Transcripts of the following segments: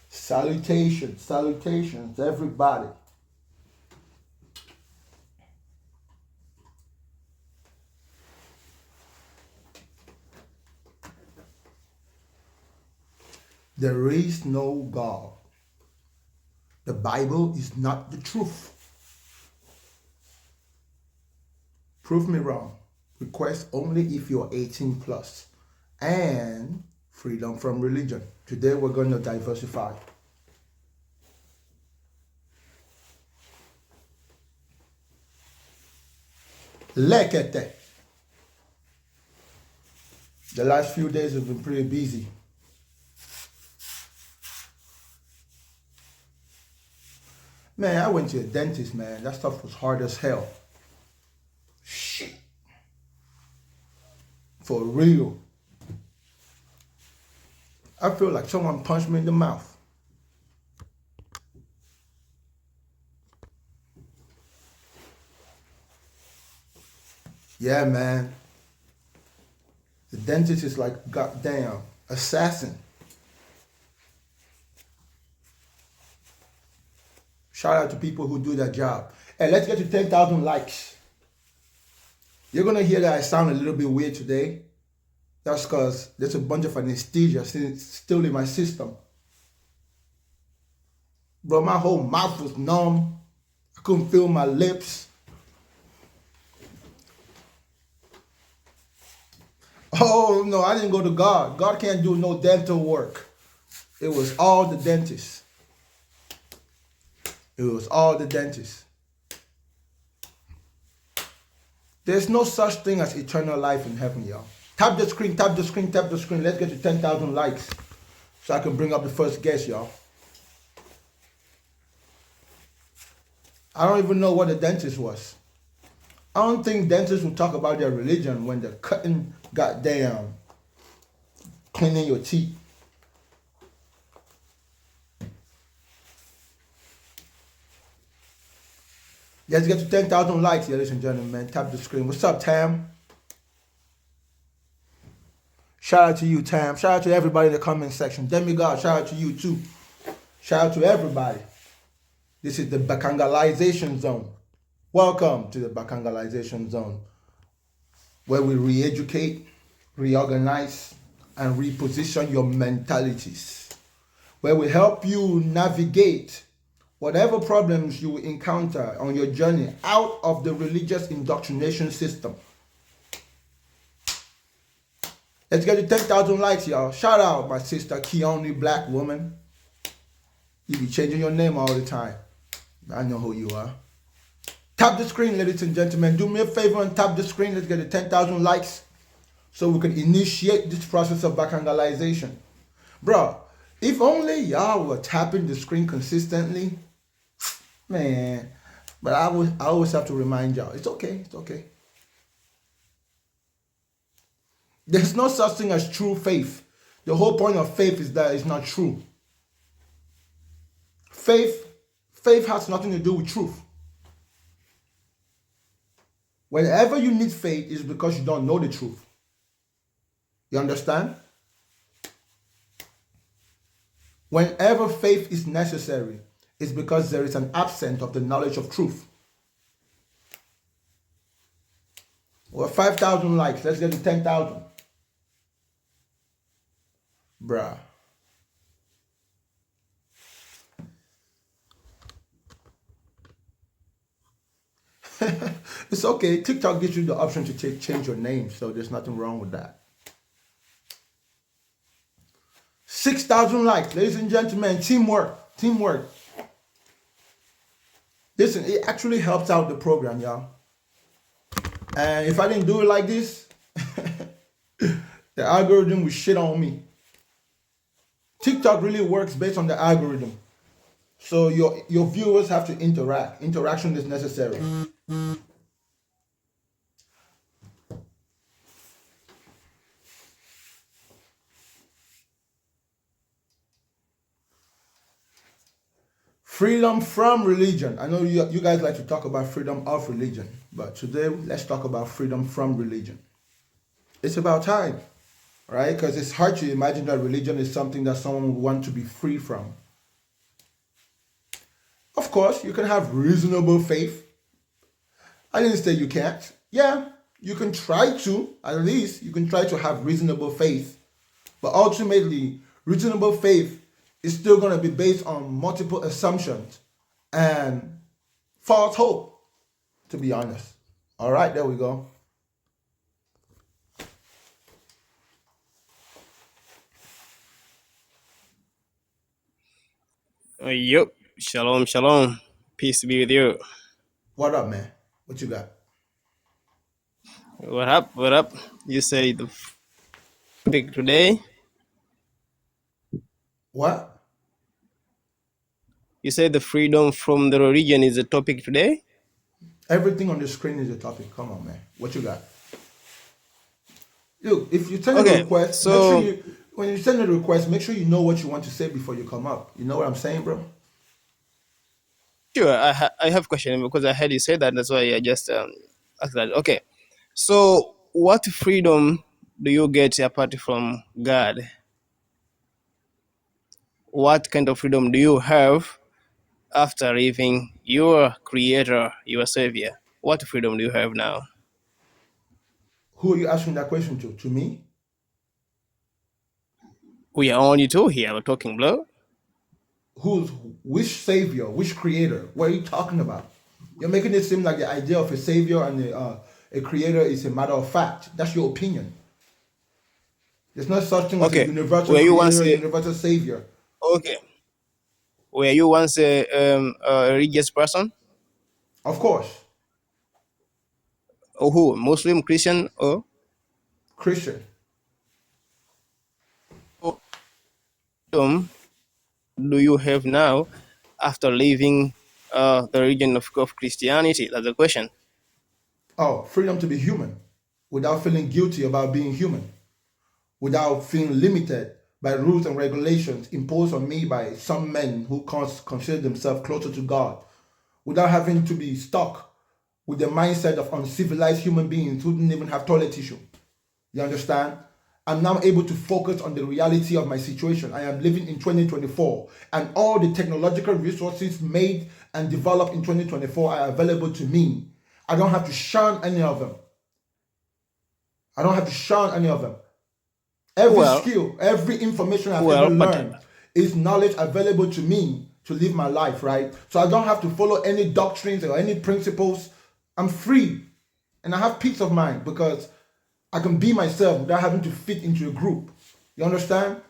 Salutations, salutations, everybody. There is no God. The Bible is not the truth. Prove me wrong. Request only if you're 18 plus. And freedom from religion. Today we're going to diversify. Lekete. The last few days have been pretty busy. Man, I went to a dentist, man. That stuff was hard as hell. Shit. For real. I feel like someone punched me in the mouth. Yeah, man. The dentist is like goddamn assassin. Shout out to people who do their job. Hey, let's get to 10,000 likes. You're going to hear that I sound a little bit weird today. That's because there's a bunch of anesthesia still in my system. Bro, my whole mouth was numb. I couldn't feel my lips. Oh, no, I didn't go to God. God can't do no dental work. It was all the dentists. It was all the dentists. There's no such thing as eternal life in heaven, y'all. Tap the screen, tap the screen, tap the screen. Let's get to 10,000 likes so I can bring up the first guest, y'all. I don't even know what a dentist was. I don't think dentists will talk about their religion when they're cutting goddamn, cleaning your teeth. Let's get to 10,000 likes, ladies and gentlemen. Tap the screen. What's up, Tam? Shout out to you, Tam. Shout out to everybody in the comment section. Demigod, shout out to you too. Shout out to everybody. This is the Bakangalization Zone. Welcome to the Bakangalization Zone, where we re-educate, reorganize, and reposition your mentalities. Where we help you navigate whatever problems you encounter on your journey out of the religious indoctrination system. Let's get to 10,000 likes, y'all. Shout out my sister, Keone Black Woman. You be changing your name all the time. I know who you are. Tap the screen, ladies and gentlemen. Do me a favor and tap the screen. Let's get to 10,000 likes so we can initiate this process of Bakangalization. Bro, if only y'all were tapping the screen consistently, man. But I always have to remind y'all, it's okay, it's okay. There's no such thing as true faith. The whole point of faith is that it's not true. Faith has nothing to do with truth. Whenever you need faith, it's because you don't know the truth. You understand? Whenever faith is necessary, it's because there is an absence of the knowledge of truth. Well, 5,000 likes. Let's get to 10,000. Bruh. It's okay. TikTok gives you the option to change your name, so there's nothing wrong with that. 6,000 likes, ladies and gentlemen. Teamwork. Listen, it actually helps out the program, y'all. And if I didn't do it like this, the algorithm would shit on me. TikTok really works based on the algorithm. So your viewers have to interact. Interaction is necessary. Freedom from religion. I know you guys like to talk about freedom of religion, but today let's talk about freedom from religion. It's about time, right? Because it's hard to imagine that religion is something that someone would want to be free from. Of course, you can have reasonable faith. I didn't say you can't. Yeah, you can try to, at least you can try to have reasonable faith. But ultimately, reasonable faith is still going to be based on multiple assumptions and false hope, to be honest. All right, there we go. Yup. Shalom, shalom. Peace be with you. What up, man? What you got? What up? What up? You say the topic today? What? You say the freedom from the religion is the topic today? Everything on the screen is a topic. Come on, man. What you got? Look, if you send a Okay, request, make sure so when you send a request, make sure you know what you want to say before you come up. You know what I'm saying, bro? sure, I have a question because I heard you say that. That's why I just asked that. Okay, so what freedom do you get apart from God? What kind of freedom do you have after leaving your creator, your savior? What freedom do you have now? Who are you asking that question to? To me? We are only two here. We're talking, bro. Who's which savior? Which creator? What are you talking about? You're making it seem like the idea of a savior and a creator is a matter of fact. That's your opinion. There's no such thing as a Okay, universal were you once creator, a a universal savior. okay? Were you once a religious person? Of course, Or who? Muslim, Christian, or Christian. freedom do you have now after leaving the religion of Christianity? That's the question. Oh, freedom to be human without feeling guilty about being human, without feeling limited by rules and regulations imposed on me by some men who consider themselves closer to God, without having to be stuck with the mindset of uncivilized human beings who didn't even have toilet tissue. You understand? I'm now able to focus on the reality of my situation. I am living in 2024, and all the technological resources made and developed in 2024 are available to me. I don't have to shun any of them. I don't have to shun any of them. Every Well, skill, every information I've ever well, but learned is knowledge available to me to live my life, right? So I don't have to follow any doctrines or any principles. I'm free and I have peace of mind because I can be myself without having to fit into a group. You understand?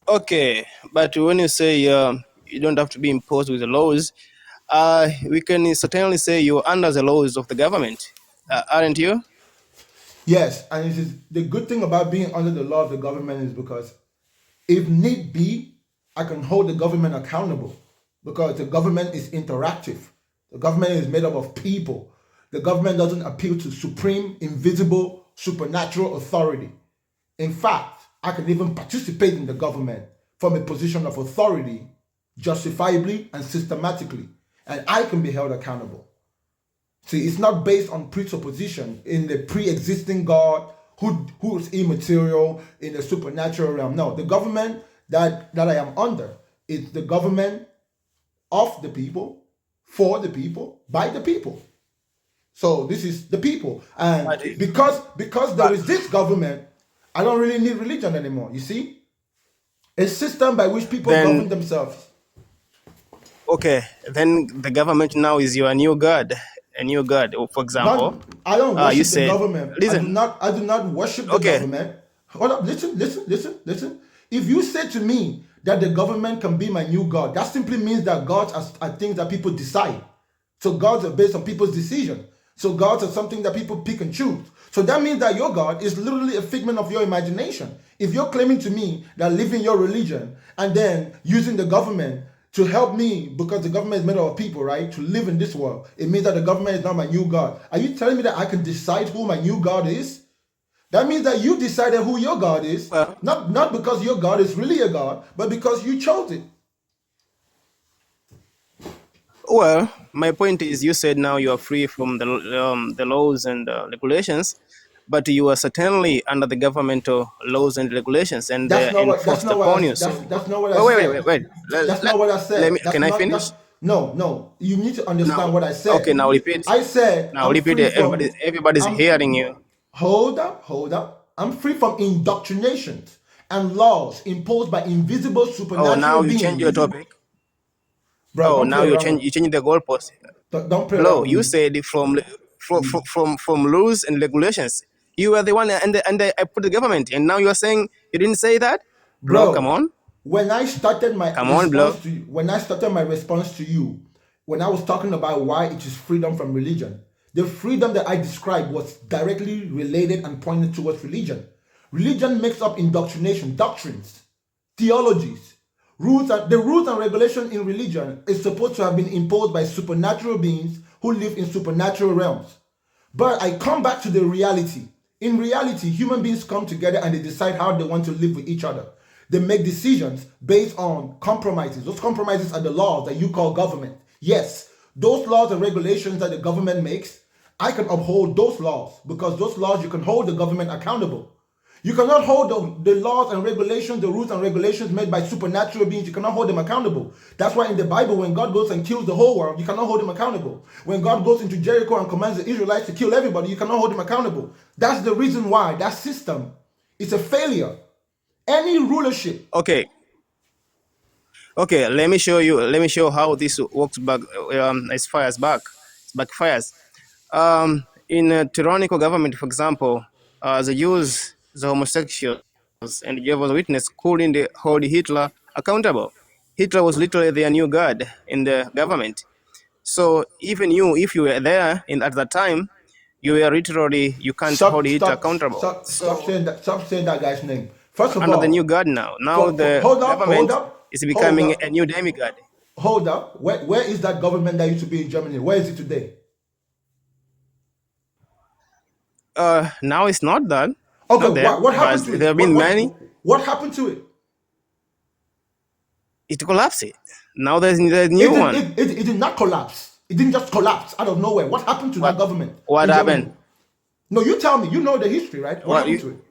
okay, but when you say you don't have to be imposed with the laws, we can certainly say you're under the laws of the government, aren't you? Yes, and it is the good thing about being under the law of the government is because if need be, I can hold the government accountable because the government is interactive. The government is made up of people. The government doesn't appeal to supreme, invisible, supernatural authority. In fact, I can even participate in the government from a position of authority, justifiably and systematically, and I can be held accountable. See, it's not based on presupposition in the pre-existing God who's immaterial in the supernatural realm. No, the government that I am under is the government of the people, for the people, by the people. So this is the people, and But, because there but is this government, I don't really need religion anymore. You see, a system by which people govern then, themselves. okay, then the government now is your new god, a new god. For example, Not, I don't you worship the said, government. listen, I do not worship the okay, government. Hold up, listen. If you say to me that the government can be my new God, that simply means that gods are things that people decide. So gods are based on people's decision. So gods are something that people pick and choose. So that means that your God is literally a figment of your imagination. If you're claiming to me that living your religion and then using the government to help me, because the government is made up of people, right, to live in this world, it means that the government is not my new God. Are you telling me that I can decide who my new God is? That means that you decided who your God is, well, not because your God is really a God, but because you chose it. Well, my point is, you said now you are free from the laws and regulations, but you are certainly under the governmental laws and regulations, and That's they're not what. That's enforced not what. upon you. That's not what I Wait, wait, wait, said. wait, wait. That's not what I Let said. me. That's Can I not. finish? That's no, no. You need to Now, understand what I okay. said. Now repeat. I said Now I'm repeat. free It. from. Everybody's I'm hearing you. hold up, hold up. I'm free from indoctrinations and laws imposed by invisible Oh, now supernatural you change your beings. topic. Bro, Oh, don't now play around. you change the goalpost. Don't play around Bro, with you me. said from rules and regulations. You were the one, and I put the government, and now you are saying you didn't say that, bro. Come Bro, on, when I started my come on, response bro. to you, when I was talking about why it is freedom from religion, the freedom that I described was directly related and pointed towards religion. Religion makes up indoctrination, doctrines, theologies, the rules and regulation in religion is supposed to have been imposed by supernatural beings who live in supernatural realms. But I come back to the reality. In reality, human beings come together and they decide how they want to live with each other. They make decisions based on compromises. Those compromises are the laws that you call government. Yes, those laws and regulations that the government makes, I can uphold those laws because those laws you can hold the government accountable. You cannot hold the laws and regulations, the rules and regulations made by supernatural beings. You cannot hold them accountable. That's why in the Bible, when God goes and kills the whole world, you cannot hold him accountable. When God goes into Jericho and commands the Israelites to kill everybody, you cannot hold him accountable. That's the reason why that system is a failure. Any rulership. Okay, okay. Let me show you. Let me show how this works back. As far as backfires. In a tyrannical government, for example, the Jews, the homosexuals, and Jehovah's Witness couldn't hold Hitler accountable. Hitler was literally their new god in the government. So even you, if you were there at that time, you were literally, you can't hold it accountable. So Stop saying that guy's name. First of under the new all, god now the hold government up, is becoming a new demigod. hold up. Where is that government that used to be in Germany? Where is it today? Now it's not that, Okay, not there, what but happened to there it? have been many. What happened to it? It collapsed. Now there's a It new did, one. it did not collapse. It didn't just collapse out of nowhere. What happened to that government What in Germany? happened? No, you tell me. You know the history, right? What What happened you? to it?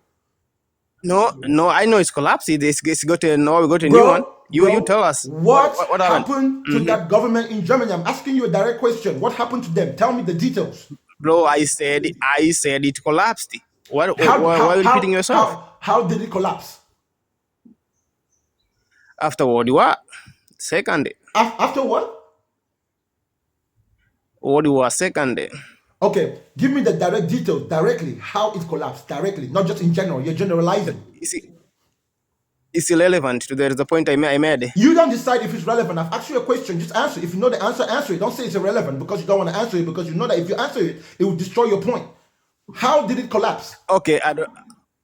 No, I know it's collapsed. It's got a no, we got a new one. You Bro, tell us what what happened, happened to that government in Germany? I'm asking you a direct question. What happened to them? Tell me the details. bro. I said it collapsed. Why are you repeating yourself? How did it collapse? After World War Second, After what? World War Second. Okay, give me the direct details directly. How it collapsed directly, not just in general. You're generalizing. You see, it's irrelevant to the point I made. You don't decide if it's relevant. I've asked you a question. Just answer. If you know the answer, answer it. Don't say it's irrelevant because you don't want to answer it because you know that if you answer it, it will destroy your point. How did it collapse? Okay,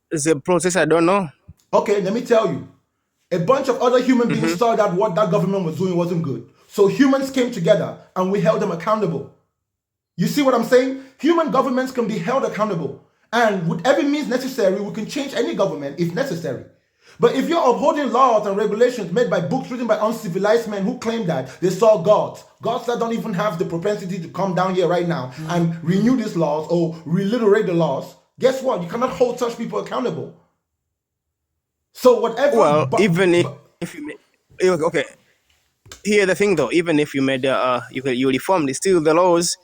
it's a process I don't know. Okay, let me tell you. A bunch of other human beings saw that what that government was doing wasn't good. So humans came together and we held them accountable. You see what I'm saying? Human governments can be held accountable. And with every means necessary, we can change any government if necessary. But if you're upholding laws and regulations made by books written by uncivilized men who claim that they saw gods that don't even have the propensity to come down here right now and renew these laws or reliterate the laws, guess what? You cannot hold such people accountable. So whatever. Well, even if you okay, here the thing though, even if you made you reformed, still the laws,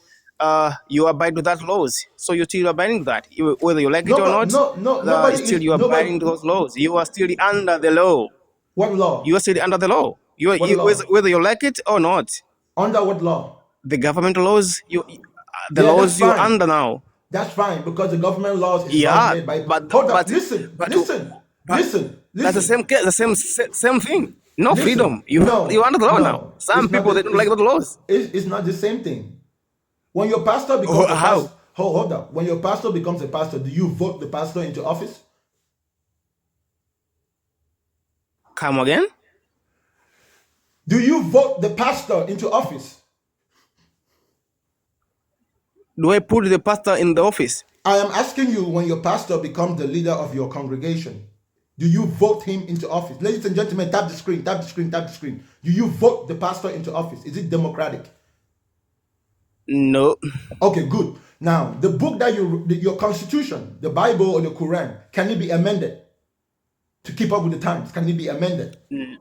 you abide with that laws, so you're still abiding that, whether you like it or not. Still you are abiding to those laws. You are still under the law. What law? You are still under the law. What law? Whether you like it or not. Under what law? The government laws, the Yeah, that's laws you're fine. under now. That's fine because the government laws is laws Yeah, made by. but Hold up, but listen. that's the same case, same thing. No freedom. You No, under the law now. no. Some people they don't like the laws. It's not the same thing. When your pastor becomes a How? pastor, hold up. When your pastor becomes a pastor, do you vote the pastor into office? Come again? Do you vote the pastor into office? Do I put the pastor in the office? I am asking you, when your pastor becomes the leader of your congregation, do you vote him into office? Ladies and gentlemen, tap the screen, tap the screen, tap the screen. Do you vote the pastor into office? Is it democratic? No. Okay, good. Now, the book that your constitution, the Bible or the Quran, can it be amended to keep up with the times? Can it be amended? N-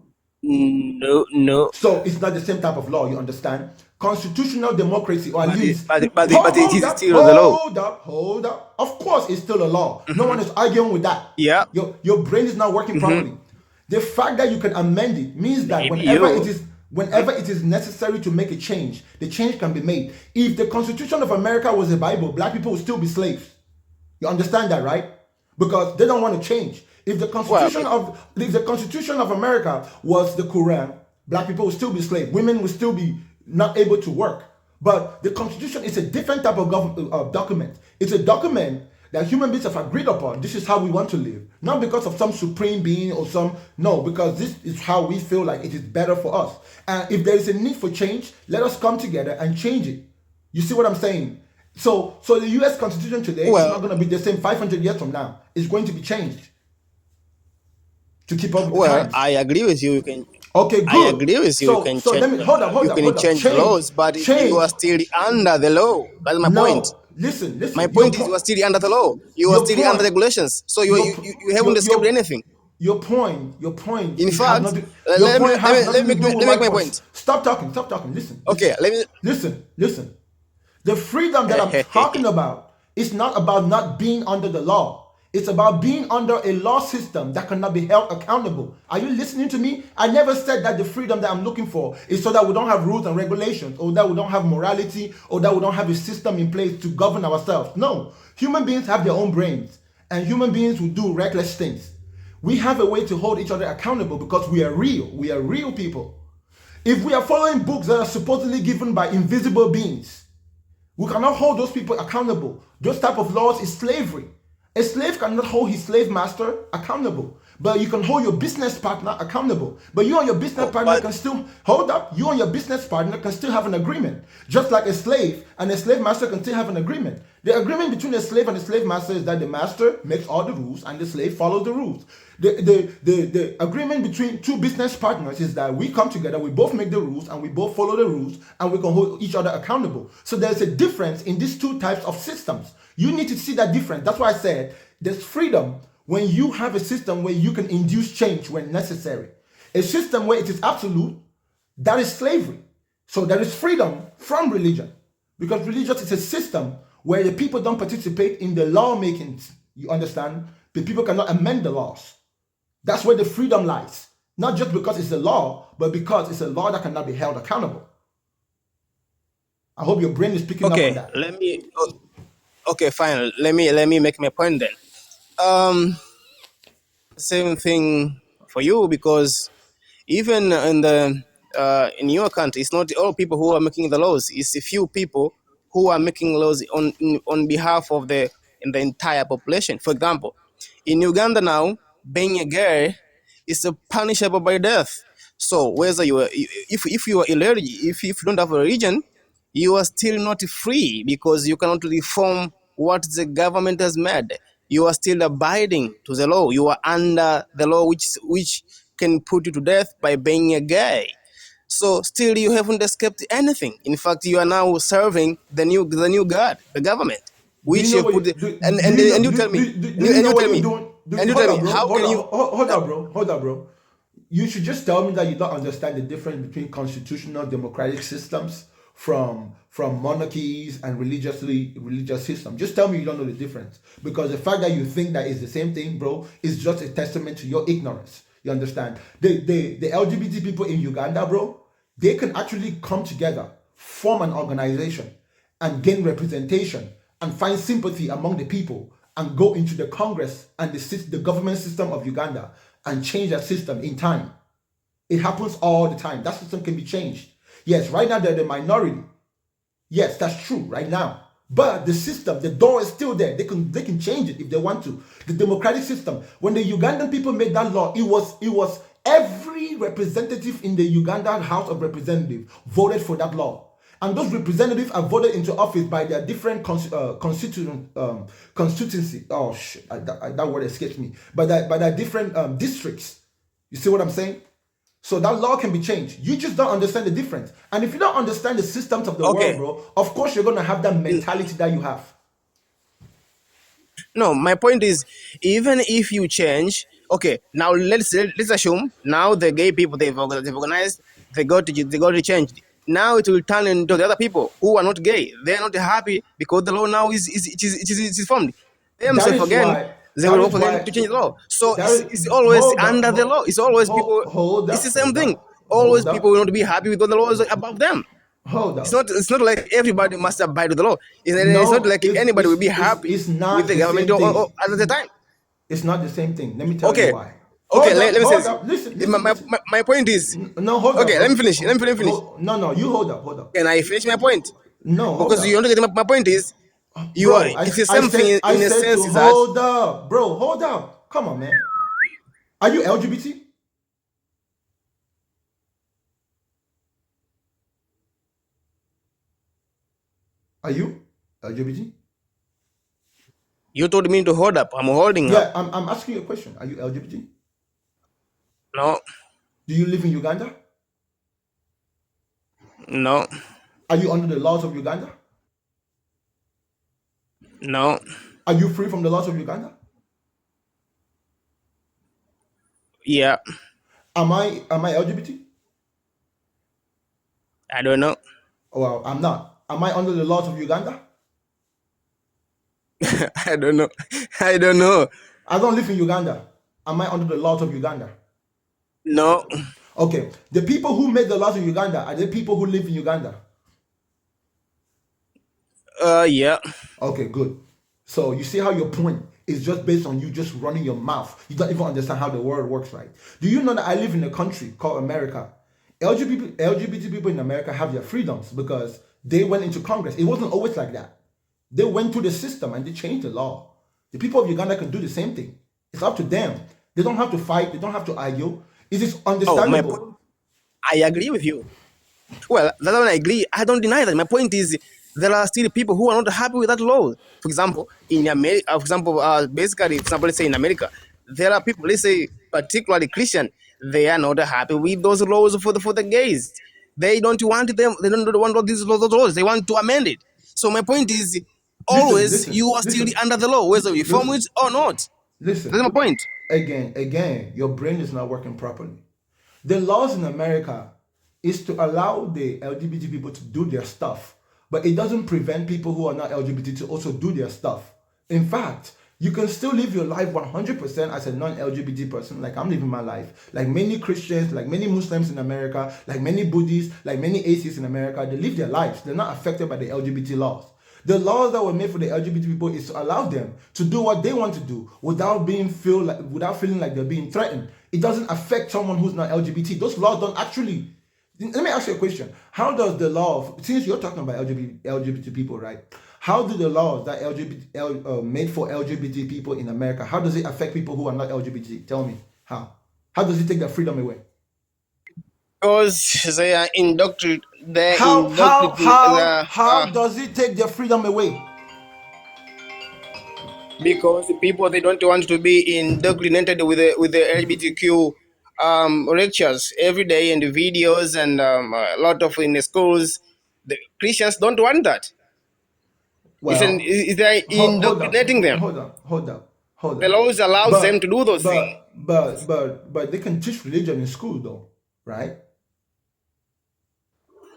No, no. So it's not the same type of law, you understand? Constitutional democracy, or at But it, least, but, but, it, but it hold is up, still the law. hold up, hold up. Of course, it's still a law. No Hmm. one is arguing with that. Yeah, Your brain is not working hmm, properly. The fact that you can amend it means that maybe you. whenever it is necessary to make a change, the change can be made. If the Constitution of America was a Bible, black people would still be slaves. You understand that, right? Because they don't want to change. Well, If the Constitution of America was the Quran, black people would still be slaves. Women would still be not able to work. But the Constitution is a different type of document. It's a document that human beings have agreed upon. This is how we want to live, not because of some supreme being or because this is how we feel like it is better for us. And if there is a need for change, let us come together and change it. You see what I'm saying? So the U.S. Constitution today is not well, going to be the same 500 years from now. It's going to be changed to keep up with the well. times. I agree with you. You can. Okay, I good. agree with you. You So can so change. let me hold up, hold You up, can hold up. change the Change, laws, but you are change. still under the law. That's my point. No, listen, My listen. point is, you are still under the law. You are Your still under point, regulations. So you your you, p- you you haven't escaped anything. your point In is has fact, nothing. Your let me point let has me let nothing me to let do me, with let me my make my point. point. Stop talking. Stop talking. Listen, Okay, listen, let me. listen, listen. The freedom that I'm talking about is not about not being under the law. It's about being under a law system that cannot be held accountable. Are you listening to me? I never said that the freedom that I'm looking for is so that we don't have rules and regulations, or that we don't have morality, or that we don't have a system in place to govern ourselves. No. Human beings have their own brains, and human beings will do reckless things. We have a way to hold each other accountable because we are real. We are real people. If we are following books that are supposedly given by invisible beings, we cannot hold those people accountable. Those type of laws is slavery. A slave cannot hold his slave master accountable. But you can hold your business partner accountable. But you and your business Oh, partner but can still hold up. You and your business partner can still have an agreement. Just like a slave and a slave master can still have an agreement. The agreement between a slave and a slave master is that the master makes all the rules and the slave follows the rules. The agreement between two business partners is that we come together, we both make the rules, and we both follow the rules, and we can hold each other accountable. So there's a difference in these two types of systems. You need to see that difference. That's why I said there's freedom when you have a system where you can induce change when necessary. A system where it is absolute, that is slavery. So there is freedom from religion, because religion is a system where the people don't participate in the lawmaking. You understand? The people cannot amend the laws. That's where the freedom lies. Not just because it's a law, but because it's a law that cannot be held accountable. I hope your brain is picking up on okay. that. Let me. Okay, fine. Let me make my point then. Um, Same thing for you, because even in your country, it's not all people who are making the laws. It's a few people who are making laws on behalf of the entire population. For example, in Uganda now, being a gay is punishable by death. So whether if you are illegal, if you don't have a religion, you are still not free, because you cannot reform what the government has made. You are still abiding to the law. You are under the law, which can put you to death by being a gay. So still you haven't escaped anything. In fact, you are now serving the new God, the government, Do you which know you what? put. Do you know? And you tell me, Do you know what you're doing? tell Hold me, up, bro. how Hold can up. you? Hold Uh, up, bro. Hold up, bro. You should just tell me that you don't understand the difference between constitutional democratic systems from monarchies and religious systems. Just tell me you don't know the difference, because the fact that you think that it's the same thing, bro, is just a testament to your ignorance. You understand? The LGBT people in Uganda, bro, they can actually come together, form an organization, and gain representation and find sympathy among the people, and go into the Congress and the government system of Uganda and change that system in time. It happens all the time. That system can be changed. Yes, right now they're the minority. Yes, that's true right now. But the system, the door is still there. They can change it if they want to. The democratic system. When the Ugandan people made that law, it was every representative in the Ugandan House of Representatives voted for that law. And those representatives are voted into office by their different constituency. Oh shit, that word escapes me. By their different districts. You see what I'm saying? So that law can be changed. You just don't understand the difference. And if you don't understand the systems of the world, Okay. bro, of course you're gonna have that mentality that you have. No, my point is, even if you change, okay, now let's assume now the gay people they've organized, they got to change. Now it will turn into the other people who are not gay. They are not happy because the law now is formed. That Themselves is again, why. they That will is work again why. to change the law. So That is, it's always hold up, under the law. It's always people. hold It's the up, same hold thing. up, Always hold people up, will not be happy because the law is above them. hold It's up. not. It's not like everybody must abide with the law. It's not No, like anybody will be happy it's with not the the government same or thing. at the time. It's not the same thing. Let me tell you Okay, why. okay. Let me say Hold this. up. Listen, My, listen, my, listen. my my point is, No, hold up, okay. Let me bro. finish. Let me finish. No, no, you hold up, hold up. Can I finish my point? No, hold Because you want up. to get my point is, you are. Bro, It's the same thing I in a said sense to is that hold up. Bro, hold up. Come on, man. Are you LGBT? Are you LGBT? you told me to hold up. I'm holding up. Yeah, I'm asking you a question. Are you LGBT? No, Do you live in Uganda? no, Are you under the laws of Uganda? no. Are you free from the laws of Uganda? Yeah, Am I LGBT? I don't know. Well, I'm not. Am I under the laws of Uganda? I don't know. I don't know. I don't live in Uganda. Am I under the laws of Uganda? No. Okay. The people who made the laws of Uganda are the people who live in Uganda. Yeah. Okay, good. So you see how your point is just based on you just running your mouth. You don't even understand how the world works, right? Do you know that I live in a country called America? LGBT people in America have their freedoms because they went into Congress. It wasn't always like that. They went through the system and they changed the law. The people of Uganda can do the same thing. It's up to them. They don't have to fight. They don't have to argue. It is Oh, my point. understandable. I agree with you. Well, that one I agree. I don't deny that. My point is, there are still people who are not happy with that law. For example, in America, for example, basically, for example, let's say in America, there are people, let's say, particularly Christian, they are not happy with those laws for the gays. They don't want them. They don't want all those laws. They want to amend it. So my point is, Listen, always listen, you are still listen, under the law, whether you reform listen, it or not. That's listen. my point. Again, your brain is not working properly. The laws in America is to allow the LGBT people to do their stuff, but it doesn't prevent people who are not LGBT to also do their stuff. In fact, you can still live your life 100% as a non-LGBT person, like I'm living my life. Like many Christians, like many Muslims in America, like many Buddhists, like many atheists in America, they live their lives. They're not affected by the LGBT laws. The laws that were made for the LGBT people is to allow them to do what they want to do without feeling like they're being threatened. It doesn't affect someone who's not LGBT. Those laws don't actually. Let me ask you a question. How does the law, since you're talking about LGBT people, right? How do the laws that made for LGBT people in America, how does it affect people who are not LGBT? Tell me how. How does it take their freedom away? Because they are indoctrinated, How does it take their freedom away? because the people they don't want to be indoctrinated with the LGBTQ lectures every day and the videos and a lot of in the schools. The Christians don't want that. Well, Is they hold up, indoctrinating them? hold up, hold up, hold The up. laws allows them to do those things. But they can teach religion in school though, right?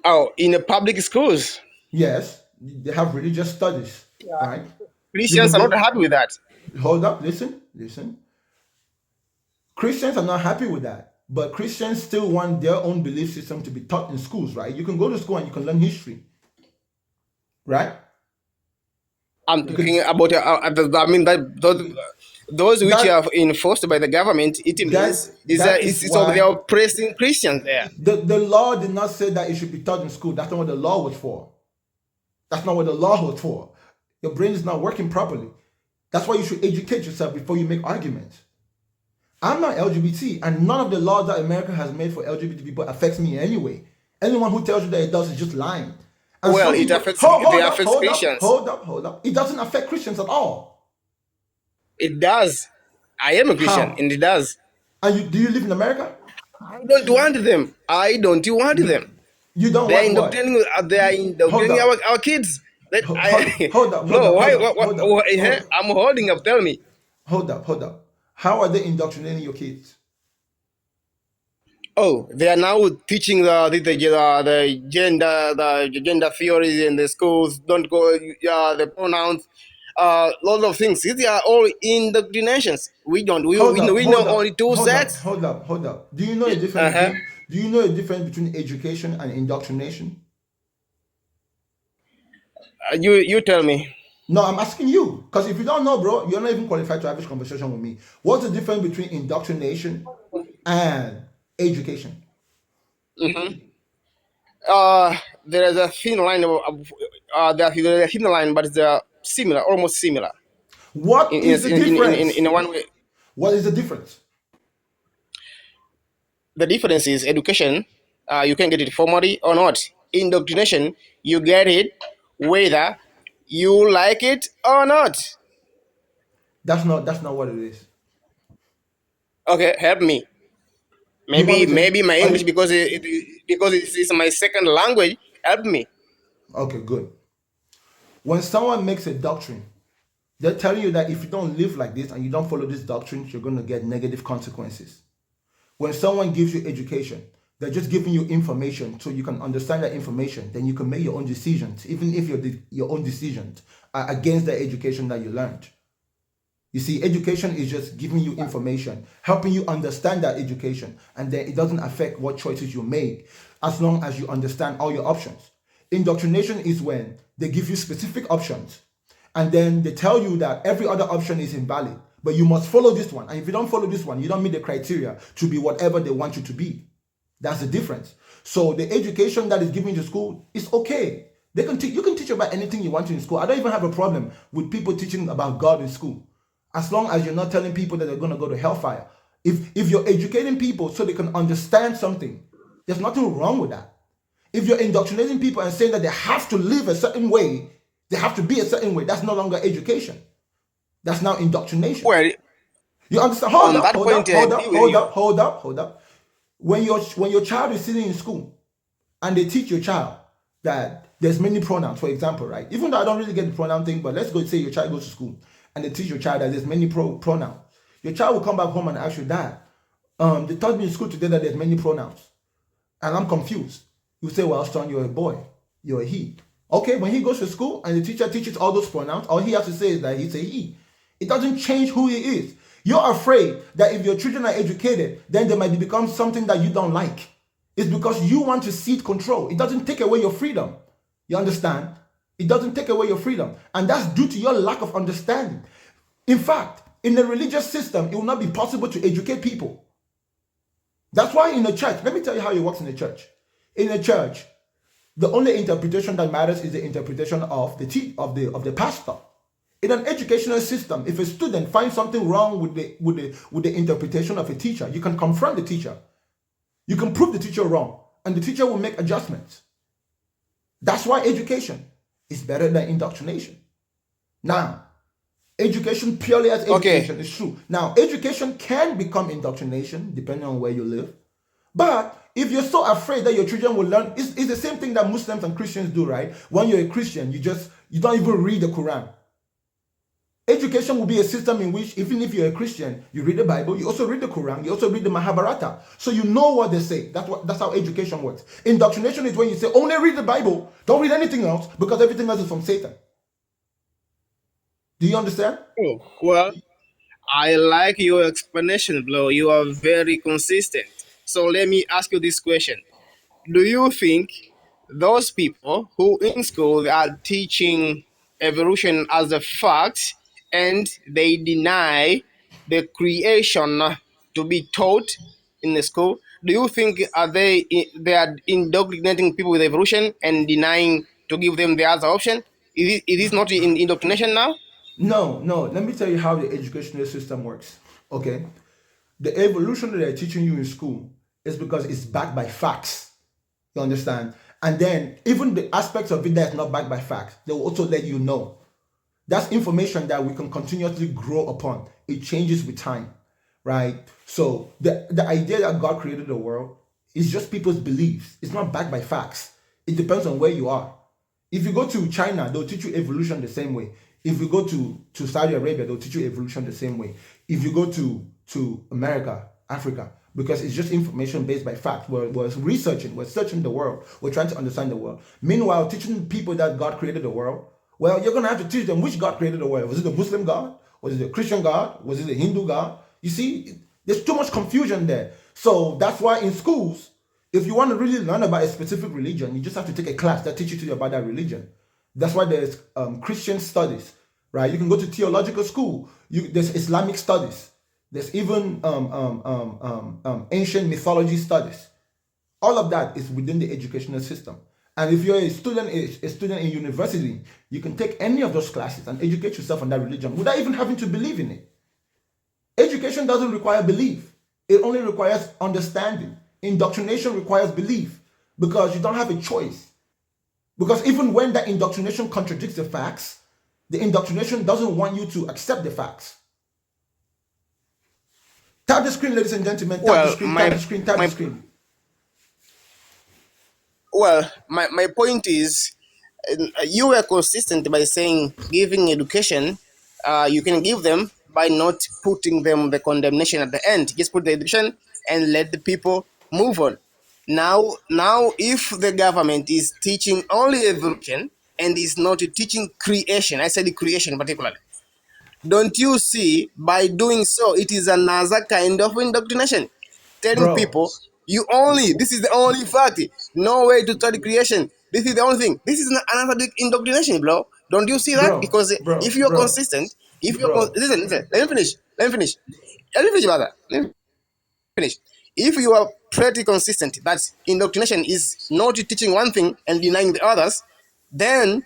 Oh, in the public schools, Yes, they have religious studies, right? You can Christians are not go. happy with that. Hold up, listen. Christians are not happy with that, but Christians still want their own belief system to be taught in schools, right? You can go to school and you can learn history, right? I'm You can. talking about. I mean that those which are That enforced by the government. It means that is it's of they why are oppressing Christians there. the law did not say that it should be taught in school. That's not what the law was for. That's not what the law was for. Your brain is not working properly. That's why you should educate yourself before you make arguments. I'm not LGBT, and none of the laws that America has made for LGBT people affects me anyway. Anyone who tells you that it does is just lying. And Well, some it people, affects they hold up, affects hold up, Christians. hold up, hold up. It doesn't affect Christians at all. It does. I am a Christian, How? and it does. And do you live in America? I don't want them. I don't want You them. you don't They are want what? indoctrinating. They are Hold indoctrinating up. our kids. That Hold, I hold up, hold bro. up, hold Why? up, hold up, I'm holding up. Tell me. hold up. How are they indoctrinating your kids? Oh, they are now teaching the gender theories in the schools. Don't go the pronouns. Lots of things. These are all indoctrinations. We don't. Hold up, We know hold only up, two hold up, sex. hold up, hold up. Do you know a difference Uh huh. between do you know a difference between education and indoctrination? You tell me. No, I'm asking you. Because if you don't know, bro, you're not even qualified to have this conversation with me. What's the difference between indoctrination and education? There is a thin line there's a thin line, but it's similar, almost similar What is the in difference? one way. What is the difference? The difference is education. You can get it formally or not. Indoctrination, you get it whether you like it or not. That's not what it is. Okay, help me. You want me to Maybe my are English you because it's my second language. Help me. okay, good. When someone makes a doctrine, they're telling you that if you don't live like this and you don't follow this doctrine, you're going to get negative consequences. When someone gives you education, they're just giving you information so you can understand that information. Then you can make your own decisions, even if your own decisions are against the education that you learned. You see, education is just giving you information, helping you understand that education, and then it doesn't affect what choices you make as long as you understand all your options. Indoctrination is when they give you specific options and then they tell you that every other option is invalid, but you must follow this one. And if you don't follow this one, you don't meet the criteria to be whatever they want you to be. That's the difference. So the education that is given to school is okay. You can teach about anything you want to in school. I don't even have a problem with people teaching about God in school, as long as you're not telling people that they're going to go to hellfire. If you're educating people so they can understand something, there's nothing wrong with that. If you're indoctrinating people and saying that they have to live a certain way, they have to be a certain way, that's no longer education. That's now indoctrination. Well, You understand? Hold on up, that hold point, up, I hold agree up, with hold you. up, hold up, hold up. When your child is sitting in school and they teach your child that there's many pronouns, for example, right? Even though I don't really get the pronoun thing, but let's go say your child goes to school and they teach your child that there's many pronouns. Your child will come back home and ask you, Dad, they taught me in school today that there's many pronouns. And I'm confused. You say, well, son, you're a boy. You're a he. Okay, when he goes to school and the teacher teaches all those pronouns, all he has to say is that he's a he. It doesn't change who he is. You're afraid that if your children are educated, then they might become something that you don't like. It's because you want to cede control. It doesn't take away your freedom. You understand? It doesn't take away your freedom. And that's due to your lack of understanding. In fact, in the religious system, it will not be possible to educate people. That's why in the church, let me tell you how it works in the church. In the church, the only interpretation that matters is the interpretation of the pastor. In an educational system, if a student finds something wrong with the interpretation of a teacher, you can confront the teacher. You can prove the teacher wrong, and the teacher will make adjustments. That's why education is better than indoctrination. Now, education purely as Okay, education is true. Now, education can become indoctrination depending on where you live. But if you're so afraid that your children will learn, it's the same thing that Muslims and Christians do, right? When you're a Christian, you don't even read the Quran. Education will be a system in which, even if you're a Christian, you read the Bible, you also read the Quran, you also read the Mahabharata. So you know what they say. That's how education works. Indoctrination is when you say, only read the Bible, don't read anything else, because everything else is from Satan. Do you understand? oh, well, I like your explanation, bro. You are very consistent. So let me ask you this question. Do you think those people who in school are teaching evolution as a fact and they deny the creation to be taught in the school, do you think they are indoctrinating people with evolution and denying to give them the other option? Is this not indoctrination now? No, no. Let me tell you how the educational system works. Okay? The evolution that they're teaching you in school is because it's backed by facts. You understand? And then even the aspects of it that's not backed by facts, they will also let you know. That's information that we can continuously grow upon. It changes with time. right? So the idea that God created the world is just people's beliefs. It's not backed by facts. It depends on where you are. If you go to China, they'll teach you evolution the same way. If you go to Saudi Arabia, they'll teach you evolution the same way. If you go to America, Africa, because it's just information based by fact. We're researching, we're searching the world, we're trying to understand the world. Meanwhile, teaching people that God created the world, well, you're gonna have to teach them which God created the world. Was it the Muslim God? Was it the Christian God? Was it the Hindu God? You see, there's too much confusion there. So that's why in schools, if you want to really learn about a specific religion, you just have to take a class that teaches you about that religion. That's why there's Christian studies, right? You can go to theological school. There's Islamic studies. There's even ancient mythology studies. All of that is within the educational system. And if you're a student in university, you can take any of those classes and educate yourself on that religion without even having to believe in it. Education doesn't require belief. It only requires understanding. Indoctrination requires belief because you don't have a choice. Because even when that indoctrination contradicts the facts, the indoctrination doesn't want you to accept the facts. Tap the screen, ladies and gentlemen. Tap the Well, screen, tap the screen, tap the screen. my point is, you were consistent by saying giving education, you can give them by not putting them the condemnation at the end. Just put the education and let the people move on. Now, if the government is teaching only evolution and is not teaching creation, I said creation particularly, don't you see, by doing so, it is another kind of indoctrination. Telling Bro, people, this is the only fact. No way to study creation. This is the only thing. This is another big indoctrination, bro. Don't you see that? bro, Because if bro, you're bro, consistent, if you're, bro. listen, let me finish. Let me finish, brother. Let me finish. If you are pretty consistent that indoctrination is not teaching one thing and denying the others, then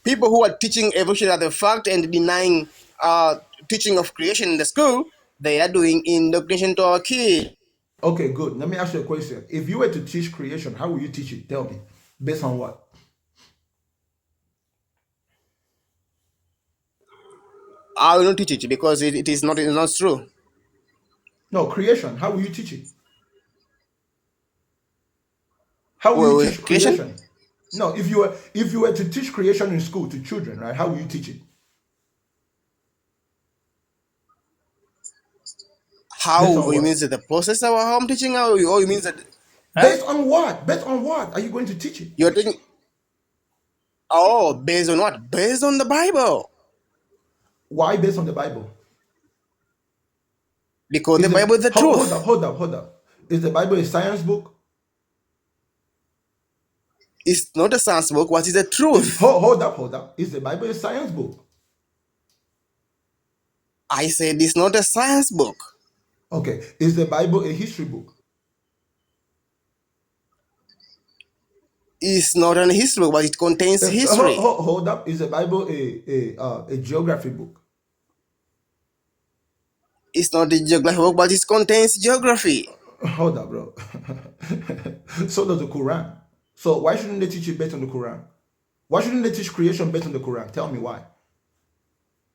people who are teaching evolution as a fact and denying uh, teaching of creation in the school, they are doing indoctrination to our kids. Okay, good. Let me ask you a question. If you were to teach creation, how will you teach it? Tell me. Based on what? I will not teach it because it is not, it's not true. No, creation. How will you teach it? How will you Well, teach creation? creation? No, if you were to teach creation in school to children, right? How will you teach it? Based How on you what? mean the process of how I'm teaching? How you mean that? Huh? Based on what? Based on what are you going to teach it? You're taking, oh, based on what? Based on the Bible. Why based on the Bible? Because the Is it Bible is the hold truth. up, hold up, hold up? Is the Bible a science book? It's not a science book. What is the Is truth? hold up? Is the Bible a science book? I said it's not a science book. Okay. Is the Bible a history book? It's not an history book, but it contains history. Hold up. Is the Bible a geography book? It's not a geography book, but it contains geography. Hold up, bro. So does the Quran. So why shouldn't they teach it based on the Quran? Why shouldn't they teach creation based on the Quran? Tell me why.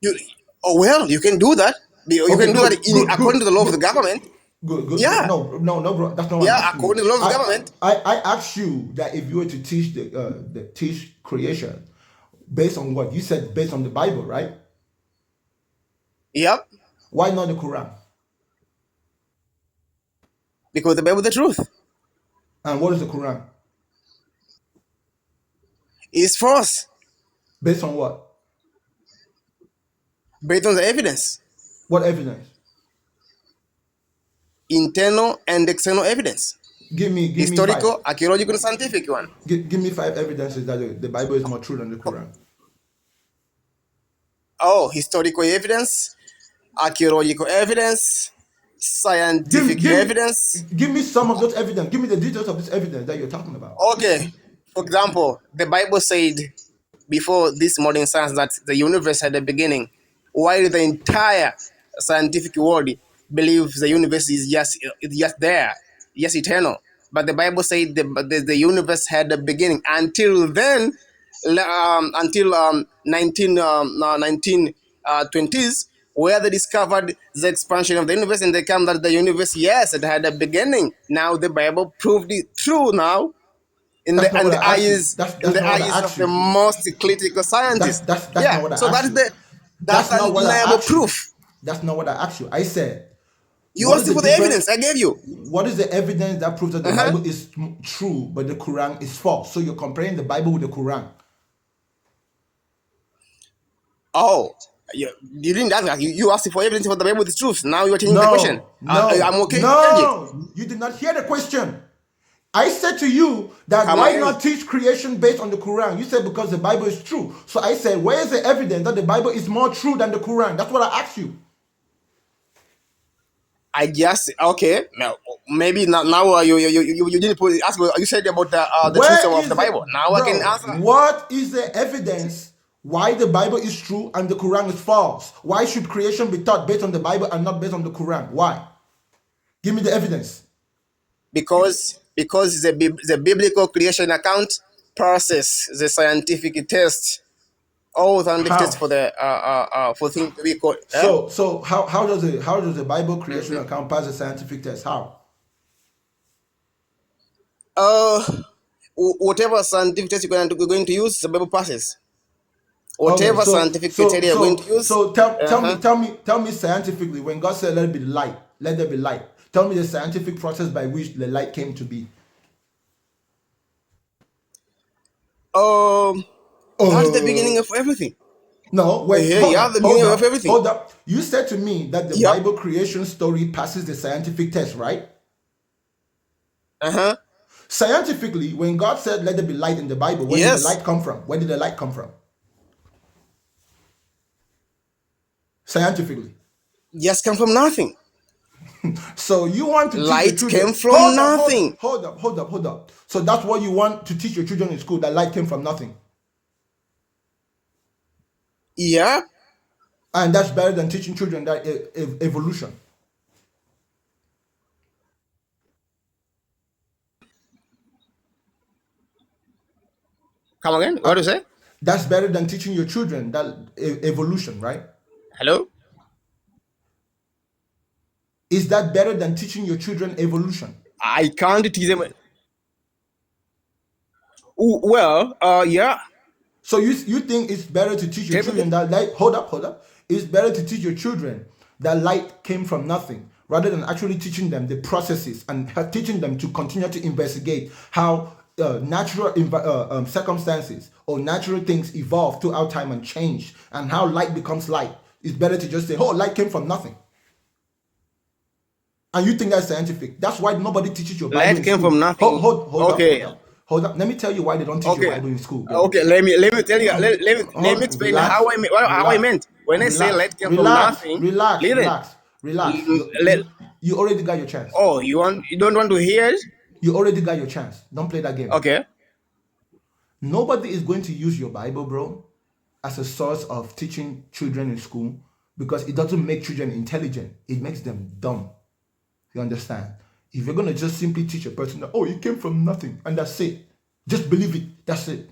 You, oh well, you can do that. You Okay, can do that good, good, according good, to the law of the good, government. good, good, good. Yeah, No, no, no, bro. That's not what I'm yeah, asking you. according to the law of the I, government. I asked you that if you were to teach the teach creation based on what you said, based on the Bible, right? Yep, Why not the Quran? because the Bible is the truth. And what is the Quran? It's false Based on what? based on the evidence, What evidence? internal and external evidence, Give me five. historical, archaeological, and scientific one. Give me five evidences that the Bible is more true than the Quran. Oh, historical evidence, archaeological evidence, Give scientific give evidence. give me some of those evidence. Give me the details of this evidence that you're talking about. Okay, for example, the Bible said before this modern science that the universe had a beginning, while the entire scientific world believes the universe is just there, just eternal. But the Bible said the universe had a beginning. Until then, until 1920s, where they discovered the expansion of the universe, and they come that the universe, yes, it had a beginning. Now the Bible proved it true now in That's not what the I asked you. eyes in That's the not what I eyes of asked the you. most critical scientists. That's Yeah, not what I so asked you. that's That's not what I undeniable asked you. proof. That's not what I asked you. I said, You what is asked the for the difference? evidence. I gave you. What is the evidence that proves that the Uh-huh. Bible is true, but the Quran is false? So you're comparing the Bible with the Quran. Oh, you didn't ask that. You asked for evidence for the Bible is truth. Now you're changing the question. I'm okay to change it. No. You did not hear the question. I said to you that Come why again. not teach creation based on the Quran? You said because the Bible is true. So I said, where is the evidence that the Bible is more true than the Quran? That's what I asked you. I guess okay. Now maybe now you didn't put ask. You said about the truth Where of the is Bible. the Now I can bro? answer. What is the evidence why the Bible is true and the Quran is false? Why should creation be taught based on the Bible and not based on the Quran? Why? Give me the evidence. Because the biblical creation account process the scientific test, all scientific tests How? for things to be called. So how does the Bible creation account pass the scientific test? How? Uh, whatever scientific test you're going to use, the Bible passes. Okay, Whatever scientific so criteria you're going so to use. so tell me Uh-huh. tell me scientifically, when God said let it be light, let there be light. Tell me the scientific process by which the light came to be. Um, that's the beginning Uh of everything. no, wait, Yeah, the beginning of everything. hold up. You said to me that the Yep. Bible creation story passes the scientific test, right? Uh-huh. Scientifically, when God said let there be light in the Bible, where did the Yes. light come from? Where did the light come from? Scientifically. Just come from nothing. So you want to teach your Light children. came from nothing. Hold up. So that's what you want to teach your children in school, that light came from nothing. Yeah. And that's better than teaching children that evolution. Come again? What Uh, do you say? that's better than teaching your children that evolution, right? Hello? Is that better than teaching your children evolution? I can't teach them. Well, yeah. So you think it's better to teach your Typical. children that light? Hold up. It's better to teach your children that light came from nothing, rather than actually teaching them the processes and teaching them to continue to investigate how natural circumstances or natural things evolve throughout time and change, and how light becomes light. It's better to just say, "Oh, light came from nothing," and you think that's scientific. That's why nobody teaches your Bible Light in came school. from nothing. Okay. Hold up. Let me tell you why they don't teach your Okay. Bible in school, bro. Okay. Let me tell you. Let me explain Relax, how I relax, meant when I say relax, light came from nothing. relax, Listen. relax, relax. Let, You already got your chance. oh, you don't want to hear it? You already got your chance. Don't play that game. Okay. Nobody is going to use your Bible, bro, as a source of teaching children in school, because it doesn't make children intelligent. It makes them dumb. You understand? If you're going to just simply teach a person that, oh, it came from nothing, and that's it, just believe it, that's it.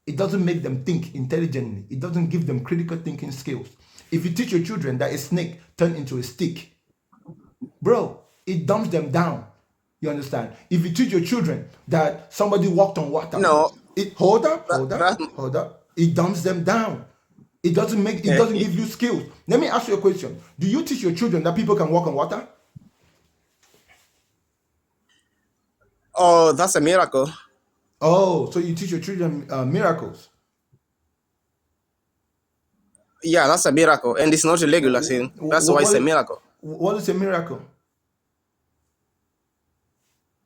It doesn't make them think intelligently. It doesn't give them critical thinking skills. If you teach your children that a snake turned into a stick, bro, it dumbs them down. You understand? If you teach your children that somebody walked on water, No. hold up. That It dumbs them down. It doesn't give you skills. Let me ask you a question. Do you teach your children that people can walk on water? oh, that's a miracle. Oh, so you teach your children miracles. Yeah, that's a miracle, and it's not a regular thing. That's why it's a What, miracle. what is a miracle?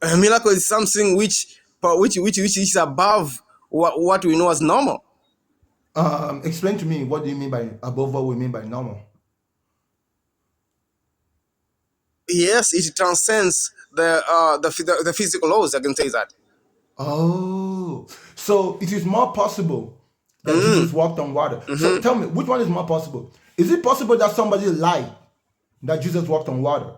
A miracle is something which is above what we know as normal. Explain to me, what do you mean by above what we mean by normal? Yes, it transcends the physical laws. I can say that. Oh, so it is more possible that Jesus walked on water. So tell me, which one is more possible? Is it possible that somebody lied that Jesus walked on water?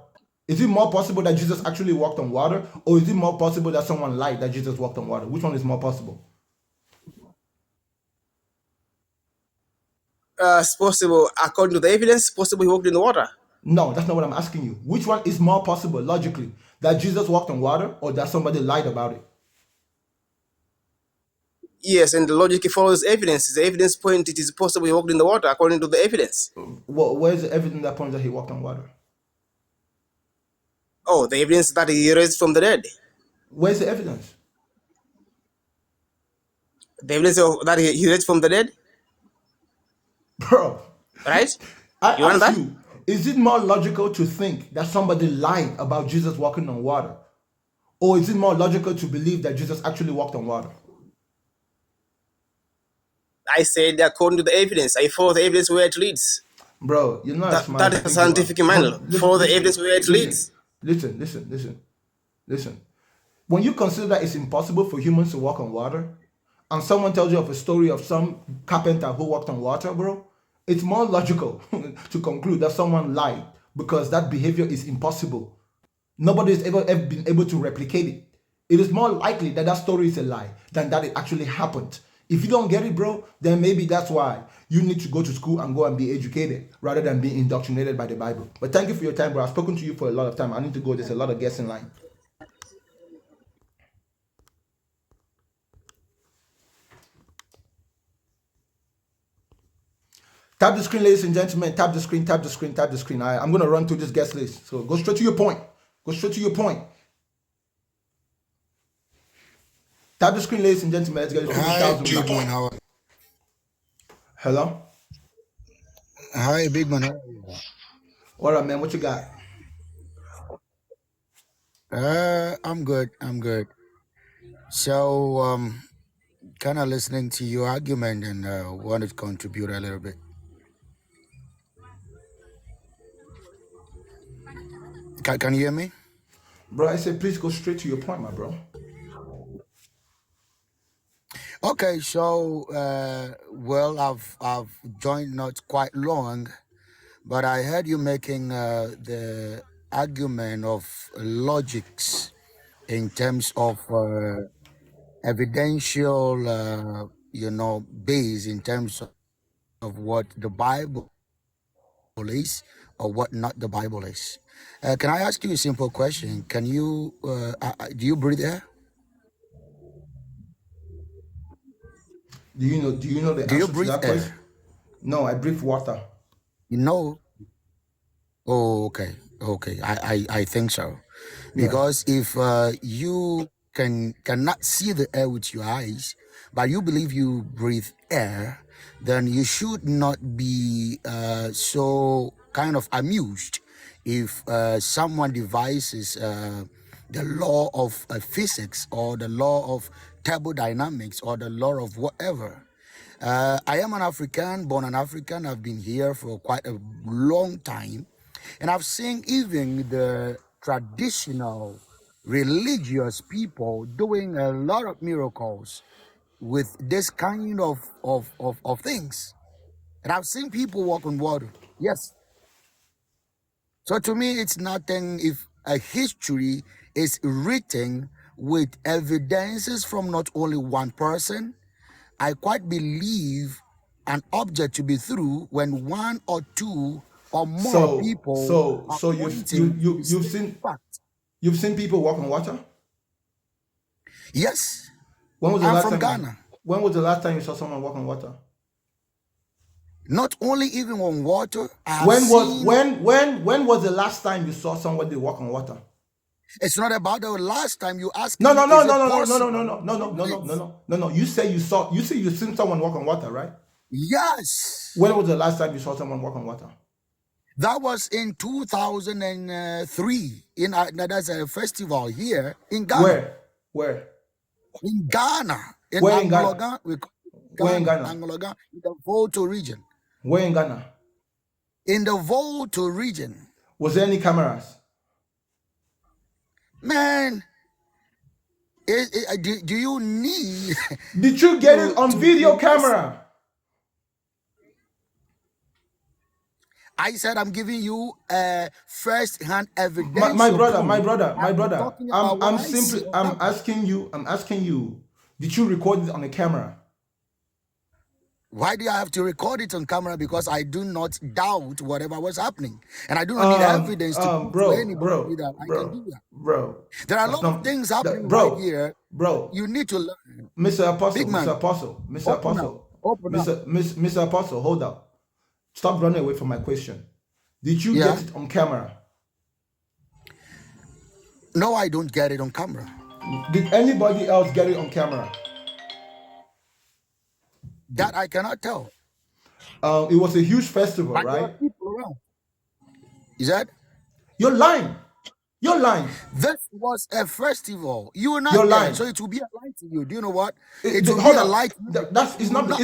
Is it more possible that Jesus actually walked on water? Or is it more possible that someone lied that Jesus walked on water? Which one is more possible? It's possible, according to the evidence, possible he walked in the water. No, that's not what I'm asking you. Which one is more possible logically? That Jesus walked on water or that somebody lied about it? Yes, and the logic follows evidence. The evidence point it is possible he walked in the water according to the evidence. Well, where's the evidence that points that he walked on water? Oh, the evidence that he raised from the dead. Where's the evidence? The evidence that he raised from the dead, Bro, right? I You want ask that? you, is it more logical to think that somebody lied about Jesus walking on water? Or is it more logical to believe that Jesus actually walked on water? I said according to the evidence. I follow the evidence where it leads. Bro, you're not as smart That as you is a think you are. scientific manner. But Follow the evidence where it leads. listen. When you consider that it's impossible for humans to walk on water, and someone tells you of a story of some carpenter who walked on water, bro, it's more logical to conclude that someone lied because that behavior is impossible. Nobody has ever been able to replicate it. It is more likely that that story is a lie than that it actually happened. If you don't get it, bro, then maybe that's why you need to go to school and go and be educated rather than being indoctrinated by the Bible. But thank you for your time, bro. I've spoken to you for a lot of time. I need to go. There's a lot of guests in line. Tap the screen, ladies and gentlemen. Tap the screen, tap the screen, tap the screen. I'm going to run through this guest list. So go straight to your point. Go straight to your point. Tap the screen, ladies and gentlemen. Let's get it. Hi, 50,000 Big Man. likes. Hello? Hi, Big Man. How are you? What up, man? What you got? I'm good. I'm good. So, kind of listening to your argument and wanted to contribute a little bit. Can you hear me? Bro, I said please go straight to your point, my bro. Okay. So, well, I've joined not quite long, but I heard you making the argument of logics in terms of evidential, base in terms of what the Bible is or what not the Bible is. Can I ask you a simple question? Can you do you breathe air? Do you know the Do you answer to breathe that question? air? No, I breathe water. You know? Oh, okay, okay. I think so. Yeah. Because if you cannot see the air with your eyes, but you believe you breathe air, then you should not be so kind of amused if someone devises the law of physics or the law of thermodynamics or the law of whatever. I am an African, born an African. I've been here for quite a long time. And I've seen even the traditional religious people doing a lot of miracles with this kind of things. And I've seen people walk on water. Yes. So to me, it's nothing if a history is written with evidences from not only one person. I quite believe an object to be true when one or two or more So people so are so you've you pointing to you the you've same seen fact. you've seen people walk on water? Yes, When was the I'm last from time Ghana. when was the last time you saw someone walk on water? Not only even on water, I have When was seen. when was the last time you saw somebody walk on water? It's not about the last time you asking No, me, no, no, is no, it no, no, no, no, no, possible no, no, to no, do no, no, no, this? no, no, no. You say you've seen someone walk on water, right? Yes, When was the last time you saw someone walk on water? that was in 2003 in that's a festival here in Ghana. Where? Where? In Ghana, in Where in Ghana? Anglogan, we call Where in Ghana, Ghana? Anglogan, in the Volta region. Where in Ghana? In the Volta region, Was there any cameras? man, do you need Did you get it on to video listen? camera? I said I'm giving you first-hand My evidential brother, my proof. brother, my I'm not brother. talking I'm about what I'm I see simply on I'm camera. asking you, did you record it on a camera? Why do I have to record it on camera? Because I do not doubt whatever was happening. And I do not need evidence to prove to anybody that I can do that. Bro. There are a That's lot of not, things happening right bro, here. bro. You need to learn. Mr. Big Apostle, man, Mr. Apostle, Mr. open up. Apostle, Open up. Mr. Apostle, hold up. Stop running away from my question. Did you Yeah. get it on camera? No, I don't get it on camera. Did anybody else get it on camera? That I cannot tell. It was a huge festival, But there are right? people around. Is that? You're lying. You're lying. This was a festival. You were You're not there, lying. so it will be a lie to you. Do you know what? It will be Hold a up. lie to you. That's You will go.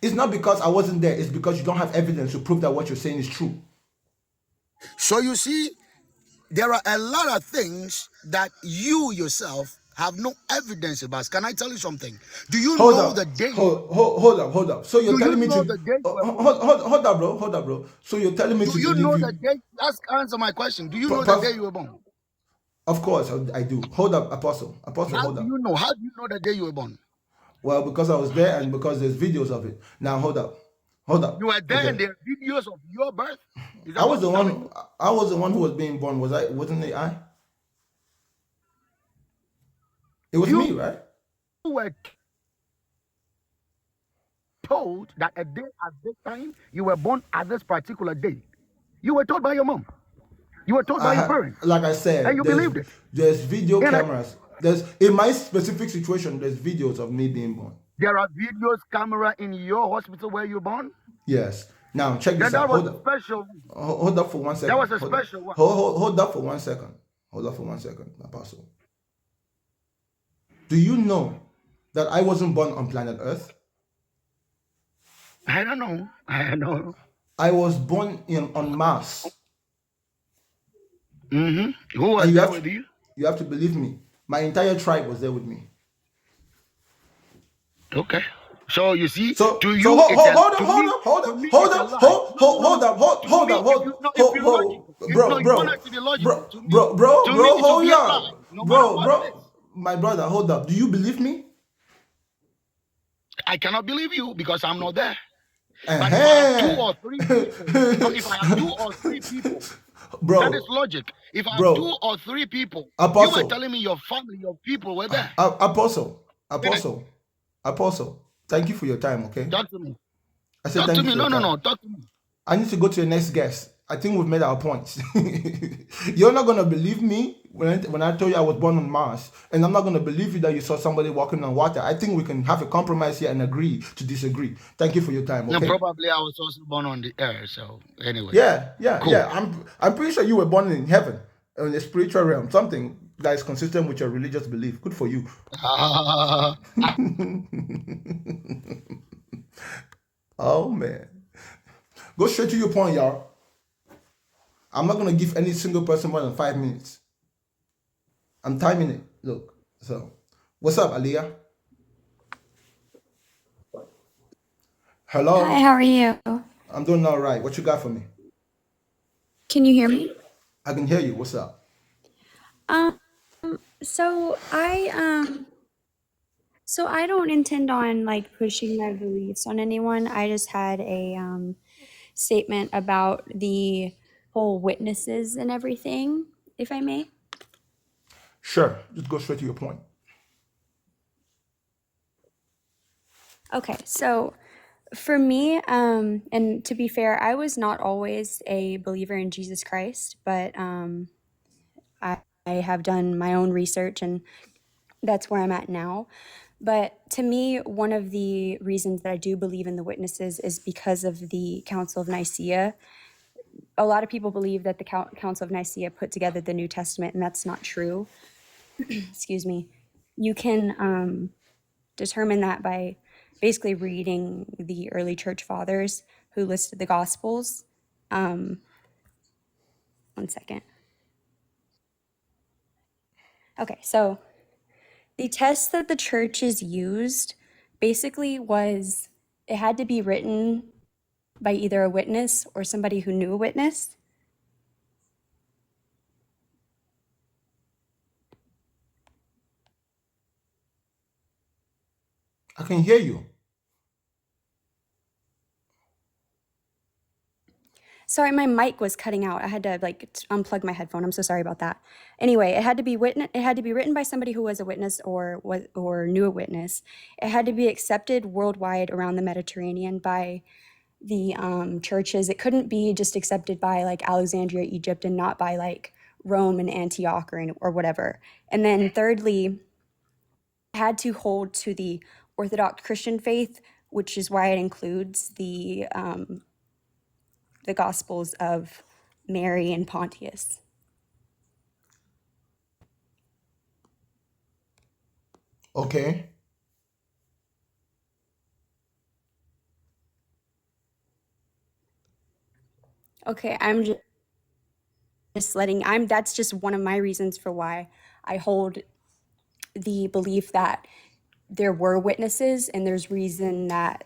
it's not because I wasn't there. It's because you don't have evidence to prove that what you're saying is true. So you see, there are a lot of things that you yourself have no evidence about. Can I tell you something? Do you Hold know up. the day? Hold up. So you're Do you telling me know to the day you were born? hold up, bro. Hold up, bro. So you're telling me Do to you believe know you? the day? Answer my question. Do you know the Prof, day you were born? of course I do. Hold up, Apostle. Apostle, How hold do up. you know? How do you know the day you were born? Well, because I was there and because there's videos of it. Now hold up. Hold up. You were there and Okay. there are videos of your birth. Is I that was what the you're telling me? one I was the one who was being born. Wasn't it I? It was me, You right? were told that a day at this time you were born at this particular day. You were told by your mom. You were told by your parents, Like I and said, you believed it. there's video And cameras. There's in my specific situation, there's videos of me being born. there are videos, camera in your hospital where you're born. Yes. Now check Then this out. that was Hold a up. special one. Hold up for 1 second. That was a Hold up. special one. Hold up for 1 second. Hold up for 1 second, Apostle. Do you know that I wasn't born on planet Earth? I don't know. I know. I was born on Mars. Who was And there with you? you have to believe me. My entire tribe was there with me. Okay. So you see, So to so you it's a hold up, to hold me up, hold to up, me hold it's a up, lie. No, no, no, hold no. up, To hold me, up, if you no, if you're logical, no, you want us to be logical. To me, bro, it will hold be a lie, up. no matter what it is. My brother, hold up. Do you believe me? I cannot believe you because I'm not there. But if I have two Uh-huh. or three people, no, if I have two or three people, that is Bro, logic. If I have two bro, or three people, you were Apostle, telling me your family, your people were there. Apostle, Yeah, Apostle, Apostle. Thank you for your time, okay? talk to me. I said Talk thank to you me. for your No, no, time. no. Talk to me. I need to go to the next guest. I think we've made our points. You're not gonna believe me when I tell you I was born on Mars, and I'm not gonna believe you that you saw somebody walking on water. I think we can have a compromise here and agree to disagree. Thank you for your time. And Okay? probably I was also born on the earth. So anyway, Yeah. cool. I'm pretty sure you were born in heaven, in the spiritual realm, something that is consistent with your religious belief. Good for you. Oh man, go straight to your point, y'all. I'm not gonna give any single person more than 5 minutes. I'm timing it. Look. So, what's up, Aliyah? Hi, Hello. how are you? I'm doing all right. What you got for me? Can you hear me? I can hear you. What's up? Um, so I don't intend on like pushing my beliefs on anyone. I just had a statement about the whole witnesses and everything, if I may. Sure. Just go straight to your point. Okay, so for me, and to be fair, I was not always a believer in Jesus Christ, but I have done my own research and that's where I'm at now. But to me, one of the reasons that I do believe in the witnesses is because of the Council of Nicaea. A lot of people believe that the Council of Nicaea put together the New Testament, and that's not true. Excuse me. You can determine that by basically reading the early church fathers who listed the Gospels. 1 second. Okay, so the test that the churches used basically was it had to be written by either a witness or somebody who knew a witness. I can hear you. Sorry, my mic was cutting out. I had to unplug my headphone. I'm so sorry about that. Anyway, it had to be written by somebody who was a witness or knew a witness. It had to be accepted worldwide around the Mediterranean by the churches. It couldn't be just accepted by like Alexandria, Egypt, and not by like Rome and Antioch or whatever. And then thirdly, it had to hold to the Orthodox Christian faith, which is why it includes the Gospels of Mary and Pontius. Okay. Okay, that's just one of my reasons for why I hold the belief that there were witnesses, and there's reason that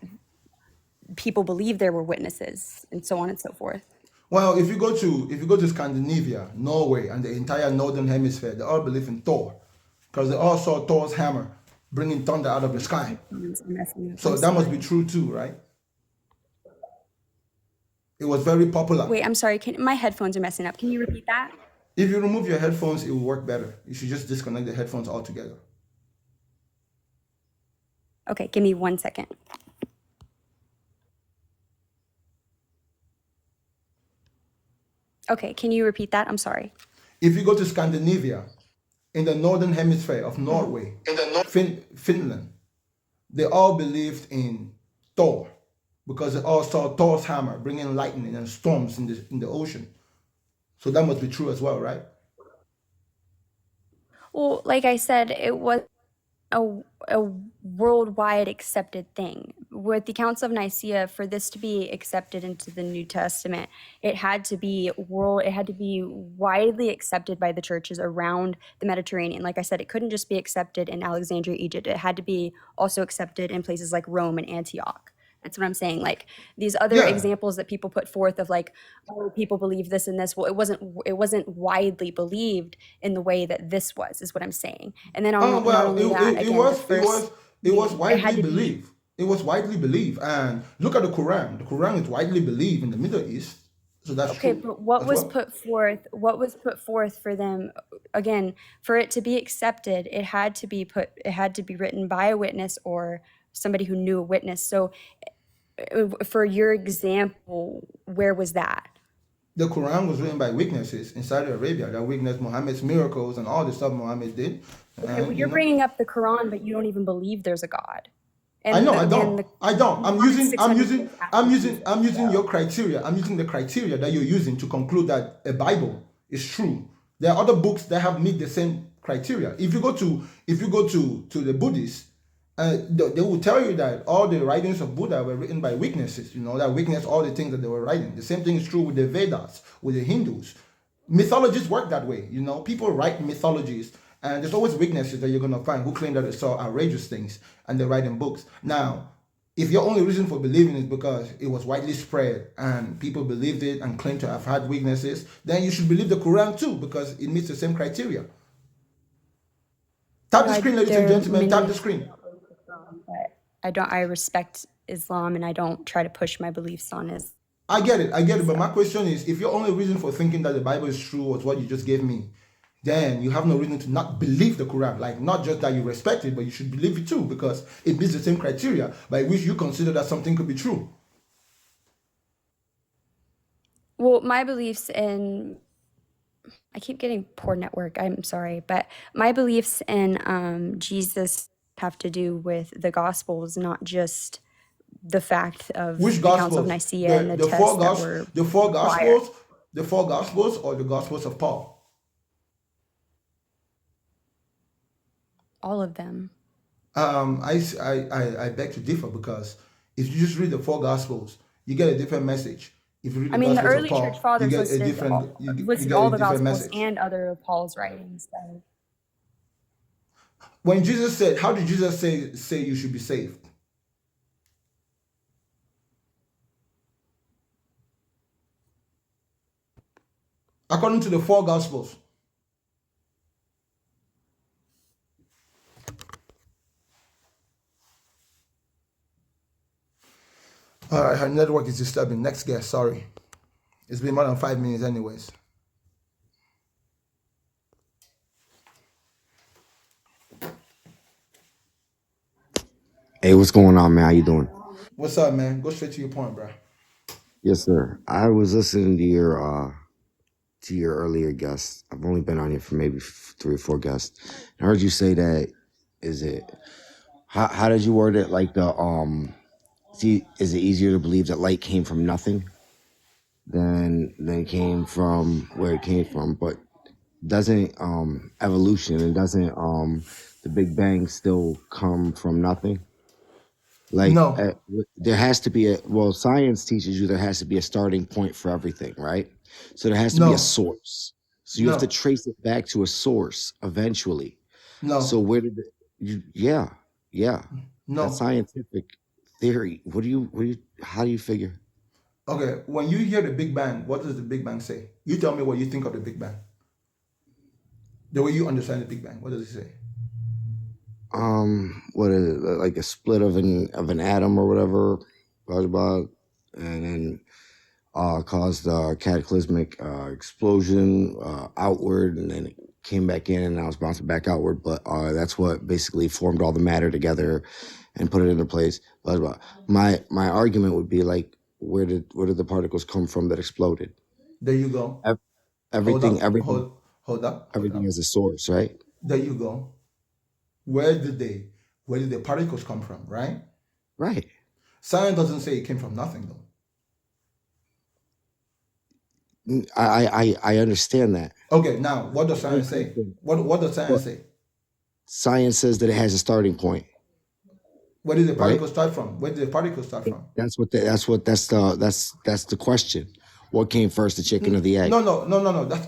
people believe there were witnesses, and so on and so forth. Well, if you go to Scandinavia, Norway, and the entire northern hemisphere, they all believe in Thor, because they all saw Thor's hammer bringing thunder out of the sky. So that must be true too, right? It was very popular. Wait, I'm sorry. My headphones are messing up. Can you repeat that? If you remove your headphones, it will work better. You should just disconnect the headphones altogether. Okay, give me 1 second. Okay, can you repeat that? I'm sorry. If you go to Scandinavia, in the northern hemisphere of Norway, Finland, they all believed in Thor, because they all saw Thor's hammer bringing lightning and storms in the ocean. So that must be true as well, right? Well, like I said, it was a worldwide accepted thing. With the Council of Nicaea, for this to be accepted into the New Testament, it had to be widely accepted by the churches around the Mediterranean. Like I said, it couldn't just be accepted in Alexandria, Egypt. It had to be also accepted in places like Rome and Antioch. That's what I'm saying. Like these other examples that people put forth of like, oh, people believe this and this. Well, it wasn't widely believed in the way that this was, is what I'm saying. And then Oh well, it was widely be believed. It was widely believed, and look at the Quran. The Quran is widely believed in the Middle East, so that's okay. true But what as was well. put forth? What was put forth for them? Again, for it to be accepted, it had to be written by a witness or somebody who knew a witness. So, for your example, where was that? The Quran was written by witnesses in Saudi Arabia that witnessed Muhammad's miracles and all the stuff Muhammad did. Okay, well, And you're bringing up the Quran, but you don't even believe there's a God. I And know, I don't. Muhammad's 600 years after Jesus. I'm using your criteria. I'm using the criteria that you're using to conclude that a Bible is true. There are other books that have meet the same criteria. If you go to the Buddhists, they will tell you that all the writings of Buddha were written by witnesses. You know, that witnessed all the things that they were writing. The same thing is true with the Vedas, with the Hindus. Mythologies work that way. You know, people write mythologies, and there's always witnesses that you're going to find who claim that they saw outrageous things, and they write in books. Now, if your only reason for believing is because it was widely spread and people believed it and claim to have had witnesses, then you should believe the Quran too, because it meets the same criteria. Tap the screen, ladies and gentlemen. Tap the screen. But I respect Islam, and I don't try to push my beliefs on it. I get it. But my question is, if your only reason for thinking that the Bible is true was what you just gave me, then you have no reason to not believe the Quran. Like, not just that you respect it, but you should believe it too, because it meets the same criteria by which you consider that something could be true. Well, my beliefs in I keep getting poor network. I'm sorry, but my beliefs in Jesus have to do with the Gospels, not just the fact of Which the Council of Gospels? Nicaea and the The tests that were the four required. Gospels, the four Gospels, or the Gospels of Paul? All of them. I beg to differ, because if you just read the four Gospels, you get a different message. If you read I the mean, the Gospels of early church Paul, you fathers get a listed different you listed get all a the different Gospels message. and other of Paul's writings. So When Jesus said, how did Jesus say you should be saved? According to the four Gospels. All right, her network is disturbing. Next guest, sorry. It's been more than 5 minutes, anyways. Hey, what's going on, man? How you doing? What's up, man? Go straight to your point, bro. Yes, sir. I was listening to your earlier guests. I've only been on here for maybe 3 or 4 guests. I heard you say that. Is it? How did you word it? Like see, is it easier to believe that light came from nothing than it came from where it came from? But doesn't evolution and doesn't the Big Bang still come from nothing? Like No, there has to be science teaches you there has to be a starting point for everything, right? So there has to be a no, source. So you have to no, trace it back to a source eventually. So no, where did yeah, yeah. That's no. scientific theory. How do you figure? Okay, when you hear the Big Bang, what does the Big Bang say? You tell me what you think of the Big Bang. The way you understand the Big Bang, what does it say? What is it? Like a split of an atom or whatever, blah, blah, and then caused a cataclysmic explosion outward, and then it came back in, and now it's bouncing back outward. But that's what basically formed all the matter together and put it into place. Blah, blah. My argument would be like, where did the particles come from that exploded? There you go. Ev- Hold Everything, up, everything, hold up, hold everything up. has a source, right? There you go. Where did the particles come from, right? Right. Science doesn't say it came from nothing, though. I understand that. Okay, now what does But here's science the say? thing. What does But science say? science says that it has a starting point, Where did the right? particles start from? Where did the particles start from? That's the question. What came first, the chicken or the egg? No.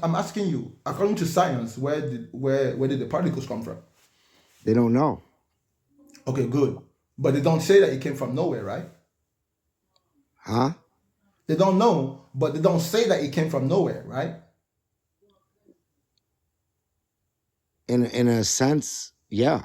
I'm asking you. According to science, where did the particles come from? They don't know. Okay, good. But they don't say that it came from nowhere, right? Huh? They don't know, but they don't say that it came from nowhere, right? In a sense, yeah.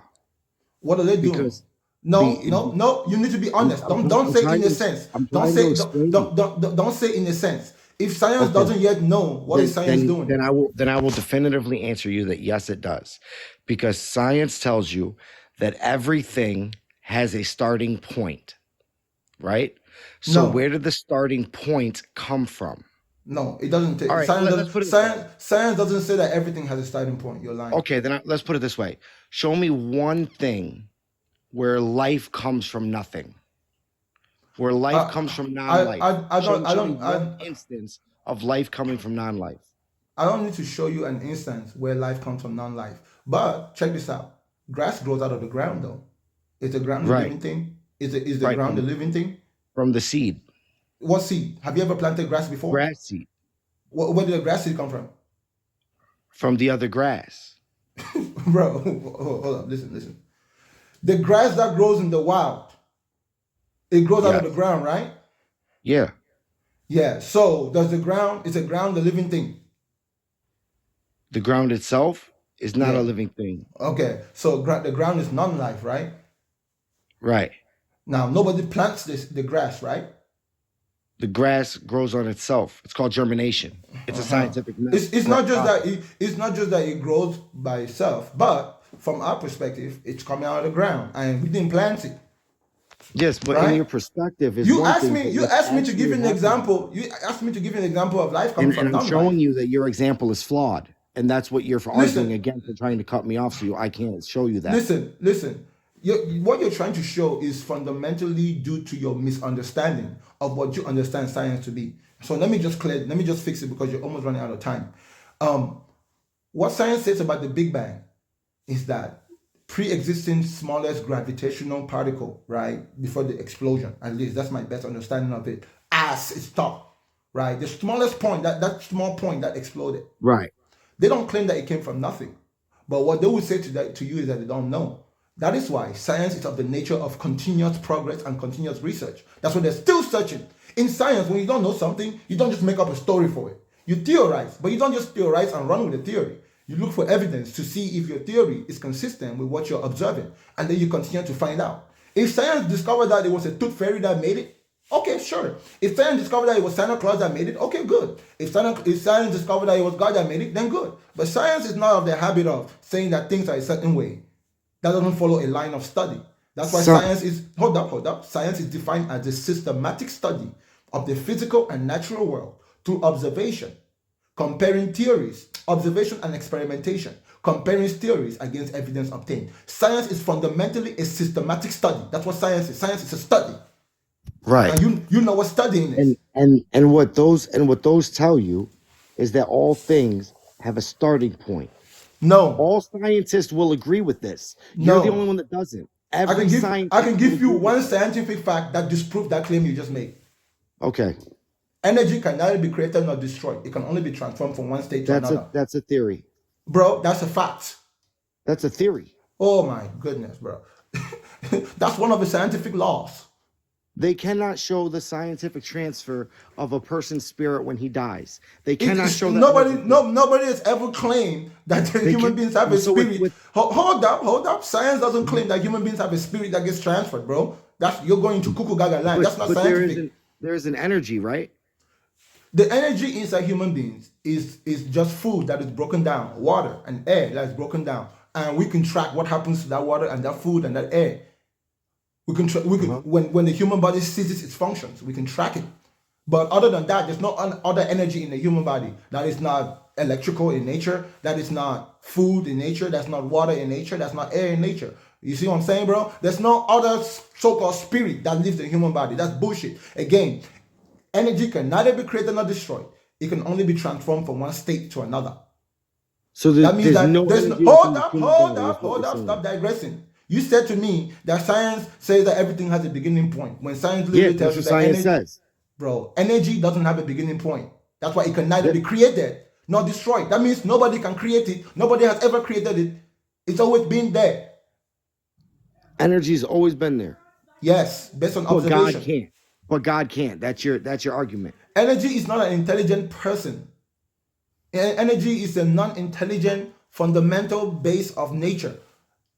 What are they doing? Because No, be, no, no. You need to be honest. Don't I'm say in trying a to sense. I'm Don't trying to say explain. don't say in a sense. If science Okay. doesn't yet know, what is science doing? Then I will definitively answer you that yes, it does, because science tells you that everything has a starting point, right? So No, where did the starting point come from? no, it doesn't All take right, science. let's put it this way. Science doesn't say that everything has a starting point. You're lying. Okay, then let's put it this way. Show me one thing where life comes from nothing, where life comes from non-life. I Show, don't I show me don't one instance of life coming from non-life. I don't need to show you an instance where life comes from non-life. But check this out. Grass grows out of the ground, though. Is the ground a Right, living thing? Is the right, ground a living thing? from the seed, What seed? Have you ever planted grass before? grass seed, Where did the grass seed come from? from the other grass. Bro, hold up. Listen. The grass that grows in the wild, it grows out of the Yes. ground, right? Yeah. Yeah. So is the ground a living thing? The ground itself is not a Yeah. living thing. Okay. So the ground is non-life, right? Right. Now nobody plants the grass, right? The grass grows on itself. It's called germination. It's a scientific It's not just process. that it's not just that it grows by itself, but from our perspective, it's coming out of the ground and we didn't plant it, Yes, but in your right? perspective is You one asked thing, me but you what's asked me to give actually you an happening, example. You asked me to give you an example of life coming and from I'm showing non-life. you that your example is flawed, and that's what you're arguing Listen, against and trying to cut me off, so I can't show you that. listen. What you're trying to show is fundamentally due to your misunderstanding of what you understand science to be. So let me just fix it because you're almost running out of time. What science says about the Big Bang is that pre-existing smallest gravitational particle, right, before the explosion, at least that's my best understanding of it, as it's thought, right? The smallest point, that small point that exploded. Right. They don't claim that it came from nothing. But what they would say to you is that they don't know. That is why science is of the nature of continuous progress and continuous research. That's why they're still searching. In science, when you don't know something, you don't just make up a story for it. You theorize, but you don't just theorize and run with the theory. You look for evidence to see if your theory is consistent with what you're observing, and then you continue to find out. If science discovered that it was a tooth fairy that made it, Okay, sure. If science discovered that it was Santa Claus that made it, okay, good. If science discovered that it was God that made it, then good. But science is not of the habit of saying that things are a certain way. That doesn't follow a line of study. That's why Some science is, hold up. Science is defined as a systematic study of the physical and natural world through observation, comparing theories, observation and experimentation, comparing theories against evidence obtained. Science is fundamentally a systematic study. That's what science is. Science is a study. right. And you know what studying is. And what those tell you is that all things have a starting point. No, All scientists will agree with this. You're the only no. one that doesn't. I Every can scientist will give you agree with one this. scientific fact that disproves that claim you just made. Okay, Energy can neither be created nor destroyed. It can only be transformed from one state to another. that's a theory. Bro, that's a fact. That's a theory. Oh my goodness, bro. That's one of the scientific laws. They cannot show the scientific transfer of a person's spirit when he dies. They It cannot is show that. nobody has ever claimed that They human can- beings have a so spirit. Hold up. Science doesn't claim that human beings have a spirit that gets transferred, bro. That's you're going to cuckoo gaga land. That's not but scientific. there is an energy, right? The energy inside human beings is just food that is broken down, water and air that is broken down, and we can track what happens to that water and that food and that air. We can when the human body ceases its functions, we can track it. But other than that, there's no other energy in the human body that is not electrical in nature, that is not food in nature, that's not water in nature, that's not air in nature. You see what I'm saying, bro? There's no other so-called spirit that lives in the human body. That's bullshit. Again, energy can neither be created nor destroyed. It can only be transformed from one state to another. So That means there's that no there's no, energy hold within the up, human hold body, is up, what hold you're up, saying. stop digressing. You said to me that science says that everything has a beginning point. When science Yeah, literally tells that's you what that science energy, says. bro, energy doesn't have a beginning point. That's why it can neither be created nor destroyed. That means nobody can create it. Nobody has ever created it. It's always been there. Energy's always been there. Yes, based on But God observation. can't. But God can't. That's your argument. Energy is not an intelligent person. Energy is a non-intelligent fundamental base of nature.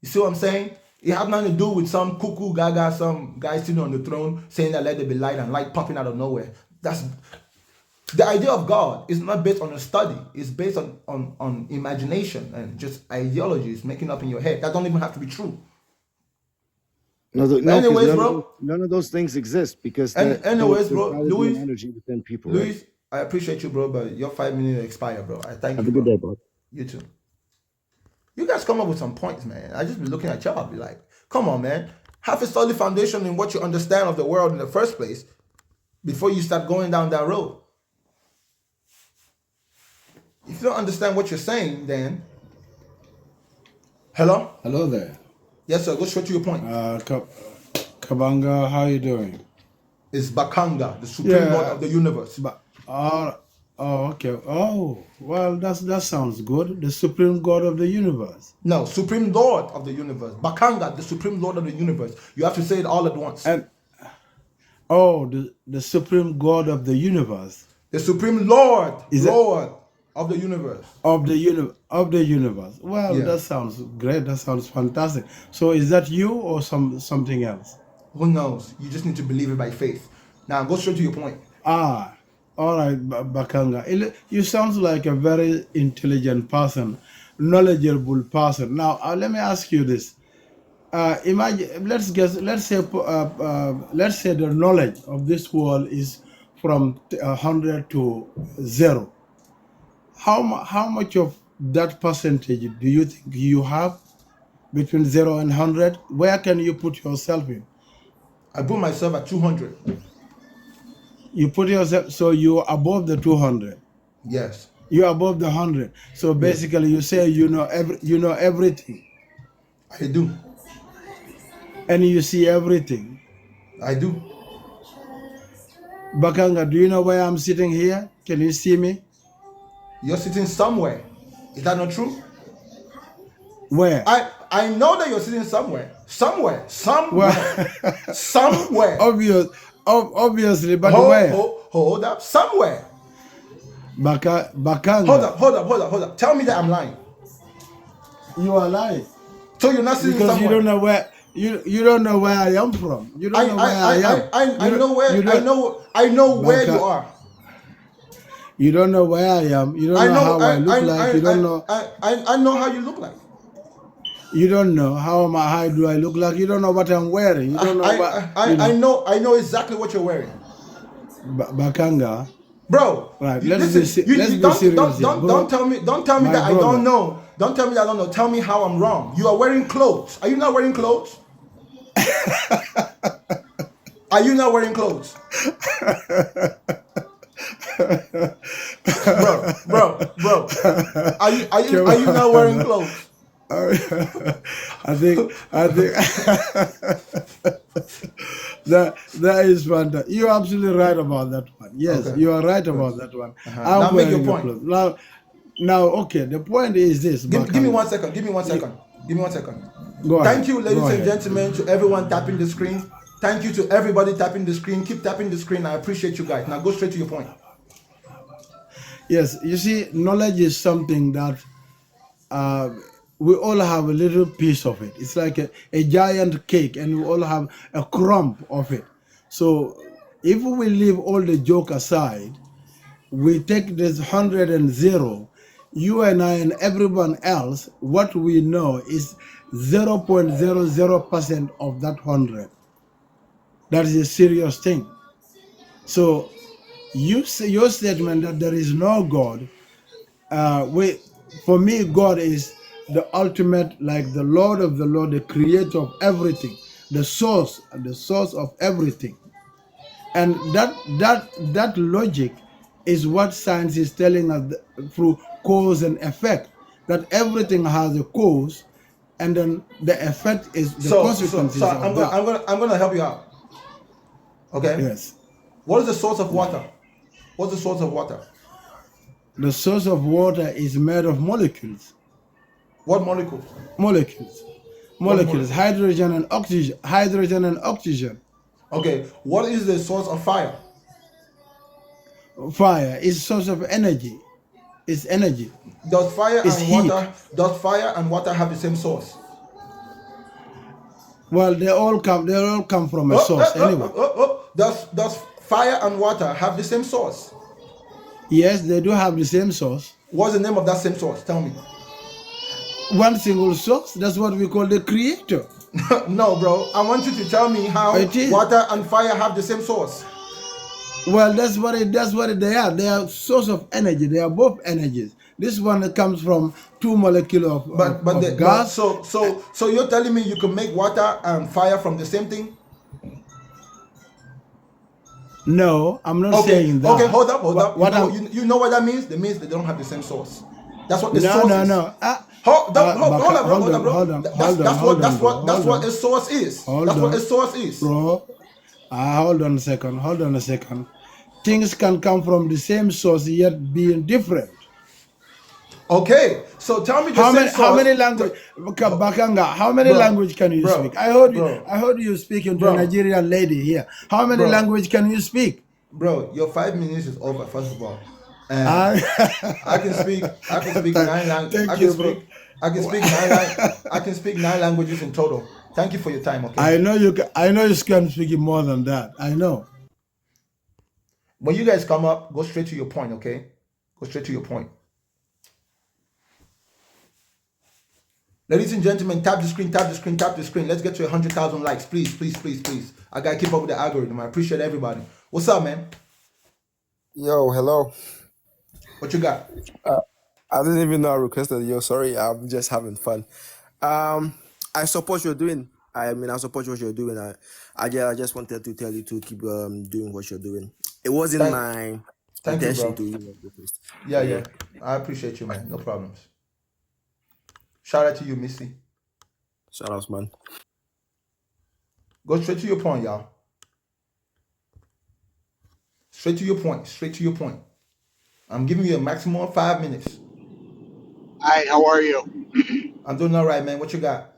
You see what I'm saying? It has nothing to do with some cuckoo gaga, some guy sitting on the throne saying that let there be light and light popping out of nowhere. That's the idea of God is not based on a study. It's based on imagination and just ideologies making up in your head. That don't even have to be true. No, 'cause Anyways, bro. none of those things exist because Anyways, there's bro. gotta be an energy within people. Right? Louis, I appreciate you, bro, but your 5 minutes expire, bro. I thank Have you, a good bro. day, bro. You too. You guys come up with some points, man. I just be looking at y'all, be like, come on, man. Have a solid foundation in what you understand of the world in the first place before you start going down that road. If you don't understand what you're saying, then hello? Hello there. Yes, sir. Go straight to your point. Kabanga, how you doing? It's Bakanga, the supreme lord of the universe. Okay. Oh, well, that sounds good. The supreme God of the universe. No, supreme lord of the universe. Bakanga, the supreme lord of the universe. You have to say it all at once. And the supreme God of the universe. The supreme lord, Is lord of the universe. Of the universe. Well, Yeah. that sounds great. That sounds fantastic. So is that you or something else? Who knows? You just need to believe it by faith. Now go straight to your point. All right, Bakanga. You sound like a very intelligent person, knowledgeable person. Now, let me ask you this. Imagine, let's say the knowledge of this world is from 100 to 0. How much of that percentage do you think you have between 0 and 100? Where can you put yourself in? I put myself at 200. You put yourself, so you're above the 200. Yes. You're above the 100. So basically, you say you know everything, I do. and you see everything. I do. Bakanga, do you know where I'm sitting here? Can you see me? You're sitting somewhere. Is that not true? Where? I know that you're sitting somewhere. Somewhere. Obviously, but where? Hold up. Somewhere. Bakanga. Hold up. Tell me that I'm lying. You are lying. So you're not sitting Because somewhere. you don't know where. You don't know where I am from. You don't know where I am. I You know where you don't I know where you Baka, are. you don't know where I am. You don't I know know how I look like. You don't know. I know how you look like. You don't know how do I look like. You don't know what I'm wearing. You don't know what I know exactly what you're wearing. Bakanga. Bro, Right. listen, Let's be serious here, don't bro. tell me My that I don't brother. know. Don't tell me that I don't know. Tell me how I'm wrong. You are wearing clothes. Are you not wearing clothes? Are you not wearing clothes? Bro. Are you not wearing clothes? I think that is fantastic. You're absolutely right about that one. Yes, Okay. you are right Good. about that one. Now I'm make your wearing a point. clothes. Now, okay. The point is this, Give me Bakanga. 1 second. Give me 1 second. Give me 1 second. Go Thank ahead. you, Go ladies and ahead. gentlemen, to everyone tapping the screen. Thank you to everybody tapping the screen. Keep tapping the screen. I appreciate you guys. Now go straight to your point. Yes, you see, knowledge is something that uh, we all have a little piece of it. It's like a giant cake, and we all have a crumb of it. So if we leave all the joke aside, we take this 100 you and I and everyone else, what we know is 0.00% of that 100. That is a serious thing. So you say your statement that there is no God, for me, God is the ultimate, like the Lord of the Lord, the creator of everything, the source of everything. And that logic is what science is telling us through cause and effect, that everything has a cause, and then the effect is the consequences of that. I'm gonna help you out. Okay. Yes. What is the source of water? What's the source of water? The source of water is made of molecules. What molecules? Molecules. What Molecules. molecules? Hydrogen and oxygen. Hydrogen and oxygen. Okay. What is the source of fire? Fire is source of energy. It's energy. Does fire It's and heat. water have the same source? Well, they all come from a source anyway. Does fire and water have the same source? Yes, they do have the same source. What's the name of that same source? Tell me. One single source. That's what we call the creator. No, bro. I want you to tell me how It is. water and fire have the same source. Well, that's what they are. They are source of energy. They are both energies. This one comes from 2 molecules of gas. So you're telling me you can make water and fire from the same thing? No, I'm not Okay, saying that. okay, hold up. You know what that means? That means they don't have the same source. That's what the source is. No. Hold on, bro. Hold on. That's what a source is. That's what a source is. Bro, hold on a second. Things can come from the same source yet being different. Okay, so tell me the same source. How many language, Bakanga? How many language can you speak? I heard you speaking to a Nigerian lady here. How many language can you speak? Bro, your 5 minutes is over. First of all, and I can speak 9 languages. I can speak 9 languages in total. Thank you for your time. Okay. I know you can speak more than that. I know. When you guys come up, go straight to your point. Okay, go straight to your point. Ladies and gentlemen, tap the screen. Let's get to 100,000 likes, please. I gotta keep up with the algorithm. I appreciate everybody. What's up, man? Yo, hello. What you got? I didn't even know I requested you. Sorry, I'm just having fun. I support what you're doing. I support what you're doing. I just wanted to tell you to keep doing what you're doing. It wasn't my Thank you, intention bro. to even request. Yeah. I appreciate you, man. No problems. Shout out to you, Missy. Shout out, man. Go straight to your point, y'all. Straight to your point. I'm giving you a maximum of 5 minutes. Hi, how are you? I'm doing all right, man. What you got?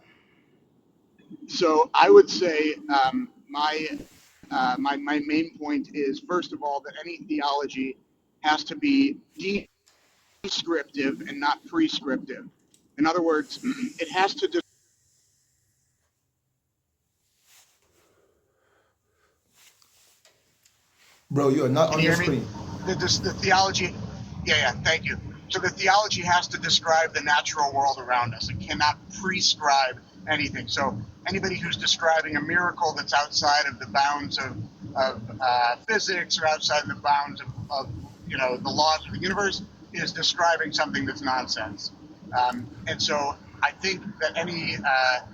So I would say my main point is, first of all, that any theology has to be descriptive and not prescriptive. In other words, it has to Bro, you are not Can on you the hear me? screen. The theology, yeah, thank you. So the theology has to describe the natural world around us. It cannot prescribe anything. So anybody who's describing a miracle that's outside of the bounds of physics or outside the bounds of the laws of the universe is describing something that's nonsense. And so I think that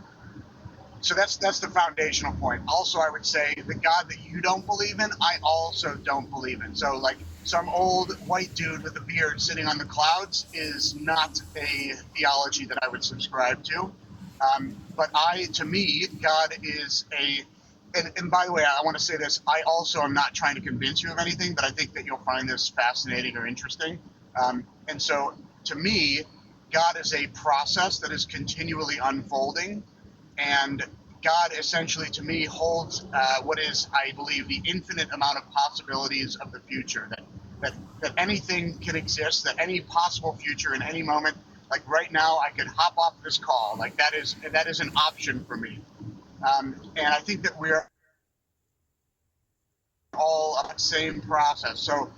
so that's the foundational point. Also, I would say the God that you don't believe in, I also don't believe in. So like some old white dude with a beard sitting on the clouds is not a theology that I would subscribe to. But to me, God is and by the way, I want to say this, I also am not trying to convince you of anything, but I think that you'll find this fascinating or interesting. And so to me, God is a process that is continually unfolding. And God essentially, to me, holds what is, I believe, the infinite amount of possibilities of the future. That anything can exist, that any possible future in any moment, like right now, I could hop off this call. Like that is an option for me. And I think that we're all of the same process. So,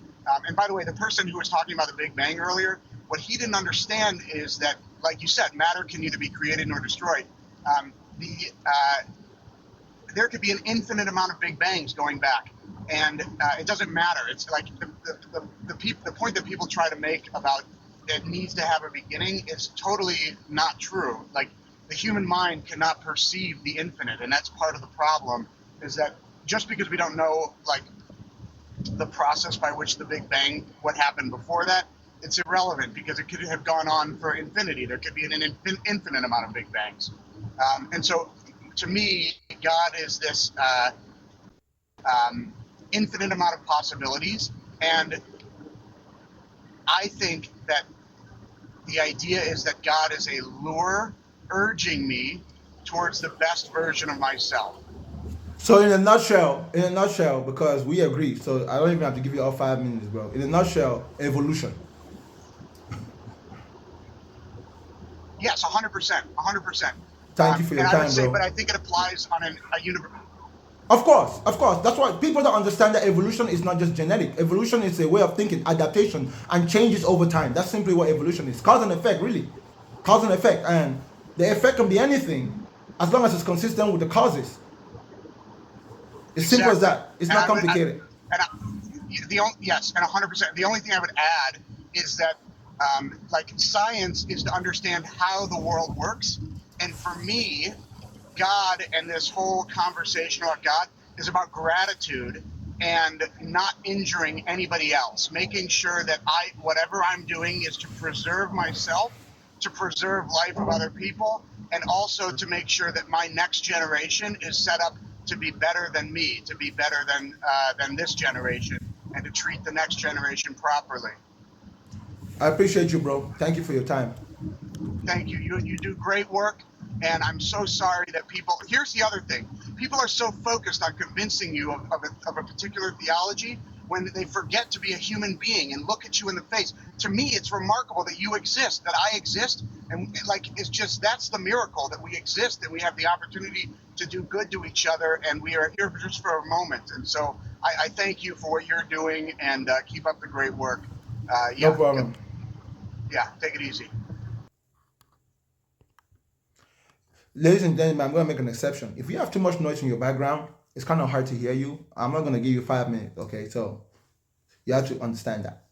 and by the way, the person who was talking about the Big Bang earlier, what he didn't understand is that, like you said, matter can neither be created nor destroyed. The There could be an infinite amount of Big Bangs going back, and it doesn't matter. It's like the point that people try to make about it needs to have a beginning is totally not true. Like the human mind cannot perceive the infinite, and that's part of the problem. Is that just because we don't know like the process by which the Big Bang, what happened before that, it's irrelevant because it could have gone on for infinity. There could be an infinite amount of Big Bangs, and so to me, God is this infinite amount of possibilities. And I think that the idea is that God is a lure urging me towards the best version of myself. So in a nutshell, because we agree, so I don't even have to give you all 5 minutes, bro. In a nutshell, evolution. Yes, 100%, 100%. Thank you for your And I would time, say, but bro. I think it applies on a universe. Of course, of course. That's why people don't understand that evolution is not just genetic. Evolution is a way of thinking, adaptation, and changes over time. That's simply what evolution is. Cause and effect, really. Cause and effect. And the effect can be anything as long as it's consistent with the causes. It's simple as Exactly. that. It's And not I would, complicated. and I, yes, and 100%. The only thing I would add is that, like, science is to understand how the world works. And for me, God and this whole conversation about God is about gratitude and not injuring anybody else, making sure that whatever I'm doing is to preserve myself, to preserve life of other people, and also to make sure that my next generation is set up to be better than me, to be better than this generation, and to treat the next generation properly. I appreciate you, bro. Thank you for your time. Thank you. You do great work, and I'm so sorry that people. Here's the other thing: people are so focused on convincing you of a particular theology when they forget to be a human being and look at you in the face. To me, it's remarkable that you exist, that I exist, and like it's just that's the miracle that we exist and we have the opportunity to do good to each other, and we are here just for a moment. And so I thank you for what you're doing, and keep up the great work. No Yeah, problem. yeah, take it easy. Ladies and gentlemen, I'm going to make an exception. If you have too much noise in your background, it's kind of hard to hear you. I'm not going to give you 5 minutes, okay? So you have to understand that.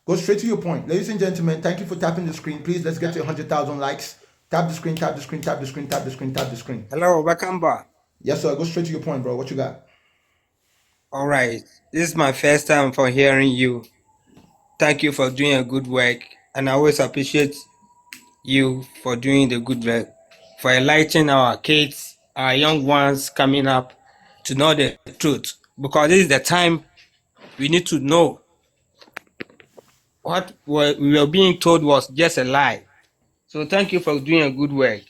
Go straight to your point. Ladies and gentlemen, thank you for tapping the screen. Please, let's get to 100,000 likes. Tap the screen, tap the screen, tap the screen, tap the screen, tap the screen. Hello, Bakamba. Yes, sir. Go straight to your point, bro. What you got? All right. This is my first time for hearing you. Thank you for doing a good work. And I always appreciate you for doing the good work, for enlightening our kids, our young ones coming up to know the truth. Because this is the time we need to know what we were being told was just a lie. So thank you for doing a good work.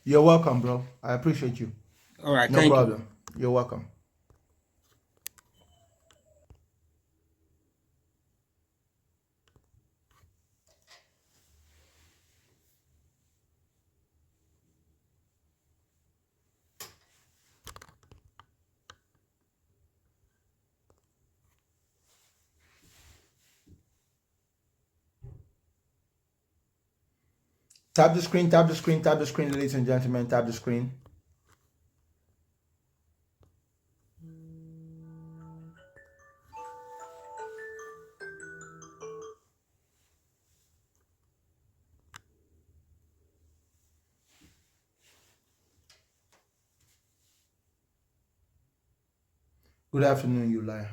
You're welcome, bro. I appreciate you. All right. No Thank you. problem. You're welcome. Tap the screen, tap the screen, tap the screen, ladies and gentlemen, tap the screen. Good afternoon, you liar.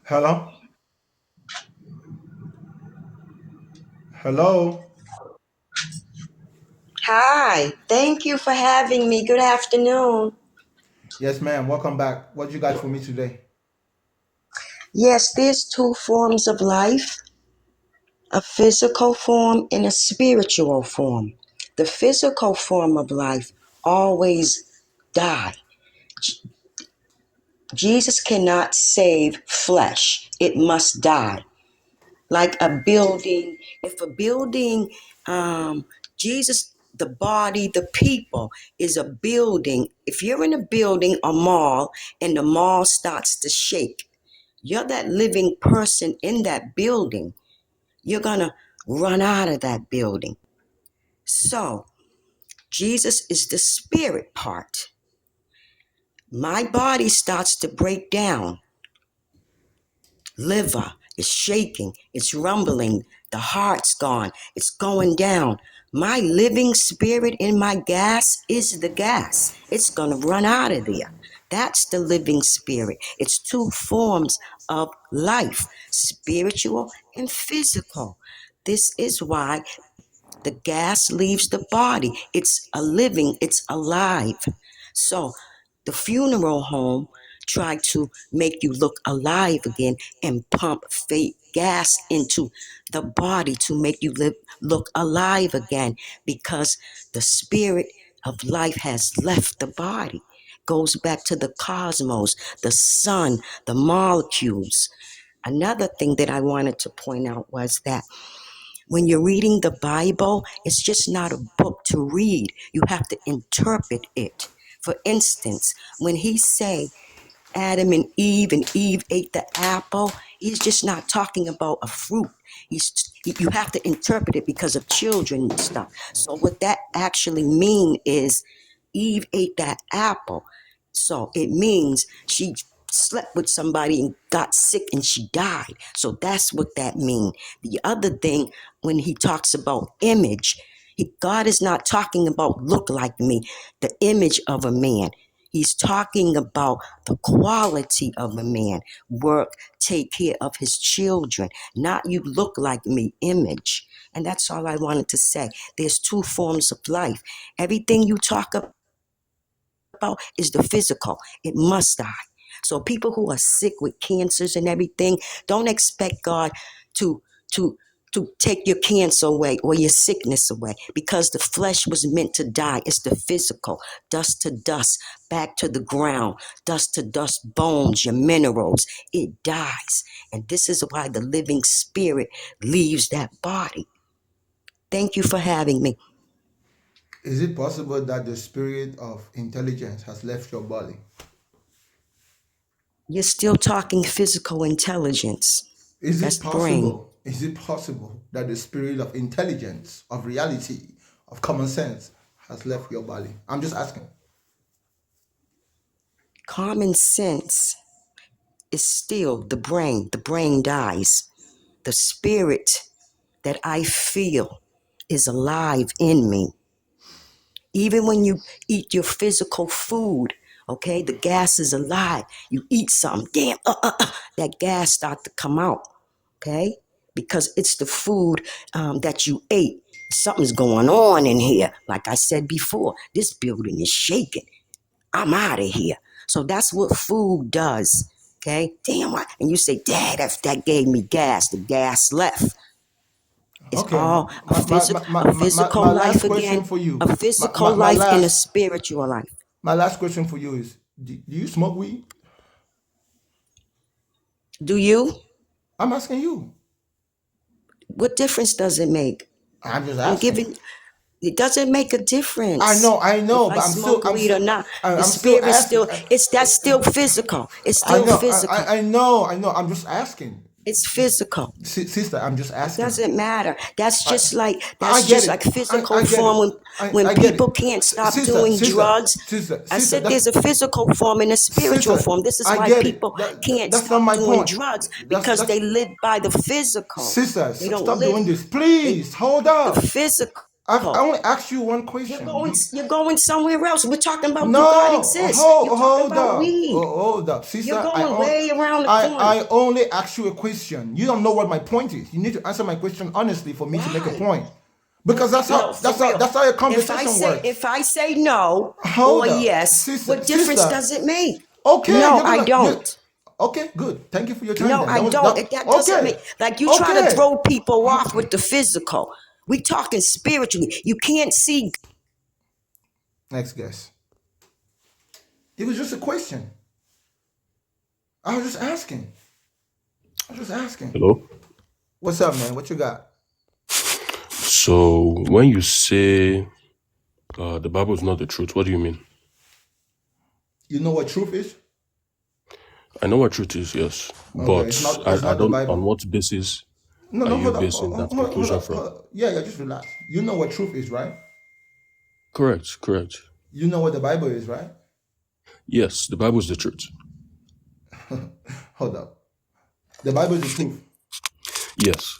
Hello? Hello? Hi, thank you for having me. Good afternoon. Yes, ma'am. Welcome back. What you got for me today? Yes, there's two forms of life, a physical form and a spiritual form. The physical form of life always die. Jesus cannot save flesh. It must die. Like a building, if a building, Jesus, the body, the people is a building. If you're in a building, a mall, and the mall starts to shake, you're that living person in that building. You're going to run out of that building. So, Jesus is the spirit part. My body starts to break down. Liver is shaking, it's rumbling, the heart's gone, it's going down. My living spirit in my gas is the gas. It's going to run out of there. That's the living spirit. It's two forms of life, spiritual and physical. This is why the gas leaves the body. It's a living, it's alive. So the funeral home tried to make you look alive again and pump fake gas into the body to make you look alive again, because the spirit of life has left the body. Goes back to the cosmos, the sun, the molecules. Another thing that I wanted to point out was that when you're reading the Bible, it's just not a book to read. You have to interpret it. For instance, when he say Adam and Eve ate the apple, he's just not talking about a fruit. You have to interpret it because of children and stuff. So what that actually mean is Eve ate that apple. So it means she slept with somebody and got sick and she died. So that's what that means. The other thing, when he talks about image, God is not talking about look like me, the image of a man. He's talking about the quality of a man. Work, take care of his children, not you look like me image. And that's all I wanted to say. There's two forms of life. Everything you talk about is the physical. It must die. So people who are sick with cancers and everything, don't expect God to to to take your cancer away or your sickness away, because the flesh was meant to die. It's the physical, dust to dust, back to the ground, dust to dust, bones, your minerals. It dies. And this is why the living spirit leaves that body. Thank you for having me. Is it possible that the spirit of intelligence has left your body? You're still talking physical intelligence. Is That's it the brain. possible? Is it possible that the spirit of intelligence, of reality, of common sense has left your body? I'm just asking. Common sense is still the brain. The brain dies. The spirit that I feel is alive in me. Even when you eat your physical food, okay, the gas is alive. You eat something, damn, that gas start to come out, okay? Because it's the food that you ate. Something's going on in here. Like I said before, this building is shaking. I'm out of here. So that's what food does. Okay. Damn. And you say, Dad, that gave me gas. The gas left. It's Okay, all a physical my life last question again, for you. a My, physical my, my life and a last spiritual life. my last question for you is: do you smoke weed? Do you? I'm asking you. What difference does it make? I'm just I'm asking. giving. It doesn't make a difference. I know, If I but smoke weed or not, the I'm still spirit asking. still, that's still physical. It's I still know, physical. I know. I'm just asking, It's physical. sister. I'm just It asking. doesn't matter. That's just like I get it. like physical I get form it. when I get people it. can't stop Sister, doing drugs. I sister. said there's a physical form and a spiritual Sister, form. This is I why get it. people can't That's not stop my doing point. drugs That's because they live by the physical. sister. They don't Stop live doing this, please. Hold up. the physical. I only asked you one question. You're going somewhere else. We're talking about do No, God exist? You're talking hold about up. weed. Hold up. Sister, You're going way around the corner. I only asked you a question. You don't know what my point is. You need to answer my question honestly for me to make a point. Because that's how a conversation works. If I say no Hold or up. yes, Sister, what difference sister. does it make? Okay. No, I don't. Okay, good. Thank you for your time. No, then. I don't. That doesn't make, like you try to throw people off with the physical. We talking spiritually. You can't see. Next guess. It was just a question. I was just asking. Hello? What's up, man? What you got? So, when you say the Bible is not the truth, what do you mean? You know what truth is? I know what truth is, yes. Okay, But it's not I the don't, Bible. on what basis No, are you hold basing that on. conclusion from? Yeah, just relax. You know what truth is, right? Correct. You know what the Bible is, right? Yes, the Bible is the truth. Hold up. The Bible is the truth. Yes.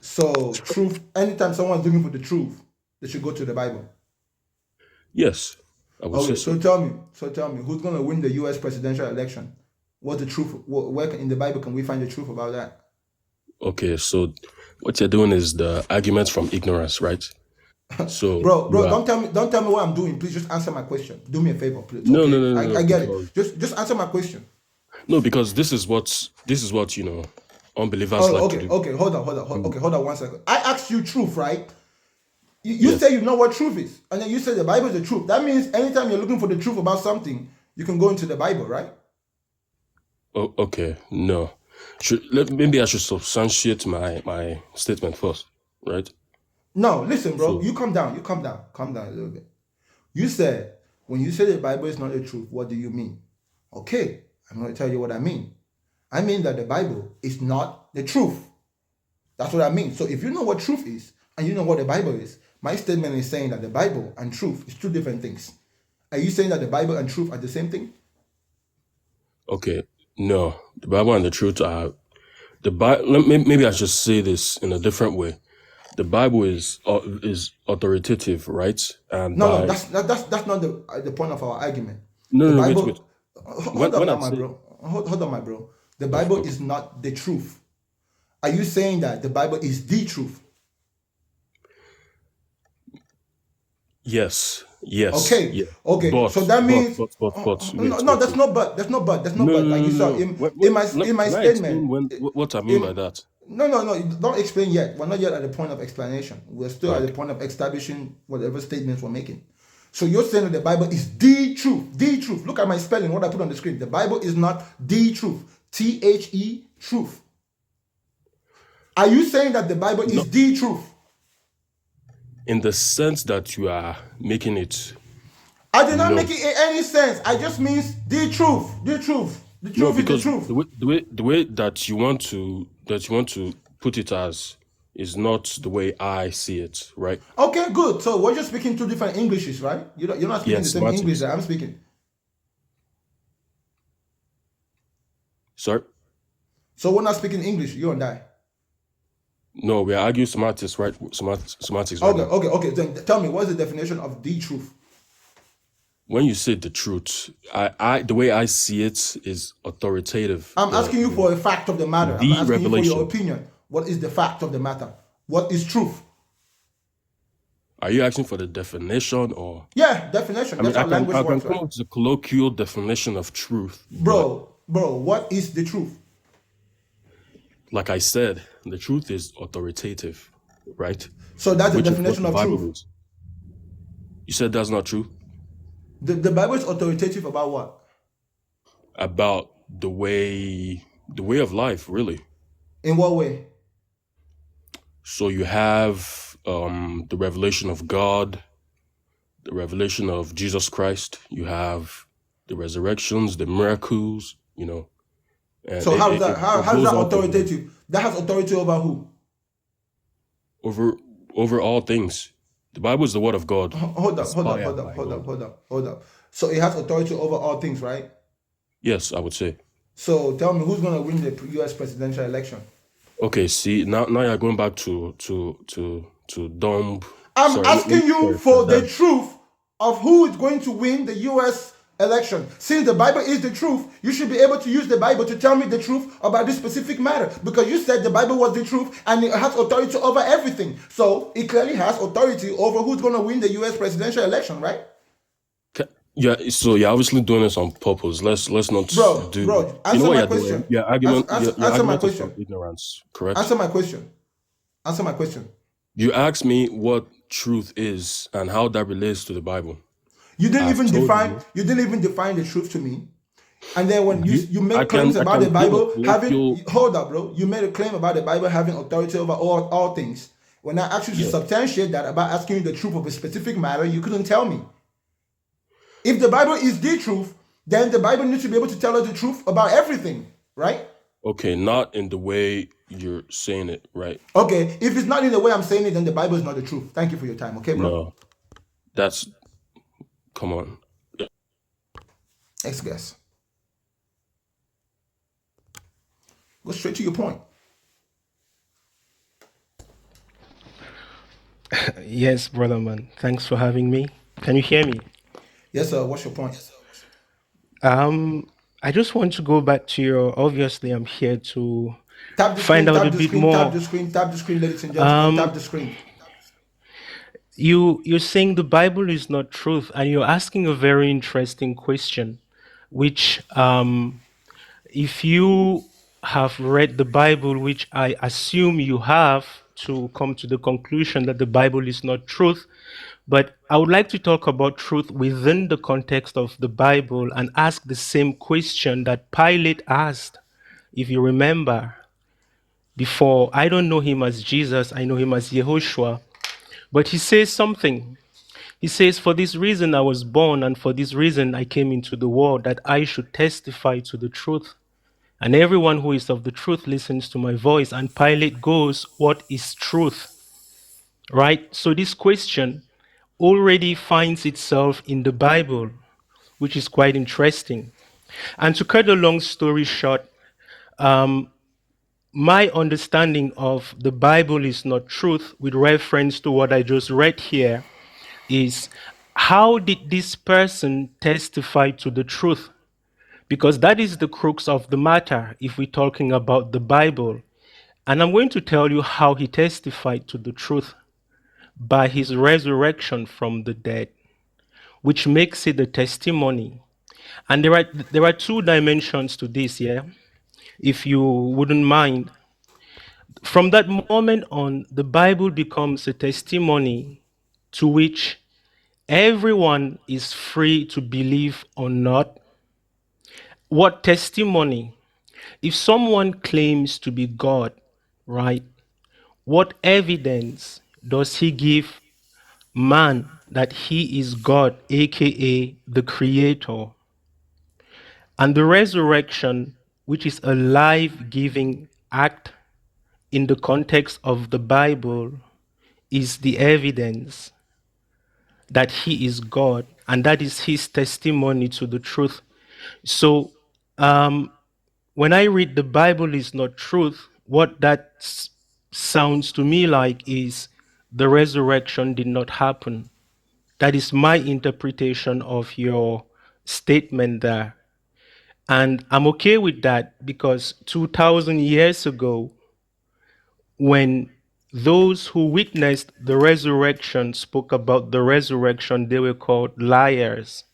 So, truth, anytime someone's looking for the truth, they should go to the Bible. Yes, I would say so. So tell me, who's going to win the U.S. presidential election? What's the truth? Where in the Bible can we find the truth about that? Okay, so what you're doing is the argument from ignorance, right? So, bro, don't tell me what I'm doing. Please just answer my question. Do me a favor, please. No, okay? no, I get it. Just answer my question. No, because this is what unbelievers like to do. Okay, hold on. Okay, hold on 1 second. I asked you truth, right? You say you know what truth is, and then you say the Bible is the truth. That means anytime you're looking for the truth about something, you can go into the Bible, right? Oh, okay, no. Maybe I should substantiate my statement first, right? No, listen, bro. You calm down a little bit. You said when you say the Bible is not the truth, what do you mean? Okay, I'm going to tell you what I mean. I mean that the Bible is not the truth. That's what I mean. So if you know what truth is and you know what the Bible is, my statement is saying that the Bible and truth is two different things. Are you saying that the Bible and truth are the same thing? Okay, no. The Bible and the truth are the Bible. Maybe I should say this in a different way. The Bible is authoritative, right? And no, that's not the point of our argument. No, the Bible, wait. Hold on, my bro. The Bible is not the truth. Are you saying that the Bible is the truth? Yes. Okay. Yeah. Okay. But, so that means there's no but. Like you saw in my statement. What I mean by that. No. Don't explain yet. We're not yet at the point of explanation. We're still at the point of establishing whatever statements we're making. So you're saying that the Bible is the truth. The truth. Look at my spelling, what I put on the screen. The Bible is not the truth. THE truth. Are you saying that the Bible is the truth? In the sense that you are making it. I did not make it in any sense. I just means the truth. The truth. The truth is the truth. The way that you want to put it as is not the way I see it, right? Okay, good. So we're just speaking two different Englishes, right? You're not speaking the same English that I'm speaking. Sorry? So we're not speaking English, you and I. No, we are arguing semantics, right? Semantics. Right okay. Then tell me, what's the definition of the truth? When you say the truth, I the way I see it is authoritative. I'm asking you for a fact of the matter. I'm asking you for your opinion. What is the fact of the matter? What is truth? Are you asking for the definition or? Yeah, definition. That's how language works. I can come up with a colloquial definition of truth. Bro, what is the truth? Like I said, the truth is authoritative, right? So that's the definition of truth. You said that's not true? The Bible is authoritative about what? About the way of life, really. In what way? So you have the revelation of God, the revelation of Jesus Christ. You have the resurrections, the miracles, you know, and So how is that? it How is goes that on from there. authoritative? That has authority over who? Over all things. The Bible is the word of God, Hold up, hold up, inspired hold up, by hold up, God. hold up, hold up. So it has authority over all things, right? Yes, I would say. So tell me, who's going to win the U.S. presidential election? Okay, see, now you're going back to dumb. I'm Sorry, let me asking you correct that. for the truth of who is going to win the U.S. election. Since the Bible is the truth, you should be able to use the Bible to tell me the truth about this specific matter, because you said the Bible was the truth and it has authority over everything. So it clearly has authority over who's going to win the U.S. presidential election, right? Yeah, so you're obviously doing this on purpose. Let's not do. Bro, You know answer what my you're doing. question. Your argument, your Answer my argument is from question. ignorance, correct? Answer my question. Answer my question. You asked me what truth is and how that relates to the Bible. You didn't I've even told define. you. You didn't even define the truth to me. And then when you I make can claims about the give a Bible having, colloquial. hold up, bro. You made a claim about the Bible having authority over all things. When I asked you to Yeah. substantiate that about asking you the truth of a specific matter, you couldn't tell me. If the Bible is the truth, then the Bible needs to be able to tell us the truth about everything, right? Okay, not in the way you're saying it, right? Okay, if it's not in the way I'm saying it, then the Bible is not the truth. Thank you for your time, okay, bro? No, that's come on. Next guess. Go straight to your point. Yes, brother man. Thanks for having me. Can you hear me? Yes, sir. What's your point? I just want to go back to your. Obviously, I'm here to Tap the find screen, out a tap the bit screen, tap more. the screen, tap the screen, ladies and gentlemen. Tap the screen. You're saying the Bible is not truth, and you're asking a very interesting question, which if you have read the Bible, which I assume you have, to come to the conclusion that the Bible is not truth. But I would like to talk about truth within the context of the Bible and ask the same question that Pilate asked, if you remember. Before, I don't know him as Jesus, I know him as Yehoshua. But he says something. He says, "For this reason I was born, and for this reason I came into the world, that I should testify to the truth. And everyone who is of the truth listens to my voice." And Pilate goes, "What is truth?" Right? So this question already finds itself in the Bible, which is quite interesting. And to cut a long story short, my understanding of the Bible is not truth, with reference to what I just read here, is how did this person testify to the truth? Because that is the crux of the matter if we're talking about the Bible. And I'm going to tell you how he testified to the truth: by his resurrection from the dead, which makes it a testimony. And there are two dimensions to this, yeah? If you wouldn't mind. From that moment on, the Bible becomes a testimony to which everyone is free to believe or not. What testimony? If someone claims to be God, right, what evidence does he give man that he is God, aka the Creator? And the resurrection, which is a life giving act in the context of the Bible, is the evidence that he is God, and that is his testimony to the truth. So, when I read the Bible is not truth, what that sounds to me like is the resurrection did not happen. That is my interpretation of your statement there. And I'm okay with that, because 2,000 years ago, when those who witnessed the resurrection spoke about the resurrection, they were called liars.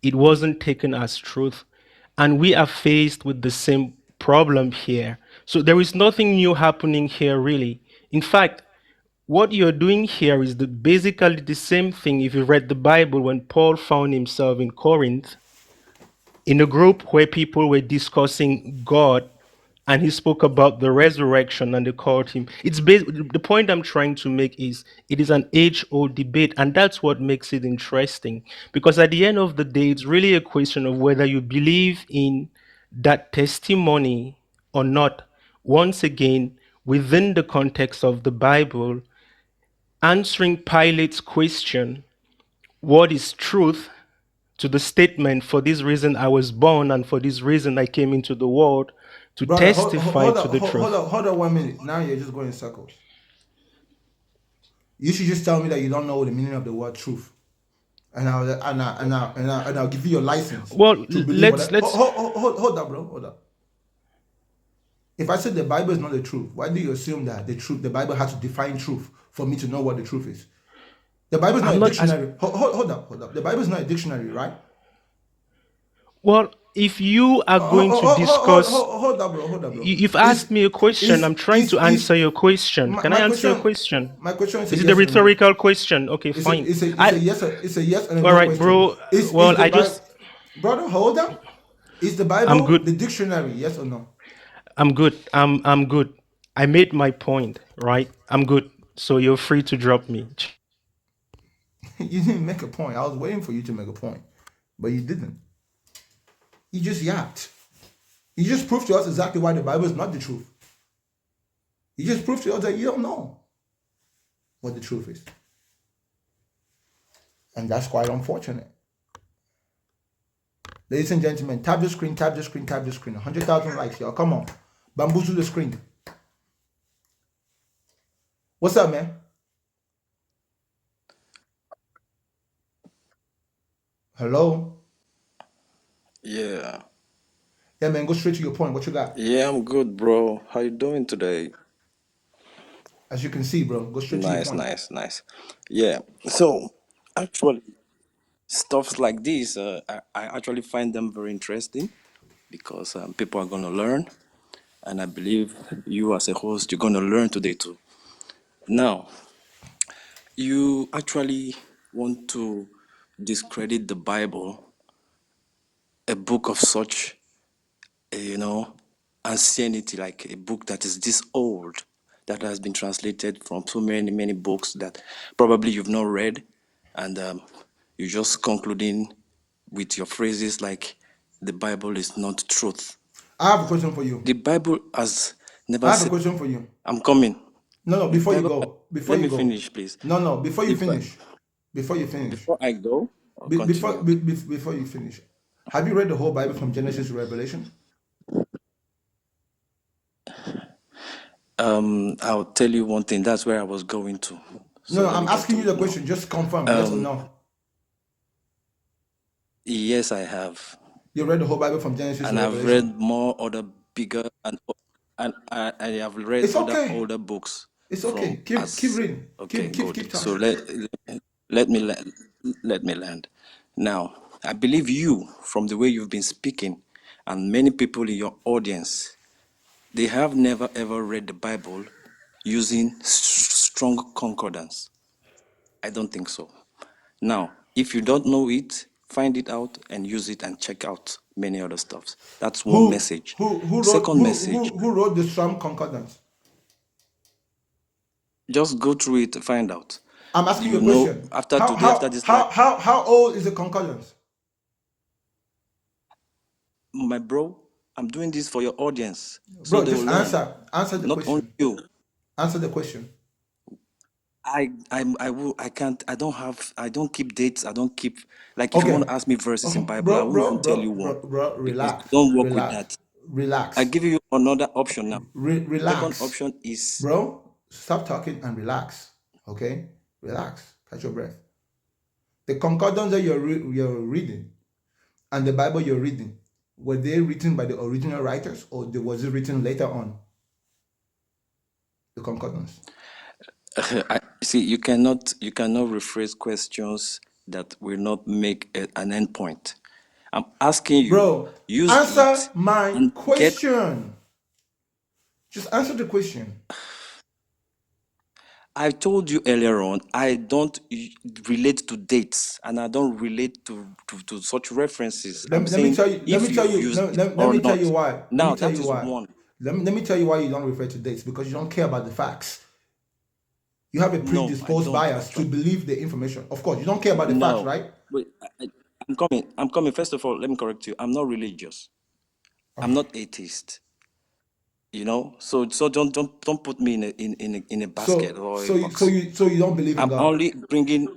It wasn't taken as truth. And we are faced with the same problem here. So there is nothing new happening here, really. In fact, what you're doing here is basically the same thing if you read the Bible when Paul found himself in Corinth in a group where people were discussing God and he spoke about the resurrection, and they called him. The point I'm trying to make is it is an age-old debate, and that's what makes it interesting. Because at the end of the day, it's really a question of whether you believe in that testimony or not. Once again, within the context of the Bible, answering Pilate's question, what is truth, to the statement, for this reason I was born and for this reason I came into the world to Brother, testify to the truth. hold on 1 minute. Now you're just going in circles. You should just tell me that you don't know the meaning of the word truth, and I'll give you your license Well, to believe what. let's Hold up, bro. Hold up. If I said the Bible is not the truth, why do you assume that the Bible has to define truth for me to know what the truth is? The Bible is not I'm a not as dictionary. Hold up. The Bible is not a dictionary, right? well. If you are going to discuss, Hold up, bro. you've asked me a question. I'm trying to answer your question. Can I My answer your question? question? My question is a Is it a yes or no. rhetorical question? Okay, fine. It's a yes and a All no right, question. bro. Is Well, the Bible, brother? Hold up. Is the I'm Bible good. the dictionary? Yes or no? I'm good. I'm good. I made my point, right? I'm good. So you're free to drop me. You didn't make a point. I was waiting for you to make a point, but you didn't. You just yapped. You just proved to us exactly why the Bible is not the truth. You just proved to us that you don't know what the truth is, and that's quite unfortunate. Ladies and gentlemen, tap the screen, tap the screen, tap the screen. 100,000 likes, y'all. Come on. Bamboozle the screen. What's up, man? Hello? Yeah, Yeah, man, go straight to your point. What you got? yeah, I'm good, bro. How you doing today? As you can see, bro, go straight to your Nice, point. nice, nice. Yeah. So actually, stuffs like this, I actually find them very interesting because people are gonna learn, and I believe you as a host, you're gonna learn today too. Now, you actually want to discredit the Bible, a book of such, you know, ancienity, like a book that is this old, that has been translated from so many, many books that probably you've not read, and you're just concluding with your phrases like the Bible is not truth. I have a question for you. The Bible has never I have a said, question for you. I'm coming. No, The before you Bible, go. Before let you me go. finish, please. No, before The, you Bi- finish. Before you finish. before I go, I'll continue. Before you finish. Have you read the whole Bible from Genesis to Revelation? I'll tell you one thing. That's where I was going to. So No, let I'm me get asking to you it the now. question. Just confirm, yes or no. Yes, I have. You read the whole Bible from Genesis to And I've Revelation. read more other bigger and I have read It's other okay. older books It's okay. from Keep as reading. okay, Keep good. So talking. let me let me land. Now, I believe you from the way you've been speaking, and many people in your audience, they have never ever read the Bible using strong concordance. I don't think so. Now, if you don't know it, find it out and use it and check out many other stuffs. That's one message. Second message, Who wrote the Psalm Concordance? just go through it to find out. I'm asking you You a know, question. after today, after this life, How old is the concordance? my bro, I'm doing this for your audience so Bro, they will just learn. answer the Not only question. you. Answer the question. I can't, I don't keep dates. I don't keep, like, if you want Okay. to ask me verses in Bible, I Bro, won't bro, even tell bro, you one bro, bro, because I relax. don't work with Relax. that. I Relax. give you another option now. Second Relax. option is Bro, stop talking and relax. Okay? Relax. Catch your breath. The concordance that you're reading and the Bible you're reading, were they written by the original writers or was it written later on? The concordance. see, you cannot rephrase questions that will not make an end point. I'm asking you, Bro, use answer it my and get. question. Just answer the question. I told you earlier on, I don't relate to dates and I don't relate to such references. I'm Let me saying tell you, let me if tell you've you, used no, it let or me tell you not. why. Let me Now tell that you is why. one. Let me tell you why you don't refer to dates, because you don't care about the facts. You have a No, I predisposed don't bias to actually. believe the information. Of course, you don't care about the facts, No, right? but I'm coming. I'm coming. First of all, let me correct you. I'm not religious. I'm not atheist. You know, so don't put me in a basket So or a so you so box. you so you don't believe in I'm God. only bringing.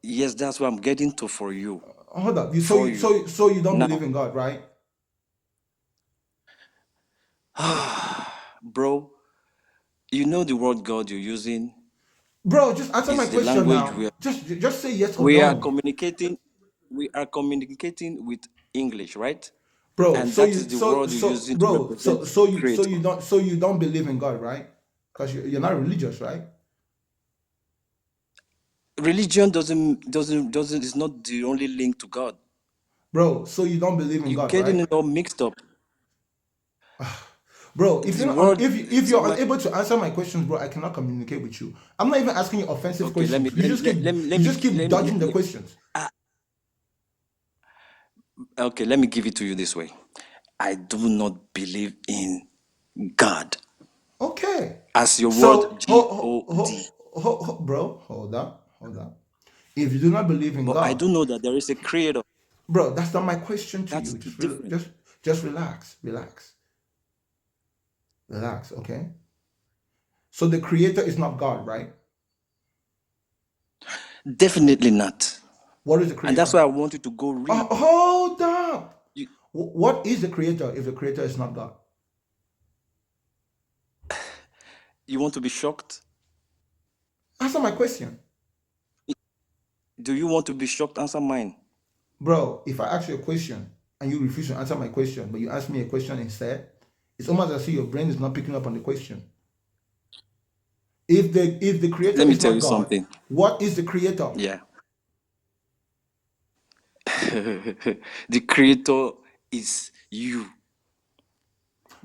Yes, that's what I'm getting to for you. Hold up. You so For you you so you don't believe now, in God, right? bro. You know the word God you're using Bro, just answer my is the question language now. Just say yes or we are no. communicating. We are communicating with English, right? Bro, And so that you is the word you're so using to bro, represent Creator. so you don't believe in God, right? Because you're not religious, right? Religion doesn't is not the only link to God. Bro, so you don't believe in You're God, getting right? it all mixed up. Bro, if The you're not, word if so you're like unable to answer my questions, bro, I cannot communicate with you. I'm not even asking you offensive okay, let me questions. let me let, let me let You me just keep let me dodging the questions. ah, okay, let me give it to you this way. I do not believe in God Okay. as your word So, God. bro, hold up. If you do not believe in But I God, do know that there is a creator. bro, that's not my question to That's you. the difference. Just relax. Okay. So the creator is not God, right? Definitely not. What is the And that's creator? why I want you to go read. Hold up. You, What is the creator if the creator is not God? you want to be shocked? Answer my question. Do you want to be shocked? Answer mine. Bro, if I ask you a question and you refuse to answer my question, but you ask me a question instead, it's almost as if your brain is not picking up on the question. If the creator Let me is tell not you God, something. what is the creator? Yeah. The creator is you.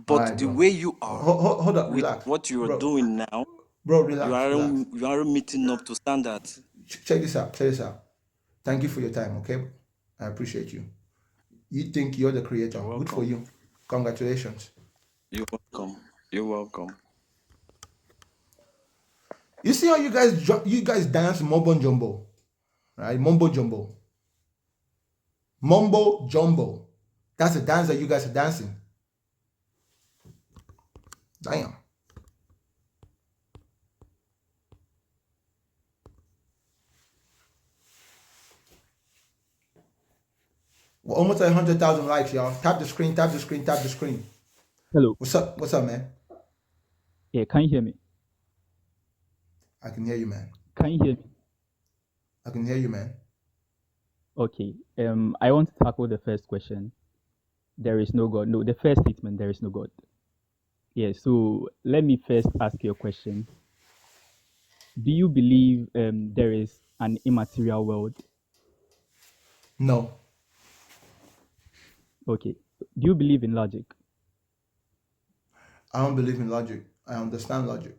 All But right, the bro. way you are Hold up, with relax, what you are bro. doing now, Bro, you relax, relax. aren't you aren't meeting up to standards. Check this out. Check this out. Thank you for your time. Okay, I appreciate you. You think you're the creator? You're Good for welcome. you. Congratulations. You're welcome. You're welcome. You see how you guys dance mumbo jumbo, right? Mumbo jumbo, mumbo jumbo. That's the dance that you guys are dancing. Damn. We're almost at 100,000 likes, y'all. Tap the screen. Tap the screen. Tap the screen. Hello. What's up? What's up, man? Yeah, can you hear me? I can hear you, man. Can you hear me? I can hear you, man. Okay. I want to tackle the first question. There is no God. No, the first statement, there is no God. Yeah, so let me first ask you a question. Do you believe there is an immaterial world? No, Okay. Do you believe in logic? I don't believe in logic. I understand logic.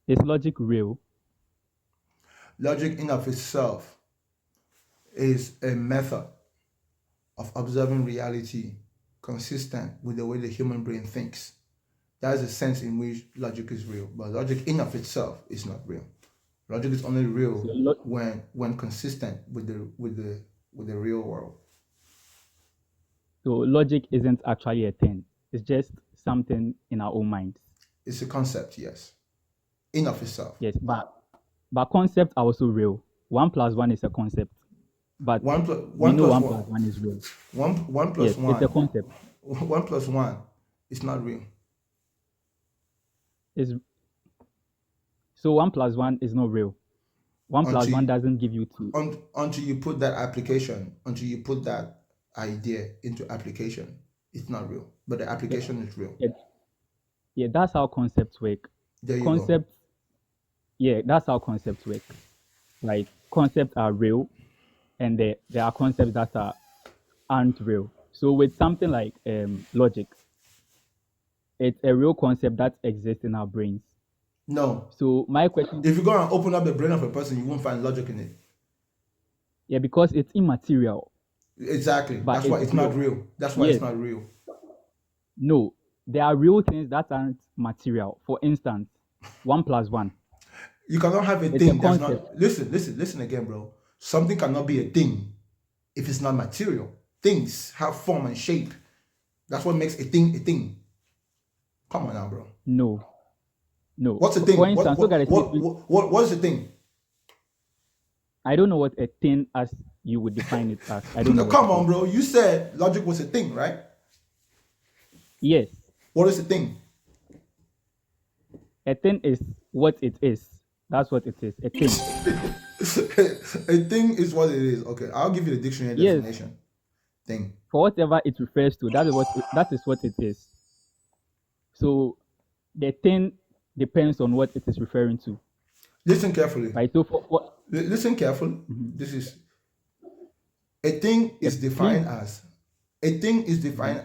Is logic real? Logic in of itself is a method of observing reality consistent with the way the human brain thinks. That is the sense in which logic is real. But logic in of itself is not real. Logic is only So, real when consistent with the real world. so logic isn't actually a thing. It's just something in our own minds. It's a concept, yes. In of itself. Yes, but concepts are also real. 1+1 is a concept, but we One know plus 1+1 one. is real. One plus Yes, it's a one. concept. 1+1 is not real. It's So 1+1 is not real. 1+1 Until doesn't give you 2. until you put that application, until you put that idea into application, it's not real. But the Yeah, application is real. yeah, yeah, that's how concepts work. There you go. Concepts, yeah, that's how concepts work. Like concepts are real, and there are concepts that aren't real. So with something like logic, it's a real concept that exists in our brains. No. So my question, If you go and open up the brain of a person, you won't find logic in it. yeah, because it's immaterial, Exactly. but That's why it's it's not real. real. That's why it's Yes, not real. No, there are real things that aren't material. For instance, 1+1. You cannot have a It's a thing that's concept. not. Listen again, bro. Something cannot be a thing if it's not material. Things have form and shape. That's what makes a thing a thing. Come on now, bro. No, no. What's a For thing? instance, look at the statement. What is a thing? I don't know what a thing as you would define it as. I don't know No, what come it on, is. bro. You said logic was a thing, right? Yes, What is a thing? a thing is what it is. That's what it is. A thing. A thing is what it is. Okay, I'll give you the dictionary Yes, definition. Thing. for whatever it refers to, that is what it is. So the thing depends on what it is referring to, Listen carefully. right? So for what? Listen carefully. This is a thing Yeah, is please. defined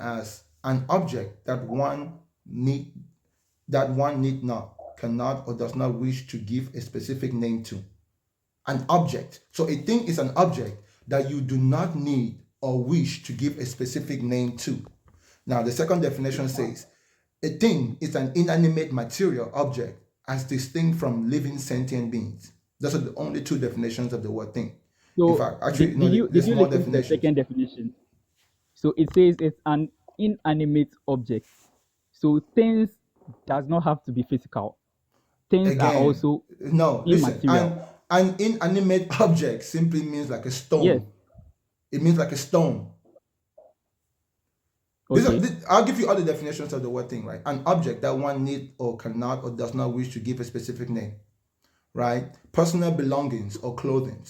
as an object that one need not, cannot, or does not wish to give a specific name to. An object. So a thing is an object that you do not need or wish to give a specific name to. Now, the second definition says a thing is an inanimate material object as distinct from living sentient beings. Those are the only two definitions of the word thing. In So fact, actually, no, did there's you more listen to the definitions. second definition? So it says it's an inanimate object. So things does not have to be physical. Things are Again, also no, listen, immaterial. an inanimate object simply means like a Yes. stone. It means like a stone. Okay. I'll give you other definitions of the word thing, right? An object that one needs or cannot or does not wish to give a specific name, right? Personal belongings or clothing,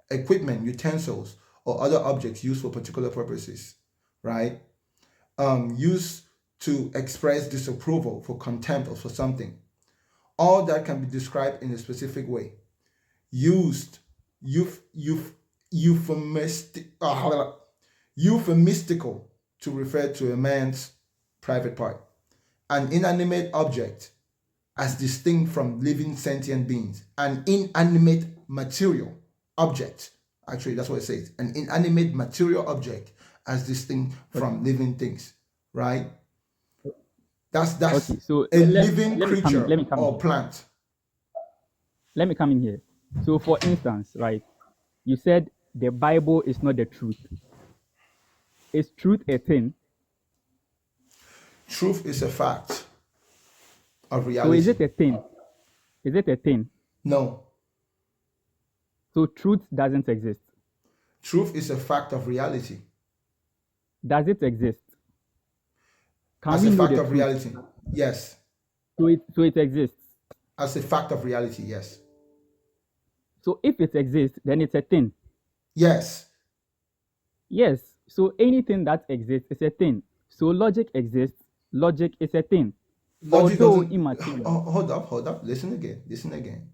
equipment, utensils, or other objects used for particular purposes, right? Used to express disapproval, for contempt, or for something. All that can be described in a specific way. Used, euphemistical to refer to a man's private part. An inanimate object as distinct from living sentient beings. An inanimate material object. Actually, that's what it says. An inanimate material object as distinct from living things. Right? That's Okay. So a living let me come in. creature Let me come in or here. plant. Let me come in here. So for instance, right, you said the Bible is not the truth. Is truth a thing? Truth is a fact of So is reality. it a thing? Is it a thing? No. So truth doesn't exist. Truth is a fact of reality. Does it exist? Can As we a know fact the of truth? reality, yes. So it exists. As a fact of reality, yes. So if it exists, then it's a thing. Yes. Yes. So anything that exists is a thing. So logic exists. Logic is a thing. Logic Although doesn't. immaterial. Hold up. Listen again.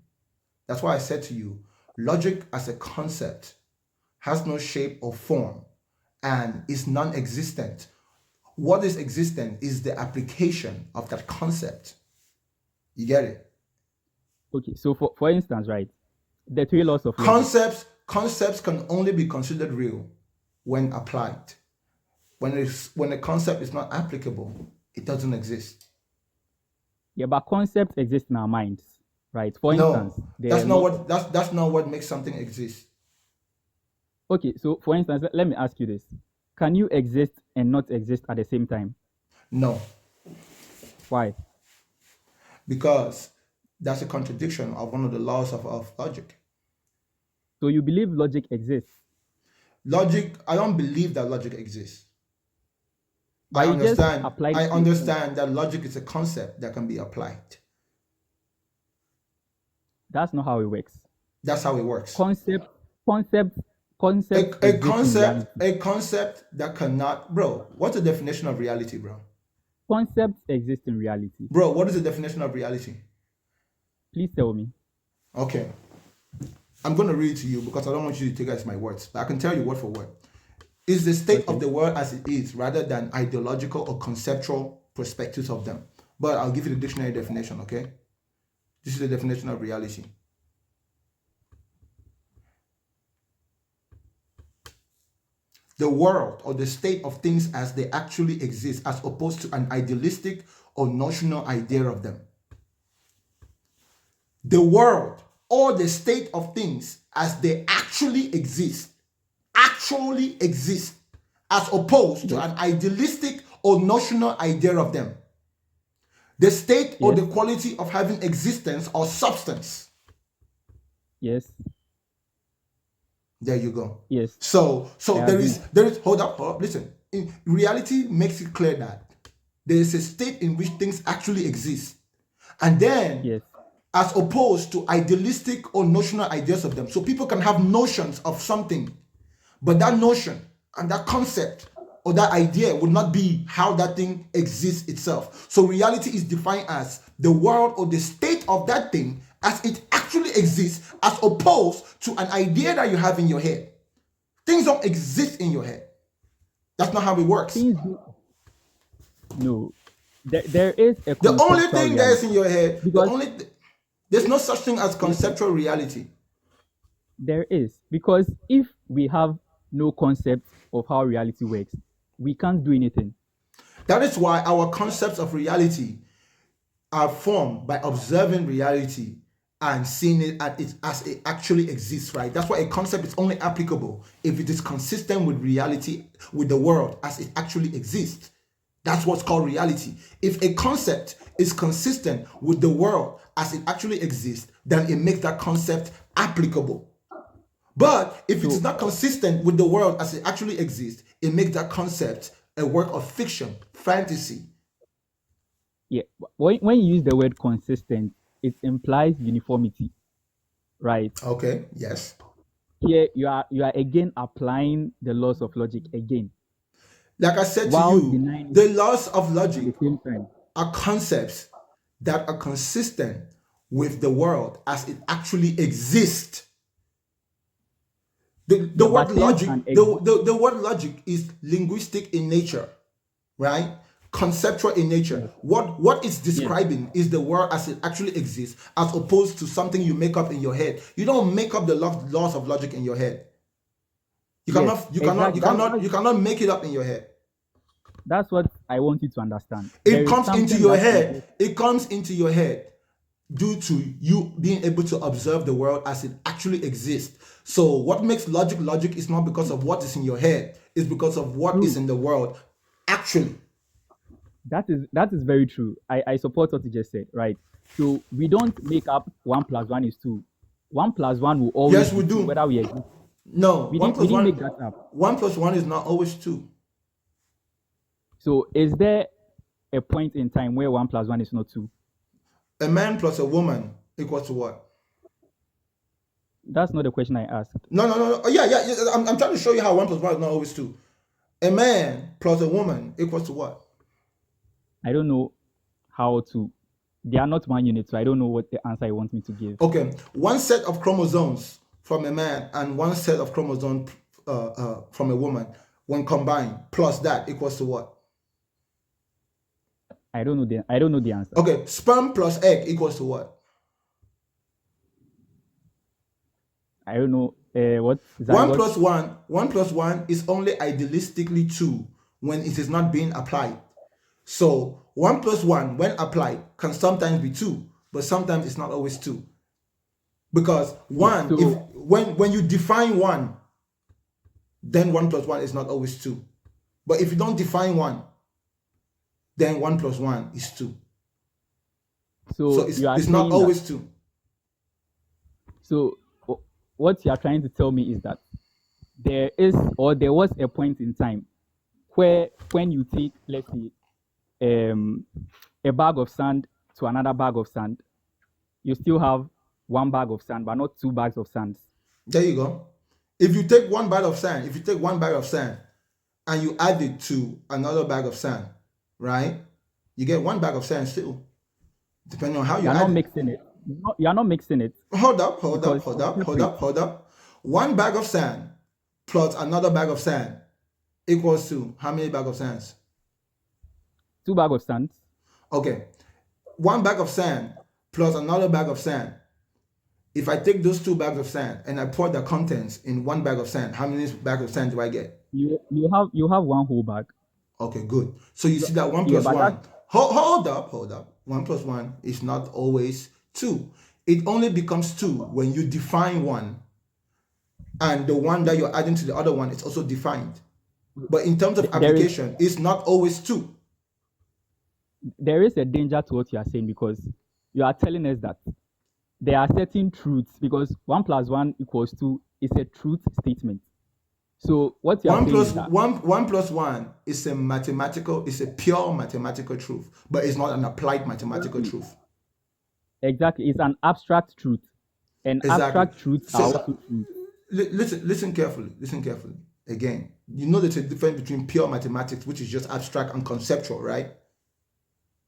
That's why I said to you, logic as a concept has no shape or form and is non-existent. What is existent is the application of that concept. You get it? Okay. So for instance, right, the three laws of logic. Concepts can only be considered real when applied. When a concept is not applicable, it doesn't exist. Yeah, but concepts exist in our minds, right? For instance, No, that's not what makes something exist. Okay, so for instance, let me ask you this: can you exist and not exist at the same time? No, Why? because that's a contradiction of one of the laws of logic. So you believe logic exists? I don't believe that logic exists. But you just applied I to understand that logic is a concept that can be applied. That's not how it works. That's how it works. Concept A concept that cannot, bro. What's the definition of reality, bro? Concepts exist in reality. Bro, what is the definition of reality? Please tell me. Okay. I'm going to read it to you because I don't want you to take it as my words. But I can tell you word for word. It's the state of the world as it is rather than ideological or conceptual perspectives of them. But I'll give you the dictionary definition, okay? This is the definition of reality. the world or the state of things as they actually exist, as opposed to an idealistic or notional idea of them. The world or the state of things as they actually exist, as opposed to Yes. an idealistic or notional idea of them. The state or Yes. the quality of having existence or substance. Yes. There you go. Yes. So I there agree. is hold up, listen. Reality makes it clear that there is a state in which things actually exist. And then, Yes. as opposed to idealistic or notional ideas of them. So people can have notions of something, but that notion and that concept or that idea would not be how that thing exists itself. So reality is defined as the world or the state of that thing as it actually exists, as opposed to an idea that you have in your head. Things don't exist in your head. That's not how it works. Things do. No. There is a The only conceptual thing that is reality in your head, because there's no such thing as listen, conceptual reality. there is, because if we have no concept of how reality works, we can't do anything. That is why our concepts of reality are formed by observing reality and seeing it as it actually exists, right? That's why a concept is only applicable if it is consistent with reality, with the world as it actually exists. That's what's called reality. If a concept is consistent with the world as it actually exists, then it makes that concept applicable. But if it is So not consistent with the world as it actually exists, it makes that concept a work of fiction, fantasy. yeah, when you use the word consistent, it implies uniformity, right? Okay, yes. Here you are again applying the laws of logic again, Like I said to while you, denying the it laws of at the logic same time. are concepts that are consistent with the world as it actually exists. The Yeah, word but things logic, can exist. the word logic is linguistic in nature, right? Conceptual in nature. Yes. What it's Yes. describing is the world as it actually exists, as opposed to something you make up in your head. You don't make up the laws of logic in your head. You Yes. cannot, you cannot, Exactly. you cannot, you cannot make it up in your head. That's what I want you to understand. It There is comes into something your that head. exists. It comes into your head due to you being able to observe the world as it actually exists. So what makes logic is not because of what is in your head, it's because of what is True. in the world actually. That is very true. I support what you just said, right? So we don't make up 1+1 is 2. 1+1 will always Yes, be we 2, do. whether we exist. No, We one didn't we plus didn't one, make that up. 1 plus 1 is not always 2. So is there a point in time where 1+1 is not 2? A man plus a woman equals to what? That's not the question I asked. No. Oh, yeah. I'm trying to show you how 1 plus 1 is not always 2. A man plus a woman equals to what? I don't know how to. They are not one unit, so I don't know what the answer you want me to give. Okay, one set of chromosomes from a man and one set of chromosomes from a woman, when combined, plus that equals to what? I don't know the answer. Okay, sperm plus egg equals to what? I don't know. What? 1 Zygote? plus 1, 1 plus 1 is only idealistically 2 when it is not being applied. So 1 plus 1, when applied, can sometimes be 2, but sometimes it's not always 2. Because Yeah. 1, if when you define 1, then 1 plus 1 is not always 2. But if you don't define 1, then 1 plus 1 is 2. So you are it's not saying that. always 2. So what you are trying to tell me is that there is, or there was a point in time where when you take, let's say, a bag of sand to another bag of sand, you still have one bag of sand, but not 2 bags of sand. There you go. If you take one bag of sand, and you add it to another bag of sand, right? You get 1 bag of sand still, depending on how you You are add not it. mixing it. You are not mixing it. Hold up. Because it's separate. 1 bag of sand plus another bag of sand equals to how many bag of sands? 2 bags of sand. Okay. 1 bag of sand plus another bag of sand If I take those 2 bags of sand and I pour the contents in 1 bag of sand, how many bags of sand do I get? You have one whole bag. Okay, good. So you see that 1 Yeah, plus but 1. that's Hold up. 1 plus 1 is not always 2. It only becomes 2 when you define one, and the one that you're adding to the other one is also defined. But in terms of there is application, it's not always 2. there is a danger to what you are saying, because you are telling us that there are certain truths, because 1 plus 1 equals 2 is a truth statement. So what you are 1 saying plus is that 1 plus 1 is a pure mathematical truth, but it's not an applied mathematical exactly, truth. exactly, it's an abstract truth, and Exactly. abstract truths are So also true. listen carefully. Again, you know there's a difference between pure mathematics, which is just abstract, and conceptual, right?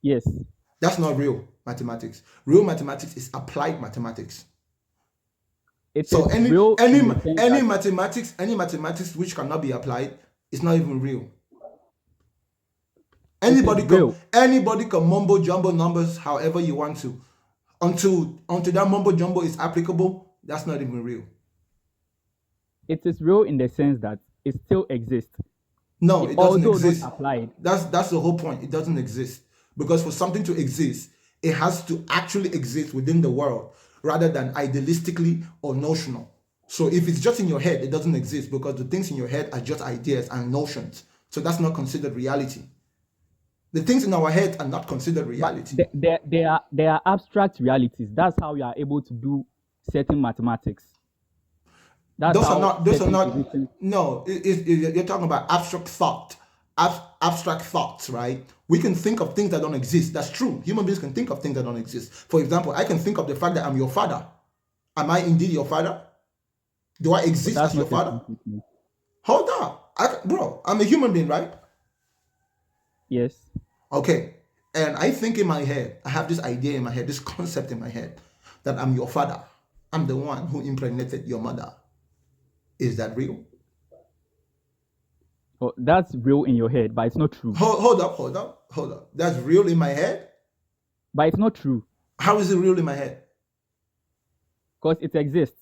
Yes, That's not real mathematics. Real mathematics is applied mathematics. it So is real in the sense that any mathematics which cannot be applied is not even real. it is real. Anybody can mumbo jumbo numbers however you want to, until that mumbo jumbo is applicable. That's not even real. It is real in the sense that it still exists, No, it doesn't although not exist. applied. That's the whole point. It doesn't exist, because for something to exist, it has to actually exist within the world rather than idealistically or notional. So if it's just in your head, it doesn't exist, because the things in your head are just ideas and notions. So that's not considered reality. The things in our head are not considered But reality. there are abstract realities. That's how you are able to do certain mathematics. That's Those are how not. Those are certain not. equations. No, you're talking about abstract thought, abstract thoughts, right? We can think of things that don't exist. That's true. Human beings can think of things that don't exist. For example, I can think of the fact that I'm your father. Am I indeed your father? Do I But exist that's as your not a father? true statement. Hold up, bro. I'm a human being, right? Yes. Okay. And I think in my head, I have this idea in my head, this concept in my head, that I'm your father. I'm the one who impregnated your mother. Is that real? Oh, that's real in your head, but it's not true. Hold up. That's real in my head? But it's not true, How is it real in my head? because it exists.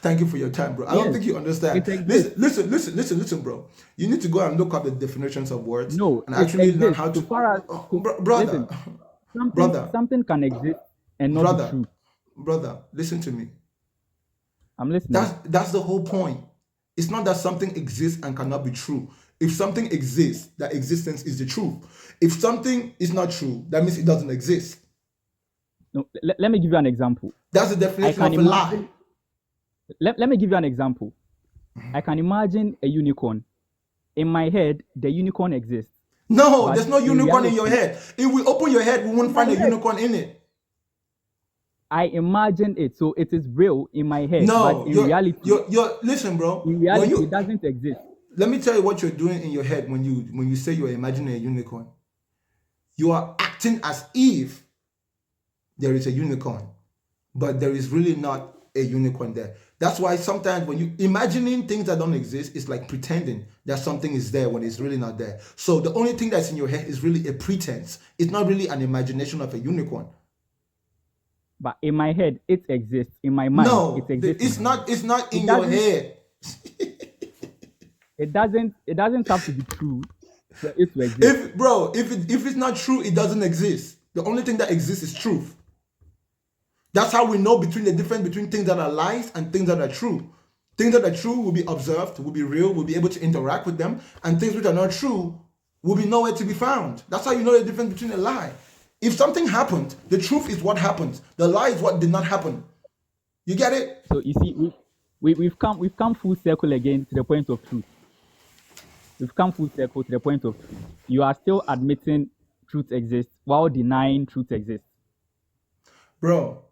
Thank you for your time, bro. I don't Yes, think you understand. it exists. Listen, bro. You need to go and look up the definitions of words No, and it actually learn exists. how So to. far as Brother, listen, something brother, something can exist and not be brother, true. brother. Listen to me. I'm listening. That's the whole point. It's not that something exists and cannot be true. If something exists, that existence is the truth. If something is not true, that means it doesn't exist. No, let me give you an example. That's the I definition can of a lie. imagine. Let me give you an example. I can imagine a unicorn. In my head, the unicorn exists, No, but there's no in unicorn in your reality, head. If we open your head, we won't in my find a head, unicorn in it. I imagine it, so it is real in my head. But No, you're listen, bro. in When reality, it you doesn't exist. let me tell you what you're doing in your head when you say you're imagining a unicorn. You are acting as if there is a unicorn, but there is really not a unicorn there. That's why sometimes when you imagining things that don't exist, it's like pretending that something is there when it's really not there. So the only thing that's in your head is really a pretense. It's not really an imagination of a unicorn. But in my head, it exists. In my mind, it No, exists. it's not. It's not It in your doesn't. head. It doesn't. It doesn't have to be true for it to exist. If it's not true, it doesn't exist. The only thing that exists is truth. That's how we know between the difference between things that are lies and things that are true. Things that are true will be observed, will be real, will be able to interact with them, and things which are not true will be nowhere to be found. That's how you know the difference between a lie. If something happened, the truth is what happened. The lie is what did not happen. You get it? So you see, we've come full circle again to the point of truth. We've come full circle to the point of truth. You are still admitting truth exists while denying truth exists. Bro,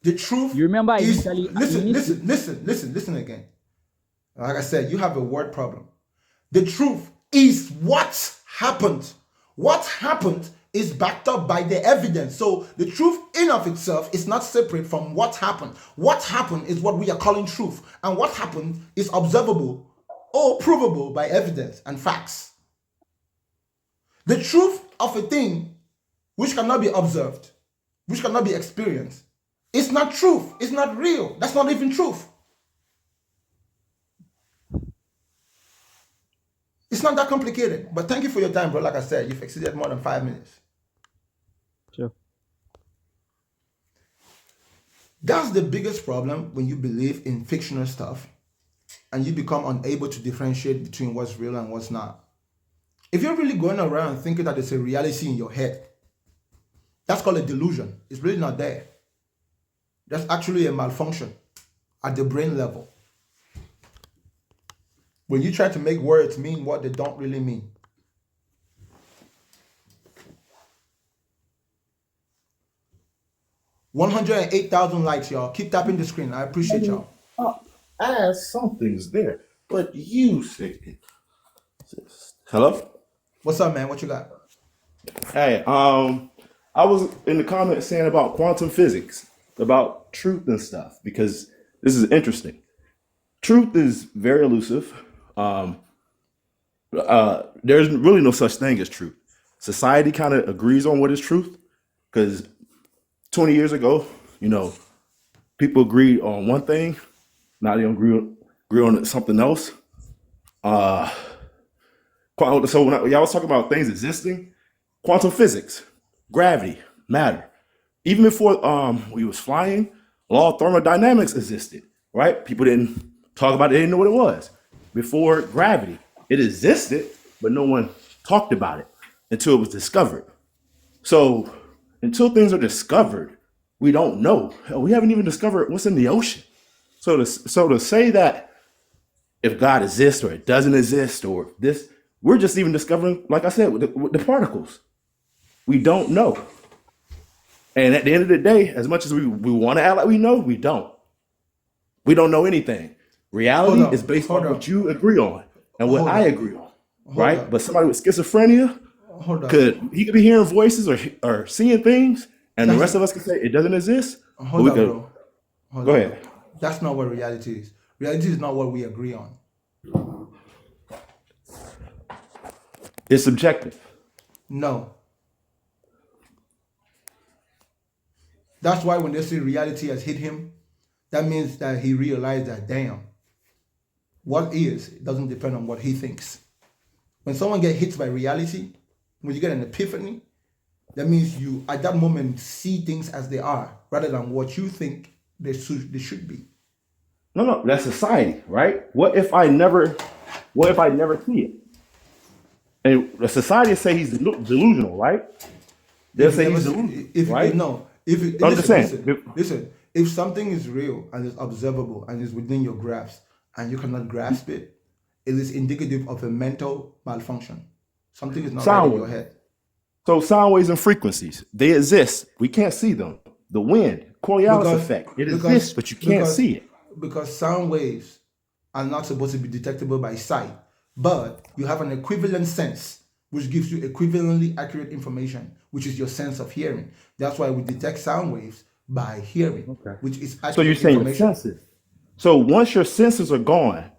the truth You remember is initially. listen again. Like I said, you have a word problem. The truth is what happened. What happened is backed up by the evidence. So the truth in of itself is not separate from what happened. What happened is what we are calling truth. And what happened is observable or provable by evidence and facts. The truth of a thing which cannot be observed, which cannot be experienced, It's not truth. It's not real. That's not even truth. It's not that complicated. But thank you for your time, bro. Like I said, you've exceeded more than 5 minutes. Sure. That's the biggest problem when you believe in fictional stuff and you become unable to differentiate between what's real and what's not. If you're really going around thinking that it's a reality in your head, that's called a delusion. It's really not there. That's actually a malfunction at the brain level. When you try to make words mean what they don't really mean. $108,000 likes, y'all. Keep tapping the screen. I appreciate y'all. As something's there, but you say it. Hello? What's up, man? What you got? Hey, I was in the comments saying about quantum physics, about truth and stuff, because this is interesting. Truth is very elusive. There's really no such thing as truth. Society kind of agrees on what is truth, because 20 years ago, people agreed on one thing. Now they don't agree on something else. So when y'all was talking about things existing, quantum physics, gravity, matter. Even before we was flying, law of thermodynamics existed, right? People didn't talk about it, they didn't know what it was. Before gravity, it existed, but no one talked about it until it was discovered. So until things are discovered, we don't know. Hell, we haven't even discovered what's in the ocean. So to say that if God exists or it doesn't exist or this, we're just even discovering, like I said, with the particles. We don't know. And at the end of the day, as much as we want to act like we know, we don't. We don't know anything. Reality is based on what you agree on and what I agree on, right? But somebody with schizophrenia could be hearing voices or seeing things, and the rest of us could say it doesn't exist. Bro. Go ahead. That's not what reality is. Reality is not what we agree on. It's subjective. No. That's why when they say reality has hit him, that means that he realized that, damn, what is doesn't depend on what he thinks. When someone gets hit by reality, when you get an epiphany, that means you, at that moment, see things as they are, rather than what you think they should be. No, that's society, right? What if I never see it? And the society say he's delusional, right? They'll say he's delusional, right? Listen, if something is real and is observable and is within your grasp and you cannot grasp it, it is indicative of a mental malfunction. Something is not right in your head. So sound waves and frequencies, they exist. We can't see them. The wind, Coriolis effect, it exists, but you can't see it. Because sound waves are not supposed to be detectable by sight, but you have an equivalent sense, which gives you equivalently accurate information, which is your sense of hearing. That's why we detect sound waves by hearing, which is accurate. So you're saying your senses. So once your senses are gone,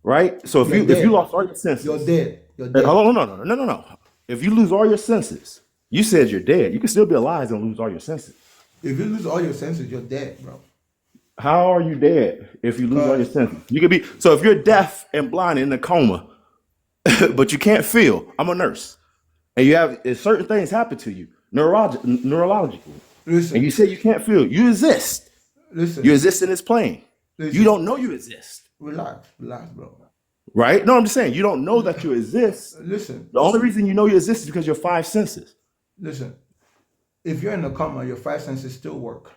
right? So if you lost all your senses, you're dead. You're dead. No. If you lose all your senses, you said you're dead. You can still be alive and lose all your senses. If you lose all your senses, you're dead, bro. How are you dead if you lose all your senses? You could be, so if you're deaf and blind in a coma, but you can't feel, I'm a nurse, and you have certain things happen to you neurologically, and you say you can't feel, you exist. You exist in this plane. You don't know you exist. Relax, bro. Right? No, I'm just saying, you don't know that you exist. The only reason you know you exist is because your five senses. Listen, if you're in a coma, your five senses still work.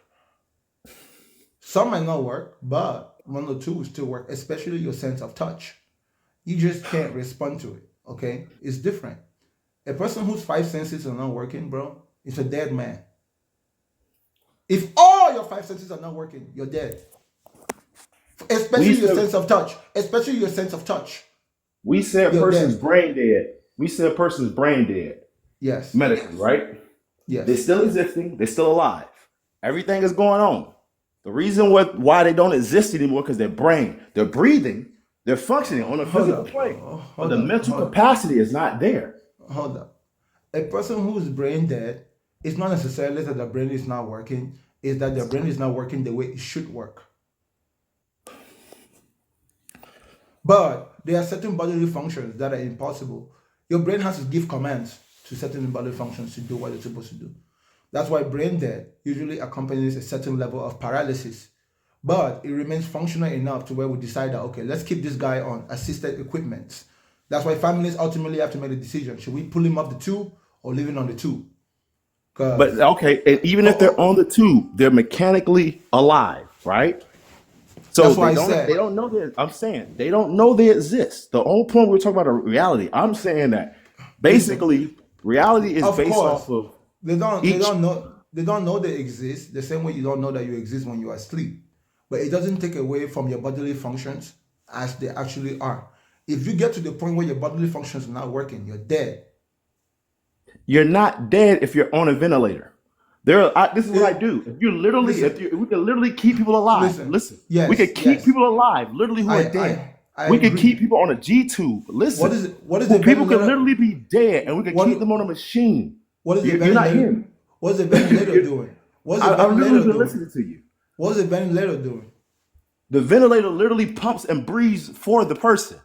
Some might not work, but one or two will still work, especially your sense of touch. You just can't respond to it, okay? It's different. A person whose five senses are not working, bro, is a dead man. If all your five senses are not working, you're dead. Especially your sense of touch. We say a person's brain dead. We say a person's brain dead. Yes. Medically, right? Yes. They're still existing. They're still alive. Everything is going on. The reason why they don't exist anymore because their brain, they're breathing, they're functioning on a physical plane, but the mental capacity is not there. Hold up. A person who's brain dead, it's not necessarily that the brain is not working. is that their brain is not working the way it should work. But there are certain bodily functions that are impossible. Your brain has to give commands to certain bodily functions to do what it's supposed to do. That's why brain death usually accompanies a certain level of paralysis. But it remains functional enough to where we decide that, okay, let's keep this guy on assisted equipment. That's why families ultimately have to make a decision. Should we pull him off the tube or leave him on the tube? But okay, and even if they're on the tube, they're mechanically alive, right? So That's why they don't know that. I'm saying they don't know they exist. The whole point we're talking about are reality. I'm saying that basically reality is based off of they don't know they exist the same way you don't know that you exist when you are asleep. But it doesn't take away from your bodily functions as they actually are. If you get to the point where your bodily functions are not working, you're dead. You're not dead if you're on a ventilator. This is what I do. If you literally, we can literally keep people alive. Listen, yes, we can keep people alive, literally who are dead. We can keep people on a G tube. Listen, what is the people can literally be dead, and we can keep them on a machine. What is the You're not hearing? What's the ventilator doing? What's the I'm ventilator literally doing? listening to you. What's the ventilator doing? The ventilator literally pumps and breathes for the person.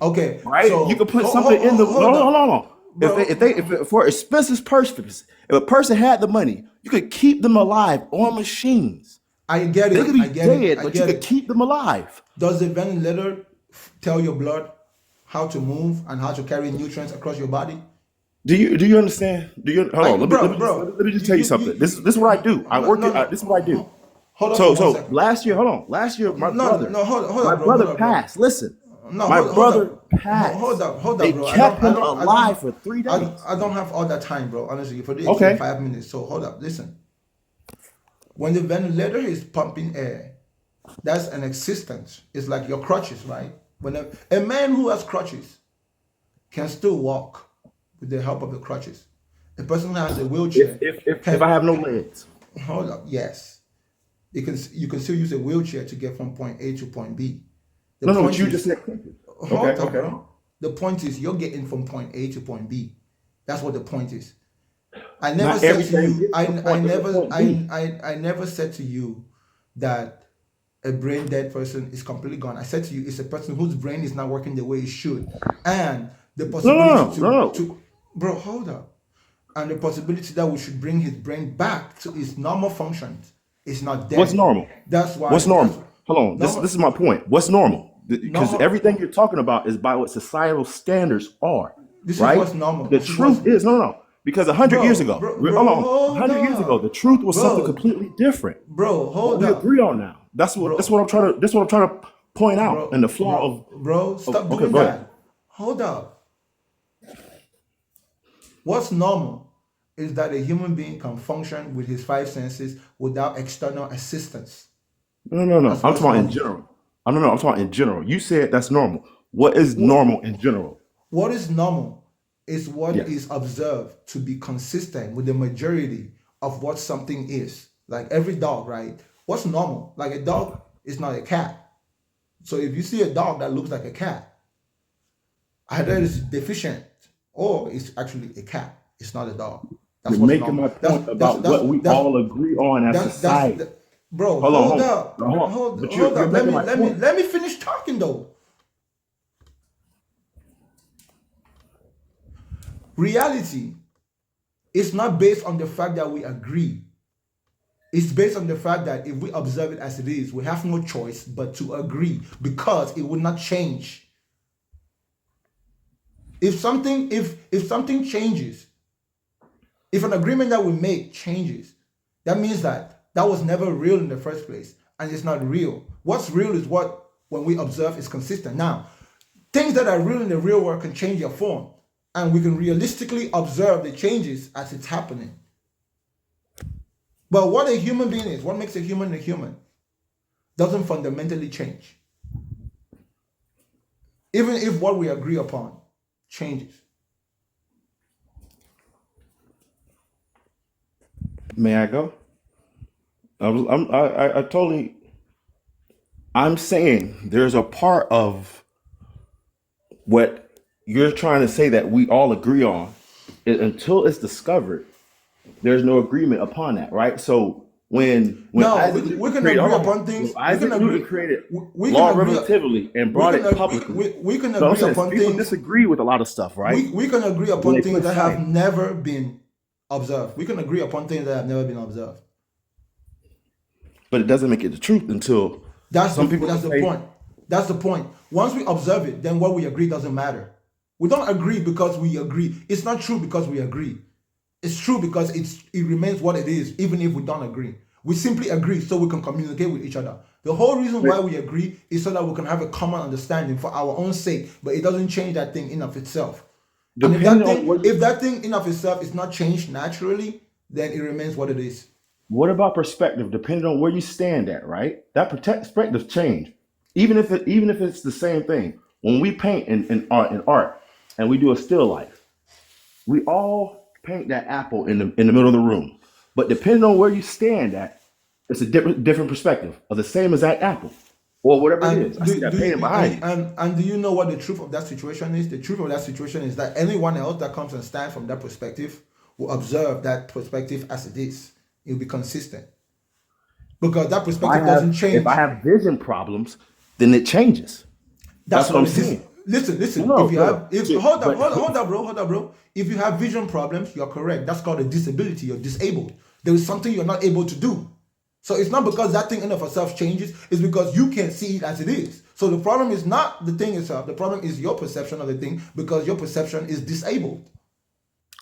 Okay, right? So, you can put something in the. Hold on. If for expensive purpose, if a person had the money, you could keep them alive on machines. I get it. They could be dead, but you could keep them alive. Does the ventilator tell your blood how to move and how to carry nutrients across your body? Do you understand? Hold on? Let me just tell you something. This is what I do. This is what I do. Hold on. So last year, my brother passed. Listen. My brother passed. Hold up, bro. They kept him alive for 3 days. I don't have all that time, bro. Honestly, for this 5 minutes. So hold up, listen. When the ventilator is pumping air, that's an existence. It's like your crutches, right? When a man who has crutches can still walk with the help of the crutches. A person who has a wheelchair. If I have no legs. Hold up, yes. You can still use a wheelchair to get from point A to point B. What you just said. Okay. The point is you're getting from point A to point B. That's what the point is. I never said to you. I never said to you that a brain dead person is completely gone. I said to you, it's a person whose brain is not working the way it should, and the possibility to bro, hold up, and the possibility that we should bring his brain back to its normal functions is not dead. What's normal? That's why. What's normal? Hold on. This is my point. What's normal? Because everything you're talking about is by what societal standards are. This right? is what's normal. The truth is no. Because 100 years ago, 100 years ago, the truth was something completely different. Bro, hold up. We agree on now. That's what I'm trying to point out in the flaw of. Bro, stop doing that. Hold up. What's normal is that a human being can function with his 5 senses without external assistance. No. I'm talking about in general. I'm talking about in general. You said that's normal. What is normal in general? What is normal is what is observed to be consistent with the majority of what something is. Like every dog, right? What's normal? Like a dog is not a cat. So if you see a dog that looks like a cat, either it's deficient or it's actually a cat. It's not a dog. That's You're making normal. My point about what we all agree on as society. Bro, hold up. Let me finish talking though. Reality is not based on the fact that we agree. It's based on the fact that if we observe it as it is, we have no choice but to agree because it will not change. If something changes, if an agreement that we make changes, that means that was never real in the first place, and it's not real. What's real is what, when we observe, is consistent. Now, things that are real in the real world can change their form, and we can realistically observe the changes as it's happening. But what a human being is, what makes a human, doesn't fundamentally change. Even if what we agree upon changes. May I go? I'm saying there's a part of what you're trying to say that we all agree on. Until it's discovered, there's no agreement upon that, right? So when No, Isaac we Newton can created, agree hold on, upon things. when Isaac Newton created We can law of agree. relativity and We brought can it publicly. we can So I'm agree saying upon people things. disagree with a lot of stuff, right? We can agree When upon they things put that have science, never been observed. We can agree upon things that have never been observed. but it doesn't make it the truth until some people That's can the say, point. That's the point. Once we observe it, then what we agree doesn't matter. We don't agree because we agree. It's not true because we agree. It's true because it remains what it is, even if we don't agree. We simply agree so we can communicate with each other. The whole reason but why we agree is so that we can have a common understanding for our own sake, but it doesn't change that thing in of itself. And depending on what if that thing in of itself is not changed naturally, then it remains what it is. what about perspective? Depending on where you stand at, right? That perspective change, even if it's the same thing. When we paint in art, and we do a still life, we all paint that apple in the middle of the room. But depending on where you stand at, it's a different perspective of the same as that apple or whatever it is. And I see that painting behind you. do you know what the truth of that situation is? The truth of that situation is that anyone else that comes and stands from that perspective will observe that perspective as it is. It will be consistent because that perspective doesn't If I change. have vision problems, then it changes. That's That's what I'm called a dis. saying. Listen. No, If you no. have, if hold up, bro. If you have vision problems, you're correct. That's called a disability. You're disabled. There is something you're not able to do. So it's not because that thing in of itself changes. It's because you can't see it as it is. So the problem is not the thing itself. The problem is your perception of the thing because your perception is disabled,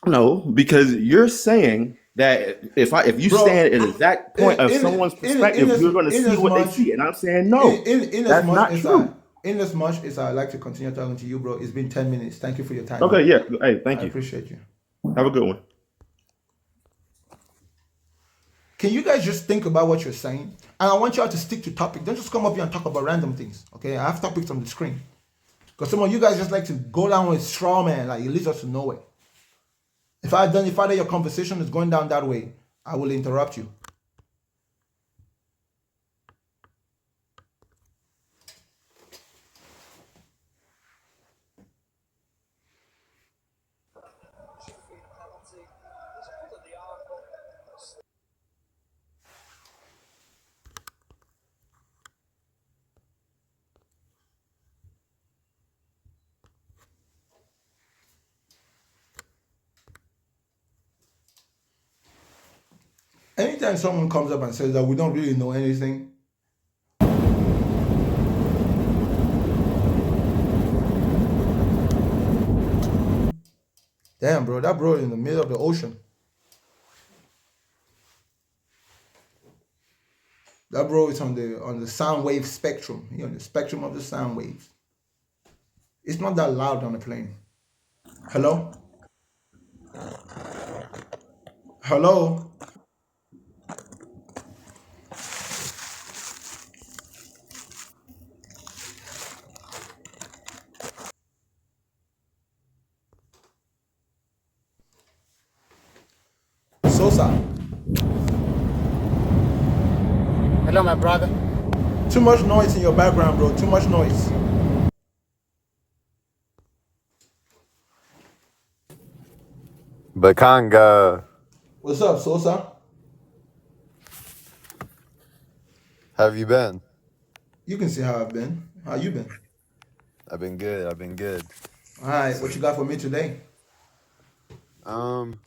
No, because you're saying that if you bro. stand at exact point of someone's perspective, you're going to In see as what they much see, and I'm saying no, in as that's much not as true. I like to continue talking to you, bro. It's been 10 minutes. Thank you for your time, Okay, man. yeah. Hey, thank I you. appreciate you. Have a good one. Can you guys just think about what you're saying? And I want y'all to stick to topic. Don't just come up here and talk about random things. Okay, I have topics on the screen. Because some of you guys just like to go down with straw man, like it leads us to nowhere. If I identify that your conversation is going down that way, I will interrupt you. Anytime someone comes up and says that we don't really know anything, damn, bro, that bro is in the middle of the ocean. That bro is on the sound wave spectrum. He on the spectrum of the sound waves. It's not that loud on the plane. Hello? Hello? Sosa. Hello, my brother. Too much noise in your background, bro. Too much noise. Bakanga, What's up, Sosa? how have you been? You can see how I've been. How you been? I've been good. I've been good. All right, So, what you got for me today? um,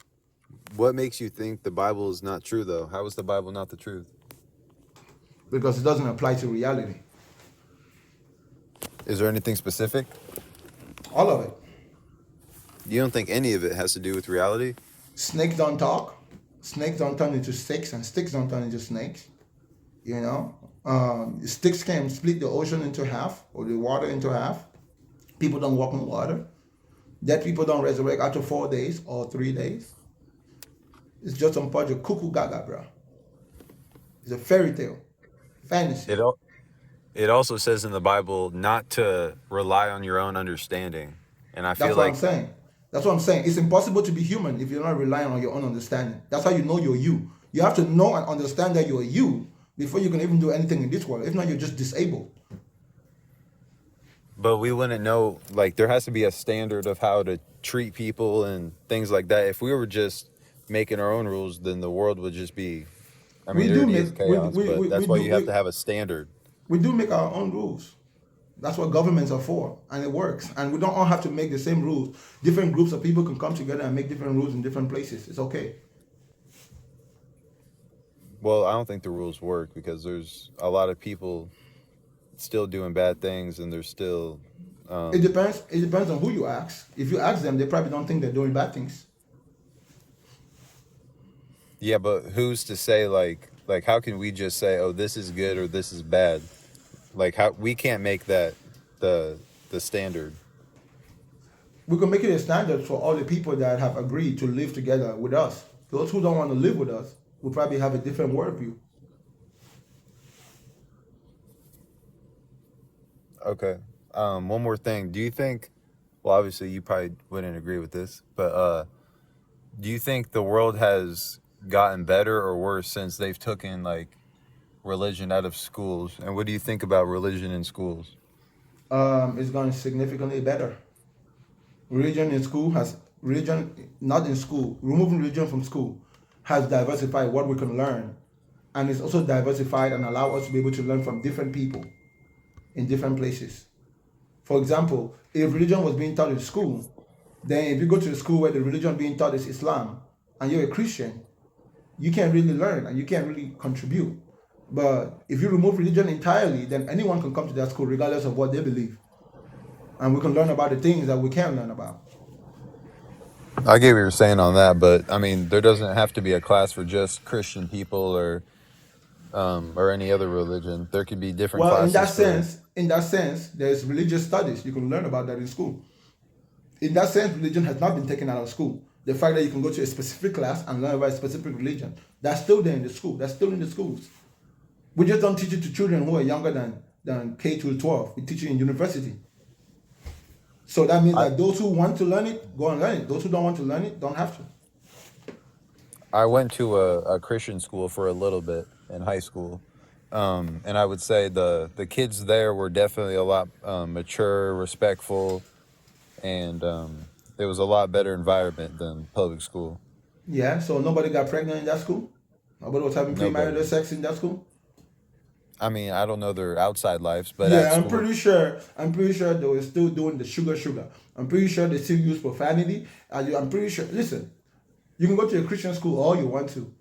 what makes you think the Bible is not true, though? How is the Bible not the truth? Because it doesn't apply to reality. Is there anything specific? All of it. You don't think any of it has to do with reality? Snakes don't talk. Snakes don't turn into sticks, and sticks don't turn into snakes. You know, sticks can split the ocean into half or the water into half. People don't walk on water. Dead people don't resurrect after 4 days or 3 days. It's just some bunch of cuckoo gaga, bro. It's a fairy tale, fantasy. It al- it also says in the Bible not to rely on your own understanding. And I That's feel what I'm like, saying. That's what I'm saying. It's impossible to be human if you're not relying on your own understanding. That's how you know you're you. You have to know and understand that you're you before you can even do anything in this world. If not, you're just disabled. but we wouldn't know, like, there has to be a standard of how to treat people and things like that. If we were just making our own rules, then the world would just be I We mean, it do already is make chaos, but that's why you have to have a standard. we do make our own rules. That's what governments are for, and it works. And we don't all have to make the same rules. Different groups of people can come together and make different rules in different places. It's okay. Well, I don't think the rules work because there's a lot of people still doing bad things, and there's still It depends. It depends on who you ask. If you ask them, they probably don't think they're doing bad things. yeah, but who's to say like how can we just say, oh, this is good or this is bad? Like how we can't make that the the standard. We can make it a standard for all the people that have agreed to live together with us. Those who don't want to live with us will probably have a different worldview. Okay. One more thing. Do you think, well, obviously you probably wouldn't agree with this, but do you think the world has gotten better or worse since they've taken like religion out of schools? And what do you think about religion in schools? It's gone significantly better. Religion not in school. Removing religion from school has diversified what we can learn, and it's also diversified and allow us to be able to learn from different people in different places. For example, if religion was being taught in school, then if you go to a school where the religion being taught is Islam and you're a Christian, you can't really learn and you can't really contribute. But if you remove religion entirely, then anyone can come to that school regardless of what they believe. And we can learn about the things that we can learn about. I get what you're saying on that, but I mean, there doesn't have to be a class for just Christian people or any other religion. There could be different Well, classes for. in that sense, there's religious studies. You can learn about that in school. In that sense, religion has not been taken out of school. The fact that you can go to a specific class and learn about a specific religion, that's still there in the school. That's still in the schools. We just don't teach it to children who are younger than K to 12. We teach it in university. So that means I that those who want to learn it, go and learn it. Those who don't want to learn it, don't have to. I went to a Christian school for a little bit in high school, and I would say the kids there were definitely a lot mature, respectful, and it was a lot better environment than public school. Yeah, so nobody got pregnant in that school? Nobody was having Nobody. premarital sex in that school? I mean, I don't know their outside lives, but at Yeah, school, I'm pretty sure they were still doing the sugar. I'm pretty sure they still use profanity. I'm pretty sure, listen, you can go to a Christian school all you want to.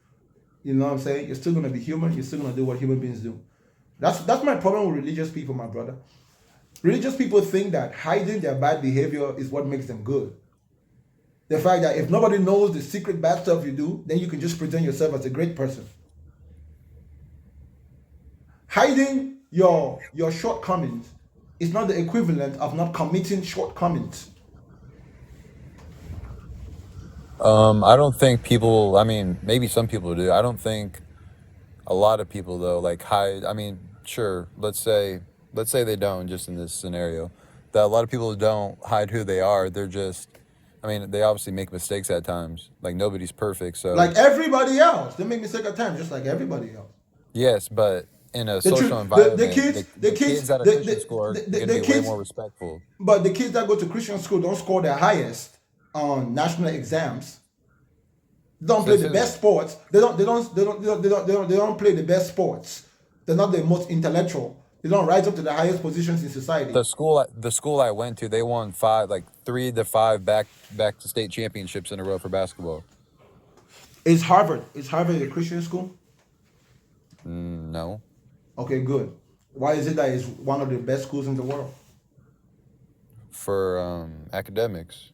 You know what I'm saying? You're still gonna be human, you're still gonna do what human beings do. That's my problem with religious people, my brother. Religious people think that hiding their bad behavior is what makes them good. The fact that if nobody knows the secret bad stuff you do, then you can just present yourself as a great person. Hiding your shortcomings is not the equivalent of not committing shortcomings. I don't think people. I mean, maybe some people do. I don't think a lot of people though like hide. I mean, sure. Let's say they don't. Just in this scenario, that a lot of people don't hide who they are. They're just. I mean, they obviously make mistakes at times. Like nobody's perfect, so Like everybody else. They make mistakes at times just like everybody else. yes, but in a The social truth, environment, the kids at a Christian school are going to the be way kids, more respectful. but the kids that go to Christian school don't score their highest on national exams. Don't play Says the who? best sports. They don't play the best sports. They're not the most intellectual. They don't rise up to the highest positions in society. The school I went to, they won five, like 3 to 5 back to state championships in a row for basketball. Is Harvard? Is Harvard a Christian school? No, Okay, good. Why is it that it's one of the best schools in the world? for academics.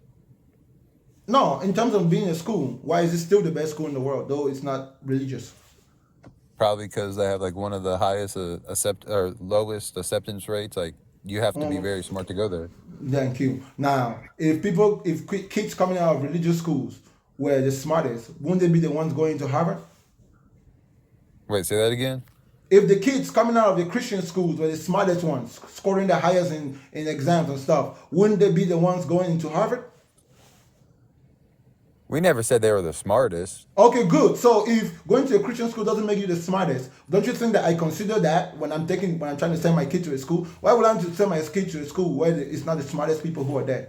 No, in terms of being a school, why is it still the best school in the world, though it's not religious? Probably because they have like one of the highest accept or lowest acceptance rates. Like you have to be very smart to go there. Thank you. Now, if kids coming out of religious schools were the smartest, wouldn't they be the ones going to Harvard? Wait, say that again. If the kids coming out of the Christian schools were the smartest ones, scoring the highest in exams and stuff, wouldn't they be the ones going into Harvard? We never said they were the smartest. Okay, good. So if going to a Christian school doesn't make you the smartest, don't you think that I consider that when I'm trying to send my kid to a school? Why would I send my kid to a school where it's not the smartest people who are there?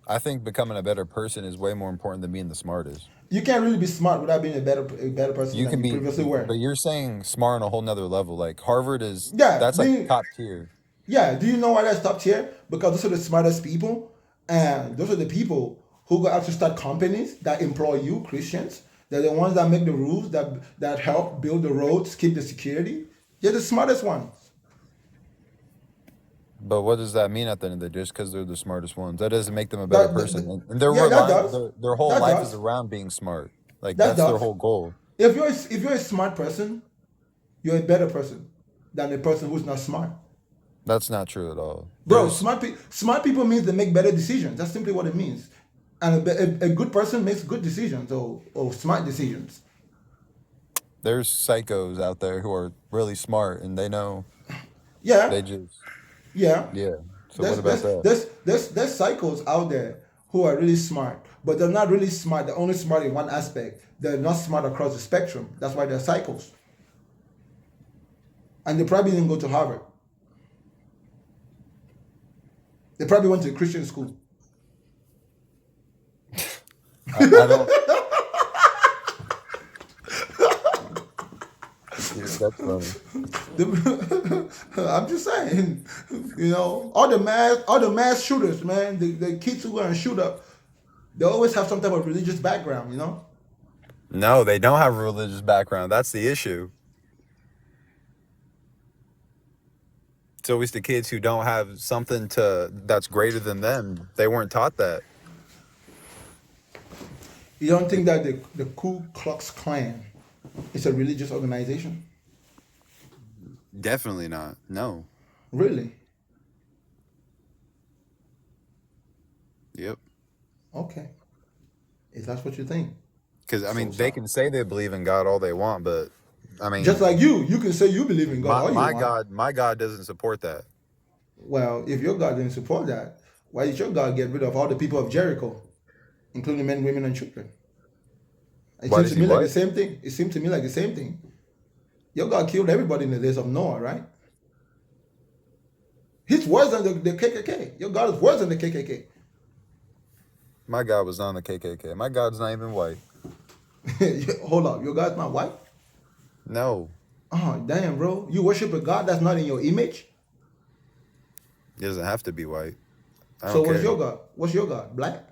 I think becoming a better person is way more important than being the smartest. You can't really be smart without being a better person You than can you be, previously were. but you're saying smart on a whole nother level. Like Harvard is, Yeah, that's like top tier. yeah. Do you know why that's top tier? Because those are the smartest people, and those are the people who go out to start companies that employ you, Christians. They're the ones that make the rules, that help build the roads, keep the security. They're the smartest ones. But what does that mean at the end of the day? Just because they're the smartest ones, that doesn't make them a better That, person. And they're yeah, that relying, does. their whole That life is does. around being smart. Like That that's their does. whole goal. If you're a smart person, you're a better person than a person who's not smart. That's not true at all. Bro, There's smart people means they make better decisions. That's simply what it means. And a good person makes good decisions or smart decisions. there's psychos out there who are really smart and they know Yeah, they just yeah. yeah. So what There's about there's that? there's there's psychos out there who are really smart, but they're not really smart. They're only smart in one aspect. They're not smart across the spectrum. That's why they're psychos. And they probably didn't go to Harvard. They probably went to a Christian school. I don't. Yeah, that's funny. I'm just saying, all the mass shooters, man, the kids who go and shoot up, they always have some type of religious background. No, they don't have a religious background. That's the issue. It's always the kids who don't have something that's greater than them. They weren't taught that. You don't think that the Ku Klux Klan is a religious organization? Definitely not. No. Really? Yep. Okay. If that's what you think. Because I So mean, they sorry. can say they believe in God all they want, but I Just mean, like you can say you believe in God all you want. my God doesn't support that. Well, if your God didn't support that, why did your God get rid of all the people of Jericho, including men, women, and children? It Why seems does to he me like the what? same thing. It seems to me like the same thing. Your God killed everybody in the days of Noah, right? He's worse than the KKK. Your God is worse than the KKK. My God was on the KKK. My God's not even white. Hold up, your God's not white? No, Oh, damn, bro. You worship a God that's not in your image? he doesn't have to be white. I So don't what's care. your God? What's your God? Black?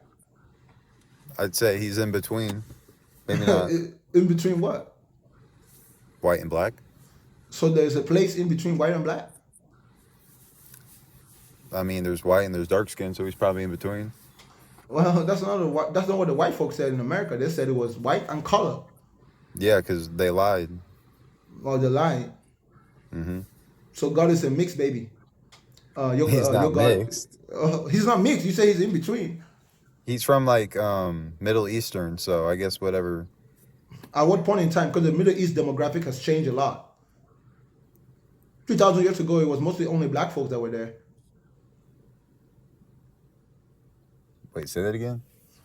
I'd say he's in between. Maybe not In between what? white and black. So there's a place in between white and black? I mean, there's white and there's dark skin, so he's probably in between. Well, that's not what the white folks said in America. They said it was white and color. Yeah, because they lied. Or the line. Hmm. So God is a mixed baby. He's Your not God, mixed. he's not mixed. You say he's in between. He's from like Middle Eastern, so I guess whatever. At what point in time? Because the Middle East demographic has changed a lot. 2,000 years ago, it was mostly only black folks that were there. Wait, say that again.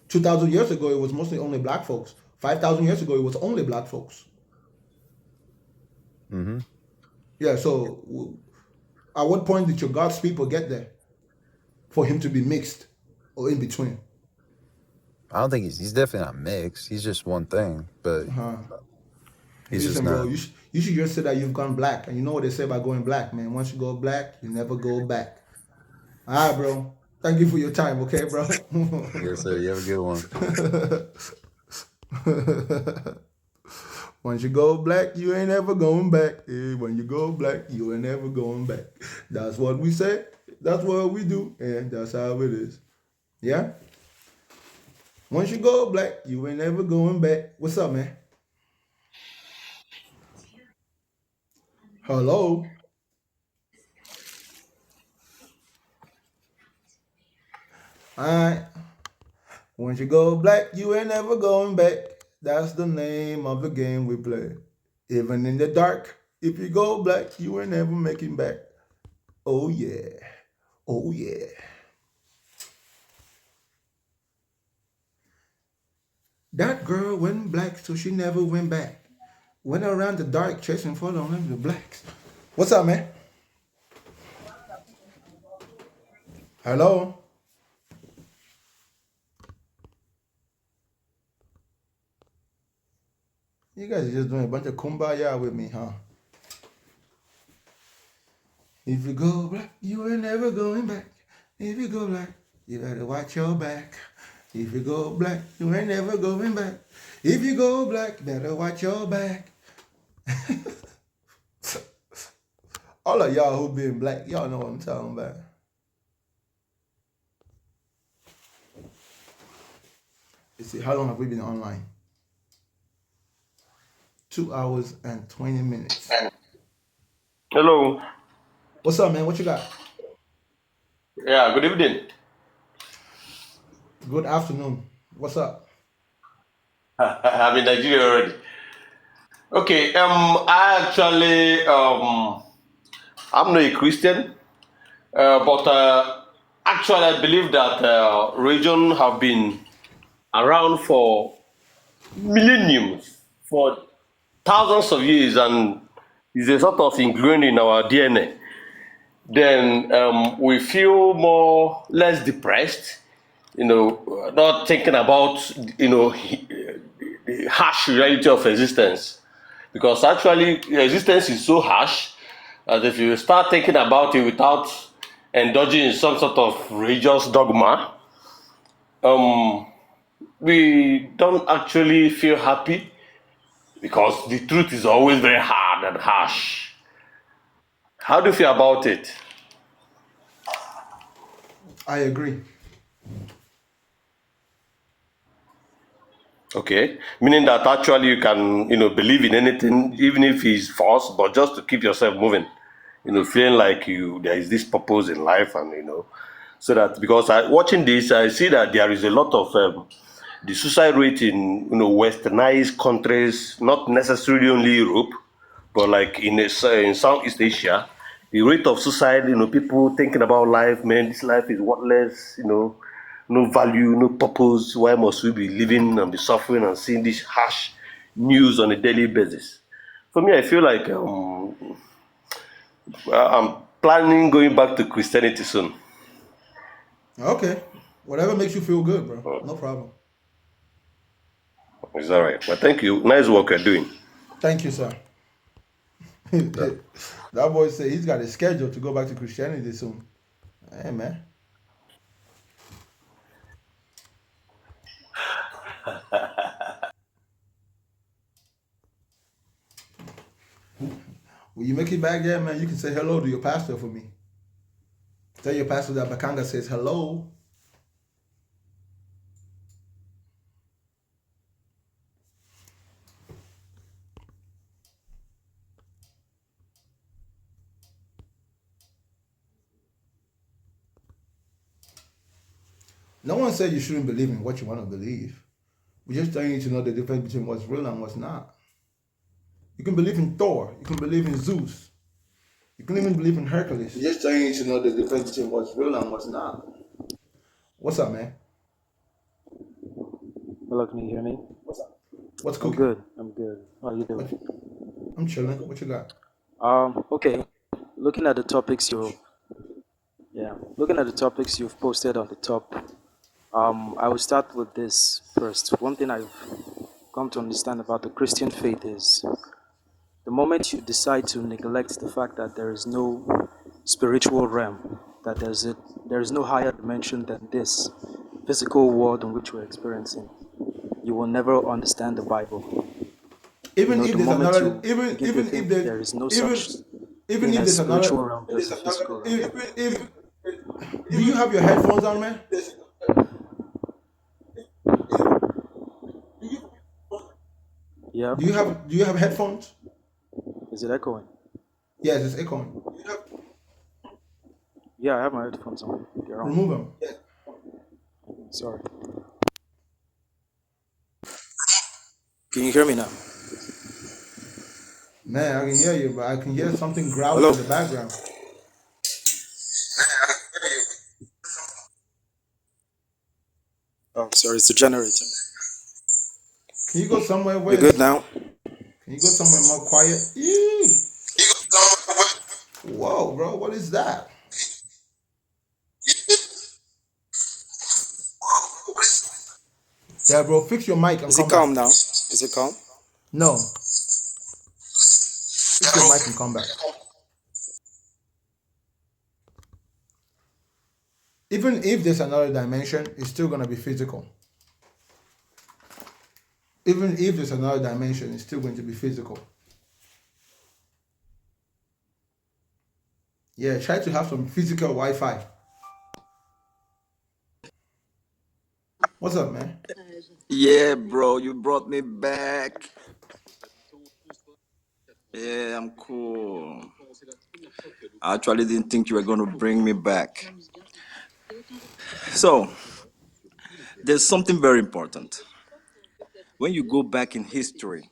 2,000 years ago, it was mostly only black folks. 5,000 years ago, it was only black folks. Hmm. Yeah, so at what point did your God's people get there for him to be mixed or in between? I don't think he's definitely not mixed. He's just one thing, but he's just Listen, bro, not. you should just say that you've gone black. And you know what they say about going black, man. Once you go black, you never go back. All right, bro. Thank you for your time, okay, bro? Yes, sir. You have a good one. Once you go black, you ain't ever going back. When you go black, you ain't never going back. That's what we say. That's what we do. And that's how it is. Yeah? Once you go black, you ain't never going back. What's up, man? Hello? Alright. Once you go black, you ain't never going back. That's the name of the game we play. Even in the dark, if you go black, you ain't never making back. Oh yeah. Oh yeah. That girl went black, so she never went back. Went around the dark chasing for the blacks. What's up, man? Hello? You guys are just doing a bunch of kumbaya with me, huh? If you go black, you ain't never going back. If you go black, you better watch your back. If you go black, you ain't never going back. If you go black, better watch your back. All of y'all who been black, y'all know what I'm talking about. Let's see, how long have we been online? 2 hours and 20 minutes. Hello. What's up, man? What you got? Yeah, good evening. Good afternoon. What's up? I'm in Nigeria already. Okay, I actually I'm not a Christian, but actually I believe that religion have been around for millenniums, for thousands of years, and is a sort of ingrained in our DNA. Then we feel more less depressed, not thinking about the harsh reality of existence, because actually existence is so harsh that if you start thinking about it without indulging in some sort of religious dogma, um, we don't actually feel happy because the truth is always very hard and harsh. How do you feel about it? I agree. Okay, meaning that actually you can, believe in anything, even if it's false, but just to keep yourself moving, feeling like there is this purpose in life, and so that because watching this, I see that there is a lot of the suicide rate in westernized countries, not necessarily only Europe, but like in Southeast Asia, the rate of suicide, people thinking about life, man, this life is worthless, no value, no purpose. Why must we be living and be suffering and seeing this harsh news on a daily basis? For me, I feel like I'm planning going back to Christianity soon. Okay. Whatever makes you feel good, bro. No problem. Is that right? Well, thank you. Nice work you're doing. Thank you, sir. That boy said he's got a schedule to go back to Christianity soon. Hey, man. When you make it back there, man, you can say hello to your pastor for me. Tell your pastor that Bakanga says hello. No one said you shouldn't believe in what you want to believe. We just telling you to know the difference between what's real and what's not. You can believe in Thor. You can believe in Zeus. You can even believe in Hercules. We're just telling you to know the difference between what's real and what's not. What's up, man? Hello, can you hear me? What's I'm cooking? good. I'm good. How are you doing? I'm chilling. What you got? Okay. Looking at the topics looking at the topics you've posted on the top. I will start with this first. One thing I've come to understand about the Christian faith is the moment you decide to neglect the fact that there is no spiritual realm, that there is no higher dimension than this physical world in which we're experiencing, you will never understand the Bible. Even if The there's moment another, you begin to think there is no such even thing if as there's spiritual another, realm, there's a physical realm. if do you have your headphones on, man? Yeah. Do you have headphones? Is it echoing? Yes, it's echoing. Yeah, I have my headphones on. They're on. Remove them. Sorry. Can you hear me now? Man, I can hear you, but I can hear something growling Hello? in the background. Oh, sorry, it's the generator. Can you go somewhere You where good it's, now? can you go somewhere more quiet? Yee. Whoa, bro, what is that? Yeah, bro, fix your mic and Is it come back. calm now? Is it calm? No, fix your mic and come back. Even if there's another dimension, it's still gonna be physical. Even if there's another dimension, it's still going to be physical. Yeah, try to have some physical Wi-Fi. What's up, man? Yeah, bro, you brought me back. Yeah, I'm cool. I actually didn't think you were going to bring me back. So, there's something very important. When you go back in history,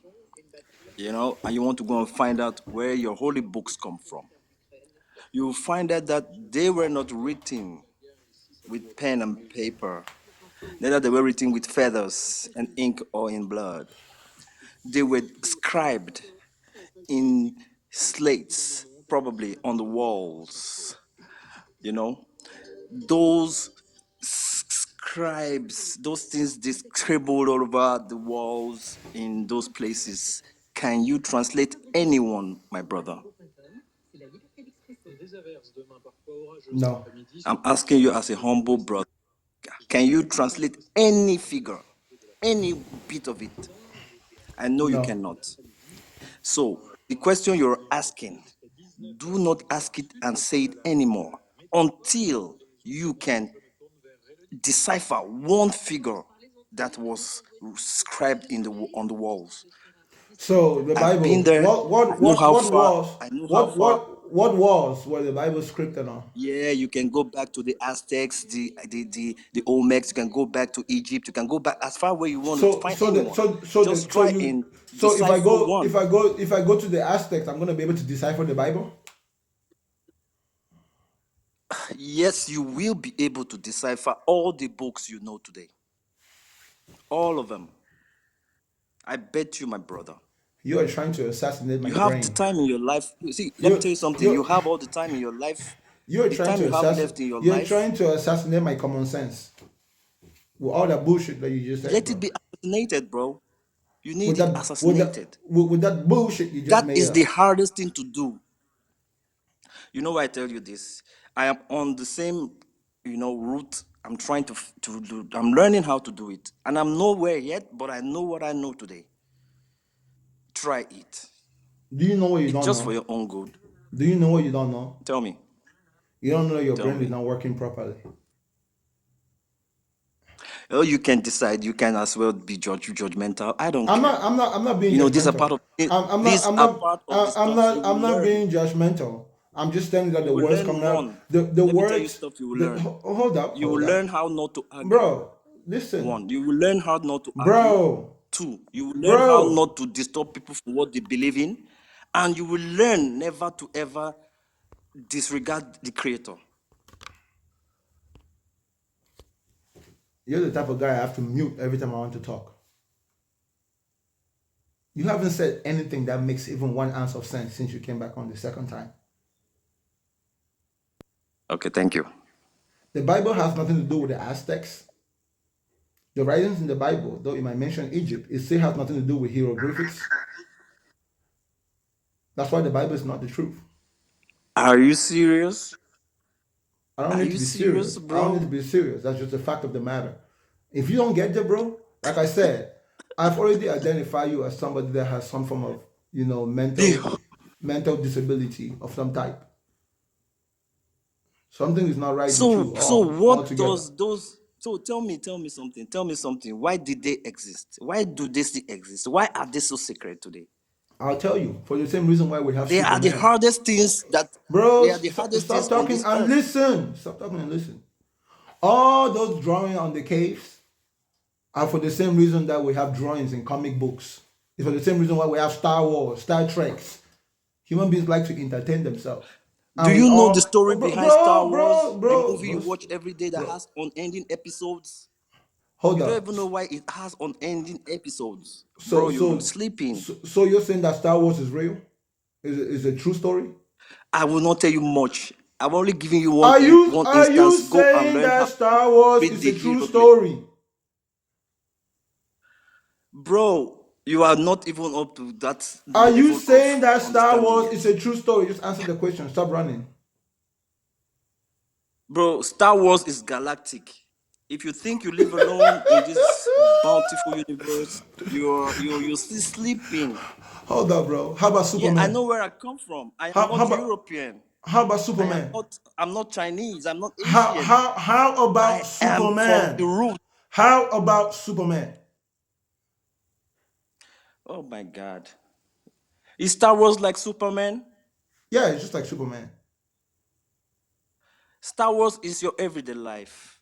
and you want to go and find out where your holy books come from, you will find out that they were not written with pen and paper, neither they were written with feathers and ink or in blood. They were scribed in slates, probably on the walls. You know, those scribes, those things they scribbled all over the walls in those places. Can you translate anyone, my brother? No, I'm asking you as a humble brother. Can you translate any figure, any bit of it? I know you no. cannot. So the question you're asking, do not ask it and say it anymore until you can decipher one figure that was scribed on the walls. So the I've been Bible, there. I know how far. I know how far. what was were the Bible scripted on? Yeah, you can go back to the Aztecs, the Olmecs. You can go back to Egypt. You can go back as far where you want to So find so the anyone. so so the Just so try you and so if I decipher go one. to the Aztecs, I'm gonna be able to decipher the Bible. Yes, you will be able to decipher all the books you know today. All of them. I bet you, my brother. You are trying to assassinate my You have the brain. time in your life. You see, let me You tell you something. You you have all the time in your life. you're The trying time to you have left in your you're life, trying to assassinate my common sense with all that bullshit that you just said, let bro. it be assassinated, bro. You need With it that assassinated. with that bullshit you just That made is the up. hardest thing to do. You know why I tell you this? I am on the same, route. I'm trying to do. I'm learning how to do it, and I'm nowhere yet. But I know what I know today. Try it. Do you know what you It's don't just for know? your own good. Do you know what you don't know? Tell me. You don't know your Tell brain is me. not working properly. Oh, you can decide. You can as well be judgmental. I don't care. I'm not being These are judgmental. part of the stuff you will I'm not learn. being judgmental. I'm just telling you that You the will words learn coming out, one. the Let me tell you words, stuff you will learn. You will hold up, learn how not to argue. bro. Listen, One, you will learn how not to argue. bro, Two, you will learn how bro. not to disturb people from what they believe in. And you will learn never to ever disregard the creator. You're the type of guy I have to mute every time I want to talk. You haven't said anything that makes even one ounce of sense since you came back on the second time. Okay, thank you. The Bible has nothing to do with the Aztecs. The writings in the Bible, though it might mention Egypt, it still has nothing to do with hieroglyphics. That's why the Bible is not the truth. Are you serious? I don't Are need to you be serious, serious. I don't need to bro? be serious. That's just the fact of the matter. If you don't get there, bro, like I said, I've already identified you as somebody that has some form of, The, mental disability of some type. Something is not right with you so all what altogether. does those so tell me something. Why did they exist? Why do they still exist? Why are they so sacred today? I'll tell you, for the same reason why we have They are the Superman. hardest things that Bro, they are the hardest things stop on talking this and earth. listen. Stop talking and listen. All those drawing on the caves are for the same reason that we have drawings in comic books. It's for the same reason why we have Star Wars, Star Treks. Human beings like to entertain themselves. Do And we you know the all, story behind Star Wars? The movie you bro, watch every day that bro, has unending episodes? hold You don't up. even know why it has unending episodes. So, Bro, you're so, sleeping. so you're saying that Star Wars is real? Is a true story? I will not tell you much. I'm only giving you one Are you instance. Go and saying learn how that to Star Wars read is the a true hieroglyph. story? Bro, You are not even up to that Are you level saying of that Star understanding Wars yet. is a true story? Just answer the question. Stop running. Bro, Star Wars is galactic. If you think you live alone in this bountiful universe, you're still sleeping. Hold up, bro. How about Yeah, I Superman? know where I come from. I am How not about European. I am Superman? not I'm not Chinese. I'm not Asian. How about I am from the Superman? root. How about Superman? Oh my god. Is Star Wars like Superman? Yeah, it's just like Superman. Star Wars is your everyday life.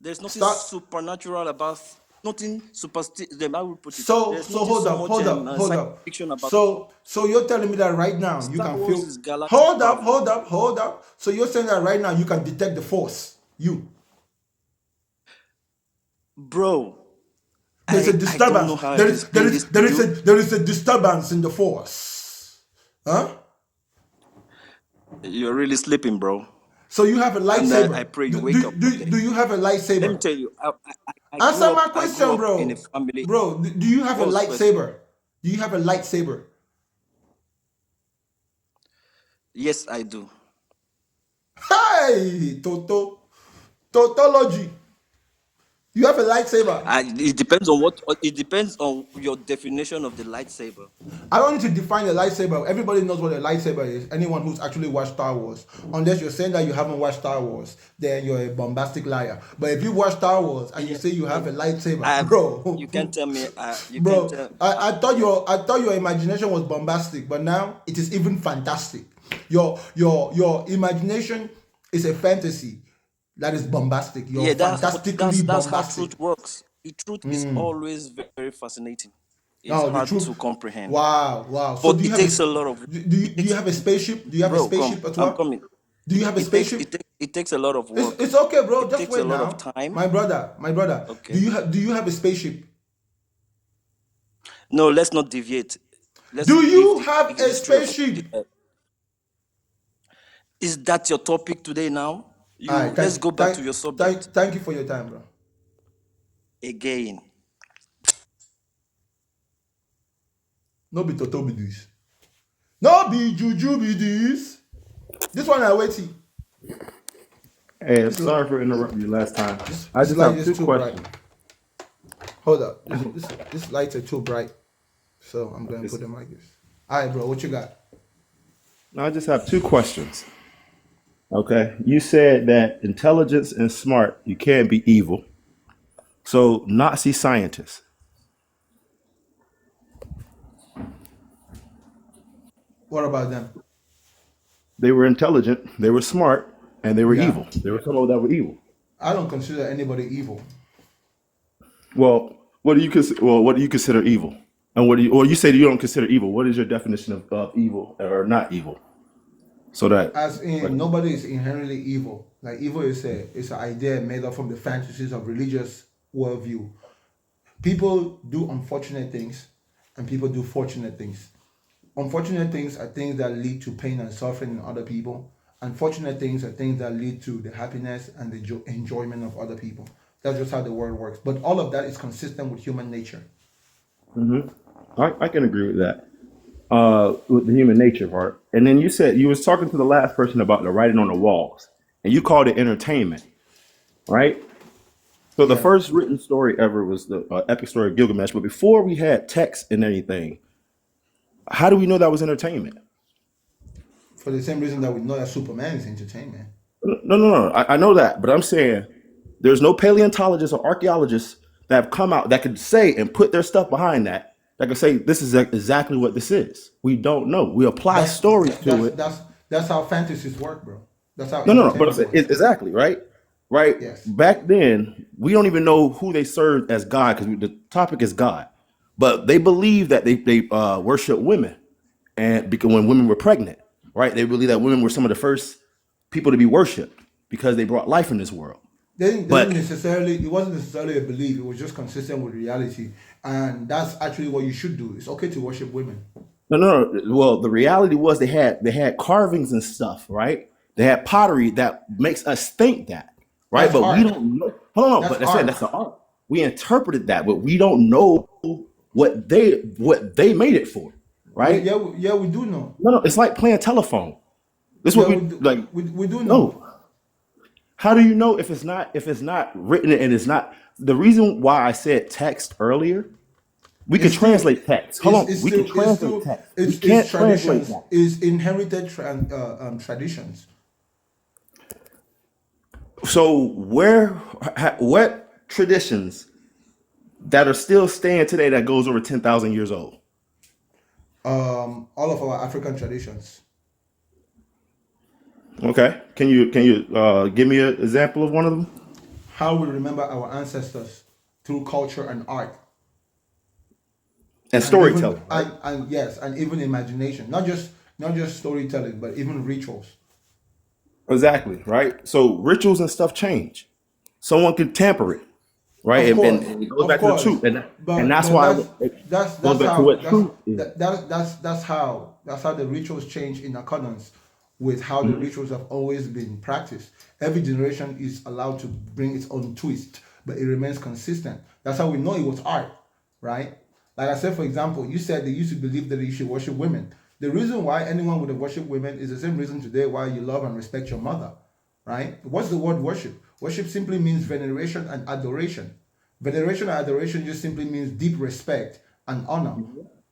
There's nothing Start. supernatural about nothing superstitious. I will put it. So There's nothing hold so up, much hold science up. fiction about it. So you're telling me that right now you Star can Wars feel. is galactic Hold up, travel. hold up. So you're saying that right now you can detect the force. Bro, There's a I don't disturbance. know how to explain this to you. There is a disturbance in the force. Huh? You're really sleeping, bro. So you have a And I lightsaber. pray you wake up one day. Do you have a Let me lightsaber? tell you, I Answer my I grew question, up in a bro. family. Bro, do you have a What's question? lightsaber? Do you have a lightsaber? Yes, I do. Hey, tautology. You have a lightsaber. It depends on your definition of the lightsaber. I don't need to define a lightsaber. Everybody knows what a lightsaber is. Anyone who's actually watched Star Wars. Unless you're saying that you haven't watched Star Wars, then you're a bombastic liar. But if you watch Star Wars and you Yeah, say you have a lightsaber, I bro, you can't tell me you can't bro, tell I thought your imagination was bombastic, but now it is even fantastic. Your imagination is a fantasy that is bombastic. You're yeah, fantastically that's how bombastic. truth works. The truth is always very fascinating. It's Oh, the hard truth. to comprehend. Wow. So But it takes a lot of do you have a spaceship? Do you have a bro, come. spaceship as I'm well? coming. Do you have a spaceship? It takes a lot of work. It's okay, bro. It Just takes a wait lot of now, time. my brother. Okay. Do you have a spaceship? No, let's not deviate. Let's Do leave you the have a history of spaceship? Is that your topic today now? All right, Let's go back to your subject thank you for your time, bro. again. No be Toto be this. No be Juju be this. This one I waiting. Hey, sorry for interrupting you last time. I This just light have is two too bright. questions. Hold up. This lights are too bright. So I'm gonna Okay, put them like this. All right, bro. What you got? I just have two questions. Okay, you said that intelligence and smart, you can't be evil. So Nazi scientists, What about them? they were intelligent, they were smart, and they were Yeah. evil. There were some of that were evil. I don't consider anybody evil. Well, what do you consider evil? And or you say that you don't consider evil. What is your definition of evil or not evil? So that, As in, nobody is inherently evil. Like evil is it's an idea made up from the fantasies of religious worldview. People do unfortunate things, and people do fortunate things. Unfortunate things are things that lead to pain and suffering in other people. Unfortunate things are things that lead to the happiness and the enjoyment of other people. That's just how the world works. But all of that is consistent with human nature. I can agree with that. With the human nature part. And then you said you was talking to the last person about the writing on the walls, and you called it entertainment, right? So the Yeah. first written story ever was the epic story of Gilgamesh. But before we had text and anything, how do we know that was entertainment? For the same reason that we know that Superman is entertainment. No. I know that, but I'm saying there's no paleontologists or archaeologists that have come out that could say and put their stuff behind that. That could say this is exactly what this is. We don't know. We apply stories to it. That's how fantasies work, bro. That's how No. But I'm entertainment saying, works. exactly right. Right. Yes. Back then, we don't even know who they served as God because the topic is God. But they believe that they worship women, and because when women were pregnant, right? They believe that women were some of the first people to be worshipped because they brought life in this world. They But didn't necessarily. It wasn't necessarily a belief. It was just consistent with reality, and that's actually what you should do. It's okay to worship women. no. Well, the reality was they had carvings and stuff, right? They had pottery that makes us think that, right? That's But we art. don't know. Hold on, That's but that's it. art. That's the art. We interpreted that, but we don't know what they made it for, right? Yeah, we do know. No, it's like playing telephone. This is Yeah, what we like. we do know. No, how do you know if it's not written and it's not? The reason why I said text earlier, we can It's still translate text. Hold on, it's we can still it's translate still text. We it's can't translate traditions, that. is inherited traditions. So what traditions that are still staying today that goes over 10,000 years old? All of our African traditions. Okay, can you give me an example of one of them? How we remember our ancestors through culture and art, And and even storytelling, right? and yes, and even imagination. Not just storytelling, but even rituals. Exactly, right? So rituals and stuff change. Someone can tamper it, right? And it goes Of back to the course, truth, and but that's why it goes that's back to how what truth is. that's how the rituals change in accordance with how the Mhm. rituals have always been practiced. Every generation is allowed to bring its own twist, but it remains consistent. That's how we know it was art, right? Like I said, for example, you said they used to believe that you should worship women. The reason why anyone would have worshipped women is the same reason today why you love and respect your mother, right? What's the word worship? Worship simply means veneration and adoration. Veneration and adoration just simply means deep respect and honor.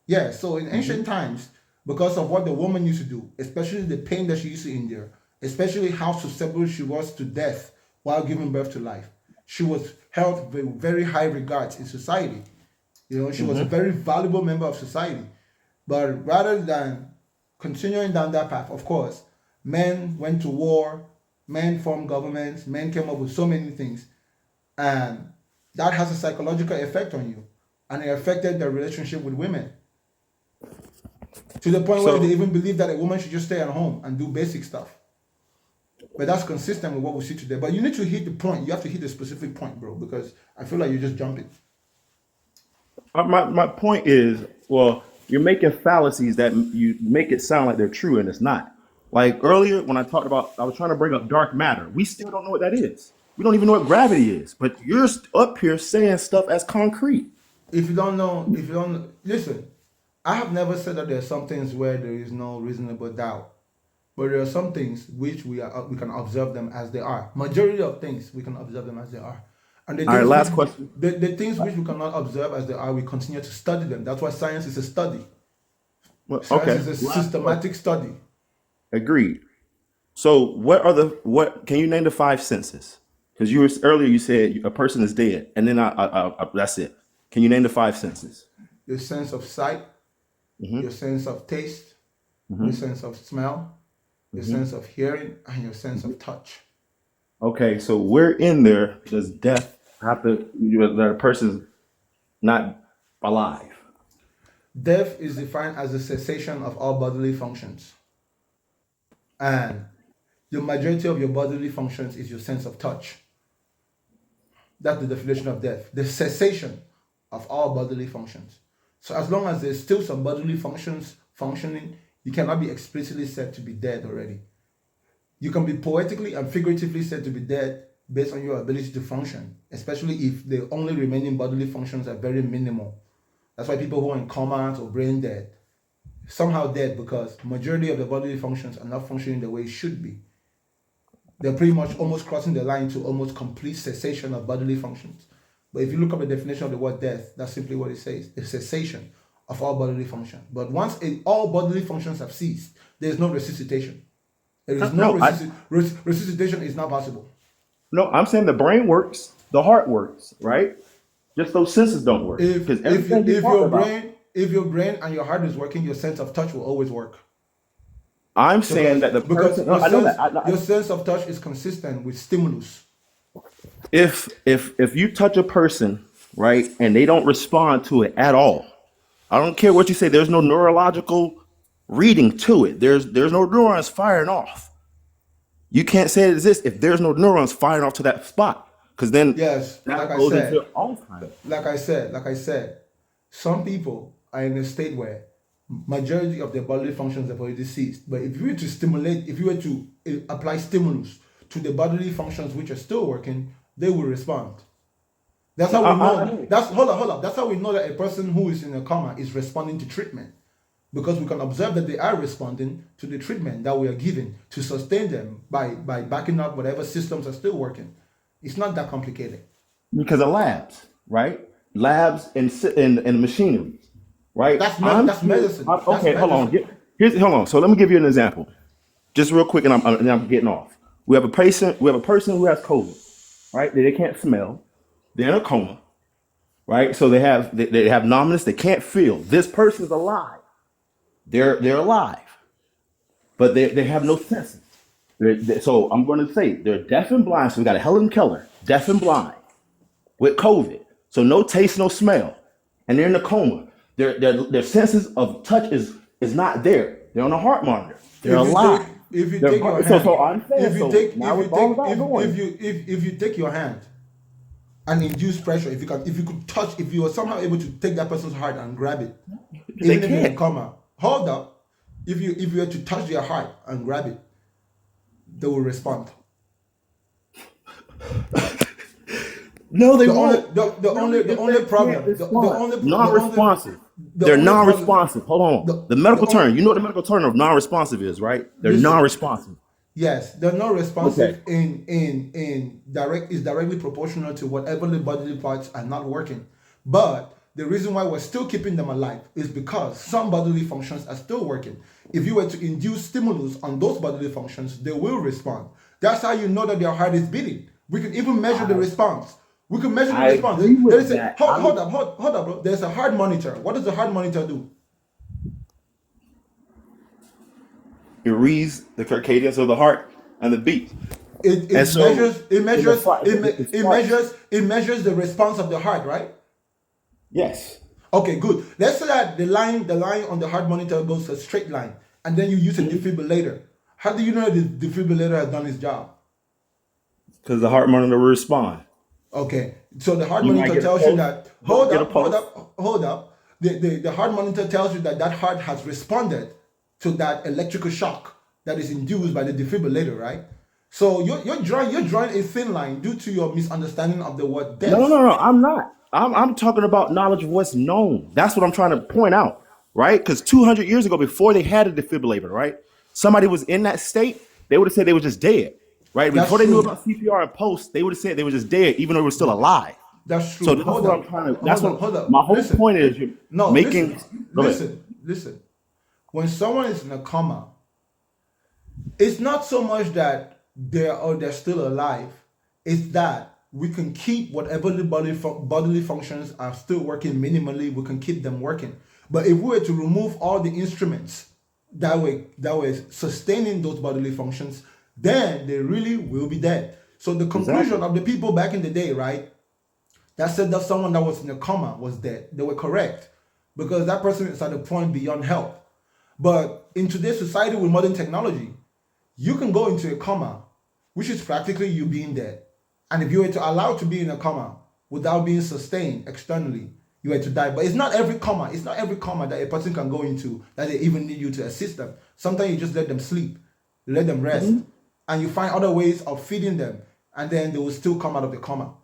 Yeah, so in Mhm. ancient times, because of what the woman used to do, especially the pain that she used to endure, especially how susceptible she was to death while giving birth to life, she was held with very high regards in society. She was a Mhm. very valuable member of society. But rather than continuing down that path, of course, men went to war, men formed governments, men came up with so many things, and that has a psychological effect on you. And it affected their relationship with women to the point where they So even believe that a woman should just stay at home and do basic stuff. But that's consistent with what we see today. But you need to hit the point. You have to hit the specific point, bro, because I feel like you're just jumping. my point is, well, you're making fallacies that you make it sound like they're true, and it's not. Like earlier when I was trying to bring up dark matter. We still don't know what that is. We don't even know what gravity is. But you're up here saying stuff as concrete. If you don't listen, I have never said that there are some things where there is no reasonable doubt. But there are some things which we can observe them as they are. Majority of things we can observe them as they are. And All right, last question. the things which we cannot observe as they are, we continue to study them. That's why science is a study. Well, Science okay, is a last systematic question. study. Agreed. So, what can you name the five senses? Because earlier you said a person is dead, and then that's it. Can you name the five senses? Your sense of sight, your Hmm. sense of taste, your Hmm. sense of smell, your Hmm. sense of hearing, and your sense Hmm. of touch. Okay, so where in there does death have to that a person's not alive? Death is defined as the cessation of all bodily functions. And the majority of your bodily functions is your sense of touch. That's the definition of death. The cessation of all bodily functions. So as long as there's still some bodily functions functioning, you cannot be explicitly said to be dead already. You can be poetically and figuratively said to be dead based on your ability to function, especially if the only remaining bodily functions are very minimal. That's why people who are in comas or brain dead, somehow dead because majority of the bodily functions are not functioning the way it should be. They're pretty much almost crossing the line to almost complete cessation of bodily functions. But if you look up the definition of the word death, that's simply what it says: the cessation of all bodily function. But once all bodily functions have ceased, there is no resuscitation. There is no No, resuscitation is not possible. no, I'm saying the brain works, the heart works, right? Just those senses don't work If because if you, everything you talked about. if your brain and your heart is working, your sense of touch will always work. I'm saying Because that the because person. No, I know that. your sense of touch is consistent with stimulus. If you touch a person, right, and they don't respond to it at all, I don't care what you say. There's no neurological reading to it. There's no neurons firing off. You can't say it exists if there's no neurons firing off to that spot, because then Yes, that goes into Alzheimer's. like I said, some people are in a state where majority of their bodily functions have already ceased. But if you were to apply stimulus to the bodily functions which are still working, they will respond. That's No, how we I know. mean, That's hold up, hold up. That's how we know that a person who is in a coma is responding to treatment, because we can observe that they are responding to the treatment that we are giving to sustain them by backing up whatever systems are still working. It's not that complicated. because of labs, right? Labs and machinery, right? I'm That's here. medicine. That's Okay, hold on. medicine. Hold on. So let me give you an example, just real quick, and I'm getting off. We have a patient. We have a person who has COVID, right? They can't smell. They're in a coma, right? So they have numbness. They can't feel. This person's alive. They're alive, but they have no senses. So I'm going to say they're deaf and blind. So we got a Helen Keller, deaf and blind, with COVID. So no taste, no smell, and they're in a coma. Their senses of touch is not there. They're on a heart monitor. They're alive. If you They're take your so hand, so I'm saying if you so take now if with you all take of that going. if you take your hand and induce pressure, if you could touch, if you were somehow able to take that person's heart and grab it, They even if you're in can't. coma, hold up. If you were to touch their heart and grab it, they will respond. No, they The only won't. the only problem Non-responsive. the They're only problem non-responsive. Hold on. the The the medical only term. You know what the medical term of non-responsive is, right? They're listen. non-responsive. Yes, they're not Okay. responsive in direct is directly proportional to whatever the bodily parts are not working. But the reason why we're still keeping them alive is because some bodily functions are still working. If you were to induce stimulus on those bodily functions, they will respond. That's how you know that their heart is beating. We can even measure the response. We can measure the I response. agree There with is a that. hold up, bro. There's a heart monitor. What does the heart monitor do? It reads the circadians of the heart and the beat. It, And it so measures it in the measures flight, it, me- it sparks. it measures the response of the heart, right? Yes. Okay, good. Let's say that the line on the heart monitor goes a straight line, and then you use a defibrillator. How do you know the defibrillator has done its job? Because the heart monitor will respond. Okay, so the heart You might monitor get a tells you pulse. that Don't get a pulse. hold up. The heart monitor tells you that heart has responded to that electrical shock that is induced by the defibrillator, right? So you're drawing a thin line due to your misunderstanding of the word death. No. I'm not. I'm talking about knowledge of what's known. That's what I'm trying to point out, right? Because 200 years ago, before they had a defibrillator, right? Somebody was in that state. They would have said they were just dead, right? That's Before they knew true. about CPR and pulse, they would have said they were just dead, even though they were still alive. That's So true. that's Hold what I'm up. trying to. That's what Hold up. my whole Listen. point is. You're No, making. Go ahead. listen. When someone is in a coma, it's not so much that they're still alive. It's that we can keep whatever the bodily functions are still working minimally. We can keep them working. But if we were to remove all the instruments that were sustaining those bodily functions, then they really will be dead. So the conclusion Exactly. of the people back in the day, right, that said that someone that was in a coma was dead, they were correct, because that person is at a point beyond help. But in today's society with modern technology, you can go into a coma, which is practically you being dead. And if you were to allow to be in a coma without being sustained externally, you were to die. But it's not every coma that a person can go into that they even need you to assist them. Sometimes you just let them sleep, you let them rest, and you find other ways of feeding them, and then they will still come out of the coma.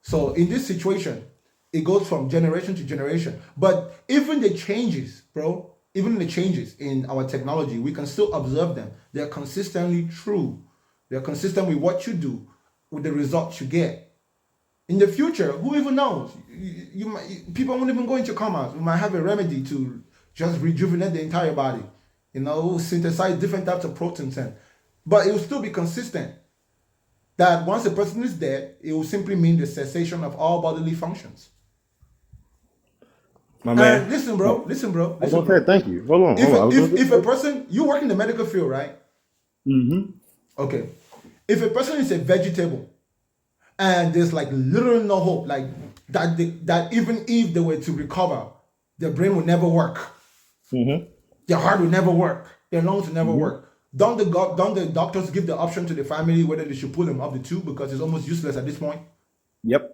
So in this situation, it goes from generation to generation. But even the changes, bro, even the changes in our technology, we can still observe them. They're consistently true. They're consistent with what you do, with the results you get. In the future, who even knows? People won't even go into comas. We might have a remedy to just rejuvenate the entire body. Synthesize different types of proteins, but it will still be consistent. That once a person is dead, it will simply mean the cessation of all bodily functions. My And man. listen, bro. I was gonna say thank you. Hold on. I was If a gonna person, you work in the medical field, right? Okay. If a person is a vegetable and there's like literally no hope, like that even if they were to recover, their brain will never work, their heart will never work, their lungs will never work. Don't the doctors give the option to the family whether they should pull them off the tube because it's almost useless at this point? Yep.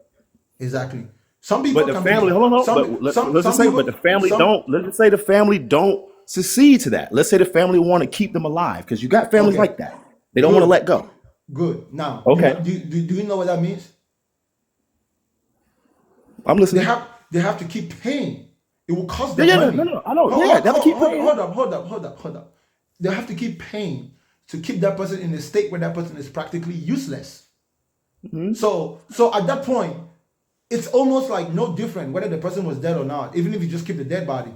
Exactly. Some But people the can family, be hold on, some but some let's some just say, but people the family some don't. Let's just say the family don't succeed to that. Let's say the family want to keep them alive because you got families okay. like that. They don't want to Good. let go. Good. Now, Okay. do you know what that means? I'm listening. They have to keep paying. It will cost them Yeah, money. no, I know. Yeah, they have to keep paying. Hold up. They have to keep paying to keep that person in a state where that person is practically useless. Mhm. So at that point, it's almost like no different whether the person was dead or not, even if you just keep the dead body.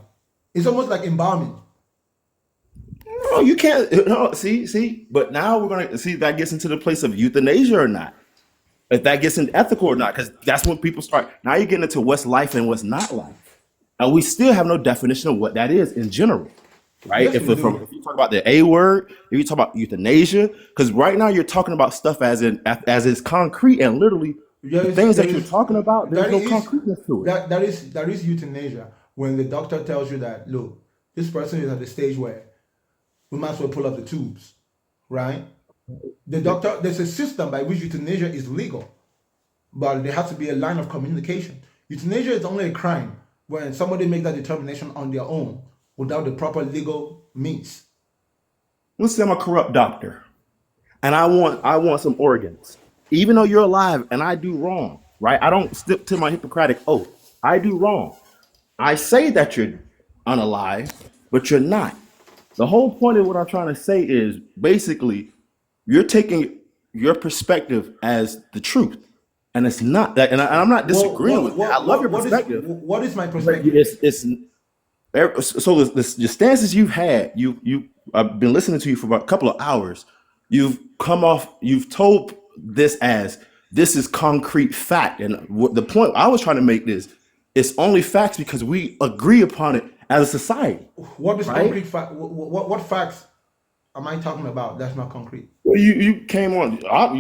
It's almost like embalming. No, you can't. No, see. But now we're gonna see if that gets into the place of euthanasia or not. If that gets into ethical or not, because that's when people start. Now you're getting into what's life and what's not life, and we still have no definition of what that is in general, right? Yes, If we do. if you talk about the A word, if you talk about euthanasia, because right now you're talking about stuff as is concrete and literally the things that you're talking about. There's no concreteness to it. That is euthanasia when the doctor tells you that, look, this person is at the stage where we might as well pull up the tubes, right? The doctor, there's a system by which euthanasia is legal, but there has to be a line of communication. Euthanasia is only a crime when somebody makes that determination on their own without the proper legal means. Let's say I'm a corrupt doctor, and I want some organs, even though you're alive, and I do wrong, right? I don't stick to my Hippocratic oath. I do wrong. I say that you're unalive, but you're not. The whole point of what I'm trying to say is basically you're taking your perspective as the truth, and it's not that. And I'm not disagreeing with that. I love your perspective. What is my But perspective? so the stances you've had, I've been listening to you for about a couple of hours. You've told this as this is concrete fact, and the point I was trying to make is it's only facts because we agree upon it as a society. What is right? concrete fact? What facts am I talking about? That's not concrete. Well, you came on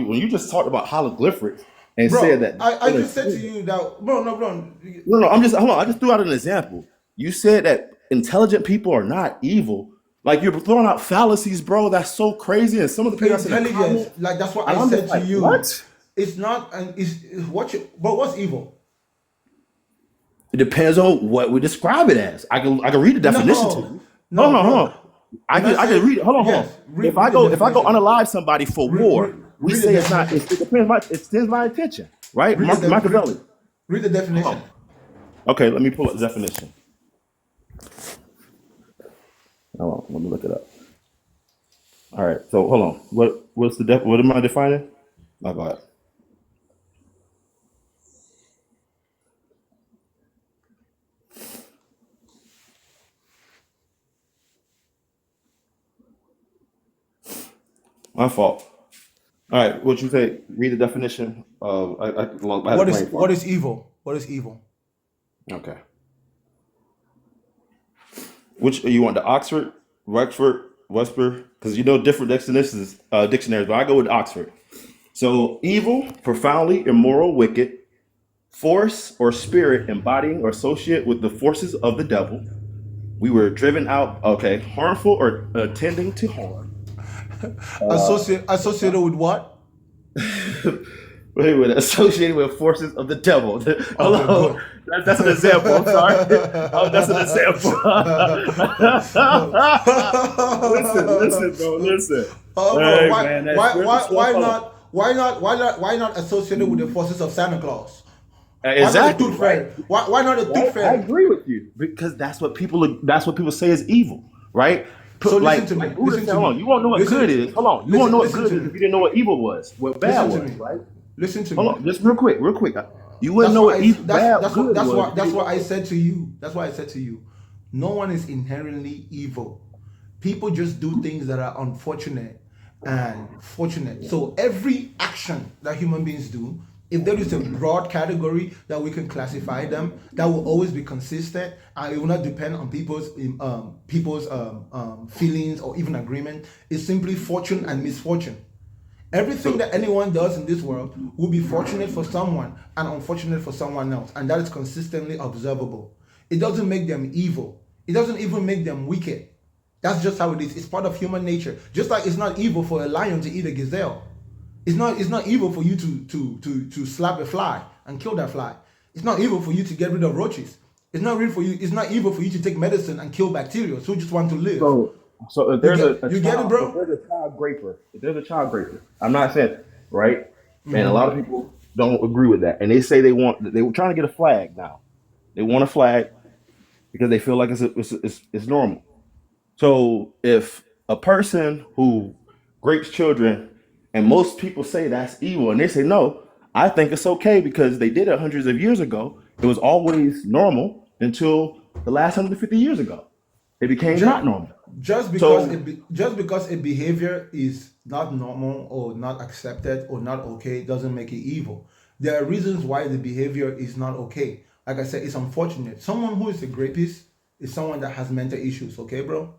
when you just talked about hieroglyphics and Bro, said that. I just said to you that, bro. No. Hold on. I just threw out an example. You said that intelligent people are not evil. Like you're throwing out fallacies, bro. That's so crazy. And some of the people Intelligence, like that's what I said to you. What? It's not, and but what's evil? It depends on what we describe it as. I can read the definition to you. Hold on. I can read it. Hold on. If I go unalive somebody for war, we say it's not. It depends my intention, right? Machiavelli. Read the definition. Okay, let me pull up the definition. Hold on, let me look it up. All right, so hold on. What am I defining? Oh, go ahead. My fault. All right, what you say? Read the definition of What is evil? What is evil? Okay. Which you want, the Oxford, Wexford, Westford? Because different dictionaries, but I go with Oxford. So evil, profoundly immoral, wicked, force or spirit embodying or associate with the forces of the devil. We were driven out. Okay, harmful or tending to harm. Associated with what? Associated with forces of the devil. Hello, that's an example. I'm sorry. That's an example. listen, bro. Listen. Hey, why not associated with the forces of Santa Claus? Exactly. Why not a tooth fairy? I agree with you because that's what people say is evil, right? So listen to me. Hold on. You won't know what good is. Hold on. You won't know what good is if you didn't know what evil was. What bad was, right? Listen to me. Hold on. Just real quick. You wouldn't know what evil bad good was. That's what I said to you. That's why I said to you. No one is inherently evil. People just do things that are unfortunate and fortunate. So every action that human beings do, if there is a broad category that we can classify them, that will always be consistent and it will not depend on people's feelings or even agreement. It's simply fortune and misfortune. Everything that anyone does in this world will be fortunate for someone and unfortunate for someone else, and that is consistently observable. It doesn't make them evil. It doesn't even make them wicked. That's just how it is. It's part of human nature. Just like it's not evil for a lion to eat a gazelle. It's not evil for you to slap a fly and kill that fly. It's not evil for you to get rid of roaches. It's not evil for you to take medicine and kill bacteria who just want to live. So if there's a child graper, I'm not saying right, and a lot of people don't agree with that, and they say they were trying to get a flag now. They want a flag because they feel like it's normal. So if a person who rapes children, and most people say that's evil, and they say no, I think it's okay because they did it hundreds of years ago. It was always normal until the last 150 years ago. It became just, not normal. just because So just because a behavior is not normal or not accepted or not okay doesn't make it evil. There are reasons why the behavior is not okay. Like I said, it's unfortunate. Someone who is a rapist is someone that has mental issues. Okay, bro.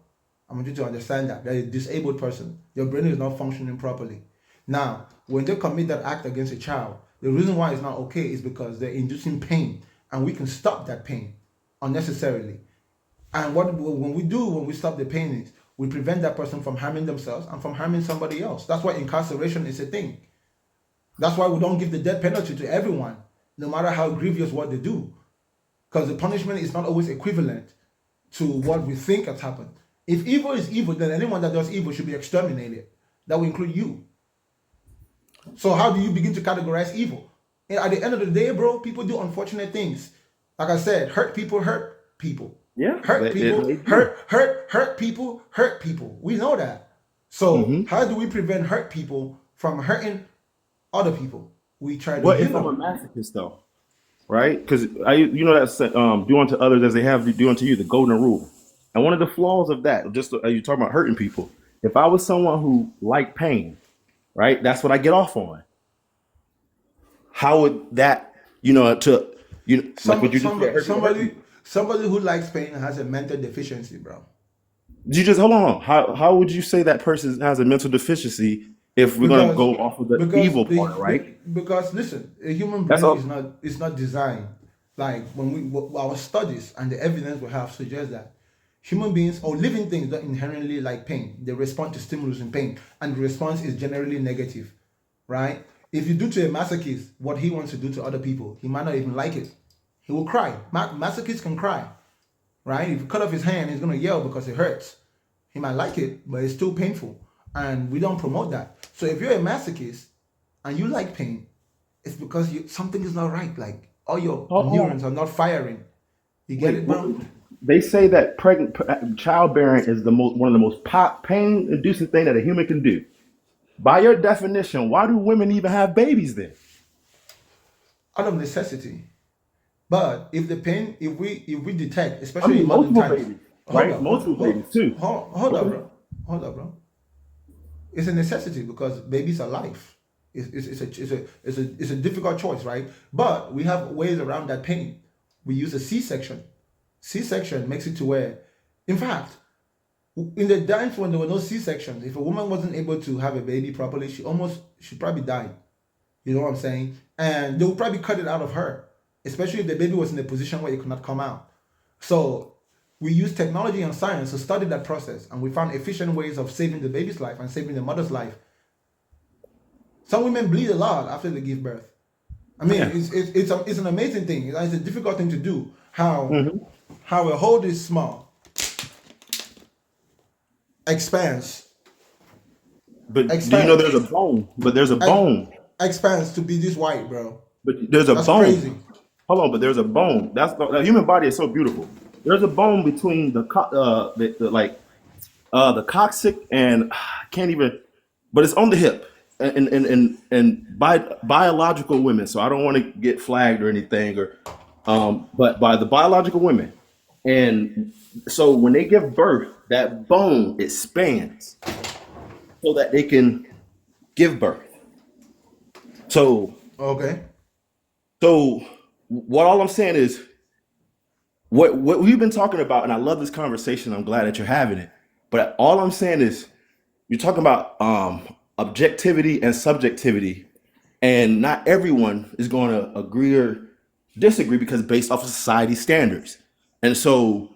I want you to understand that they're a disabled person. Your brain is not functioning properly. Now, when they commit that act against a child, the reason why it's not okay is because they're inducing pain, and we can stop that pain unnecessarily. And when we stop the pain is we prevent that person from harming themselves and from harming somebody else. That's why incarceration is a thing. That's why we don't give the death penalty to everyone, no matter how grievous what they do, because the punishment is not always equivalent to what we think has happened. If evil is evil, then anyone that does evil should be exterminated. That will include you. So how do you begin to categorize evil? And at the end of the day, bro, people do unfortunate things. Like I said, hurt people hurt people. yeah, Hurt people, they do. hurt people, hurt people. We know that. So how do we prevent hurt people from hurting other people? We try to What heal if I'm a them. masochist though? Right? Because that's do unto others as they have to do unto you, the golden rule. And one of the flaws of that, just you talking about hurting people. If I was someone who liked pain, right? That's what I get off on. How would that, like what you just said, hurt people hurt people. Somebody who likes pain has a mental deficiency, bro. You just hold on. How would you say that person has a mental deficiency if we're gonna Because go off of the because evil part, right? because listen, a human That's brain all. is not designed like our studies and the evidence we have suggests that human beings or living things don't inherently like pain. They respond to stimulus in pain, and the response is generally negative, right? If you do to a masochist what he wants to do to other people, he might not even like it. He will cry. Masochists can cry, right? If you cut off his hand, he's gonna yell because it hurts. He might like it, but it's still painful, and we don't promote that. So if you're a masochist and you like pain, it's because something is not right. Like all your Hold neurons on. are not firing. You get Wait, it, bro? they say that childbearing is one of the most pain-inducing thing that a human can do. By your definition, why do women even have babies then? Out of necessity. But if we detect, I especially mean, in modern multiple times, babies, hold right? up, hold, Multiple hold, babies too. hold up, Okay. bro. Hold up, bro. It's a necessity because babies are life. It's a difficult choice, right? But we have ways around that pain. We use a C-section. C-section makes it to where, in fact, in the times when there were no C-sections, if a woman wasn't able to have a baby properly, she probably died. You know what I'm saying? And they would probably cut it out of her, especially if the baby was in a position where it could not come out. So we use technology and science to study that process, and we found efficient ways of saving the baby's life and saving the mother's life. Some women bleed a lot after they give birth. I mean, Yeah. it's an amazing thing. It's a difficult thing to do. How hmm how a hole this small expands But do you know expands there's a bone? But there's a ex- bone. expands to be this white, bro. But there's a That's bone. crazy. Hold on, but there's a bone. The human body is so beautiful. There's a bone between the coccyx and I can't even, but it's on the hip and by biological women. So I don't want to get flagged or anything, but by the biological women, and so when they give birth, that bone expands so that they can give birth. So Okay. so what all I'm saying is what we've been talking about, and I love this conversation. I'm glad that you're having it. But all I'm saying is you're talking about objectivity and subjectivity, and not everyone is going to agree or disagree because based off of society standards. And so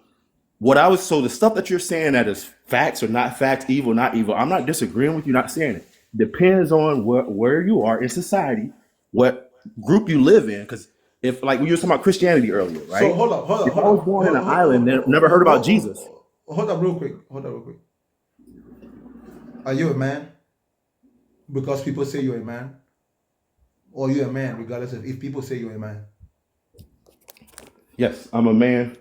so the stuff that you're saying that is facts or not facts, evil, not evil, I'm not disagreeing with you, not saying it. Depends on where you are in society, what group you live in. Because if, like, we were talking about Christianity earlier, So right? hold up, hold up, If I hold was up, born in an island, never heard about Jesus. hold up real quick. Hold up real quick. Are you a man? Because people say you're a man. or you're a man, regardless of if people say you're a man? Yes, I'm a man,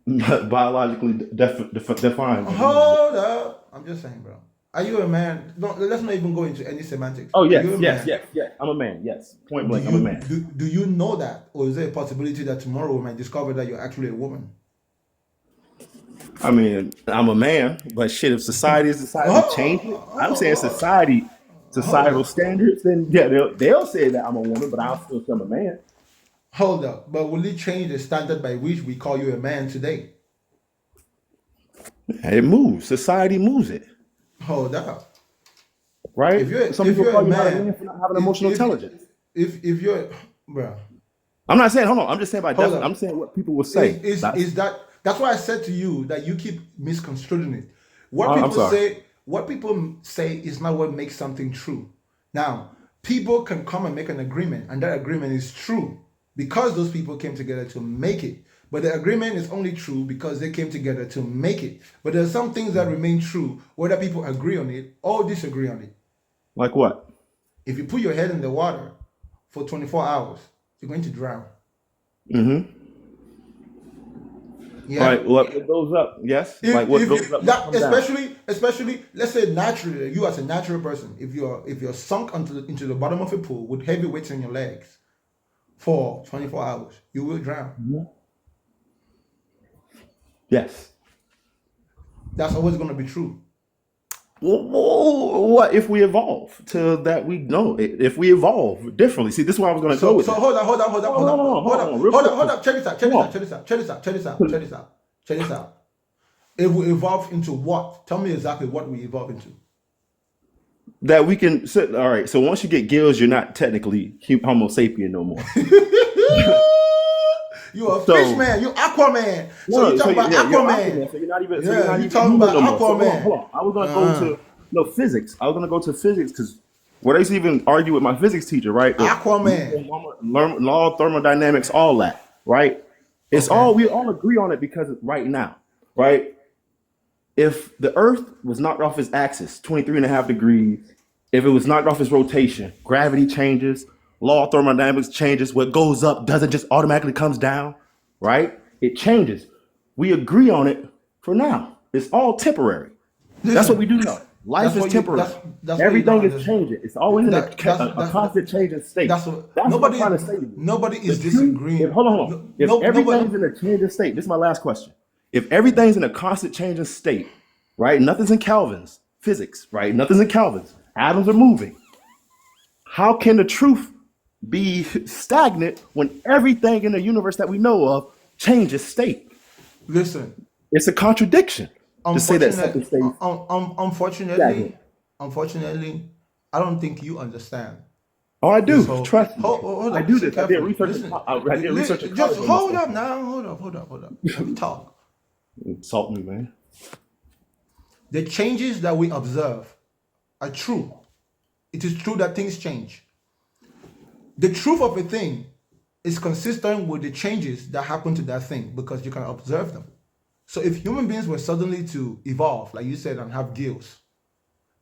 biologically defined. Hold up. I'm just saying, bro. Are you a man? No, let's not even go into any semantics. Oh Are you yes, a yes, man? yes, yes. I'm a man. Yes, point Do blank. I'm a you man. do you know that, or is there a possibility that tomorrow we might discover that you're actually a woman? I mean, I'm a man, but shit, if society is deciding to change it, I'm saying Hold societal up. standards, then yeah, they'll say that I'm a woman, but I'll still say I'm a man. Hold up. But will it change the standard by which we call you a man today? It moves. Society moves it, Hold up. right? If you're Some if people you're a call you not a man, man for not having if emotional if intelligence. if you're, bro, I'm not saying, hold on. I'm just saying by hold definition. I'm up. saying what people will Is say. is is that that's why I said to you that you keep misconstruing it. What I'm people sorry. say, what people say is not what makes something true. Now, people can come and make an agreement, and that agreement is true because those people came together to make it. But the agreement is only true because they came together to make it. But there are some things that remain true, whether people agree on it or disagree on it. Like what? If you put your head in the water for 24 hours, you're going to drown. Mm-hmm. Yeah. Like what goes up? Yes. Like what If goes you up must that come down. especially let's say naturally, you as a natural person, if you're sunk into the bottom of a pool with heavy weights in your legs for 24 hours, you will drown. Mhm. Yes. That's always going to be true. Well, what if we evolve to that? We know it. If we evolve differently. See, this is where I was going to go So with so this. hold on, hold on, hold on, Hold hold on, on, hold on, hold hold on, on, hold on, real hold quick. on, hold on. Check this out, check Come this out, on. check this out, check this out, check this out, check this out, check this out. It will evolve into what? Tell me exactly what we evolve into. That we can sit. All right. So once you get gills, you're not technically Homo sapien no more. You a fish So man, you Aquaman. So you no. So talking about yeah, you're Aquaman. Aquaman. So you're not even. So you're Yeah, not you even talking human about no more. So Aquaman. hold on. I was gonna go to physics. I was gonna go to physics because what I used to even argue with my physics teacher, right? Aquaman. Learn law of thermodynamics, all that, right? It's Okay. all we all agree on it because right now, right? If the Earth was knocked off its axis, 23 and a half degrees, if it was knocked off its rotation, gravity changes, law of thermodynamics changes. What goes up doesn't just automatically comes down, right? It changes. We agree on it for now. It's all temporary. That's what we Listen, do know. Life is temporary. that's what you don't Everything is understand. changing. It's always in a That's constant changing state. that's what That's what I'm trying to say to you. nobody The is truth, if disagreeing. hold on, hold on. No, If nobody. everything's in a changing state, this is my last question. If everything's in a constant changing state, right? Nothing's in Kelvin's physics, right? Nothing's in Kelvin's. Atoms are moving. How can the truth be stagnant when everything in the universe that we know of changes state? Listen, It's a contradiction to say that unfortunate, something stays unfortunately, stagnant. unfortunately, I don't think you understand Oh, I this do. whole. Trust me. Hold I up, do listen this. I did carefully. research. Listen, I did research in just college on this hold stuff. up now. Hold up. Let me talk. Insult me, man. The changes that we observe are true. It is true that things change. The truth of a thing is consistent with the changes that happen to that thing because you can observe them. So if human beings were suddenly to evolve, like you said, and have gills,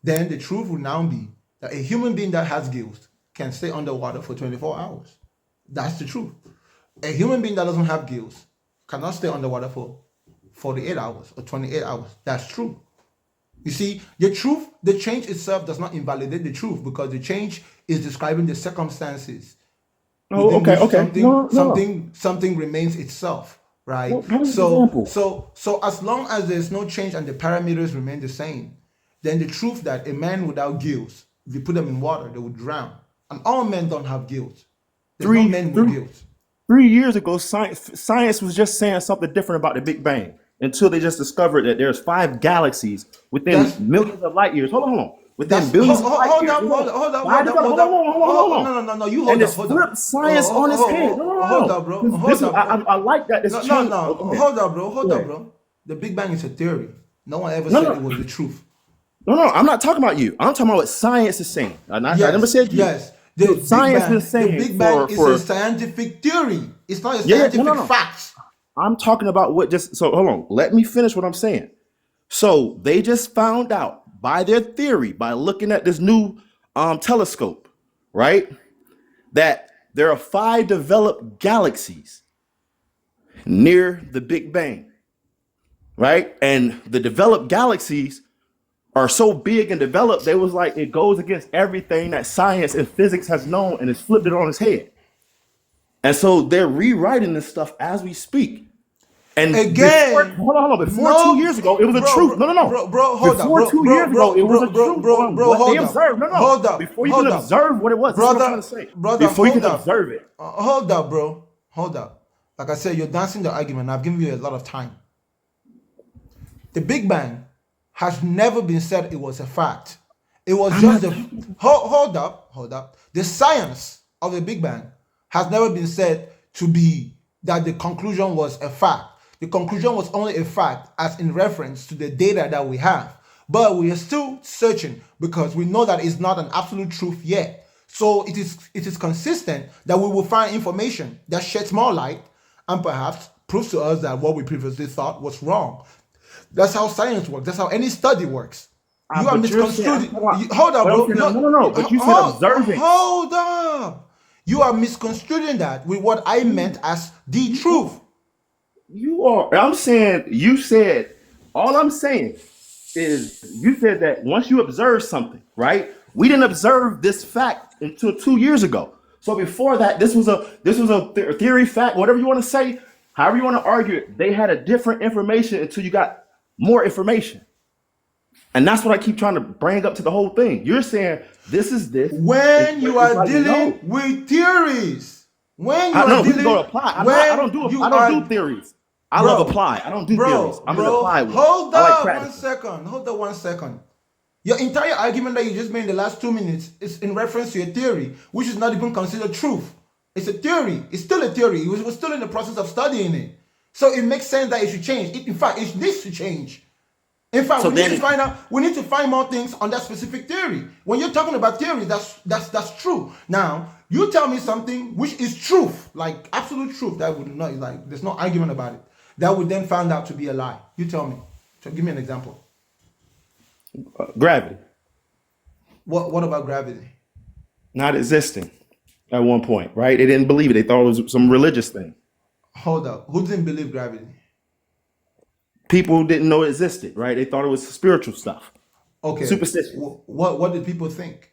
then the truth would now be that a human being that has gills can stay underwater for 24 hours. That's the truth. A human being that doesn't have gills cannot stay underwater for 48 hours or 28 hours. That's true. You see, the change itself does not invalidate the truth because the change is describing the circumstances Oh, within okay, which okay. No, no. something remains itself, right? Well, have an So example. so so as long as there's no change and the parameters remain the same, then the truth that a man without gills, if you put them in water, they would drown. And all men don't have gills. There's no Three, men with three, gills. 3 years ago, science was just saying something different about the Big Bang until they just discovered that there's 5 galaxies within That's millions of light years. Hold on. Within that's billions of light hold years. up, Hold on. hold up, Why hold did up, hold hold on, up. hold on. No, you And hold up, it's hold up. flipped science on its head. No, no, Hold no. up, bro. This Hold is up. I like that this change. No. Oh, go ahead. Hold up, bro. Go Hold up, ahead. bro. The Big Bang is a theory. No one ever No, said it no. was the truth. No, I'm not talking about you. I'm talking about what science is saying. I never Yes, said you. yes. So science is The saying Big Bang is a for scientific theory. It's not a yeah, no, scientific no. fact. I'm talking about what just so hold on. Let me finish what I'm saying. So they just found out by their theory, by looking at this new telescope, right? that there are 5 developed galaxies near the Big Bang, right? And the developed galaxies are so big and developed, they was like, it goes against everything that science and physics has known, and it's flipped it on its head. And so they're rewriting this stuff as we speak. And Again, before no, 2 years ago, it was a bro, truth. bro, No. bro, hold up, Before bro, 2 bro, years ago, it was bro, a truth on bro, what they hold up, observed. hold up, Before you hold can up, observe what it was, this is what I'm trying to say. brother, Before you hold can up, observe it. hold up, bro, hold up. Like I said, you're dancing the argument. I've given you a lot of time. The Big Bang has never been said it was a fact. It was just the hold up. The science of the Big Bang has never been said to be that the conclusion was a fact. The conclusion was only a fact as in reference to the data that we have. But we are still searching because we know that it's not an absolute truth yet. So it is consistent that we will find information that sheds more light and perhaps proves to us that what we previously thought was wrong. That's how science works. That's how any study works. You are But you're saying, misconstruing. Hold up, bro. no. But you said observing. Hold up. You are misconstruing that with what I meant as the truth. You are. I'm saying. You said. All I'm saying is you said that once you observe something, right? We didn't observe this fact until 2 years ago. So before that, this was a theory, fact, whatever you want to say, however you want to argue it. They had a different information until you got more information. And that's what I keep trying to bring up to the whole thing. You're saying this is this. When you are dealing with theories, when you are dealing, go apply. I don't do theories. I love apply. I don't do theories. I'm an applied one. Hold up 1 second. Hold up 1 second. Your entire argument that you just made in the last 2 minutes is in reference to a theory, which is not even considered truth. It's a theory. It's still a theory. We're still in the process of studying it. So it makes sense that it should change. In fact, it needs to change. In fact, we need to find more things on that specific theory. When you're talking about theories, that's true. Now, you tell me something which is truth, like absolute truth, that would not, like, there's no argument about it, that would then find out to be a lie. You tell me. So give me an example. Gravity. What about gravity? Not existing at one point, right? They didn't believe it. They thought it was some religious thing. Hold up. Who didn't believe gravity? People who didn't know it existed, right? They thought it was spiritual stuff. Okay. Superstition. What did people think?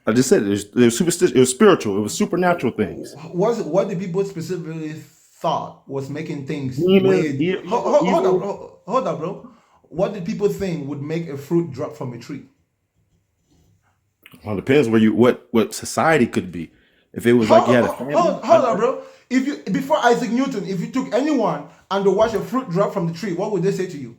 I just said it was superstition. It was spiritual. It was supernatural things. What did people specifically thought was making things weird? Hold up, bro. What did people think would make a fruit drop from a tree? Well, it depends what society could be. If it was like you had a family. Hold up, bro. Before Isaac Newton, if you took anyone and they watch a fruit drop from the tree, what would they say to you?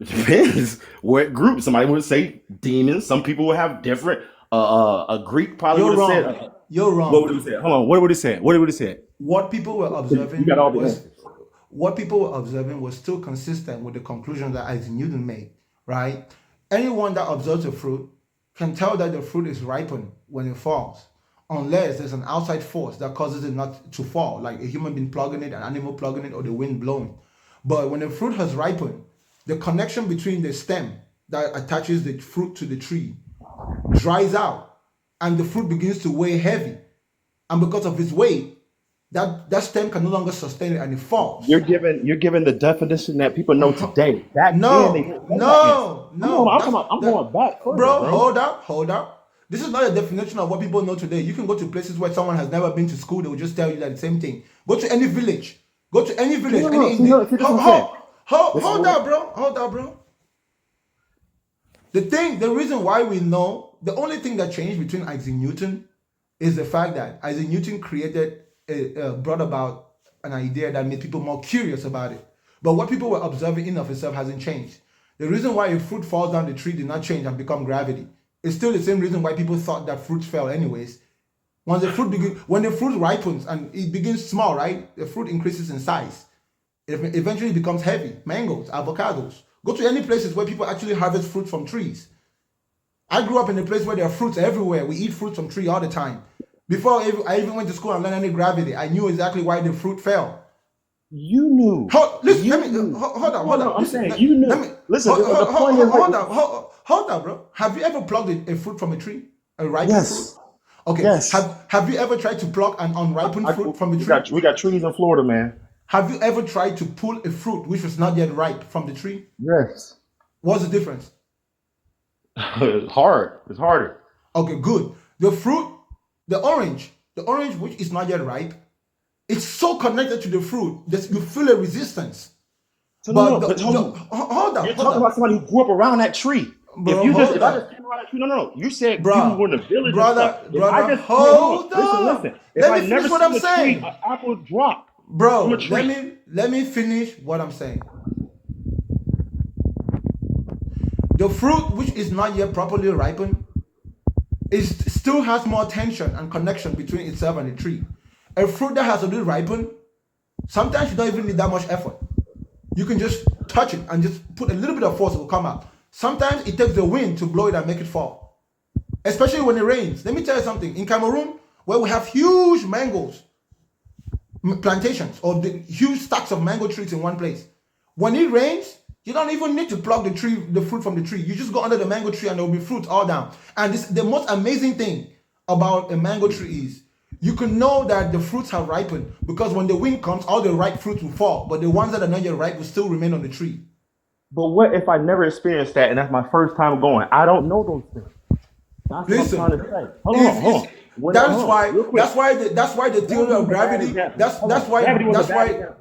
It depends what group. Somebody would say demons. Some people would have different. A Greek probably would have said. You're wrong. What would he say? Hold on. What would he say? What would he say? What people were observing. You got all the answers. What people were observing was still consistent with the conclusion that Isaac Newton made. Right? Anyone that observes a fruit can tell that the fruit is ripened when it falls, unless there's an outside force that causes it not to fall, like a human being plugging it, an animal plugging it, or the wind blowing. But when the fruit has ripened, the connection between the stem that attaches the fruit to the tree dries out, and the fruit begins to weigh heavy. And because of its weight, that stem can no longer sustain it, and it falls. You're given the definition that people know today. I'm going back further, bro. Hold up. This is not a definition of what people know today. You can go to places where someone has never been to school. They will just tell you that the same thing. Go to any village. Hold up, bro. The reason why we know, the only thing that changed between Isaac Newton is the fact that Isaac Newton brought about an idea that made people more curious about it. But what people were observing in of itself hasn't changed. The reason why a fruit falls down the tree did not change and become gravity. It's still the same reason why people thought that fruits fell anyways. When the fruit ripens and it begins small, right? The fruit increases in size. It eventually becomes heavy. Mangoes, avocados. Go to any places where people actually harvest fruit from trees. I grew up in a place where there are fruits everywhere. We eat fruits from trees all the time. Before I even went to school and learned any gravity, I knew exactly why the fruit fell. You knew. Hold on. I'm saying you knew. Hold up, bro. Have you ever plucked a fruit from a tree? A ripe fruit? Okay. Yes. Have you ever tried to pluck an unripened fruit from the tree? We got trees in Florida, man. Have you ever tried to pull a fruit which was not yet ripe from the tree? Yes. What's the difference? It's hard. It's harder. Okay, good. The fruit, the orange which is not yet ripe, it's so connected to the fruit that you feel a resistance. So But but hold you're up, talking about somebody who grew up around that tree. bro. If Hold I just up, came around that tree, no. You said you bro, were in the village and brother, stuff. If I brother. just hold Hold on, up. listen. If Let I me never finish what seen I'm a tree, saying, an apple drop bro. from a tree. Let me finish what I'm saying. The fruit which is not yet properly ripened still has more tension and connection between itself and the tree. A fruit that has already ripened, sometimes you don't even need that much effort. You can just touch it and just put a little bit of force, it will come out. Sometimes it takes the wind to blow it and make it fall, especially when it rains. Let me tell you something. In Cameroon, where we have huge mangoes, plantations, or the huge stacks of mango trees in one place, when it rains, you don't even need to pluck the fruit from the tree. You just go under the mango tree and there will be fruit all down. And the most amazing thing about a mango tree is you can know that the fruits have ripened because when the wind comes, all the ripe fruits will fall, but the ones that are not yet ripe will still remain on the tree. But what if I never experienced that and that's my first time going? I don't know those things. That's what I'm Listen, trying to say. Hold on. Real quick. That's why the theory Gravity of was a bad gravity. example. Hold on. Gravity was a bad example.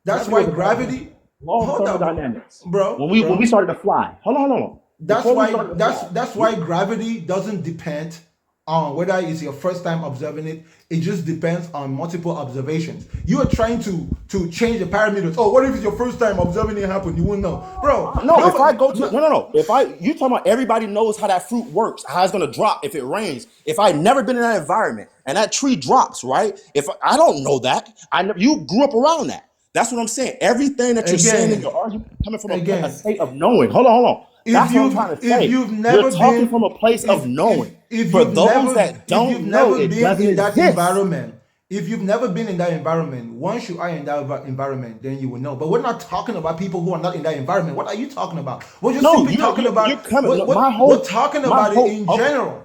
That's Gravity why was a bad example. gravity. Law of Hold up, thermodynamics. bro. When we started to fly. Hold on. That's Before we why started to fly. that's why gravity doesn't depend on whether it's your first time observing it. It just depends on multiple observations. You are trying to change the parameters. Oh, what if it's your first time observing it happen? You won't know, bro. No, if I go to no. If you talking about everybody knows how that fruit works, how it's gonna drop if it rains. If I've never been in that environment and that tree drops, right? If I don't know that, you grew up around that. That's what I'm saying. Everything that you're saying in Again, your argument coming from a again. state of knowing. Hold on. If That's what I'm trying to say. you've You're never talking been from a place of knowing. if For those that if you've don't know, never it been doesn't in that exist. environment, if you've never been in that environment, once you are in that environment, then you will know. But we're not talking about people who are not in that environment. What are you talking about? We're just No, simply talking about you're coming. Look, we're talking about it in general.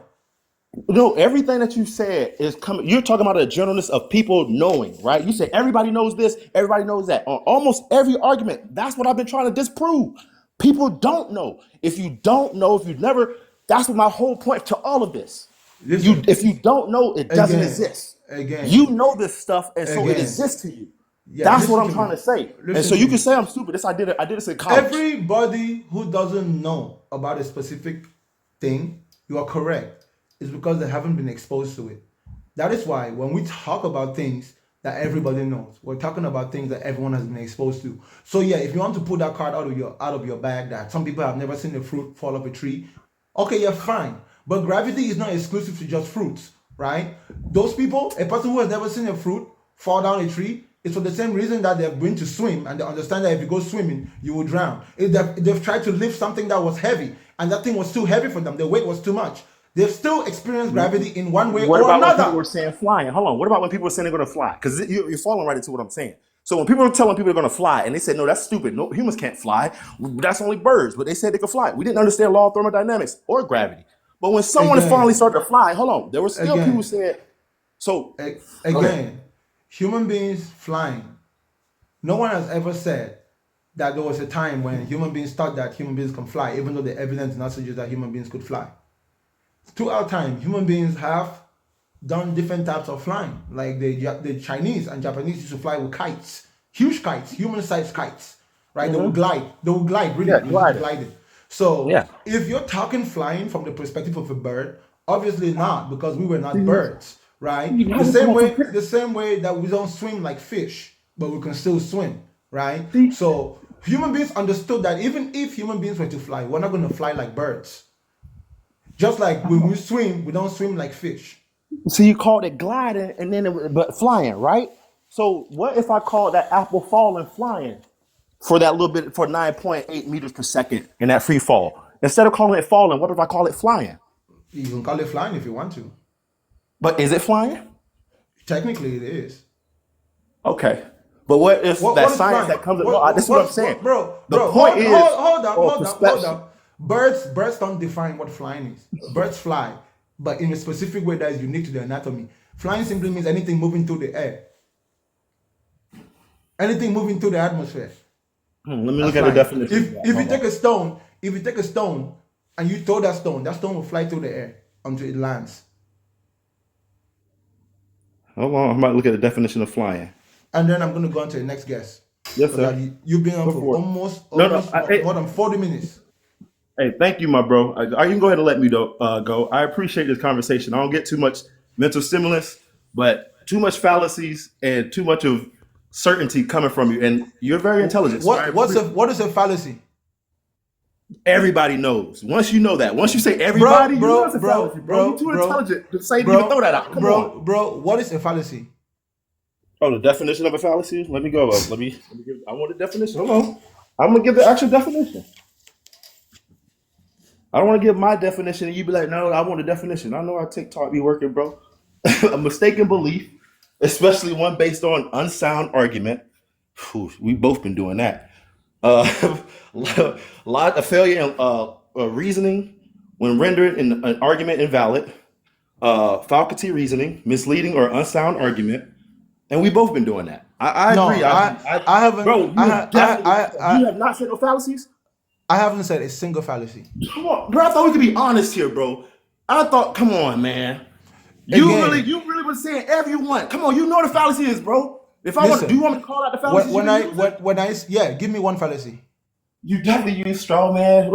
No, everything that you said is coming. You're talking about a generalness of people knowing, right? You say everybody knows this, everybody knows that. On almost every argument, that's what I've been trying to disprove. People don't know. If you don't know, if you've never, that's what my whole point to all of this. Listen, If you don't know, it doesn't exist. You know this stuff, and so it exists to you. Yeah, That's what listen I'm to trying me. to say. And Listen so to you can me. say I'm stupid. I did this in college. Everybody who doesn't know about a specific thing, you are correct. It's because they haven't been exposed to it. That is why when we talk about things that everybody knows, we're talking about things that everyone has been exposed to. So yeah, if you want to pull that card out of your bag that some people have never seen a fruit fall off a tree, okay, you're fine. But gravity is not exclusive to just fruits, right? Those people, a person who has never seen a fruit fall down a tree, it's for the same reason that they're going to swim and they understand that if you go swimming, you will drown. They've tried to lift something that was heavy and that thing was too heavy for them. The weight was too much. They've still experienced gravity in one way What or about when people another. were saying flying? Hold on. What about when people were saying they're going to fly? Because you're falling right into what I'm saying. So when people were telling people they're going to fly, and they said, no, that's stupid. No, humans can't fly. That's only birds. But they said they could fly. We didn't understand law of thermodynamics or gravity. But when someone finally started to fly, hold on, there were still people who said, so. Again, human beings flying. No one has ever said that there was a time when human beings thought that human beings can fly, even though the evidence does not suggest that human beings could fly. Throughout time, human beings have done different types of flying. Like the Chinese and Japanese used to fly with kites, huge kites, human-sized kites, right? They would glide. Really, Yeah, gliding. So yeah. if you're talking flying from the perspective of a bird, obviously not, because we were not birds, right? The same way that we don't swim like fish, but we can still swim, right? So human beings understood that even if human beings were to fly, we're not going to fly like birds. Just like when we swim, we don't swim like fish. So you called it gliding and then but flying, right? So what if I called that apple falling flying for that little bit, for 9.8 meters per second in that free fall? Instead of calling it falling, what if I call it flying? You can call it flying if you want to. But is it flying? Technically, it is. Okay. But what if that science flying? that comes up? This is what I'm saying. The point hold up. Birds don't define what flying is. Birds fly. but in a specific way that is unique to the anatomy. Flying simply means anything moving through the air, anything moving through the atmosphere. Let me That's look at the flying. definition. If of that. you Hold take on. a stone and you throw that stone will fly through the air until it lands. Hold on, I'm about to look at the definition of flying. And then I'm going to go on to the next guest. Yes, Because sir. you've been on Go for for it. almost Hey, more than 40 minutes. hey, thank you, my bro. You can go ahead and let me go. I appreciate this conversation. I don't get too much mental stimulus, but too much fallacies and too much of certainty coming from you. And you're very intelligent. So What is a fallacy? everybody knows. Once you know that, once you say everybody, you know it's a fallacy, bro. You're too intelligent to say to even throw that out. Come on. Bro, what is a fallacy? Oh, the definition of a fallacy? Let me go. Let me give, I want the definition. Hold on. I'm gonna give the actual definition. I don't want to give my definition and you be like, no, I want a definition. I know how TikTok be working, bro. A mistaken belief, especially one based on unsound argument. Whew, we've both been doing that. Lot of failure in reasoning when rendering an argument invalid. Faculty reasoning, misleading or unsound argument. And we both been doing that. I agree. I haven't. Bro, you have not said no fallacies? I haven't said a single fallacy. Come on, bro. I thought we could be honest here, bro. I thought, come on, man. You really was saying everyone. Come on, you know what a fallacy is, bro. If I want, do you want me to call out the fallacy? Give me one fallacy. You definitely used straw man.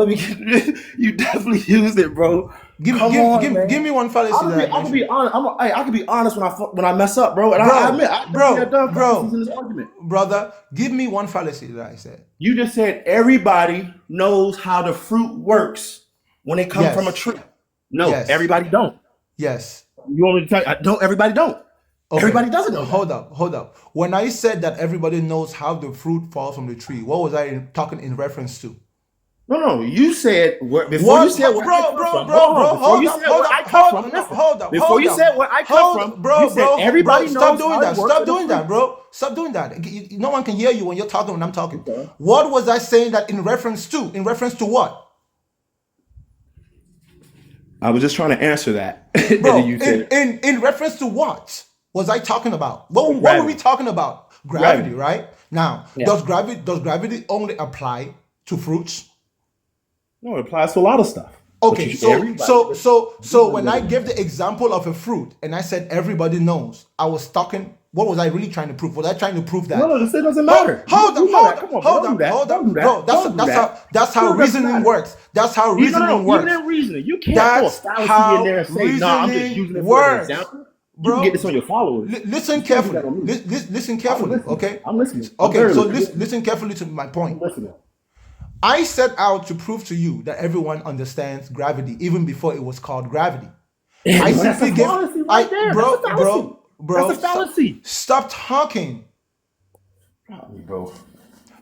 You definitely used it, bro. Give me one fallacy. I can be honest. I can be honest when I mess up, bro. And I admit, I done fallacies in this argument. Brother, give me one fallacy that I said. You just said everybody knows how the fruit works when it comes from a tree. No, everybody don't. Yes. You want me to tell you? No, everybody don't. Okay. Everybody doesn't know. Hold up. When I said that everybody knows how the fruit falls from the tree, what was I talking in reference to? No. You said where I come from, bro. You said everybody knows. Stop doing that. Stop doing that, bro. Stop doing that. No one can hear you when you're talking. When I'm talking. Okay. What was I saying that in reference to? In reference to what? I was just trying to answer that. Bro, in reference to what was I talking about? What were we talking about? Gravity, right? Now, does gravity only apply to fruits? No, it applies to a lot of stuff. Okay, so when I gave the example of a fruit and I said everybody knows, I was talking. What was I really trying to prove? Was I trying to prove that? No, this doesn't matter. Hold on, bro. That's how reasoning works. That's how reasoning works. Even in reasoning, you can't throw a fallacy in there and say, "No, I'm just using it for an example." Bro, you can get this on your followers. Listen carefully. Listen carefully. Okay. I'm listening. Okay, so listen carefully to my point. I'm listening. I set out to prove to you that everyone understands gravity even before it was called gravity. I simply gave, bro, that's a fallacy. Stop talking. Bro.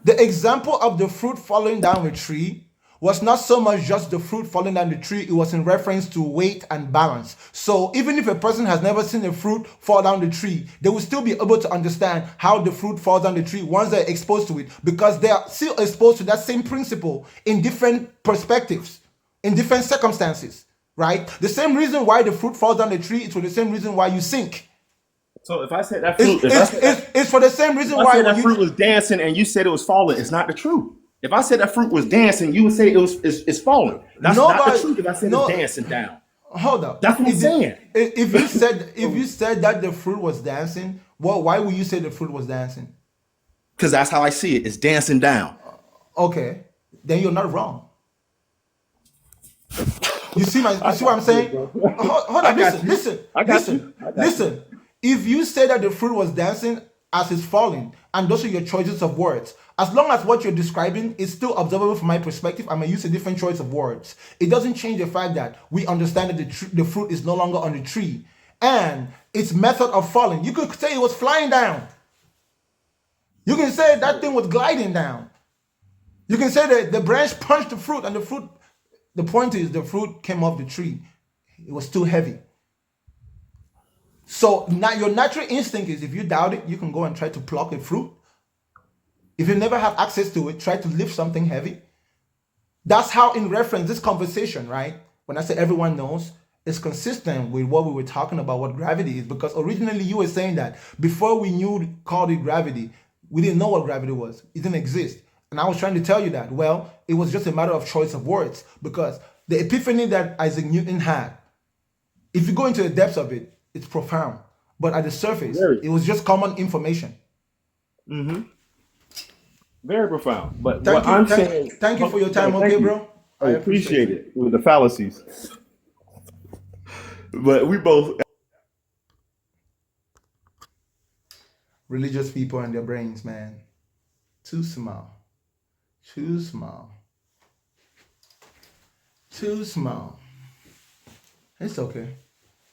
The example of the fruit falling down a tree was not so much just the fruit falling down the tree, it was in reference to weight and balance. So even if a person has never seen a fruit fall down the tree, they will still be able to understand how the fruit falls down the tree once they're exposed to it, because they are still exposed to that same principle in different perspectives, in different circumstances, right? The same reason why the fruit falls down the tree is for the same reason why you sink. So if I said that fruit, it's for the same reason why that fruit was dancing and you said it was falling, it's not the truth. If I said that fruit was dancing, you would say it's falling. That's not the truth. If I said it's dancing down, hold up. That's what I'm saying. If you said that the fruit was dancing, well, why would you say the fruit was dancing? Because that's how I see it. It's dancing down. Okay, then you're not wrong. You see what I'm saying? Hold on. Listen. If you say that the fruit was dancing as it's falling, and those are your choices of words, as long as what you're describing is still observable from my perspective, I may use a different choice of words. It doesn't change the fact that we understand that the fruit is no longer on the tree and its method of falling. You could say it was flying down. You can say that thing was gliding down. You can say that the branch punched the fruit and the point is the fruit came off the tree. It was too heavy. So now your natural instinct is, if you doubt it, you can go and try to pluck a fruit. If you never have access to it, try to lift something heavy. That's how, in reference, this conversation, right? When I say everyone knows, is consistent with what we were talking about, what gravity is, because originally you were saying that before we called it gravity, we didn't know what gravity was. It didn't exist. And I was trying to tell you that, well, it was just a matter of choice of words, because the epiphany that Isaac Newton had, if you go into the depths of it, it's profound. But at the surface, Very. it was just common information. Mm-hmm. Very profound. But Thank what you, I'm saying, thank you for your time, thank okay, you. bro? I I appreciate appreciate you. it with the fallacies. But we both Religious people and their brains, man. Too small. Too small. Too small. It's okay.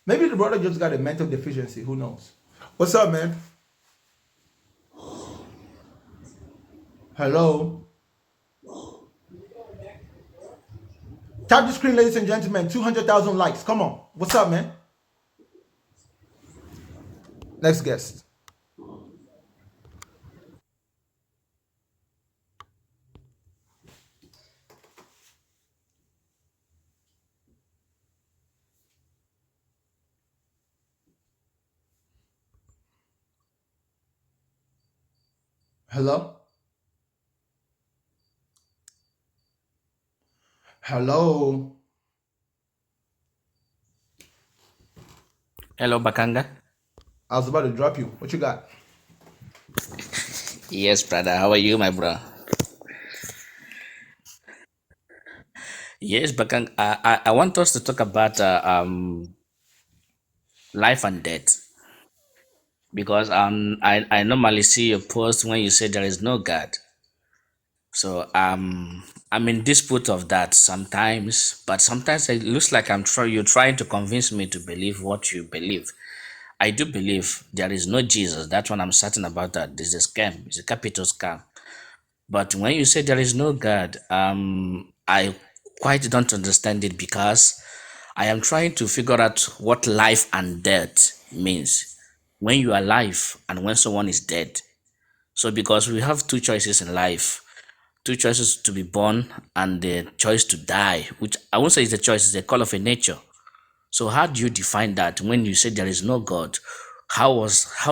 Maybe the brother just got a mental deficiency. Who knows? What's up, man? Hello. Tap the screen, ladies and gentlemen. 200,000 likes. Come on. What's up, man? Next guest. Hello. Hello. Hello, Bakanga. I was about to drop you. What you got? Yes, brother. How are you, my bro? Yes, Bakanga. I want us to talk about life and death because I normally see your post when you say there is no God. So I'm in dispute of that sometimes, but sometimes it looks like you're trying to convince me to believe what you believe. I do believe there is no Jesus. That's what I'm certain about. That this is a scam. It's a capital scam. But when you say there is no God, I quite don't understand it because I am trying to figure out what life and death means. When you are alive and when someone is dead. So because we have two choices in life, two choices to be born and the choice to die, which I won't say is a choice, it's a call of a nature. So how do you define that when you say there is no God? How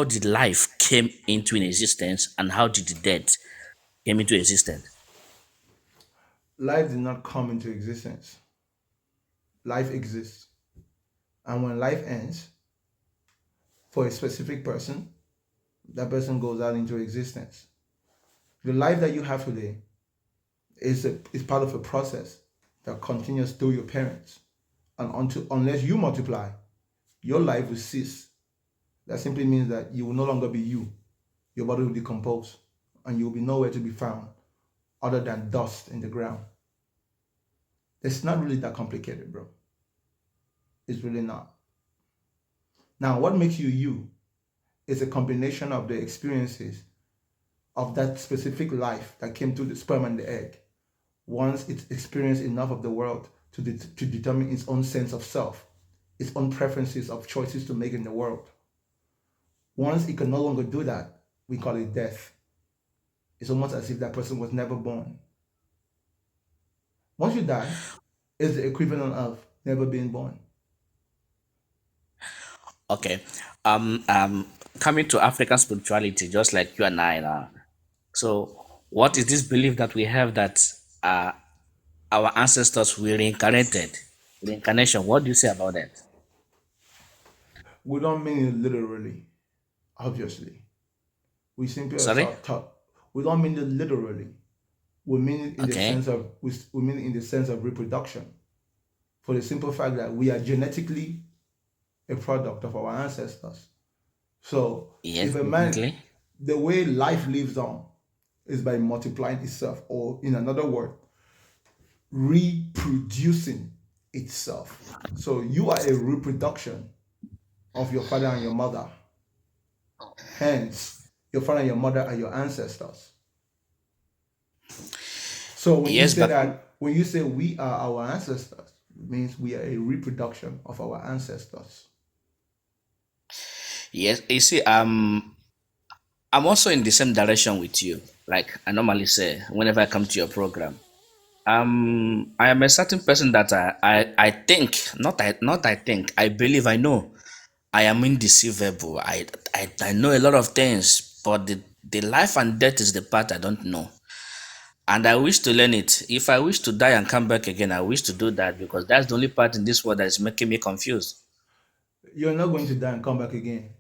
did life came into existence and how did the death came into existence? Life did not come into existence. Life exists. And when life ends, for a specific person, that person goes out into existence. The life that you have today is part of a process that continues through your parents. And unless you multiply, your life will cease. That simply means that you will no longer be you. Your body will decompose and you will be nowhere to be found other than dust in the ground. It's not really that complicated, bro. It's really not. Now, what makes you you is a combination of the experiences of that specific life that came through the sperm and the egg. Once it's experienced enough of the world to determine its own sense of self, its own preferences of choices to make in the world. Once it can no longer do that, we call it death. It's almost as if that person was never born. Once you die, it's the equivalent of never being born. Okay. Coming to African spirituality, just like you and I now. So, what is this belief that we have that uh, our ancestors were reincarnated? Reincarnation. What do you say about that? We don't mean it literally, obviously. We simply are Sorry. taught. We don't mean it literally. We mean it in the Okay. sense of we mean it in the sense of reproduction. For the simple fact that we are genetically a product of our ancestors. So Yes, if a man, definitely. the way life lives on is by multiplying itself, or in another word, reproducing itself. So you are a reproduction of your father and your mother. Hence, your father and your mother are your ancestors. So Yes, but when you say we are our ancestors, it means we are a reproduction of our ancestors. yes, you see, I'm also in the same direction with you. Like I normally say, whenever I come to your program. I am a certain person that I think, not I think, I believe, I know I am indeceivable. I know a lot of things, but the life and death is the part I don't know. And I wish to learn it. If I wish to die and come back again, I wish to do that because that's the only part in this world that is making me confused. You're not going to die and come back again.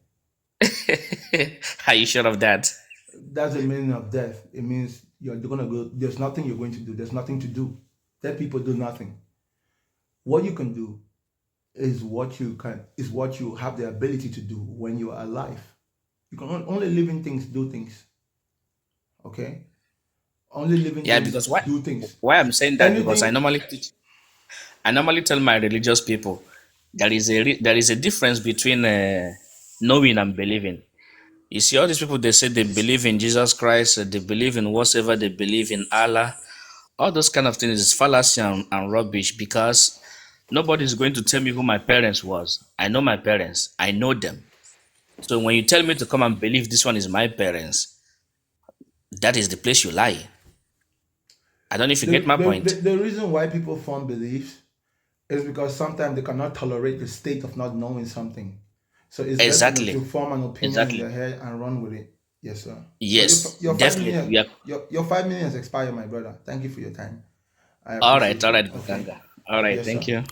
Are you sure of that? That's the meaning of death. It means you're gonna go. There's nothing you're going to do. There's nothing to do. Dead people do nothing. What you can do is what you have the ability to do when you are alive. You can only living things do things. Okay, only living Yeah, things because why do things. why I'm saying that because Anything. I normally tell my religious people there is a difference between knowing and believing. You see, all these people they say they believe in Jesus Christ, they believe in whatever they believe in Allah. All those kind of things is fallacy and rubbish because nobody is going to tell me who my parents was. I know my parents. I know them. So when you tell me to come and believe this one is my parents, that is the place you lie. I don't know if you The, get my the, the, point. the reason why people form beliefs is because sometimes they cannot tolerate the state of not knowing something. So it's best for them Exactly. to form an opinion in Exactly. their head and run with it. Yes, sir. So Yes, your five definitely. million, We are your 5 minutes expired, my brother. Thank you for your time. I all appreciate you. right, Okay. Bakanga. All right, Yes, thank sir. you.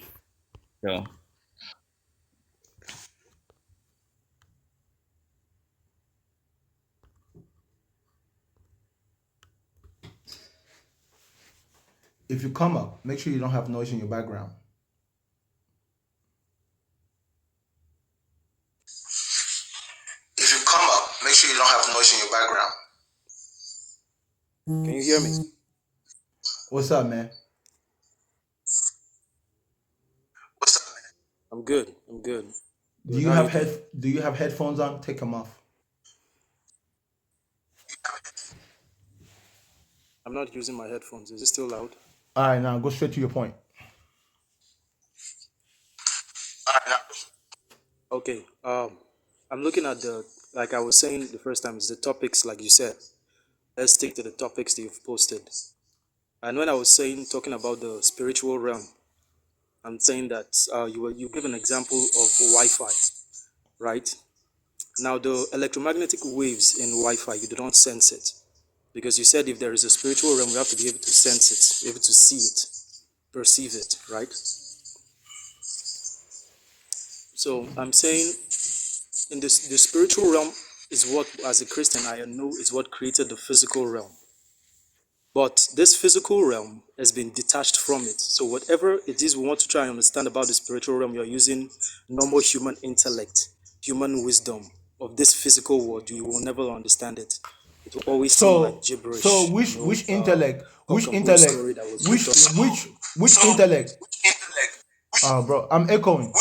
Sure. If you come up, make sure you don't have noise in your background. If you come up, make sure you don't have noise in your background. Can you hear me? What's up, man? What's up, man? I'm good. I'm good. Do Good. you How are you have doing? headphones on? Take them off. I'm not using my headphones. Is it still loud? All right, now go straight to your point. All right, now. Okay. I'm looking at like I was saying the first time, is the topics, like you said. Let's stick to the topics that you've posted. And when I was talking about the spiritual realm, I'm saying that you give an example of Wi-Fi, right? Now the electromagnetic waves in Wi-Fi, you do not sense it because you said if there is a spiritual realm, we have to be able to sense it, be able to see it, perceive it, right? So I'm saying in this, the spiritual realm is what, as a Christian, I know is what created the physical realm. But this physical realm has been detached from it. So whatever it is we want to try and understand about the spiritual realm, you're using normal human intellect, human wisdom of this physical world. You will never understand it. It will always seem like So gibberish, which intellect, cock and bull story that was built on. which intellect? Oh, bro, I'm echoing.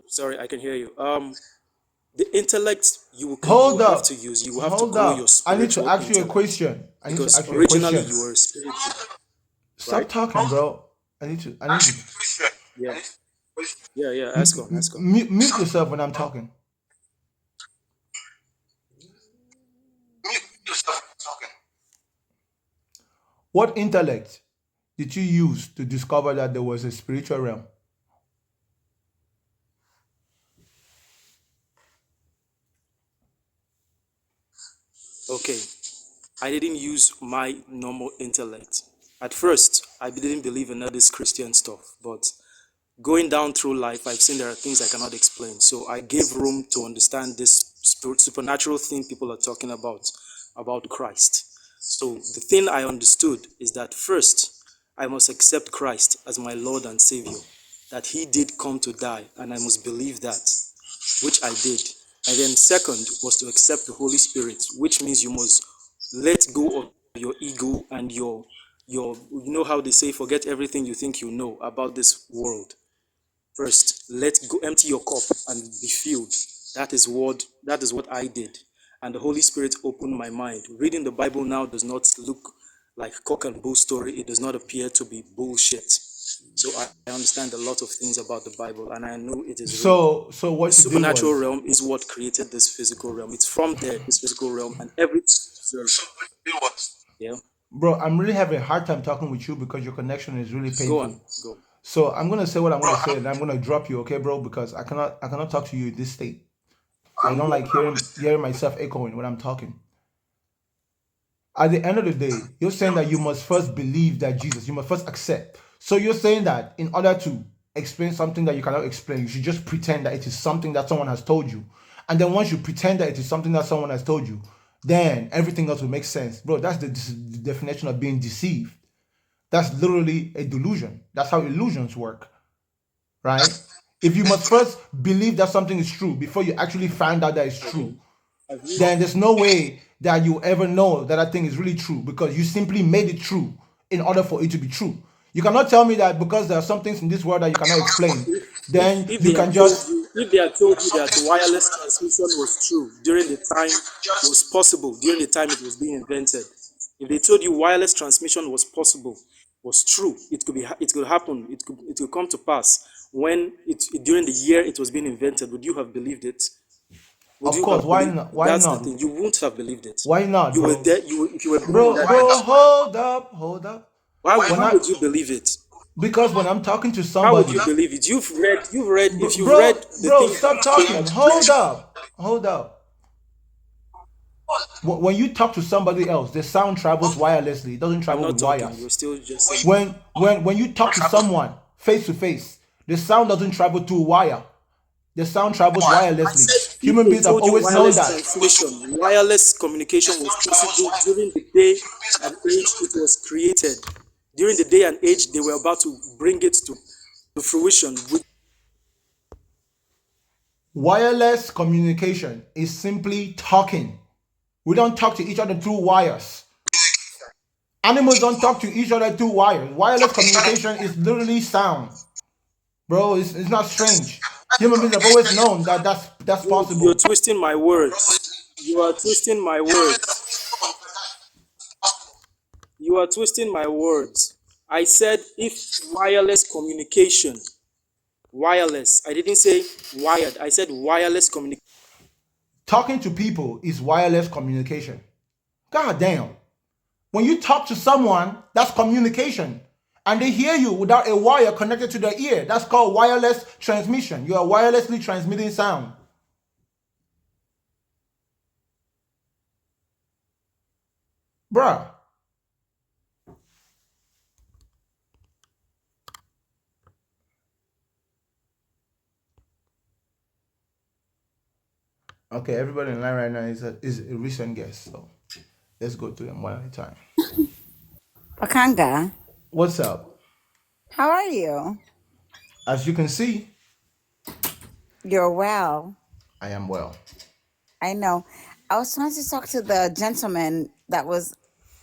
Sorry, I can hear you. The intellect you will Hold have to up. use. You will have to Hold grow your up. I need to spiritual ask you a intellect question. I need to because ask you a originally question. you were a spirit being, Stop right? talking, bro. I need to Yeah, yeah. Ask on, ask on. mute yourself when I'm talking. What intellect did you use to discover that there was a spiritual realm? Okay, I didn't use my normal intellect. At first, I didn't believe in all this Christian stuff, but going down through life, I've seen there are things I cannot explain. So I gave room to understand this supernatural thing people are talking about Christ. So the thing I understood is that first, I must accept Christ as my Lord and Savior, that He did come to die, and I must believe that, which I did. And then second was to accept the Holy Spirit, which means you must let go of your ego and your you know how they say forget everything you think you know about this world. First, let go, empty your cup and be filled. That is what I did. And the Holy Spirit opened my mind. Reading the Bible now does not look like cock and bull story. It does not appear to be bullshit. So I understand a lot of things about the Bible, and I know it is real. So The what you did supernatural was, realm is what created this physical realm. It's from there, this physical realm, and everything. Yeah, bro, I'm really having a hard time talking with you because your connection is really go on, painful. go. So I'm gonna say what I'm gonna say, and I'm gonna drop you, okay, bro? Because I cannot talk to you in this state. I don't like hearing myself echoing when I'm talking. At the end of the day, you're saying that you must first believe that Jesus, you must first accept. So you're saying that in order to explain something that you cannot explain, you should just pretend that it is something that someone has told you. And then once you pretend that it is something that someone has told you, then everything else will make sense. Bro, that's the definition of being deceived. That's literally a delusion. That's how illusions work, right? If you must first believe that something is true before you actually find out that it's true, then there's no way that you ever know that that thing is really true because you simply made it true in order for it to be true. You cannot tell me that because there are some things in this world that you cannot explain, then If you they had can told just, you, if they had told you that wireless transmission was true during the time was possible during the time it was being invented, if they told you wireless transmission was possible, was true, it could happen, it could come to pass when during the year it was being invented, would you have believed it? Would of you course, have why believed? not? Why That's the not? thing. You won't have believed it. Why not, You were bro? there. If you were born in Bro, that bro, age, hold up. When why I would you believe it? because when I'm talking to How would you somebody, believe it? You've read, if you've read the bro, things stop that came talking. up. Hold up. When you talk to somebody else, the sound travels wirelessly. It doesn't I'm travel with not talking. wires. You're still just saying. When you talk to someone face to face, the sound doesn't travel through wire. The sound travels I wirelessly. said if Human they beings have told you always known wireless that. transmission, wireless communication was possible during the day and age it was created. During the day and age they were about to bring it to fruition. Wireless communication is simply talking. We don't talk to each other through wires. Animals don't talk to each other through wires. Wireless communication is literally sound. Bro, it's not strange. Human beings have always known that that's You're possible. twisting my words. You are twisting my words. You are twisting my words. I said if wireless communication, wireless. I didn't say wired. I said wireless communication. Talking to people is wireless communication. God damn. When you talk to someone, that's communication. And they hear you without a wire connected to their ear. That's called wireless transmission. You are wirelessly transmitting sound. Bruh. Okay, everybody in line right now is a recent guest. So let's go through them one at a time. Wakanga, What's up? how are you? As you can see, You're well. I am well. I know. I was trying to talk to the gentleman that was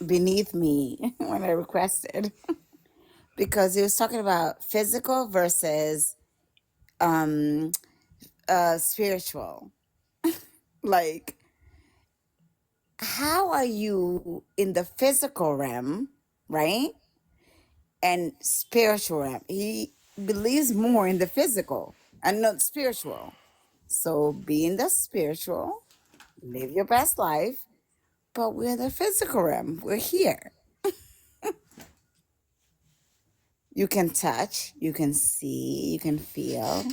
beneath me when I requested because he was talking about physical versus um spiritual. Like, how are you in the physical realm, right? And spiritual realm. He believes more in the physical and not spiritual. So be in the spiritual, live your best life, but we're in the physical realm. We're here. You can touch, you can see, you can feel,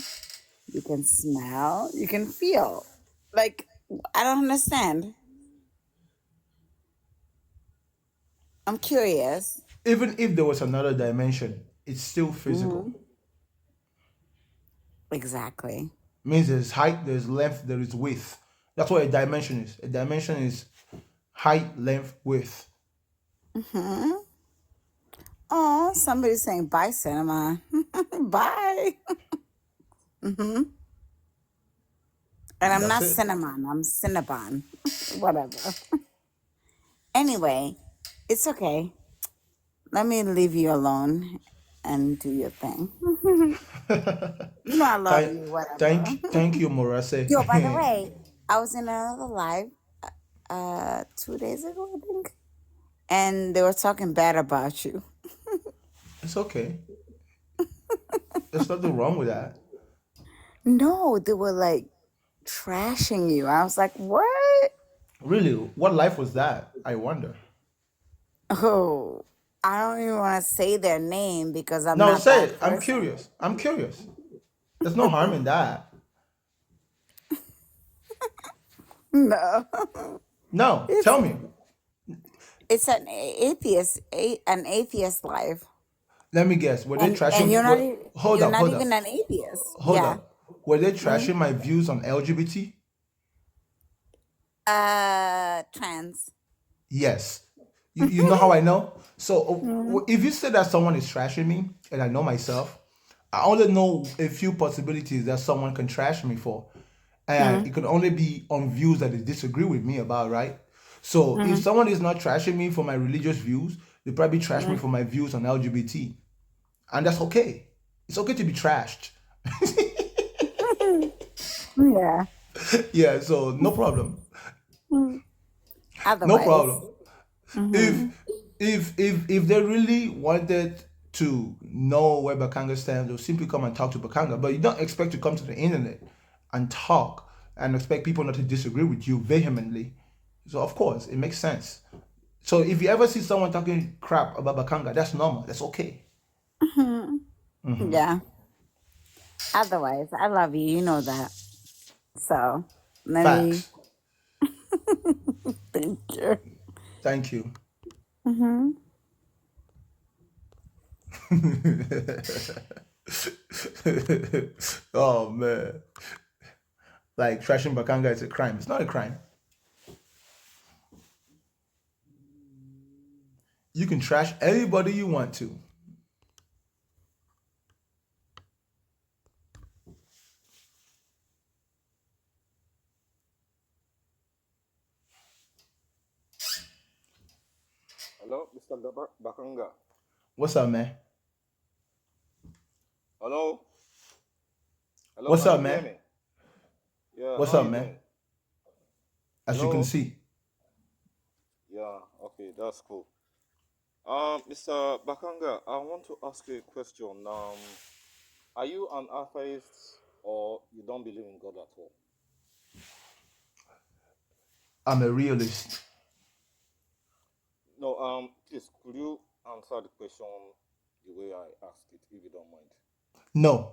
you can smell, you can feel. Like, I don't understand. I'm curious. Even if there was another dimension, it's still Hmm. physical. Exactly. Means there's height, there's length, there is width. That's what a dimension is. A dimension is height, length, width. Hmm. Oh, somebody's saying bye, cinema. Bye. Hmm. And I'm That's not it. Cinnamon, I'm Cinnabon. Whatever. Anyway, it's okay. Let me leave you alone and do your thing. You know I love thank, you, whatever. thank you, Morase. Yo, by the way, I was in another live 2 days ago, I think. And they were talking bad about you. It's okay. There's nothing wrong with that. No, they were like trashing you. I was like, what? Really, what life was that? I wonder. Oh, I don't even want to say their name because I'm No, not say that it. I'm person. curious. I'm curious. There's no harm in that. No. No, It's tell me. it's an atheist life. Let me guess. Were they And trashing? Hold you're up, not hold even up, an atheist. hold Yeah. up. Were they Mm. trashing my views on LGBT? Trans. Yes. You know how I know? So Mm. if you say that someone is trashing me, and I know myself, I only know a few possibilities that someone can trash me for. And Mm. it can only be on views that they disagree with me about, right? So if Mm. someone is not trashing me for my religious views, they probably trash me Mm. for my views on LGBT. And that's okay. It's okay to be trashed. Yeah. Yeah, so no problem. Mm. No Otherwise. problem. If Mm-hmm. if they really wanted to know where Bakanga stands, they'll simply come and talk to Bakanga. But you don't expect to come to the internet and talk and expect people not to disagree with you vehemently. So of course it makes sense. So if you ever see someone talking crap about Bakanga, that's normal. That's okay. Mm-hmm. Yeah. Otherwise, I love you. You know that. So let me Facts. thank you. Thank you. Mm-hmm. Oh man. Like trashing Bakanga is a crime. It's not a crime. You can trash anybody you want to. Hello, Mr. Bakanga. What's up, man? Hello? Hello, What's can up, you hear man? me? Yeah, What's how up, you man? doing? As you can Hello? see. Yeah, okay, that's cool. Mr. Bakanga, I want to ask you a question. Are you an atheist or you don't believe in God at all? I'm a realist. No, please, could you answer the question the way I asked it, if you don't mind? No.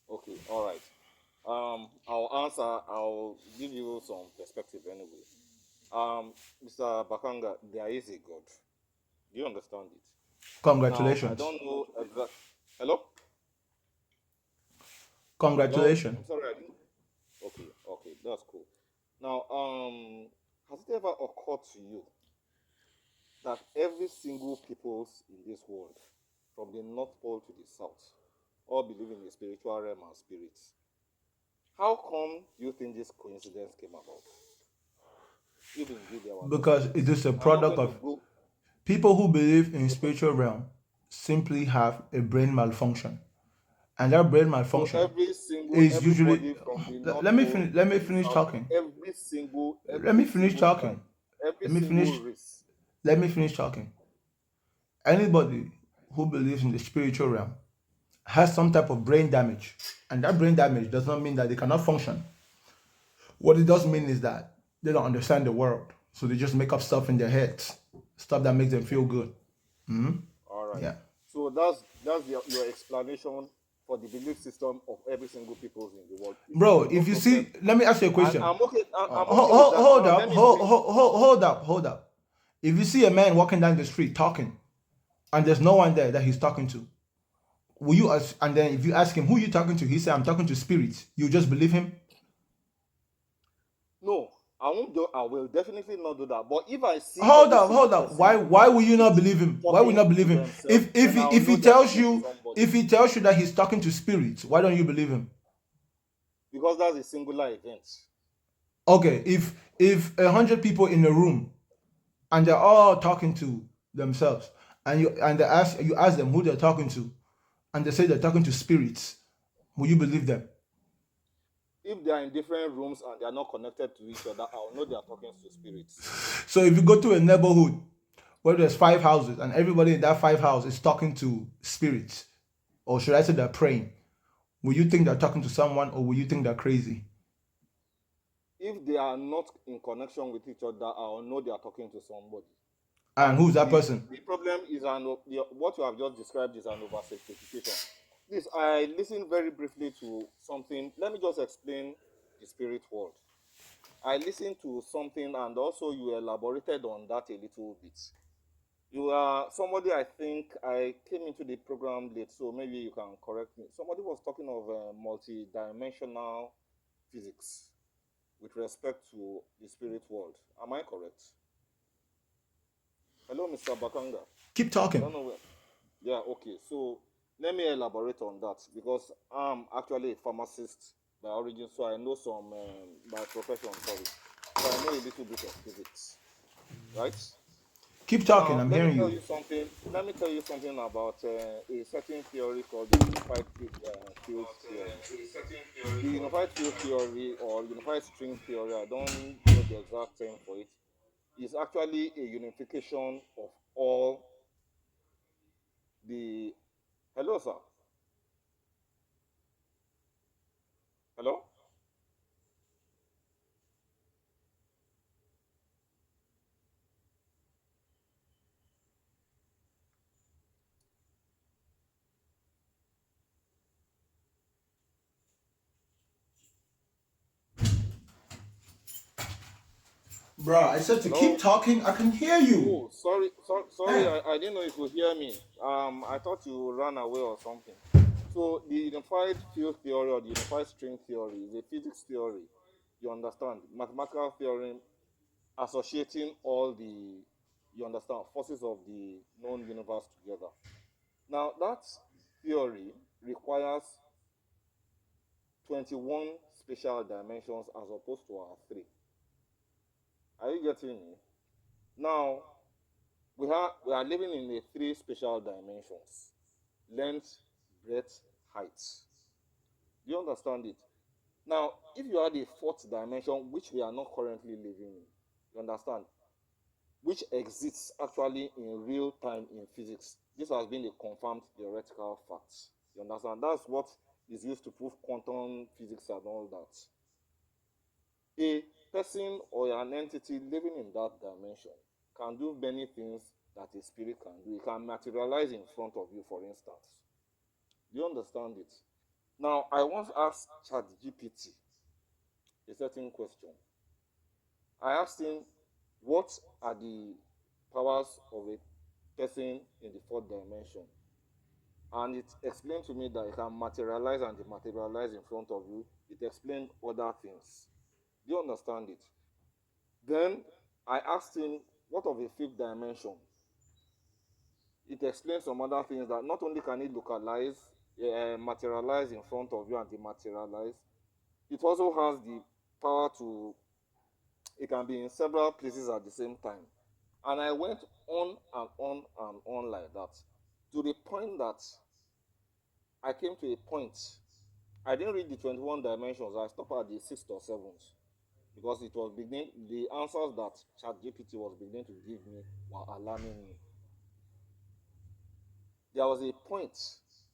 Okay, all right. I'll give you some perspective anyway. Mr. Bakanga, there is a God. Do you understand it? Now, I Congratulations. don't know exact. Hello? Hello? I'm Congratulations. sorry, I didn't. Okay, okay, that's cool. Now, has it ever occurred to you that every single peoples in this world, from the North Pole to the South, all believe in the spiritual realm and spirits? How come you think this coincidence came about? If indeed there were no Because it spirits. is a I'm not product going to of go. people who believe in Okay. spiritual realm simply have a brain malfunction. And that brain So malfunction is usually everybody from the North let me Pole finish let me to the finish South, talking. Let me every finish single tribe, talking. every Let me single finish race. let me finish talking. Anybody who believes in the spiritual realm has some type of brain damage. And that brain damage does not mean that they cannot function. What it does mean is that they don't understand the world. So they just make up stuff in their heads, stuff that makes them feel good. All right. Yeah. So that's your explanation for the belief system of every single people in the world. Is Bro, okay, no if you problem. see, let me ask you a And question. I'm okay with that. Hold Now up, let me bring. hold up. If you see a man walking down the street talking, and there's no one there that he's talking to, will you ask, and then if you ask him who you talking to, he say I'm talking to spirits. You just believe him? No, I won't do. I will definitely not do that. But if I see every single Hold up. person Why will you with not believe him? Why will you talking not believe to him? themselves, then I'll If know he they are tells talking to you somebody, that he's talking to spirits, why don't you believe him? because that's a singular event. Okay, if 100 people in a room and they're all talking to themselves, and you ask them who they're talking to, and they say they're talking to spirits, will you believe them? If they are in different rooms and they are not connected to each other, I'll know they are talking to spirits. So if you go to a neighborhood where there's 5 houses and everybody in that 5 house is talking to spirits, or should I say they're praying, will you think they're talking to someone, or will you think they're crazy? If they are not in connection with each other, I will know they are talking to somebody. And who's that person? The problem is what you have just described is an oversimplification. This I listened very briefly to something. Let me just explain the spirit world. I listened to something, and also you elaborated on that a little bit. You are somebody, I think I came into the program late, so maybe you can correct me. Somebody was talking of multi-dimensional physics with respect to the spirit world. Am I correct? Hello, Mr. Bakanga. Keep I talking. don't know where. Yeah, okay. So let me elaborate on that, because I'm actually a pharmacist by origin, so I know some by profession, sorry. So I know a little bit of physics, right? Keep talking. Now I'm let me hearing tell you. you something. Let me tell you something about a certain theory called the unified field theory. The unified field theory or unified string theory, I don't know the exact term for it, is actually a unification of all the. Hello, sir. Hello. Bro, I said to keep Hello. talking. I can hear you. Oh, sorry. Damn. I didn't know you could hear me. I thought you ran away or something. So the unified field theory or the unified string theory is a physics theory. You understand, mathematical theorem associating all the, you understand, forces of the known universe together. Now that theory requires 21 spatial dimensions as opposed to our three. Are you getting me? Now we are living in the three spatial dimensions: length, breadth, height. Do you understand it? Now, if you add a fourth dimension, which we are not currently living in, you understand, which exists actually in real time in physics, this has been a confirmed theoretical fact. You understand? That's what is used to prove quantum physics and all that. A person or an entity living in that dimension can do many things that a spirit can do. It can materialize in front of you, for instance. Do you understand it? Now, I once asked ChatGPT a certain question. I asked him, what are the powers of a person in the fourth dimension? And it explained to me that it can materialize and dematerialize in front of you. It explained other things. Do you understand it? Then I asked him, what of a fifth dimension? It explains some other things, that not only can it localize, materialize in front of you and dematerialize, it also has the power to, it can be in several places at the same time. And I went on and on and on like that, to the point that I came to a point. I didn't read the 21 dimensions. I stopped at the sixth or seventh, because it was beginning, the answers that ChatGPT was beginning to give me were alarming me. There was a point,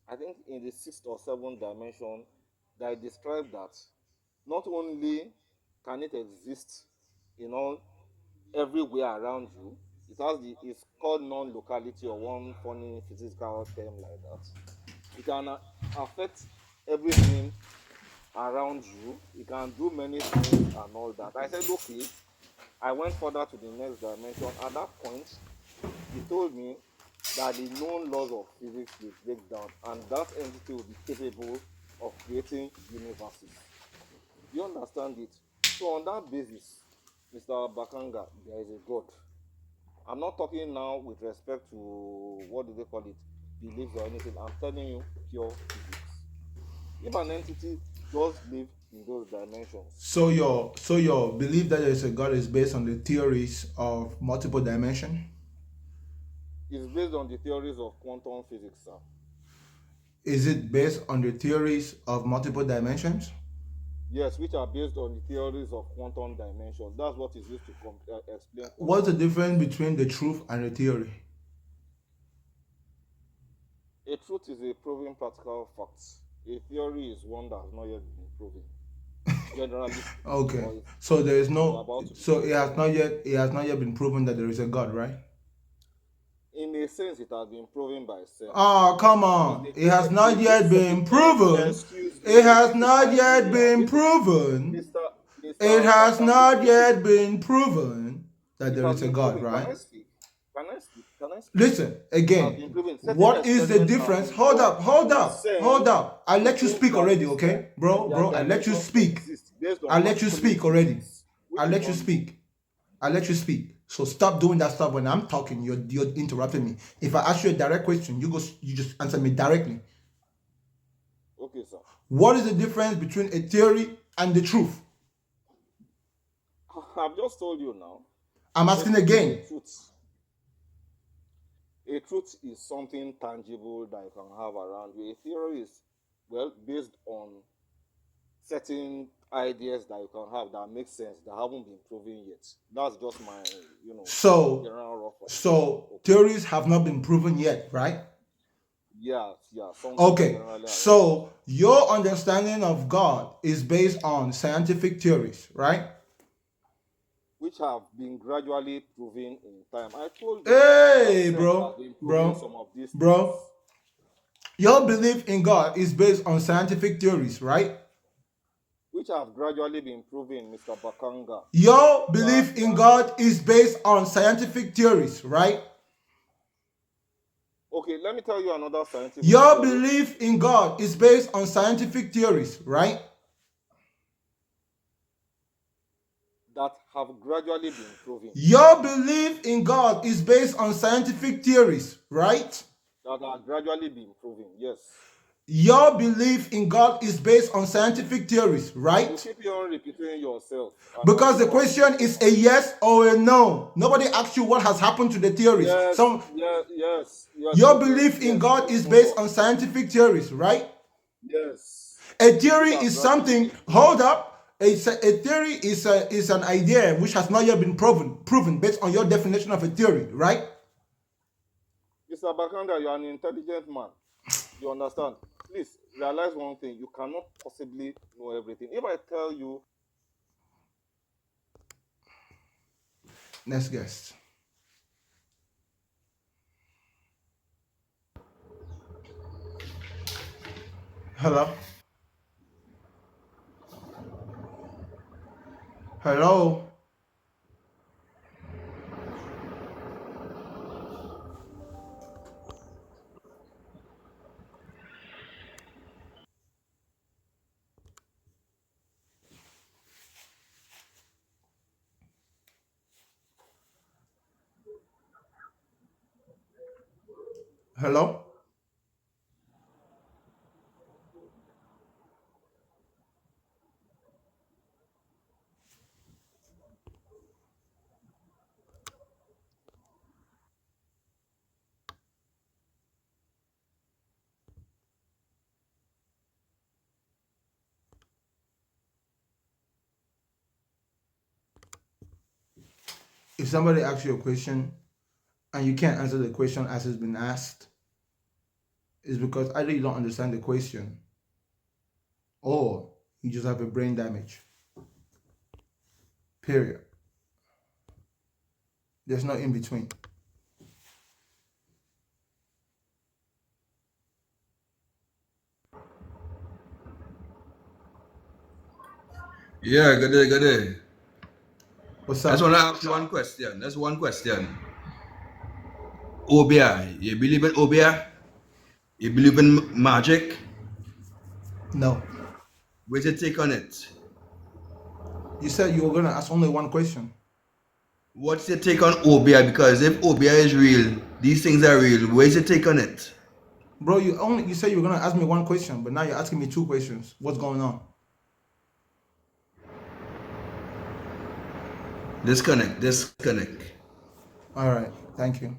I think in the sixth or seventh dimension, that I described that not only can it exist in all everywhere around you, it's called non-locality, or one funny physical term like that. It can affect everything around you. It can do many things and all that. I said, okay. I went further to the next dimension. At that point, he told me that the known laws of physics will break down, and that entity will be capable of creating universes. Do you understand it? So on that basis, Mr. Bakanga, there is a God. I'm not talking now with respect to, what do they call it, beliefs or anything. I'm telling you pure physics. If an entity does live in those dimensions, So your belief that there is a God is based on the theories of multiple dimension? it's based on the theories of quantum physics, sir. Is it based on the theories of multiple dimensions? Yes, which are based on the theories of quantum dimension. That's what is used to explain What's the quantum difference physics. between the truth and the theory? A truth is a proven practical fact. A theory is one that has not yet been proven, generally speaking, Okay. or So there is is no, about to be so proven. it has not yet been proven that there is a God, right? In a sense, it has been proven by sense. Oh, come Because on. It has not yet been proven. excuse me, It let has me take not my yet yeah, been listen, proven. Mr. It Mr. has Bakanga, not listen. yet been proven that It there has is a been God, proven. Can right? I speak? Can I speak? Can I speak? Listen, It has again, been proven. Certain what is the experiments have difference? been Hold done up, hold in up, hold sense up. I to let you prove speak that already, okay? Bro, I let you dimensions speak. exist based on I let you particular speak already. physics, I which we let you don't know. speak. I let you speak. So stop doing that stuff when I'm talking. You're interrupting me. If I ask you a direct question, you just answer me directly. Okay, sir. What is the difference between a theory and the truth? I've just told you now. I'm A asking truth is a again. truth. A truth is something tangible that you can have around you. A theory is, well, based on certain ideas that you can have that make sense that haven't been proven yet. That's just my, So general rough opinion. theories have not been proven yet, right? Yeah, something Okay. generally around that. So your understanding of God is based on scientific theories, right? Which have been gradually proven in time. I told you that Hey, science has been proving some of these things. bro. Your belief in God is based on scientific theories, right? Which have gradually been proven, Mr. Bakanga. Your You are, belief you in are, God is based on scientific theories, right? okay, let me tell you another scientific Your theory belief in God is based on scientific theories, right? that have gradually been proven. Your belief in God is based on scientific theories, right? That have gradually been proven, yes. Your belief in God is based on scientific theories, You right? keep on repeating yourself, and I Because keep the on question repeating is a myself. yes or a no. Nobody asks you what has happened to the theories. Yes, yes, yes, yes. Your Okay, belief in yes. God Let's is move based on. on scientific theories, right? Yes, A which theory have is gradually something. been proven. Hold up. A theory is an idea which has not yet been proven based on your definition of a theory, right? Mr. Bakanda, you are an intelligent man. You understand? Please realize one thing: you cannot possibly know everything. If I tell you, Next guest. Hello. Hello. Hello. If somebody asks you a question and you can't answer the question as it's been asked, it's because either you don't understand the question or you just have a brain damage. Period. There's no in between. Yeah, good day, good day. What's I just up? want to ask you one question. That's one question. Obia, you believe in Obia? You believe in magic? No. Where's your take on it? You said you were gonna ask only one question. What's your take on Obia? Because if Obia is real, these things are real. Where's your take on it? Bro, you said you were gonna ask me one question, but now you're asking me two questions. What's going on? Disconnect. All right, thank you.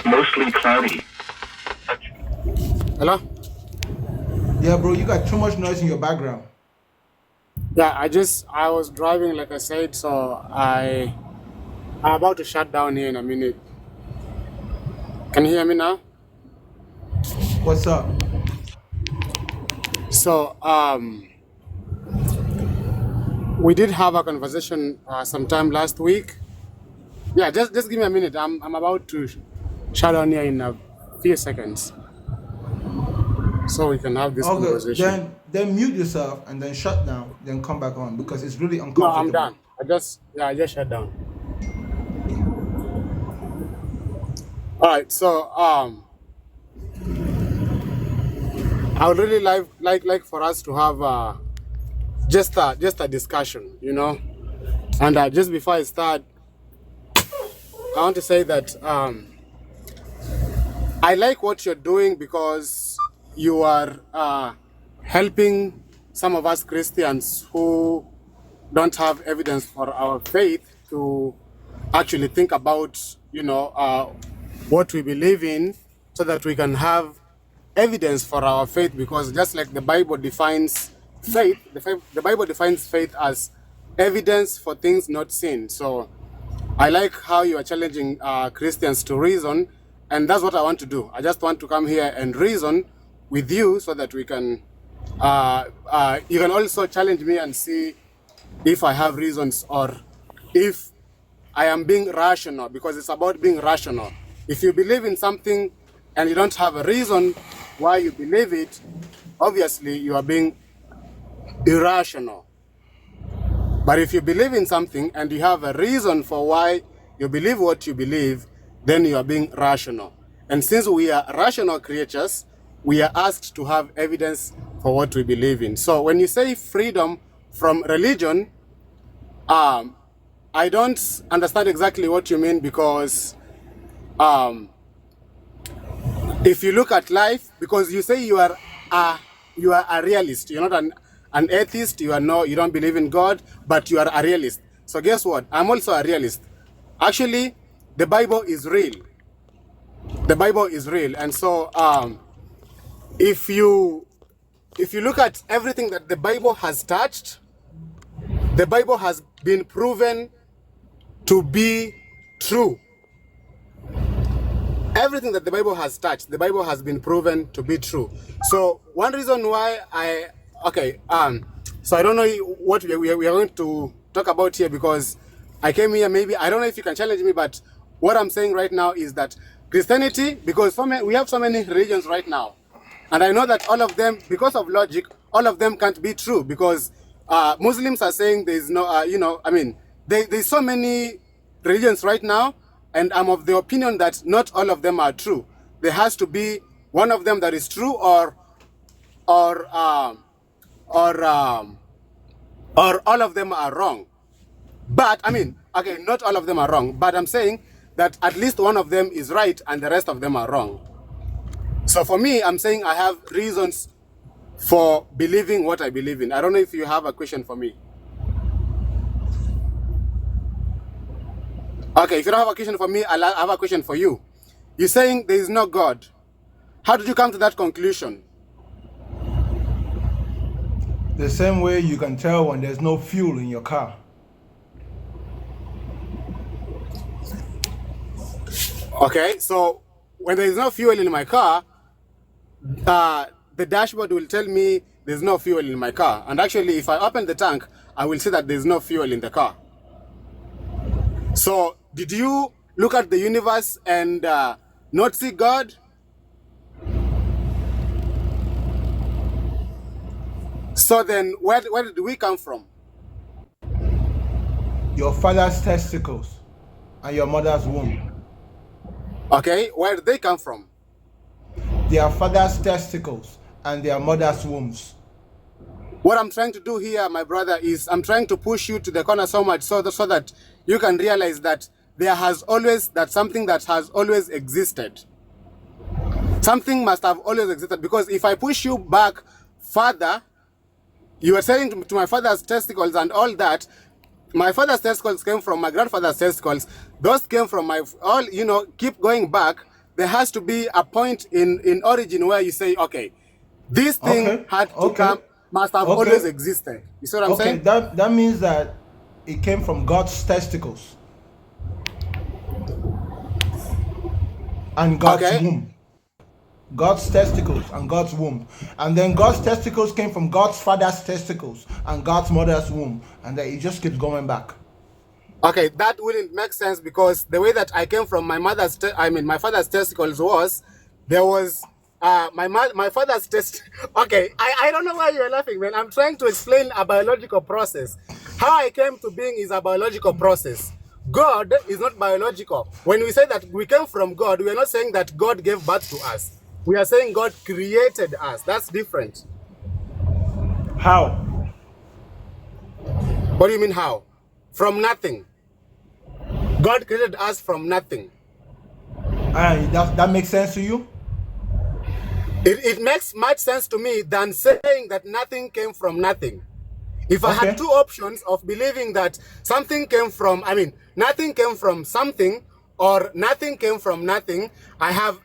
mostly cloudy. Hello? Yeah, bro, you got too much noise in your background. Yeah, I was driving, like I said, so I'm about to shut down here in a minute. Can you hear me now? What's up? So, we did have a conversation sometime last week. Yeah, just give me a minute. I'm about to shut down here in a few seconds, so we can have this Okay, conversation. then mute yourself and then shut down, then come back on because it's really No, I'm uncomfortable. done. I just shut down. All right. So, I would really like for us to have just a discussion, you know. And just before I start, I want to say that I like what you're doing because you are helping some of us Christians who don't have evidence for our faith to actually think about, you know, what we believe in, so that we can have evidence for our faith. Because just like the Bible defines faith, the Bible defines faith as evidence for things not seen. So I like how you are challenging Christians to reason, and that's what I want to do. I just want to come here and reason with you so that we can. You can also challenge me and see if I have reasons or if I am being rational, because it's about being rational. If you believe in something and you don't have a reason why you believe it, obviously you are being irrational. But if you believe in something and you have a reason for why you believe what you believe, then you are being rational. And since we are rational creatures, we are asked to have evidence for what we believe in. So when you say freedom from religion, I don't understand exactly what you mean, because if you look at life, because you say you are a realist, you're not an atheist, you don't believe in God, but you are a realist. So guess what? I'm also a realist. Actually, the Bible is real. The Bible is real, and so if you look at everything that the Bible has touched, the Bible has been proven to be true. Everything that the Bible has touched, the Bible has been proven to be true. So one reason why so I don't know what we are going to talk about here, because I came here, maybe, I don't know if you can challenge me, but what I'm saying right now is that Christianity, because we have so many religions right now, and I know that all of them, because of logic, all of them can't be true, because Muslims are saying there's no, there's so many religions right now, and I'm of the opinion that not all of them are true. There has to be one of them that is true, or all of them are wrong. But not all of them are wrong, but I'm saying that at least one of them is right and the rest of them are wrong. So for me, I'm saying I have reasons for believing what I believe in. I don't know if you have a question for me. Okay, if you don't have a question for me, I'll have a question for you. You're saying there is no God. How did you come to that conclusion? The same way you can tell when there's no fuel in your car. Okay, so when there is no fuel in my car, the dashboard will tell me there's no fuel in my car. And actually, if I open the tank, I will see that there's no fuel in the car. So did you look at the universe and not see God? So then where did we come from? Your father's testicles and your mother's womb. Okay, where did they come from? Their father's testicles and their mother's wombs. What I'm trying to do here, my brother, is I'm trying to push you to the corner so much so that you can realize that something that has always existed. Something must have always existed, because if I push you back further, you are saying to my father's testicles and all that. My father's testicles came from my grandfather's testicles. Those came from keep going back. there has to be a point in origin where you say, okay, this thing Okay. had to Okay. come, must have always Okay. existed. You see what I'm Okay. saying? That means that it came from God's testicles and God's Okay. womb. God's testicles and God's womb. And then God's testicles came from God's father's testicles and God's mother's womb. And then it just keeps going back. Okay, that wouldn't make sense because the way that I came from my my father's testicles was there was my father's test. Okay, I don't know why you're laughing, man. I'm trying to explain a biological process. How I came to being is a biological process. God is not biological. When we say that we came from God, we are not saying that God gave birth to us. We are saying God created us. That's different. How? What do you mean how? From nothing. God created us from nothing. That makes sense to you? It makes much sense to me than saying that nothing came from nothing. If I had Okay. two options of believing that something came from, nothing came from something or nothing came from nothing, I have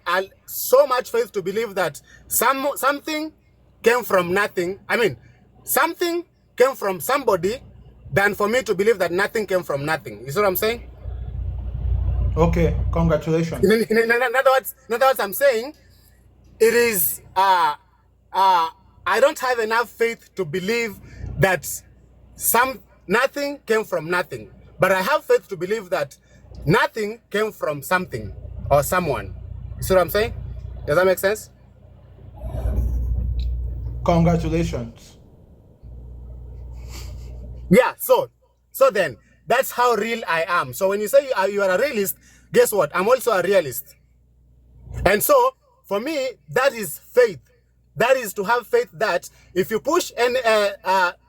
so much faith to believe that something came from nothing. Something came from somebody than for me to believe that nothing came from nothing. You see what I'm saying? Okay. Congratulations. In other words, I'm saying it is I don't have enough faith to believe that nothing came from nothing, but I have faith to believe that nothing came from something or someone. You see what I'm saying? Does that make sense? Congratulations. Yeah. So then that's how real I am. So when you say you are a realist, guess what? I'm also a realist. And so, for me, that is faith. That is to have faith that if you push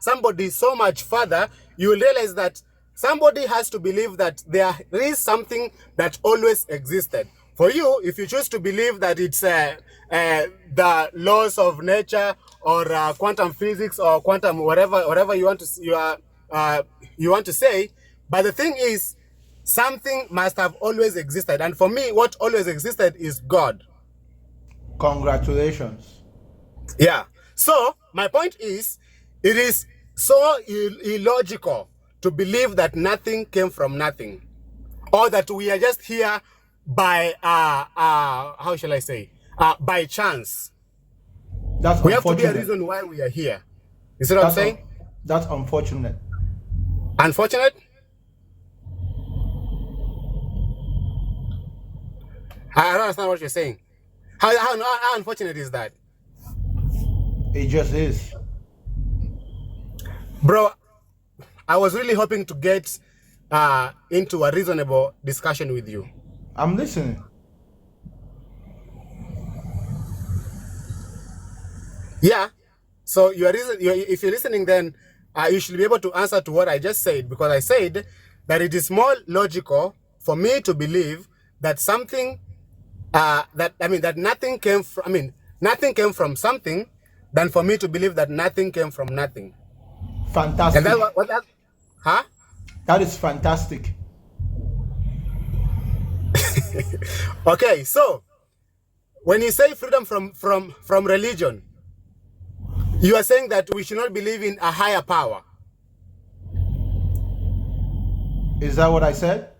somebody so much further, you will realize that somebody has to believe that there is something that always existed. For you, if you choose to believe that it's the laws of nature or quantum physics or quantum whatever you want to say, but the thing is, something must have always existed. And for me, what always existed is God. Congratulations. Yeah. So, my point is, it is so illogical to believe that nothing came from nothing. Or that we are just here by, how shall I say, by chance. That's We have to be a unfortunate. reason why we are here. You see what I'm saying? That's unfortunate. Unfortunate? I don't understand what you're saying. How unfortunate is that? It just is. Bro, I was really hoping to get into a reasonable discussion with you. I'm listening. Yeah. So if you're listening, then you should be able to answer to what I just said, because I said that it is more logical for me to believe that something that nothing came from nothing came from something than for me to believe that nothing came from nothing. Fantastic. And that's what that, huh? That is fantastic. Okay, so when you say freedom from religion, you are saying that we should not believe in a higher power. Is that what I said?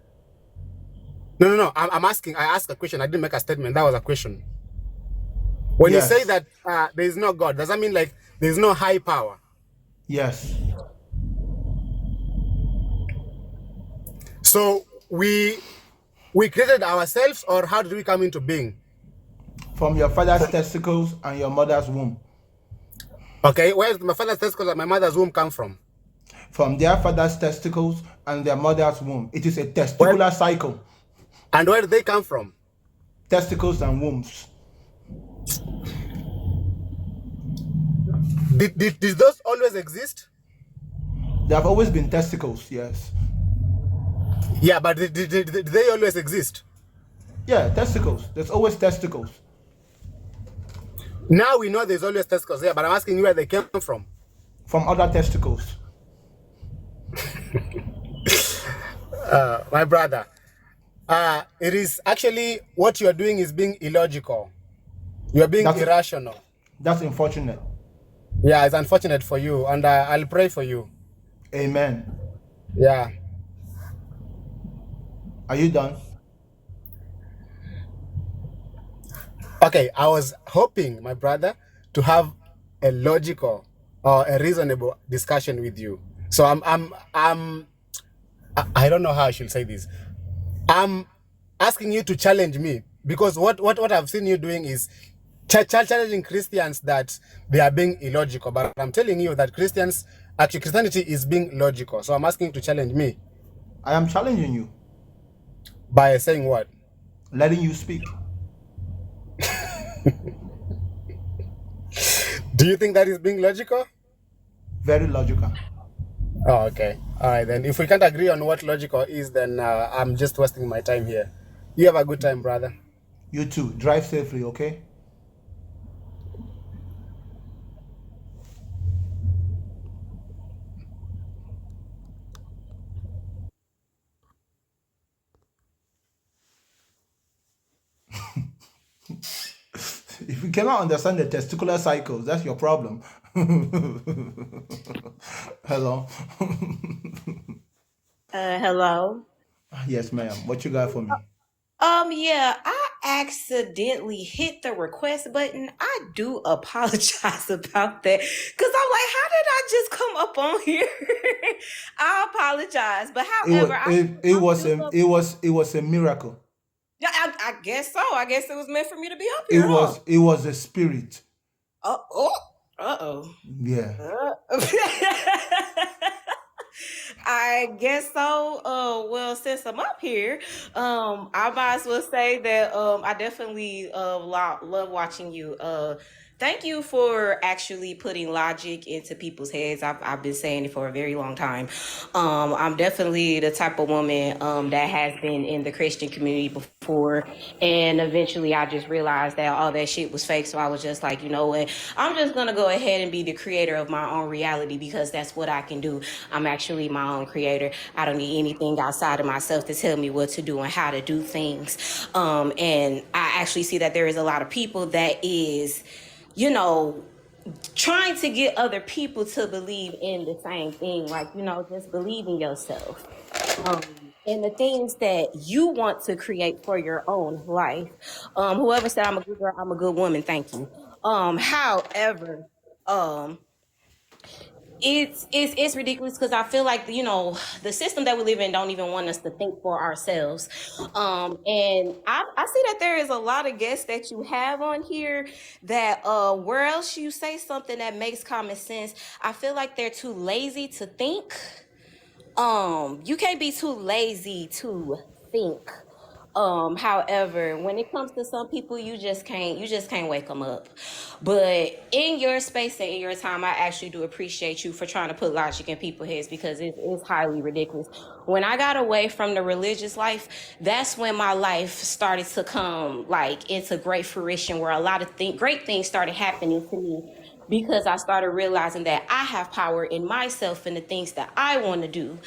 No. I'm asking. I asked a question. I didn't make a statement. That was a question. When Yes. you say that there is no God, does that mean like there is no high power? Yes. So we created ourselves, or how did we come into being? From your father's testicles and your mother's womb. Okay, where did my father's testicles and my mother's womb come from? From their father's testicles and their mother's womb. It is a testicular cycle. And where did they come from? Testicles and wombs. Did those always exist? There have always been testicles, yes. Yeah, but did they always exist? Yeah, testicles. There's always testicles. Now we know there's always testicles there, but I'm asking you where they came from. From other testicles. My brother, It is actually what you are doing is being illogical. You are being That's irrational. that's unfortunate. Yeah, it's unfortunate for you, and I'll pray for you. Amen. Yeah. Are you done? Okay, I was hoping, my brother, to have a logical or a reasonable discussion with you. So I don't know how I should say this. I'm asking you to challenge me because what I've seen you doing is challenging Christians that they are being illogical. But I'm telling you that Christianity is being logical. So I'm asking you to challenge me I am challenging you, by saying what? letting you speak. Do you think that is being logical? Very logical. Oh, okay. All right, then. If we can't agree on what logical is, then I'm just wasting my time here. You have a good time, brother. You too. Drive safely, okay? If you cannot understand the testicular cycles, that's your problem. Hello. Hello. Yes, ma'am. What you got for me? Yeah, I accidentally hit the request button. I do apologize about that because I'm like, how did I just come up on here? I apologize, but It was however, it I was do a love. it was a miracle. Yeah, I guess so. I guess it was meant for me to be up here, huh? It was a spirit. Oh, uh-oh. Yeah. I guess so. Well, since I'm up here, I might as well say that I definitely love watching you. Thank you for actually putting logic into people's heads. I've been saying it for a very long time. I'm definitely the type of woman that has been in the Christian community before, and eventually I just realized that all that shit was fake. So I was just like, you know what? I'm just gonna go ahead and be the creator of my own reality because that's what I can do. I'm actually my own creator. I don't need anything outside of myself to tell me what to do and how to do things. And I actually see that there is a lot of people that is, you know, trying to get other people to believe in the same thing, like, you know, just believe in yourself, and the things that you want to create for your own life. Whoever said I'm a good girl, I'm a good woman, thank you. However, um it's ridiculous because I feel like, you know, the system that we live in don't even want us to think for ourselves. And I see that there is a lot of guests that you have on here that where else you say something that makes common sense, I feel like they're too lazy to think. You can't be too lazy to think. However, when it comes to some people, you just can't wake them up. But in your space and in your time, I actually do appreciate you for trying to put logic in people's heads because it's highly ridiculous. When I got away from the religious life, that's when my life started to come like into great fruition, where a lot of great things started happening to me because I started realizing that I have power in myself and the things that I want to do.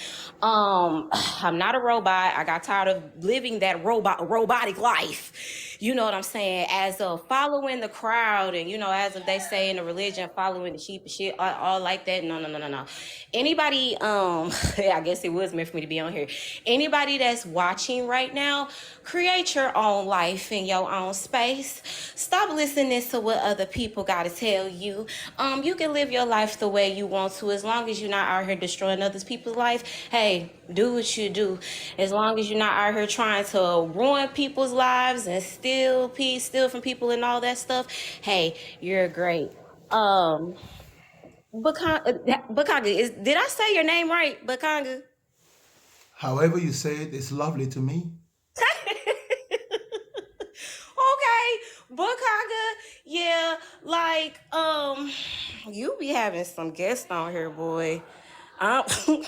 I'm not a robot. I got tired of living that robotic life. You know what I'm saying? As of following the crowd, and you know, as of they say in the religion, following the sheep and shit, all like that. No, no, no, no, no. Anybody, I guess it was meant for me to be on here. Anybody that's watching right now, create your own life in your own space. Stop listening to what other people got to tell you. You can live your life the way you want to, as long as you're not out here destroying other people's life. Hey, do what you do. As long as you're not out here trying to ruin people's lives and steal from people and all that stuff. Hey, you're great. Um, Bakanga, did I say your name right, Bakanga? However you say it, it's lovely to me. Okay, Bookaga, yeah, like, you be having some guests on here, boy.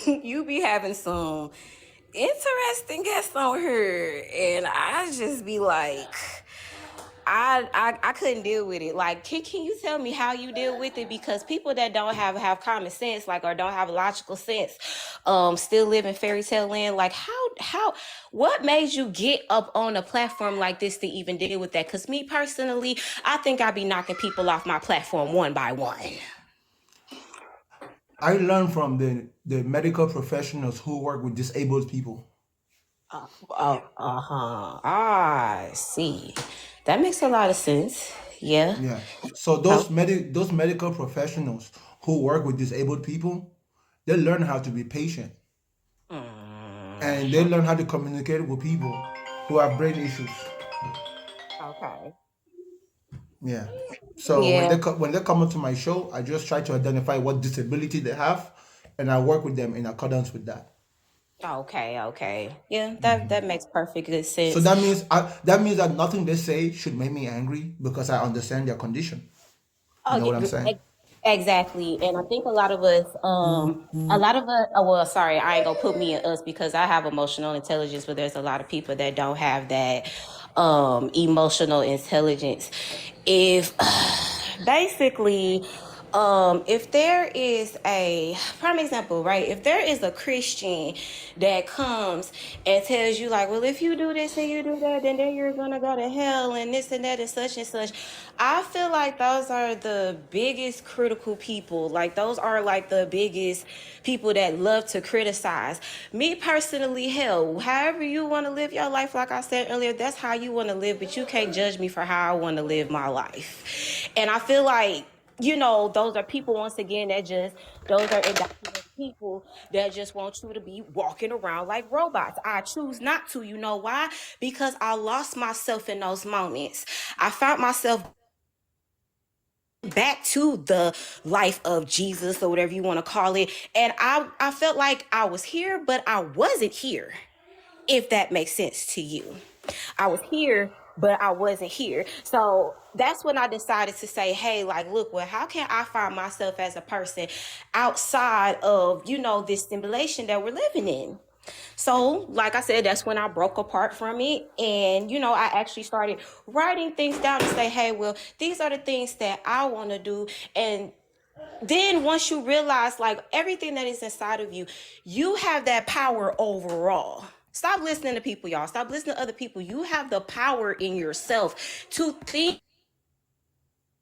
You be having some interesting guests on here, and I just be like, I couldn't deal with it. Like, can you tell me how you deal with it? Because people that don't have common sense, like, or don't have logical sense, still live in fairy tale land. Like, how what made you get up on a platform like this to even deal with that? Because me personally, I think I'd be knocking people off my platform one by one. I learned from the medical professionals who work with disabled people. I see. That makes a lot of sense. Yeah. Yeah. So Oh. those medical professionals who work with disabled people, they learn how to be patient and they learn how to communicate with people who have brain issues. Okay. Yeah. So Yeah. when they come onto my show, I just try to identify what disability they have, and I work with them in accordance with that. Okay. Yeah, that makes perfect good So sense. that means that nothing they say should make me angry because I understand their condition. You know what I'm saying? Exactly. And I think a lot of us, oh, well, sorry, I ain't gonna put me in us because I have emotional intelligence, but there's a lot of people that don't have that emotional intelligence. If basically, if there is a prime example, right? If there is a Christian that comes and tells you like, well, if you do this and you do that, then you're gonna go to hell and this and that and such. I feel like those are the biggest critical people. Like those are like the biggest people that love to criticize. Me personally, hell, however you want to live your life, like I said earlier, that's how you want to live, but you can't judge me for how I want to live my life. And I feel like, those are people, once again, those are indoctrinated people that just want you to be walking around like robots. I choose not to. You know why? Because I lost myself in those moments. I found myself back to the life of Jesus or whatever you want to call it. And I felt like I was here, but I wasn't here, if that makes sense to you. I was here, but I wasn't here. So that's when I decided to say, hey, like, look, well, how can I find myself as a person outside of, this simulation that we're living in? So, like I said, that's when I broke apart from it. And, I actually started writing things down to say, hey, well, these are the things that I want to do. And then once you realize like everything that is inside of you, you have that power overall. Stop listening to people, y'all. Stop listening to other people. You have the power in yourself to think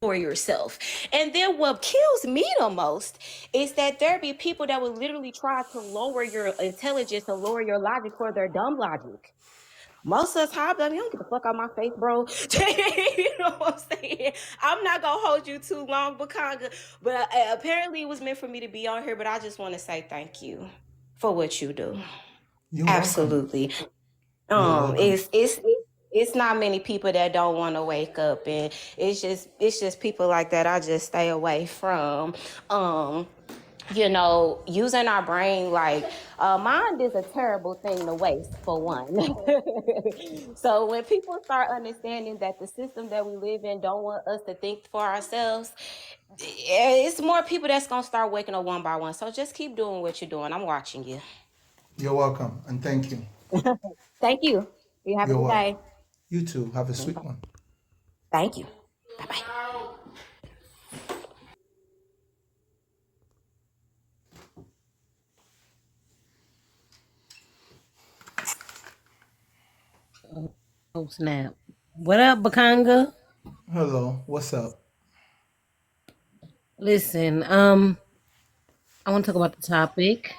for yourself. And then what kills me the most is that there be people that would literally try to lower your intelligence and lower your logic for their dumb logic. Most of the time, I mean, don't get the fuck out my face, bro. You know what I'm saying? I'm not gonna hold you too long, Bakanga. But apparently, it was meant for me to be on here. But I just want to say thank you for what you do. You're welcome. Absolutely. You're welcome. It's not many people that don't want to wake up, and it's just people like that I just stay away from. Using our brain, like, mind is a terrible thing to waste, for one. So when people start understanding that the system that we live in don't want us to think for ourselves, it's more people that's gonna start waking up one by one. So just keep doing what you're doing. I'm watching you. You're welcome, and thank you. Thank you. You have a You're good welcome. day. You too. Have a sweet one. Thank you. Bye bye. Oh snap! What up, Bakanga? Hello. What's up? Listen, I want to talk about the topic.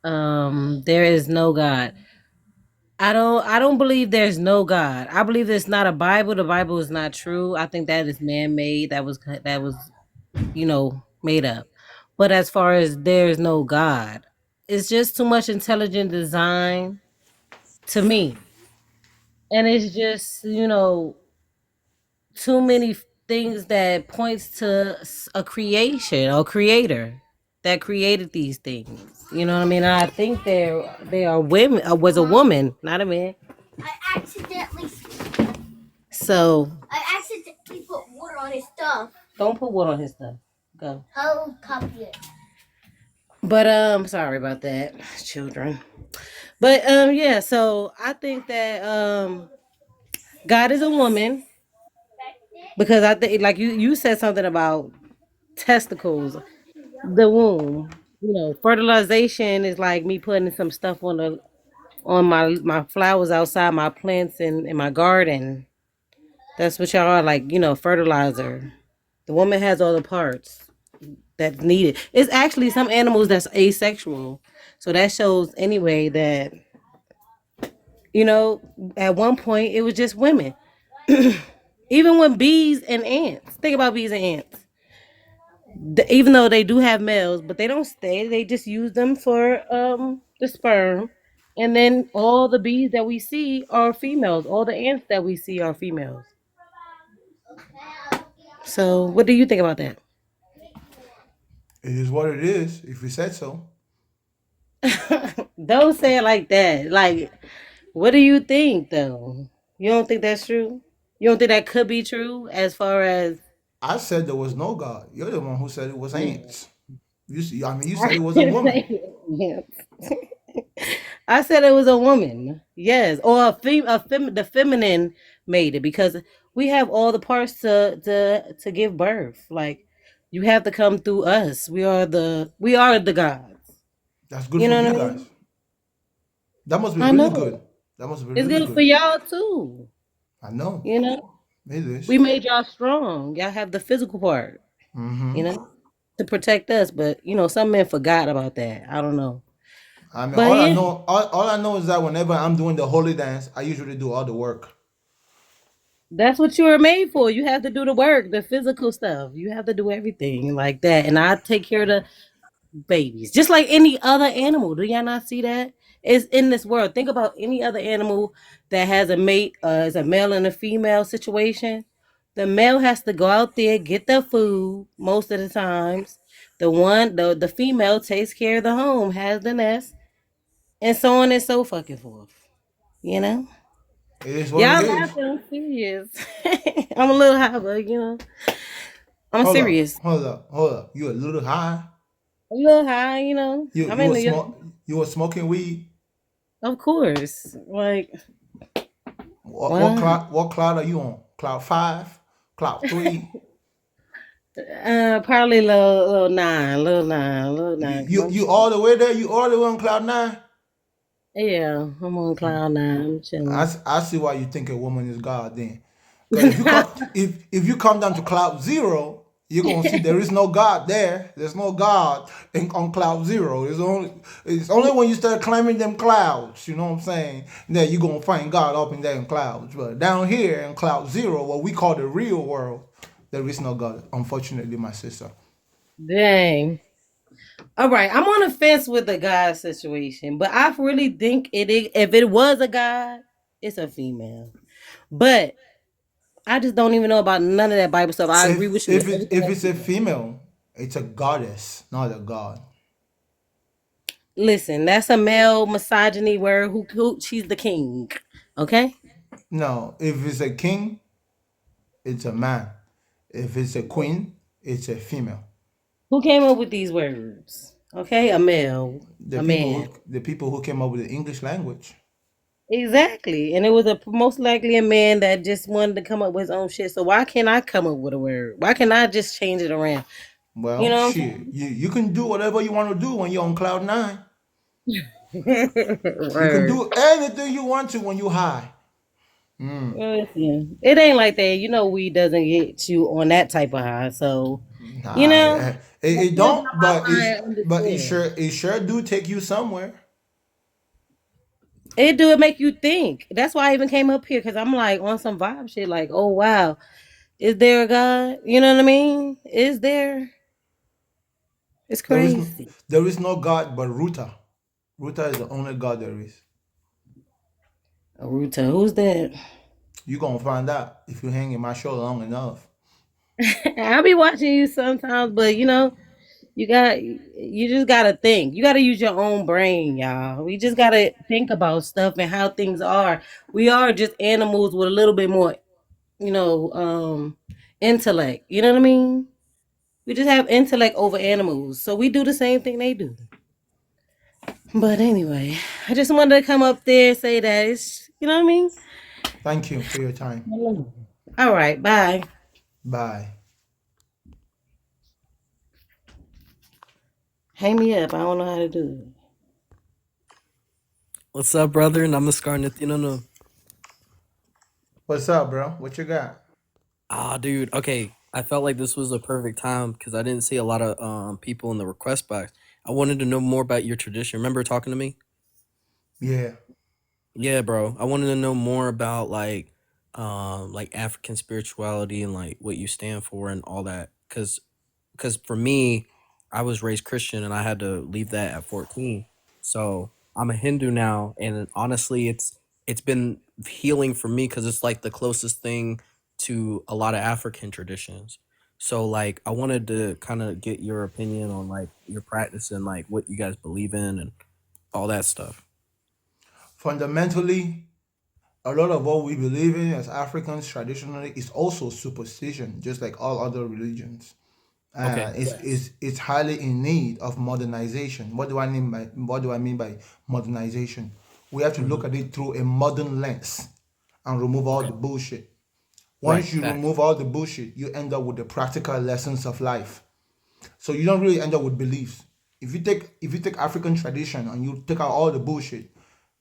There is no God. I don't believe there's no God. I believe there's not a Bible. The Bible is not true. I think that is man made. That was made up. But as far as there's no God, it's just too much intelligent design to me, and it's just too many things that points to a creation or creator that created these things. You know what I mean? I think they are women. Was a woman, not a man. I accidentally. So I accidentally put water on his stuff. Don't put water on his stuff. Go. I'll copy it. But sorry about that, children. But yeah. So I think that God is a woman. Because I think, like you said something about testicles, the womb. You know, fertilization is like me putting some stuff on my flowers outside, my plants in my garden. That's what y'all are, like, fertilizer. The woman has all the parts that's needed. It's actually some animals that's asexual. So that shows anyway that, at one point it was just women. Even with bees and ants. Think about bees and ants. Even though they do have males, but they don't stay. They just use them for the sperm. And then all the bees that we see are females. All the ants that we see are females. So what do you think about that? It is what it is. If we said so, Don't say it like that. Like, what do you think though? You don't think that's true? You don't think that could be true as far as I said there was no God. You're the one who said it was yeah. ants. You said I it was a didn't woman. say ants. I said it was a woman. Yes, or the feminine made it because we have all the parts to give birth. Like you have to come through us. We are the gods. That's good You for know you what I guys. mean? That must be I really know. good. That must be It's really good for good. y'all too. I know. You know? It is. We made y'all strong. Y'all have the physical part, Mm-hmm. to protect us. But some men forgot about that. I don't know. I mean, But all I yeah. know, all I know is that whenever I'm doing the holy dance, I usually do all the work. That's what you were made for. You have to do the work, the physical stuff. You have to do everything like that. And I take care of the babies, just like any other animal. Do y'all not see that? It's in this world. Think about any other animal that has a mate, is a male and a female situation. The male has to go out there, get the food most of the times. The female takes care of the home, has the nest, and so on and so fucking forth. You know? It is what it Y'all is. laughing, I'm serious. I'm a little high, but I'm Hold up, serious. hold up, hold up. You a little high? A little high, You I'm you in were New York. smoke you were smoking weed? Of course. Like, What why what not? cloud what cloud are you on? Cloud 5? Cloud 3? Probably little nine, little nine, little You nine. Cause you, I'm you chilling. all the way there? You all the way on cloud 9? Yeah, I'm on cloud nine. I'm chilling. I see why you think a woman is God then. Because if you come down to cloud 0, you're gonna see there is no God there. There's no God on cloud 0. It's only when you start climbing them clouds, you know what I'm saying, that you're gonna find God up in there in clouds. But down here in cloud 0, what we call the real world, there is no God, unfortunately, my sister. Dang. All right, I'm on the fence with the God situation, but I really think if it was a God, it's a female. But I just don't even know about none of that Bible stuff. I agree with you with everything If else it's you a said. female, it's a goddess, not a god. Listen, that's a male misogyny word. Who she's the king. Okay? No, if it's a king, it's a man. If it's a queen, it's a female. Who came up with these words? Okay, a male, The a people man. who came up with the English language. Exactly. And it was a most likely a man that just wanted to come up with his own shit. So why can't I come up with a word? Why can't I just change it around? You Well, know what shit, you can do whatever you want to do when you're on cloud 9. I'm saying? You can Word. do anything you want to when you high. Listen, it ain't like that. Weed doesn't get you on that type of high. So, you Nah, know, I it still got don't, but my mind understand. it sure do take you somewhere. It do, it make you think. That's why I even came up here because I'm like on some vibe shit. Like, oh wow, is there a God? You know what I mean? Is there? It's crazy. There is no God but Ruta. Ruta is the only God there is. Ruta, who's that? You gonna find out if you hang in my show long enough. I'll be watching you sometimes, but you just gotta think. You gotta use your own brain, y'all. We just gotta think about stuff and how things are. We are just animals with a little bit more, you know, um, intellect. You know what I mean? We just have intellect over animals, so we do the same thing they do. But anyway, I just wanted to come up there and say that it's, you know what I mean? Thank you for your time. All right, bye. Bye. Hang me up. I don't know how to do it. What's up, brother? Namaskar, Nitya. No. What's up, bro? What you got? Ah, dude. Okay, I felt like this was a perfect time because I didn't see a lot of people in the request box. I wanted to know more about your tradition. Remember talking to me? Yeah. Yeah, bro. I wanted to know more about like African spirituality and like what you stand for and all that. Cause for me, I was raised Christian and I had to leave that at 14. So I'm a Hindu now, and honestly, it's been healing for me because it's like the closest thing to a lot of African traditions. So like I wanted to kind of get your opinion on like your practice and like what you guys believe in and all that stuff. Fundamentally, a lot of what we believe in as Africans traditionally is also superstition, just like all other religions. Okay. It's highly in need of modernization. What do I mean by modernization? We have to look Hmm. at it through a modern lens and remove all Okay. the bullshit. Right. Once you Fact. remove all the bullshit, you end up with the practical lessons of life. So you don't really end up with beliefs. If you take African tradition and you take out all the bullshit,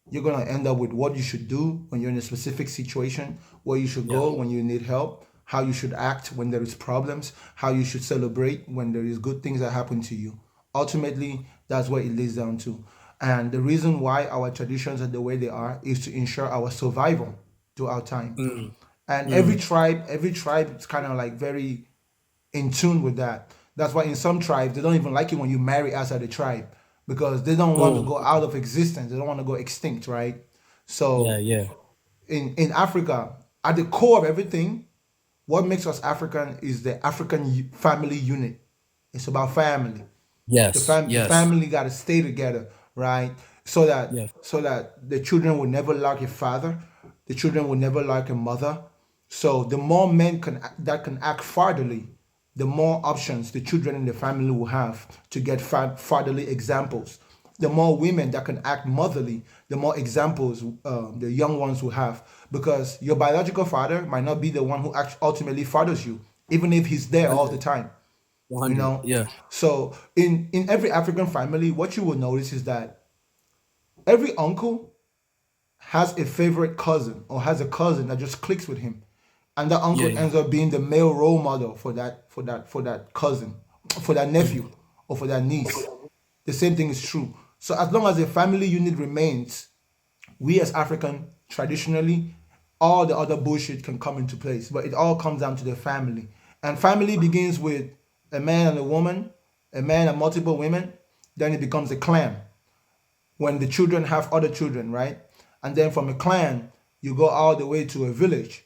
you're gonna end up with what you should do when you're in a specific situation, where you should Yeah. go when you need help, how you should act when there is problems, how you should celebrate when there is good things that happen to you. Ultimately, that's what it lays down to. And the reason why our traditions are the way they are is to ensure our survival throughout time. Mm. And every Mm. tribe, every tribe is kind of like very in tune with that. That's why in some tribes they don't even like it when you marry outside the tribe because they don't want to Oh. go out of existence. They don't want to go extinct, right? Yeah. So Yeah. in Africa, at the core of everything, what makes us African is the African family unit. It's about family. Yes. The Yes. family got to stay together, right? So that Yeah. the children will never lack a father, the children will never lack a mother. So the more men that can act fatherly, the more options the children in the family will have to get fatherly examples. The more women that can act motherly, the more examples the young ones will have. Because your biological father might not be the one who ultimately fathers you, even if he's there all the 100. time. You 100. know, Yeah. so in every African family, what you will notice is that every uncle has a favorite cousin or has a cousin that just clicks with him, and that Yeah. uncle Yeah. ends up being the male role model for that cousin, for that nephew, Mm. or for that niece. The same thing is true. So as long as the family unit remains, we as African traditionally, all the other bullshit can come into place. But it all comes down to the family. And family begins with a man and a woman, a man and multiple women, then it becomes a clan. When the children have other children, right? And then from a clan, you go all the way to a village.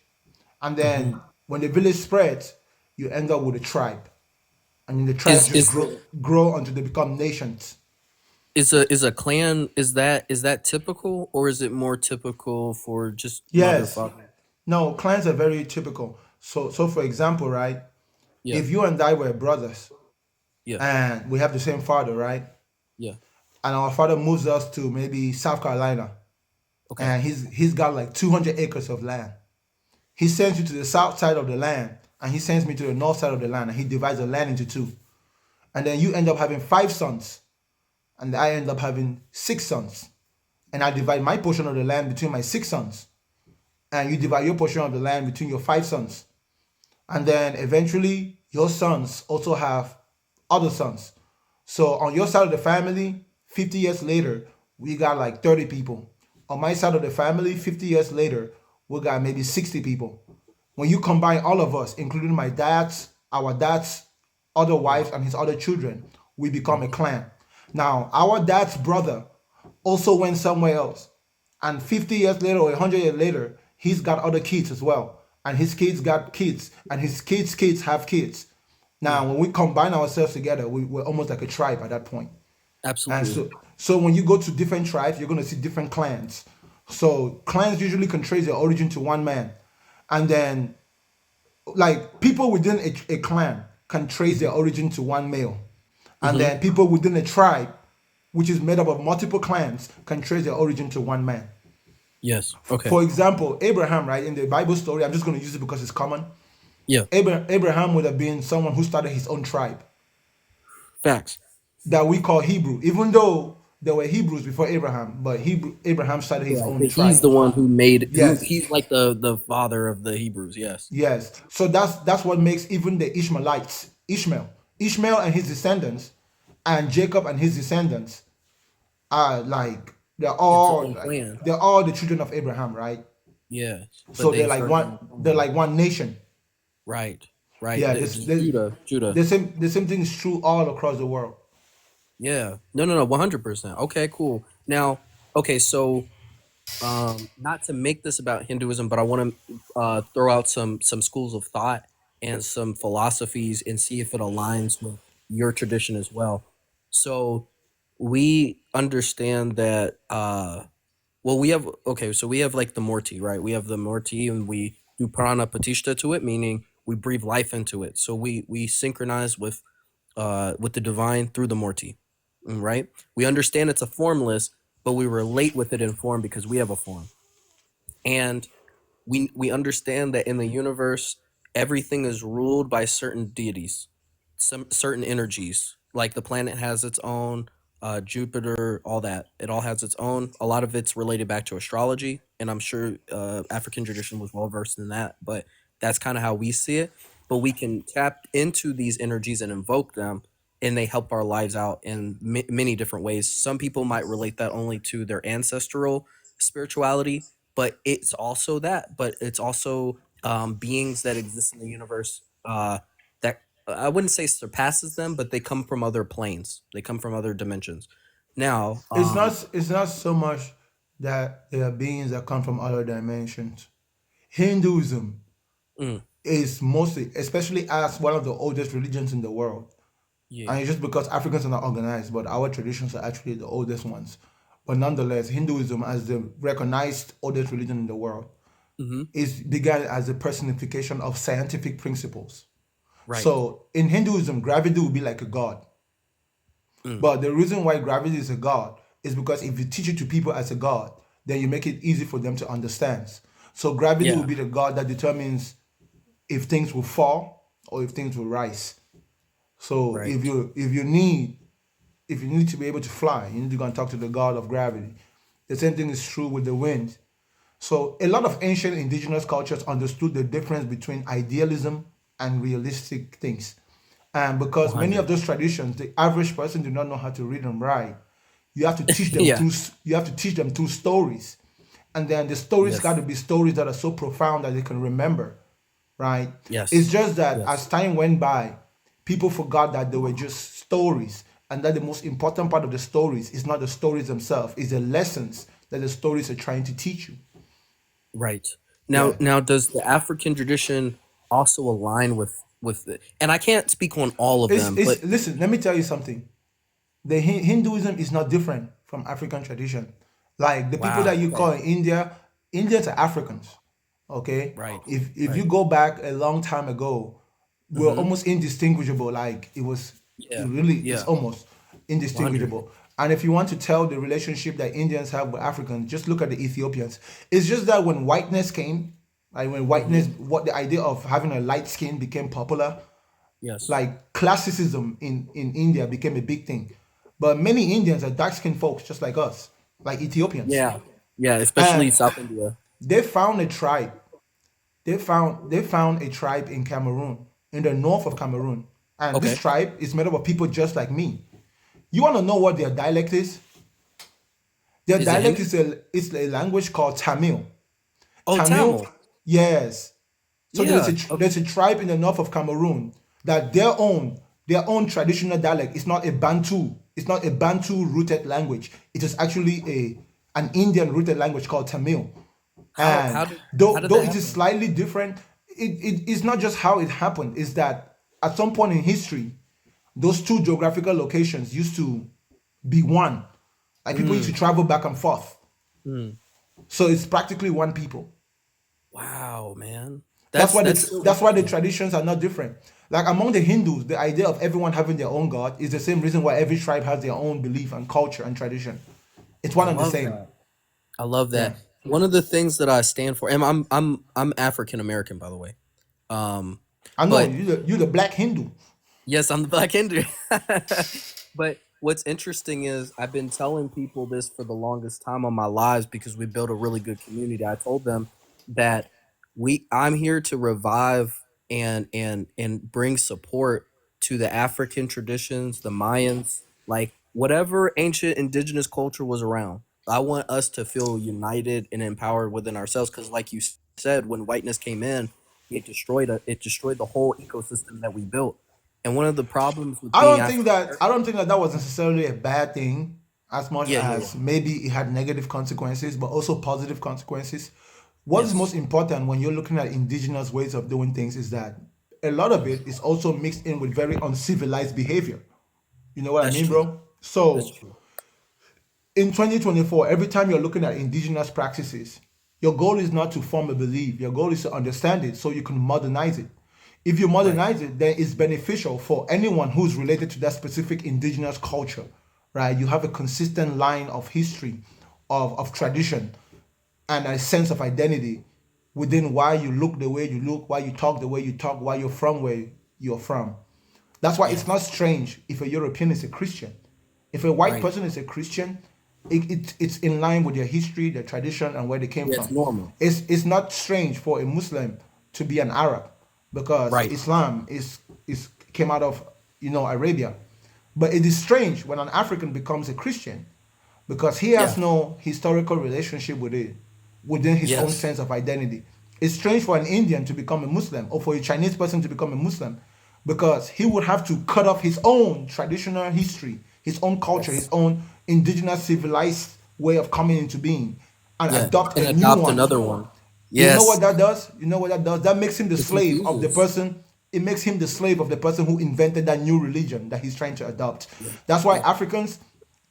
And Hmm. then when the village spreads, you end up with a tribe. And then the tribes Is just is grow until they become nations. is a clan, is that typical, or is it more typical for just mother Yes. father? No, clans are very typical. So for example, right? Yeah. If you and I were brothers Yeah. and we have the same father, right? Yeah. And our father moves us to maybe South Carolina Okay. and he's got like 200 acres of land. He sends you to the south side of the land and he sends me to the north side of the land and he divides the land into two. And then you end up having 5 sons and I end up having 6 sons. And I divide my portion of the land between my 6 sons. And you divide your portion of the land between your 5 sons. And then eventually your sons also have other sons. So on your side of the family, 50 years later, we got like 30 people. On my side of the family, 50 years later, we got maybe 60 people. When you combine all of us, including our dad's other wives and his other children, we become a clan. Now, our dad's brother also went somewhere else. And 50 years later or 100 years later, he's got other kids as well. And his kids got kids. And his kids' have kids. Yeah. Now, when we combine ourselves together, we're almost like a tribe at that point. And Absolutely. so when you go to different tribes, you're going to see different clans. So clans usually can trace their origin to one man. And then, like, people within a clan can trace their origin to one male. And Hmm. then people within a tribe, which is made up of multiple clans, can trace their origin to one man. Yes. Okay. For example, Abraham, right, in the Bible story, I'm just going to use it because it's common. Yeah. Abraham would have been someone who started his own tribe Facts. that we call Hebrew, even though there were Hebrews before Abraham, but Abraham started his Right. own But he's tribe. the one who made who Yes, he's like the father of the Hebrews. Yes. yes. So that's what makes even the Ishmaelites, Ishmael and his descendants, and Jacob and his descendants are like It's its own clan. they're all the children of Abraham, right? Yeah. But So they they're like one nation. right. Right. Yeah, It's Judah. the same thing is true all across the world. Yeah. No. 100%. Okay. Cool. Now. Okay. So, not to make this about Hinduism, but I want to throw out some schools of thought and some philosophies and see if it aligns with your tradition as well. So, we understand that. Well, we have okay. So we have like the Morti, right? We have the Morti, and we do prana patishta to it, meaning we breathe life into it. So we synchronize with the divine through the Morti, right? We understand it's a formless, but we relate with it in form because we have a form. And we understand that in the universe everything is ruled by certain deities, some certain energies. Like the planet has its own, Jupiter, all that. It all has its own. A lot of it's related back to astrology, and I'm sure African tradition was well versed in that. But that's kind of how we see it. But we can tap into these energies and invoke them, and they help our lives out in many different ways. Some people might relate that only to their ancestral spirituality, but it's also that. But it's also beings that exist in the universe that I wouldn't say surpasses them, but they come from other planes. They come from other dimensions. Now, It's not so much that there are beings that come from other dimensions. Hinduism mm, is mostly, especially as one of the oldest religions in the world, yeah, and it's just because Africans are not organized, but our traditions are actually the oldest ones. But nonetheless, Hinduism, as the recognized oldest religion in the world, hmm, is began as a personification of scientific principles. right, So in Hinduism, gravity will be like a god. mm, But the reason why gravity is a god is because if you teach it to people as a god, then you make it easy for them to understand. So gravity will yeah, be the god that determines if things will fall or if things will rise. So right, if you need to be able to fly, you need to go and talk to the god of gravity. The same thing is true with the wind. So a lot of ancient indigenous cultures understood the difference between idealism and realistic things. And because many 100, of those traditions, the average person do not know how to read and write, yeah, you have to teach them through stories. And then the stories got yes, to be stories that are so profound that they can remember, right? It's yes, just that yes, as time went by, people forgot that they were just stories, and that the most important part of the stories is not the stories themselves, it's the lessons that the stories are trying to teach you. right. Yeah. Now, does the African tradition also align with it? And I can't speak on all of them, but It's listen, let me tell you something. The Hinduism is not different from African tradition. Like the people that wow, you okay, call in India, Indians are Africans. Okay? right, If you right, go back a long time ago, we're mm-hmm, almost indistinguishable. Like yeah, it's yeah, almost 100, indistinguishable. And if you want to tell the relationship that Indians have with Africans, just look at the Ethiopians. It's just that when whiteness came, like when mm-hmm, whiteness, what the idea of having a light skin became popular, yes, like classicism in India became a big thing. But many Indians are dark skinned folks just like us, like Ethiopians. yeah, yeah, especially And South India. they found a tribe. They found a tribe in Cameroon, in the north of Cameroon. And this Okay, tribe is made up of people just like me. You want to know what their dialect is? Their is it dialect Hindi? is a language called Tamil. Oh, Tamil, Tamil. yes. So Yeah. there's a tribe in the north of Cameroon that their own traditional dialect is not a Bantu. It's not a Bantu rooted language. It is actually an Indian rooted language called Tamil. How And how did though that it is happen? slightly different, it's not just how it happened. It's that at some point in history, those two geographical locations used to be one. Like people used to Mm, travel back and forth. mm. So it's practically one people. Wow, man. That's That's so that's why the interesting. traditions are not different. Like among the Hindus, the idea of everyone having their own god is the same reason why every tribe has their own belief and culture and tradition. It's I one and the love same. that. I love Yeah. that. One of the things that I stand for, and I'm African American, by the way. Um, I know But you the black Hindu. yes, I'm the Black Hindu. But what's interesting is I've been telling people this for the longest time on my lives because we built a really good community. I told them that I'm here to revive and bring support to the African traditions, the Mayans, like whatever ancient indigenous culture was around. I want us to feel united and empowered within ourselves because, like you said, when whiteness came in, it destroyed the whole ecosystem that we built. And one of the problems with being African I American, don't think that that was necessarily a bad thing, as much yeah, yeah, as maybe it had negative consequences, but also positive consequences. What is most yes, important when you're looking at indigenous ways of doing things is that a lot of it is also mixed in with very uncivilized behavior. You know what I that's mean, true. bro? That's So true. in 2024, every time you're looking at indigenous practices, your goal is not to form a belief. Your goal is to understand it so you can modernize it. If you Right. modernize it, then it's beneficial for anyone who's related to that specific indigenous culture, right? You have a consistent line of history, of tradition, and a sense of identity within why you look the way you look, why you talk the way you talk, why you're from where you're from. That's why Yeah. it's not strange if a European is a Christian. If a white Right. person is a Christian, it's in line with their history, their tradition, and where they came Yeah, it's from. normal. It's not strange for a Muslim to be an Arab because Right. Islam is came out of Arabia. But it is strange when an African becomes a Christian because he Yeah. has no historical relationship with it within his own Yes. sense of identity. It's strange for an Indian to become a Muslim or for a Chinese person to become a Muslim because he would have to cut off his own traditional history, his own culture, his Yes. own indigenous civilized way of coming into being and Yeah. adopt And a new adopt one. another one. You know what Yes. that does? You know what that does? That makes him the It slave of the confuses. person. It makes him the slave of the person who invented that new religion that he's trying to adopt. Yeah. That's why Yeah. Africans,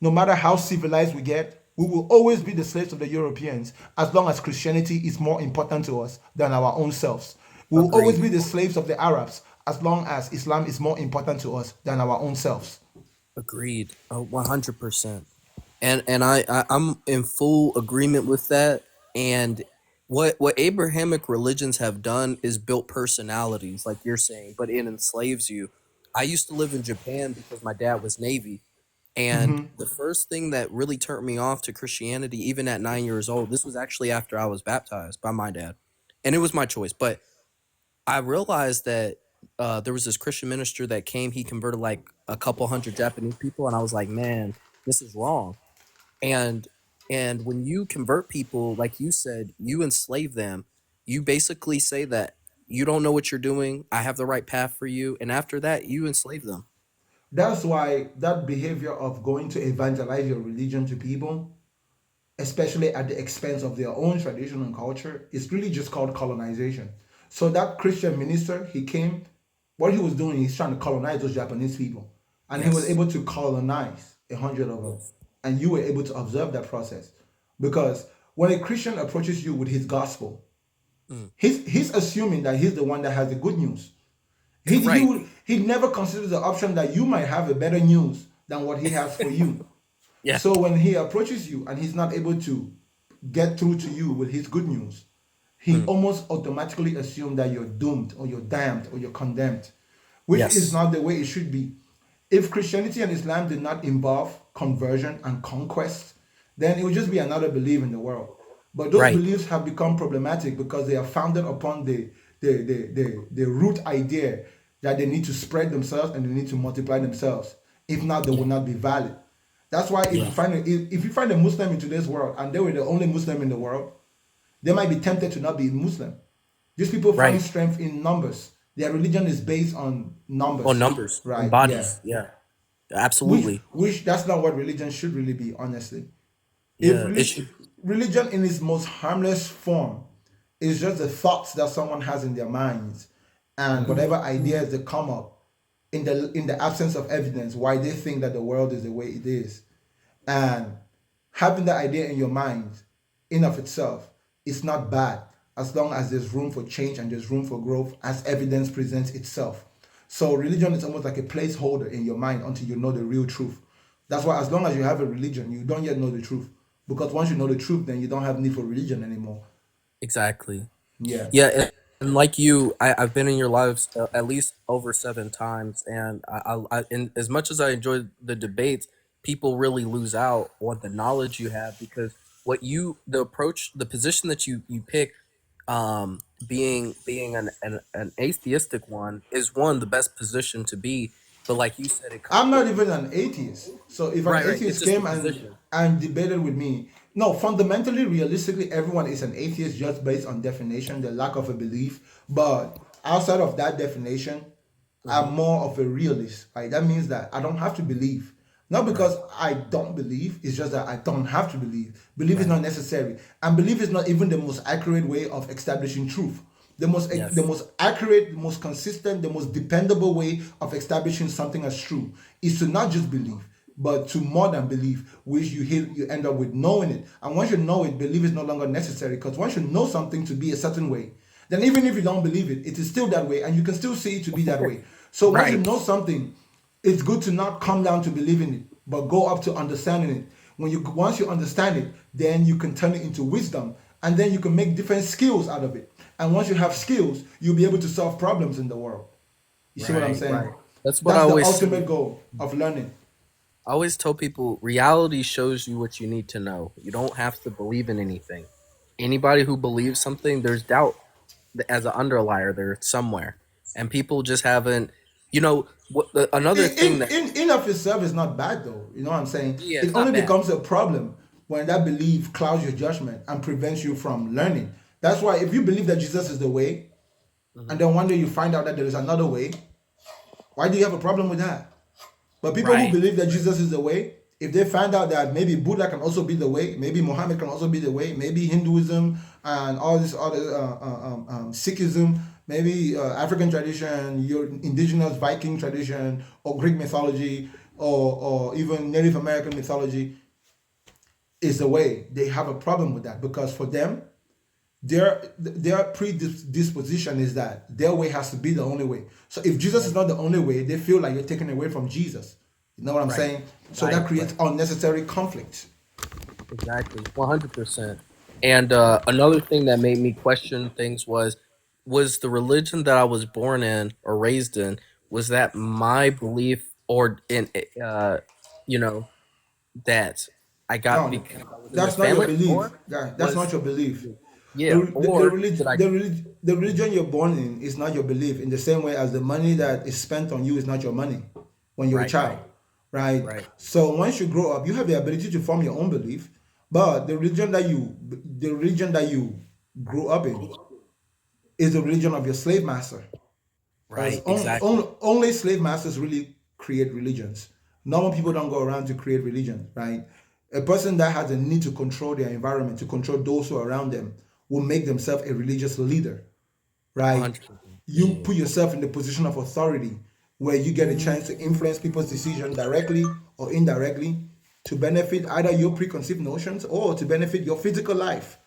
no matter how civilized we get, we will always be the slaves of the Europeans as long as Christianity is more important to us than our own selves. We will always Agreed. be the slaves of the Arabs as long as Islam is more important to us than our own selves. Agreed. 100%. And I'm in full agreement with that. And what Abrahamic religions have done is built personalities, like you're saying, but it enslaves you. I used to live in Japan because my dad was Navy. And the first thing that really turned me off to Christianity, even at 9 years old, this was actually after I was baptized by my dad. And it was my choice. But I realized that there was this Christian minister that came. He converted like a couple hundred Japanese people. And I was like, man, this is wrong. And when you convert people, like you said, you enslave them. You basically say that you don't know what you're doing. I have the right path for you. And after that, you enslave them. That's why that behavior of going to evangelize your religion to people, especially at the expense of their own tradition and culture, is really just called colonization. So that Christian minister, he came, what he was doing, he's trying to colonize those Japanese people. And he was Yes. able to colonize 100 of them. Yes. And you were able to observe that process. Because when a Christian approaches you with his gospel, Mm. he's assuming that he's the one that has the good news. Right. He never considers the option that you might have a better news than what he has for you. Yeah. So when he approaches you and he's not able to get through to you with his good news, he Mm. almost automatically assumes that you're doomed or you're damned or you're condemned, which is Yes. not the way it should be. If Christianity and Islam did not involve conversion and conquest, then it would just be another belief in the world. But those Right. beliefs have become problematic because they are founded upon the root idea that they need to spread themselves and they need to multiply themselves. If not, they Yeah. will not be valid. That's why Yeah. if you find a Muslim in today's world and they were the only Muslim in the world, they might be tempted to not be Muslim. These people find Right. strength in numbers. Their religion is based on On numbers, numbers, on right? Yeah. bodies. Yeah. Absolutely. Which that's not what religion should really be, honestly. If Yeah. It should. religion in its most harmless form is just the thoughts that someone has in their minds and whatever ideas that come up in the absence of evidence why they think that the world is the way it is. And having that idea in your mind in of itself is not bad as long as there's room for change and there's room for growth as evidence presents itself. So religion is almost like a placeholder in your mind until you know the real truth. That's why as long as you have a religion, you don't yet know the truth. Because once you know the truth, then you don't have need for religion anymore. Exactly. Yeah. Yeah. And like you, I've been in your lives at least over 7 times, and and as much as I enjoy the debates, people really lose out on the knowledge you have because the approach, the position that you pick, being an atheistic one is one the best position to be. But like you said, it comes I'm with not even an atheist. So if an right. It's atheist just a came and position, debated with me, no, fundamentally, realistically, everyone is an atheist just based on definition, the lack of a belief. But outside of that definition, hmm I'm more of a realist. Right? That means that I don't have to believe. Not right, because I don't believe, it's just that I don't have to believe. Belief is right, not necessary. And belief is not even the most accurate way of establishing truth. The yes, most accurate, the most consistent, the most dependable way of establishing something as true is to not just believe, but to more than believe, which you end up with knowing it. And once you know it, belief is no longer necessary because once you know something to be a certain way, then even if you don't believe it, it is still that way, and you can still see it to be that way. So once you right, know something, it's good to not come down to believing it, but go up to understanding it. Once you understand it, then you can turn it into wisdom, and then you can make different skills out of it. And once you have skills, you'll be able to solve problems in the world. You see what I'm right, saying? right. That's what I That's the always say. ultimate goal of learning. I always tell people reality shows you what you need to know. You don't have to believe in anything. Anybody who believes something, there's doubt as an underlier there somewhere, and people just haven't. Another thing that In of itself is not bad though. You know what I'm saying? yeah, It it's only not bad. becomes a problem when that belief clouds your judgment and prevents you from learning. That's why if you believe that Jesus is the way, hmm and then one day you find out that there is another way, why do you have a problem with that? But people who Right, believe that Jesus is the way, if they find out that maybe Buddha can also be the way, maybe Muhammad can also be the way, maybe Hinduism and all this other Sikhism, maybe African tradition, your indigenous Viking tradition, or Greek mythology, or even Native American mythology is the way, they have a problem with that because for them, their predisposition is that their way has to be the only way. So if Jesus is right, not the only way, they feel like you're taking away from Jesus. You know what I'm right, saying? So that right, creates right. unnecessary conflict. Exactly, 100%. And another thing that made me question things was the religion that I was born in or raised in. Was that my belief, or in you know that I got No, because I was in this that's not your family, belief. or That's was not your belief. yeah, or did I The religion you're born in is not your belief. In the same way as the money that is spent on you is not your money when you're a right, child, right, right? right, So once you grow up, you have the ability to form your own belief. But the religion that you grew up in is the religion of your slave master. Because right, exactly, only slave masters really create religions. Normal people don't go around to create religions, right? A person that has a need to control their environment, to control those who are around them, will make themselves a religious leader, right? 100%. You Yeah, put yourself in the position of authority where you get a chance to influence people's decision directly or indirectly to benefit either your preconceived notions or to benefit your physical life,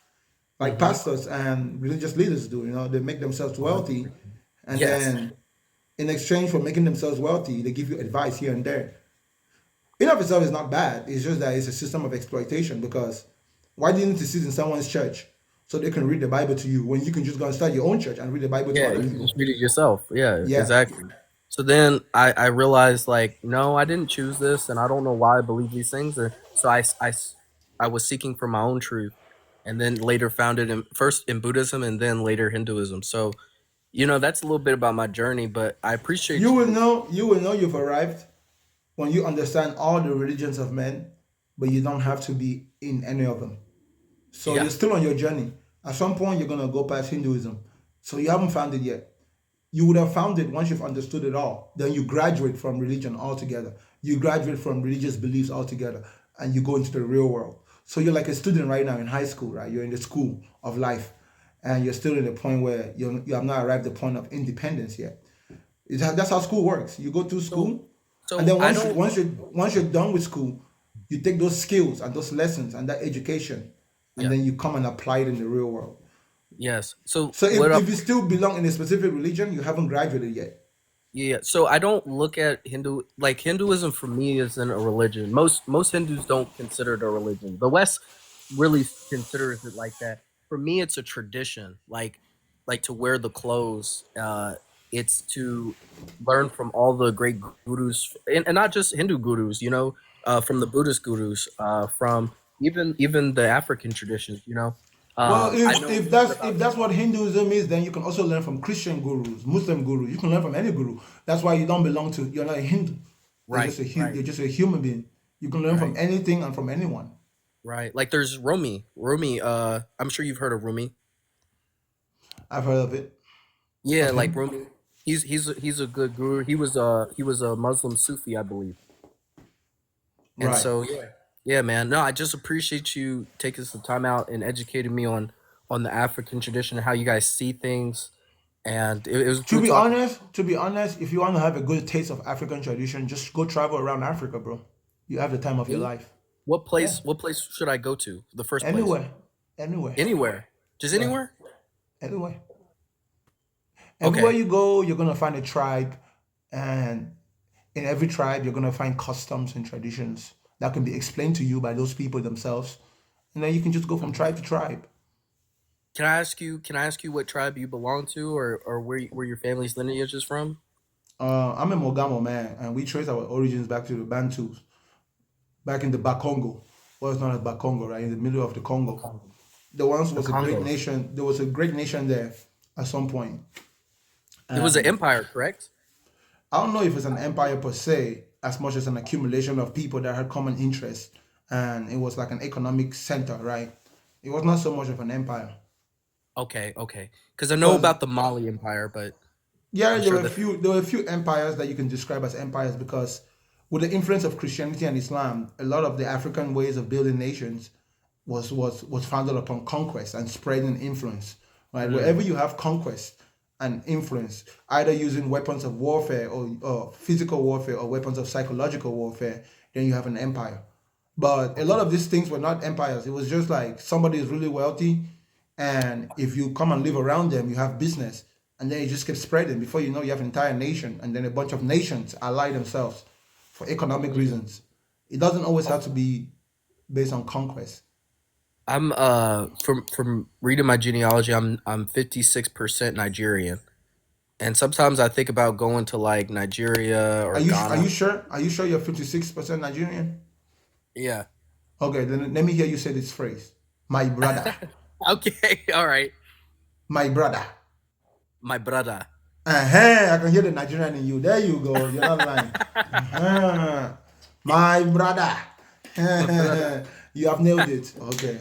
like mm-hmm. pastors and religious leaders do. You know, they make themselves wealthy, 100%. and Yes, then in exchange for making themselves wealthy, they give you advice here and there. In of itself is not bad. It's just that it's a system of exploitation because why do you need to sit in someone's church so they can read the Bible to you when you can just go and start your own church and read the Bible to yeah, other you can people? just read it yourself. Yeah, Yeah. exactly. So then I realized like, no, I didn't choose this, and I don't know why I believe these things. Or so I was seeking for my own truth, and then later found it in first in Buddhism and then later Hinduism. So that's a little bit about my journey. But I appreciate you. You will know you've arrived when you understand all the religions of men, but you don't have to be in any of them. So Yeah, you're still on your journey. At some point, you're gonna go past Hinduism. So you haven't found it yet. You would have found it once you've understood it all. Then you graduate from religion altogether. You graduate from religious beliefs altogether, and you go into the real world. So you're like a student right now in high school, right? You're in the school of life, and you're still in the point where you have not arrived at the point of independence yet. That's how school works. You go through so school, and so then I don't. once you're done with school, you take those skills and those lessons and that education, and Yeah. then you come and apply it in the real world. Yes. So So what if you still belong in a specific religion, you haven't graduated yet. Yeah, so I don't look at Hinduism for me isn't a religion. Most Hindus don't consider it a religion. The West really considers it like that. For me, it's a tradition. to wear the clothes. It's to learn from all the great gurus, and not just Hindu gurus, from the Buddhist gurus, from even the African traditions. Well, I if know if a lot that's if about that's what Hinduism is, then you can also learn from Christian gurus, Muslim gurus. You can learn from any guru. That's why you don't belong to. You're not a Hindu. right, right, You're just a human being. You can learn from right, anything and from anyone. right. Like there's Rumi. Rumi. I'm sure you've heard of Rumi. I've heard of it, Yeah, of like him. Rumi. He's a good guru. He was a Muslim Sufi, I believe. And Right. so yeah, man. No, I just appreciate you taking some time out and educating me on the African tradition and how you guys see things. And it was To good be talking. honest, if you want to have a good taste of African tradition, just go travel around Africa, bro. You have the time of your Really? life. What Yeah. place? What place should I go to? The first place? Anywhere. Anywhere. Anywhere? Just Right. anywhere? Anywhere. Everywhere Okay. you go, you're gonna find a tribe, and in every tribe, you're gonna find customs and traditions that can be explained to you by those people themselves, and then you can just go from tribe to tribe. Can I ask you? Can I ask you what tribe you belong to, or where your family's lineage is from? I'm a Mogamo man, and we trace our origins back to the Bantus, back in the Bakongo, what's known as Bakongo, right in the middle of the Congo. There once The was a great Congos. nation. There was a great nation there at some point, It was an and empire, correct? I don't know if it's an empire per se, as much as an accumulation of people that had common interests, and it was like an economic center, right? It was not so much of an empire, Okay, okay. Because I know because about the Mali Empire, but yeah, I'm sure that. there were a few empires that you can describe as empires because with the influence of Christianity and Islam, a lot of the African ways of building nations was founded upon conquest and spreading influence. Right, wherever Mm, you have conquest and influence, either using weapons of warfare or physical warfare or weapons of psychological warfare, then you have an empire. But a lot okay. of these things were not empires. It was just like somebody is really wealthy, and if you come and live around them, you have business, and then it just keeps spreading. Before you know, you have an entire nation, and then a bunch of nations ally themselves for economic reasons. It doesn't always have to be based on conquest. I'm from reading my genealogy, I'm 56% Nigerian. And sometimes I think about going to like Nigeria or Are you Ghana. sure? Are you sure you're 56% Nigerian? Yeah. Okay, then let me hear you say this phrase. My brother. Okay, all right. My brother. My brother. Uh-huh. I can hear the Nigerian in you. There you go. You're not lying. Uh-huh. My brother. My brother. You have nailed it. Okay.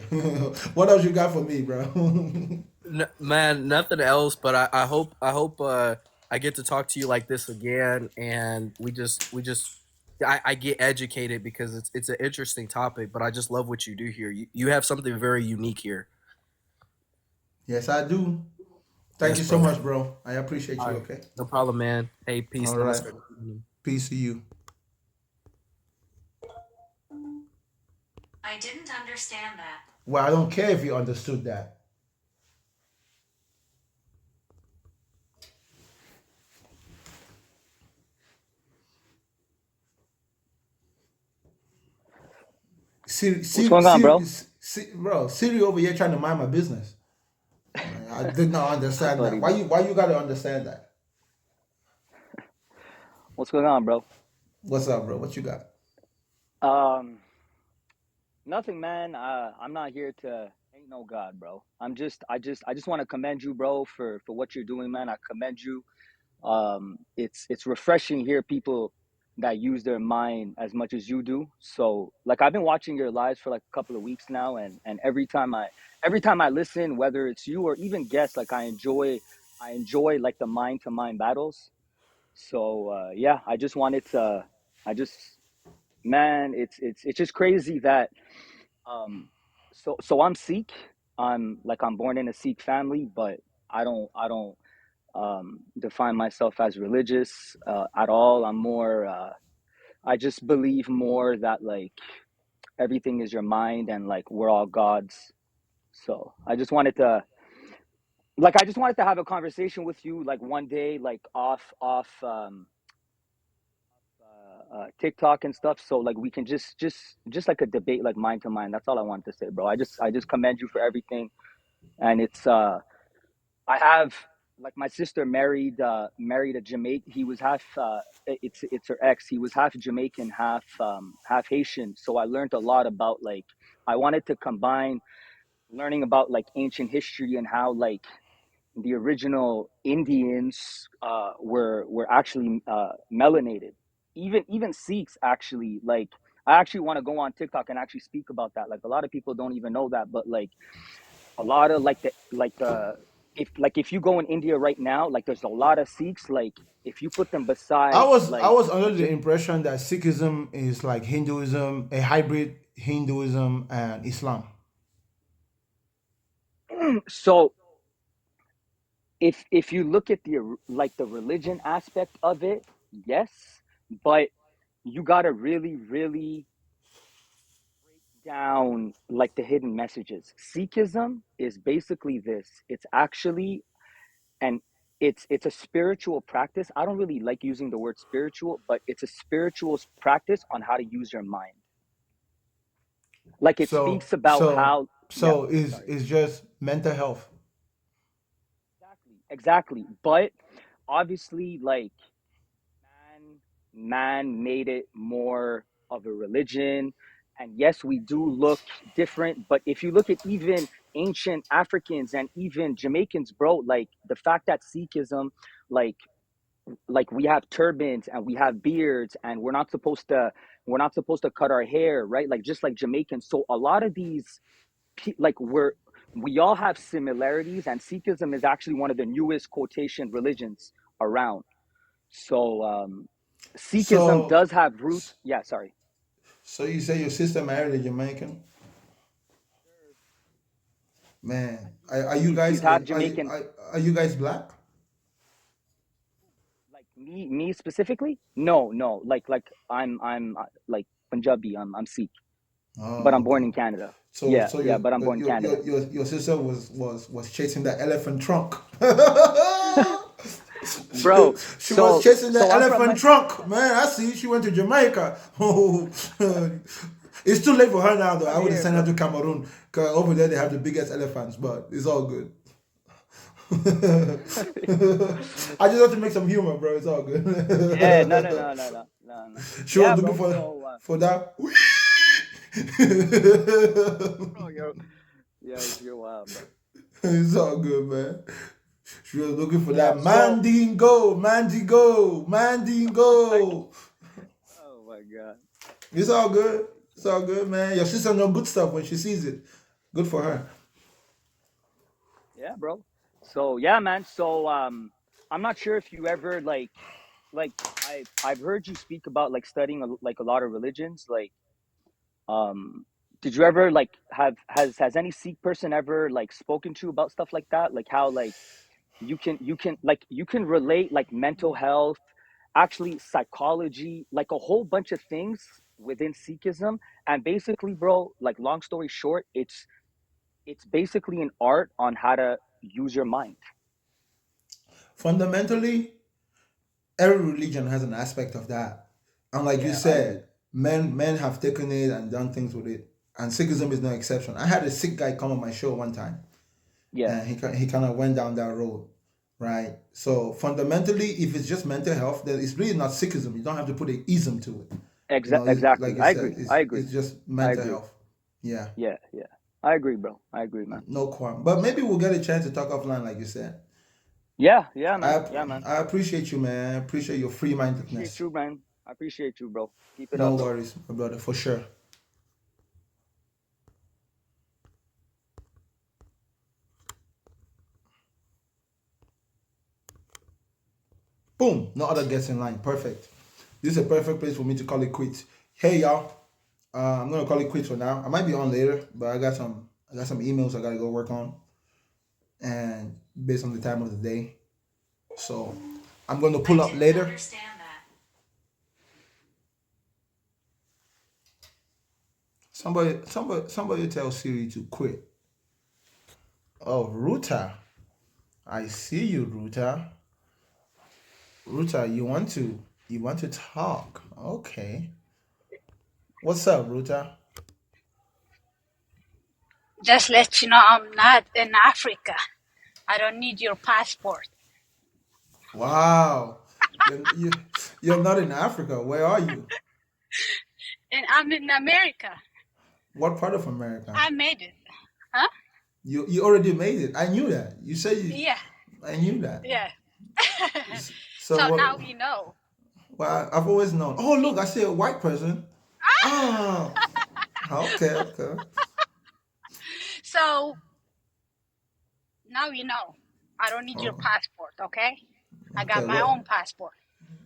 What else you got for me, bro? Man, nothing else, but I hope I get to talk to you like this again, and I get educated because it's an interesting topic, but I just love what you do here. You have something very unique here. Yes, I do. Thank Yes, you so brother. much, bro. I appreciate All you, right. okay? No problem, man. Hey, peace. All right. Namaste. Peace to you. I didn't understand that. Well, I don't care if you understood that. What's going on, bro? Bro, Siri over here trying to mind my business. I did not That's understand that. funny, bro. Why you gotta understand that? What's going on, bro? What's up, bro? What you got? Um, Nothing, man. I'm not here to ain't no God, bro. I just want to commend you, bro, for what you're doing, man. I commend you. It's refreshing here people that use their mind as much as you do. So, like, I've been watching your lives for like a couple of weeks now, and every time I listen, whether it's you or even guests, like I enjoy like the mind to mind battles. So yeah, I just wanted to. I just man, it's just crazy that um so I'm Sikh. I'm born in a Sikh family, but I don't define myself as religious at all. I'm more I just believe more that like everything is your mind and like we're all gods. So I just wanted to have a conversation with you like one day like off TikTok and stuff, so like we can just like a debate, like mind to mind. That's all I wanted to say, bro. I just commend you for everything, and it's I have like my sister married a Jamaican. He was half. It's her ex. He was half Jamaican, half Haitian. So I learned a lot about like I wanted to combine learning about like ancient history and how like the original Indians were actually melanated. Even Sikhs actually like. I actually want to go on TikTok and actually speak about that. Like a lot of people don't even know that, but like a lot of if you go in India right now, like there's a lot of Sikhs. Like if you put them I beside was I like was under a the impression that Sikhism is like Hinduism, a hybrid Hinduism and Islam. so if you look at the religion aspect of it, yes, but you gotta really down like the hidden messages. Sikhism is basically this. It's actually and it's a spiritual practice. I don't really like using the word spiritual, but it's a spiritual practice on how to use your mind. Like it So speaks about so how yeah, so sorry. is just mental health. Exactly. But obviously like man made it more of a religion. And yes, we do look different, but if you look at even ancient Africans and even Jamaicans, bro, like the fact that Sikhism, like we have turbans and we have beards and we're not supposed to cut our hair, right? Like just like Jamaicans. So a lot of these like we all have similarities, and Sikhism is actually one of the newest quotation religions around. So Sikhism So does have roots. Yeah, sorry. so you say your sister married a Jamaican? Man, are you She's guys half Jamaican. are you guys black? Like me specifically? No. Like I'm like Punjabi. I'm Sikh, but Oh, I'm born okay. in Canada. So Yeah, so yeah, but I'm born in Canada. your sister was chasing the elephant trunk. Bro, She was chasing the so I'm from elephant trunk, man. I see. She went to Jamaica. Oh, it's too late for her now, though. I I'm would have here, sent her bro. to Cameroon because over there they have the biggest elephants. But it's all good. I just have to make some humor, bro. It's all good. Yeah, no. She was Yeah, looking bro. So for that. bro, you're wild, bro. It's all good, man. She was looking for Yeah, that so Mandingo, Mandingo, Mandingo. oh my god. It's all good. It's all good, man. Your sister know good stuff when she sees it. Good for her. Yeah, bro. So yeah, man. So I'm not sure if you ever like I've heard you speak about like studying like a lot of religions. Like um did you ever like has any Sikh person ever like spoken to you about stuff like that? Like how like you can relate like mental health, actually psychology, like a whole bunch of things within Sikhism. And basically, bro, like long story short, it's basically an art on how to use your mind. Fundamentally, every religion has an aspect of that. And like you Yeah, I agree. said, men have taken it and done things with it. And Sikhism is no exception. I had a Sikh guy come on my show one time, Yeah, and he kind of went down that road, right? So fundamentally, if it's just mental health, then it's really not Sikhism. You don't have to put an ism to it. Like exactly. you I said, agree. I agree. it's just I mental agree. health. Yeah, Yeah. I agree, bro. I agree, man. no qualm. But maybe we'll get a chance to talk offline, like you said. Yeah, I man. Yeah, man. I appreciate you, man. I appreciate your free Appreciate mindedness. you, man. I appreciate you, bro. Keep it No up, bro. worries, my brother, for sure. Boom, no other guests in line. Perfect. This is a perfect place for me to call it quits. Hey y'all, I'm gonna call it quits for now. I might be on later, but I got some emails I gotta go work on, and based on the time of the day, so I'm gonna pull up later. Somebody tell Siri to quit. Oh, Ruta, I see you, Ruta. Ruta, you want to talk? Okay. What's up, Ruta? Just let you know I'm not in Africa. I don't need your passport. Wow. You're not in Africa. Where are you? And I'm in America. What part of America? I made it. Huh? You already made it. I knew that. You said you. Yeah. I knew that. Yeah. So So what? now you know. Well, I've always known. Oh, look, I see a white person. Oh, okay, okay. So now you know. I don't need your Oh, passport, okay? I okay. got my Well, own passport.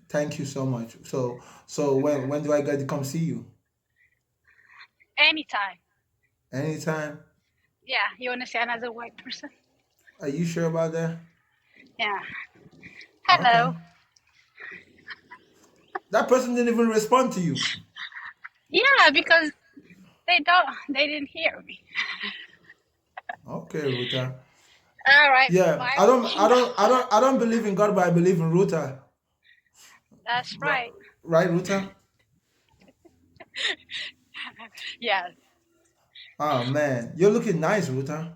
thank you so much. So when do I get to come see you? Anytime. Anytime. Yeah. You want to see another white person? Are you sure about that? Yeah. Okay. Hello. That person didn't even respond to you. Yeah, because they didn't hear me. Okay, Ruta. All right. Yeah, Bye. I don't believe in God, but I believe in Ruta. That's Right, right. right, Ruta? Yeah. Oh man, you're looking nice, Ruta.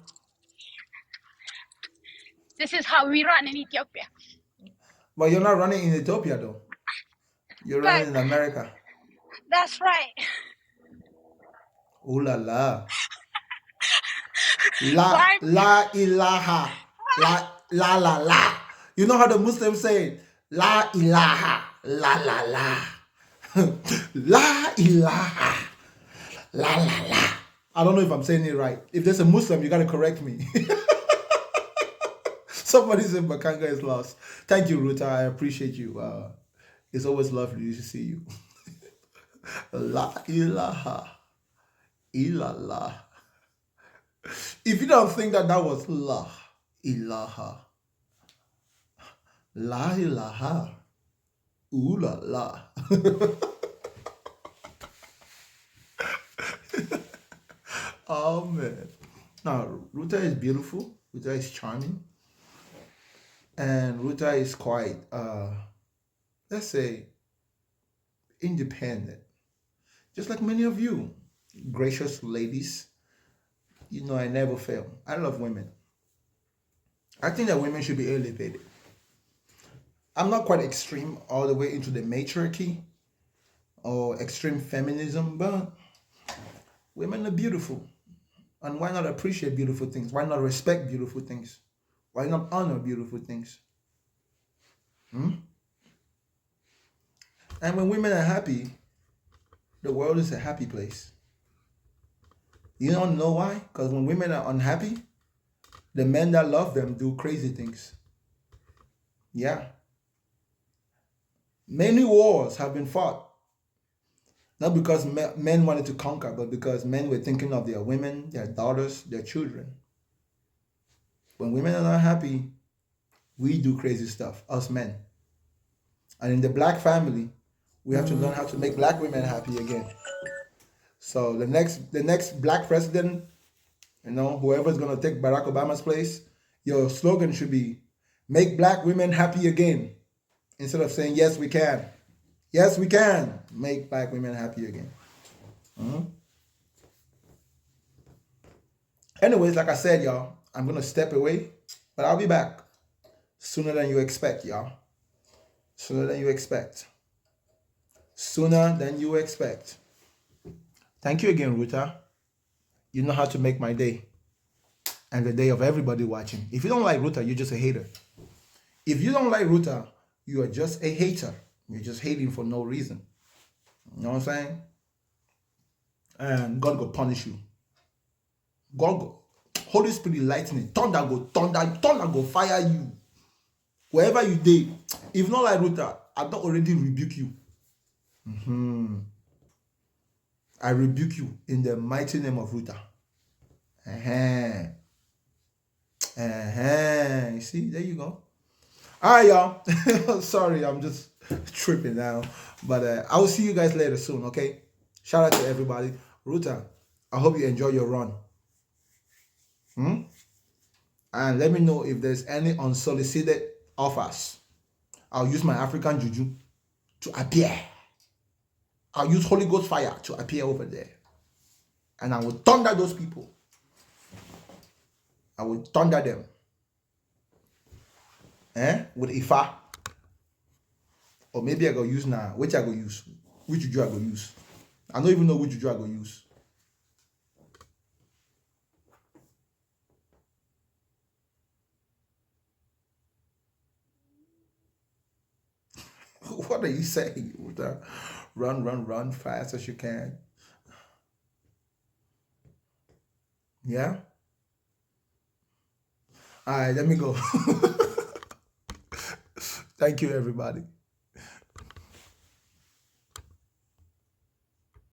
This is how we run in Ethiopia. But you're not running in Ethiopia though. You're But running in America. that's right. Ooh la la. La Bye. la ilaha. La. You know how the Muslims say it? La ilaha. La. La ilaha. La. I don't know if I'm saying it right. If there's a Muslim, you gotta correct me. Somebody said Makanga is lost. Thank you, Ruta. I appreciate you. It's always lovely to see you. La ilaha illallah. If you don't think that was la ilaha, la ilaha, ooh la la. Oh man. Now, Ruta is beautiful. Ruta is charming. And Ruta is quite, let's say, independent. Just like many of you, gracious ladies. You know, I never fail. I love women. I think that women should be elevated. I'm not quite extreme all the way into the matriarchy or extreme feminism, but women are beautiful. And why not appreciate beautiful things? Why not respect beautiful things? Why not honor beautiful things? And when women are happy, the world is a happy place. You don't know why? Because when women are unhappy, the men that love them do crazy things. Yeah. Many wars have been fought. Not because men wanted to conquer, but because men were thinking of their women, their daughters, their children. When women are not happy, we do crazy stuff, us men. And in the black family, we have to learn how to make black women happy again. So the next black president, whoever's gonna take Barack Obama's place, your slogan should be make black women happy again. Instead of saying yes we can. Yes we can make black women happy again. Anyways, like I said, y'all, I'm gonna step away, but I'll be back sooner than you expect, y'all. Sooner than you expect. Sooner than you expect. Thank you again, Ruta. You know how to make my day and the day of everybody watching. If you don't like Ruta, you're just a hater. If you don't like Ruta, you are just a hater. You're just hating for no reason. You know what I'm saying? And God go punish you. God go, Holy Spirit lightning, thunder go fire you. Wherever you did, if not like Ruta, I don't already rebuke you. I rebuke you in the mighty name of Ruta. You see, there you go. All right, y'all. Sorry, I'm just tripping now. But I will see you guys later soon, okay? Shout out to everybody. Ruta, I hope you enjoy your run. And let me know if there's any unsolicited offers. I'll use my African juju to appear. I'll use Holy Ghost fire to appear over there. And I will thunder those people. I will thunder them. With Ifa. Or maybe I go use now. Which I go use? Which juju I go use? I don't even know which juju I go use. What are you saying? Run fast as you can. Yeah? All right, let me go. Thank you, everybody.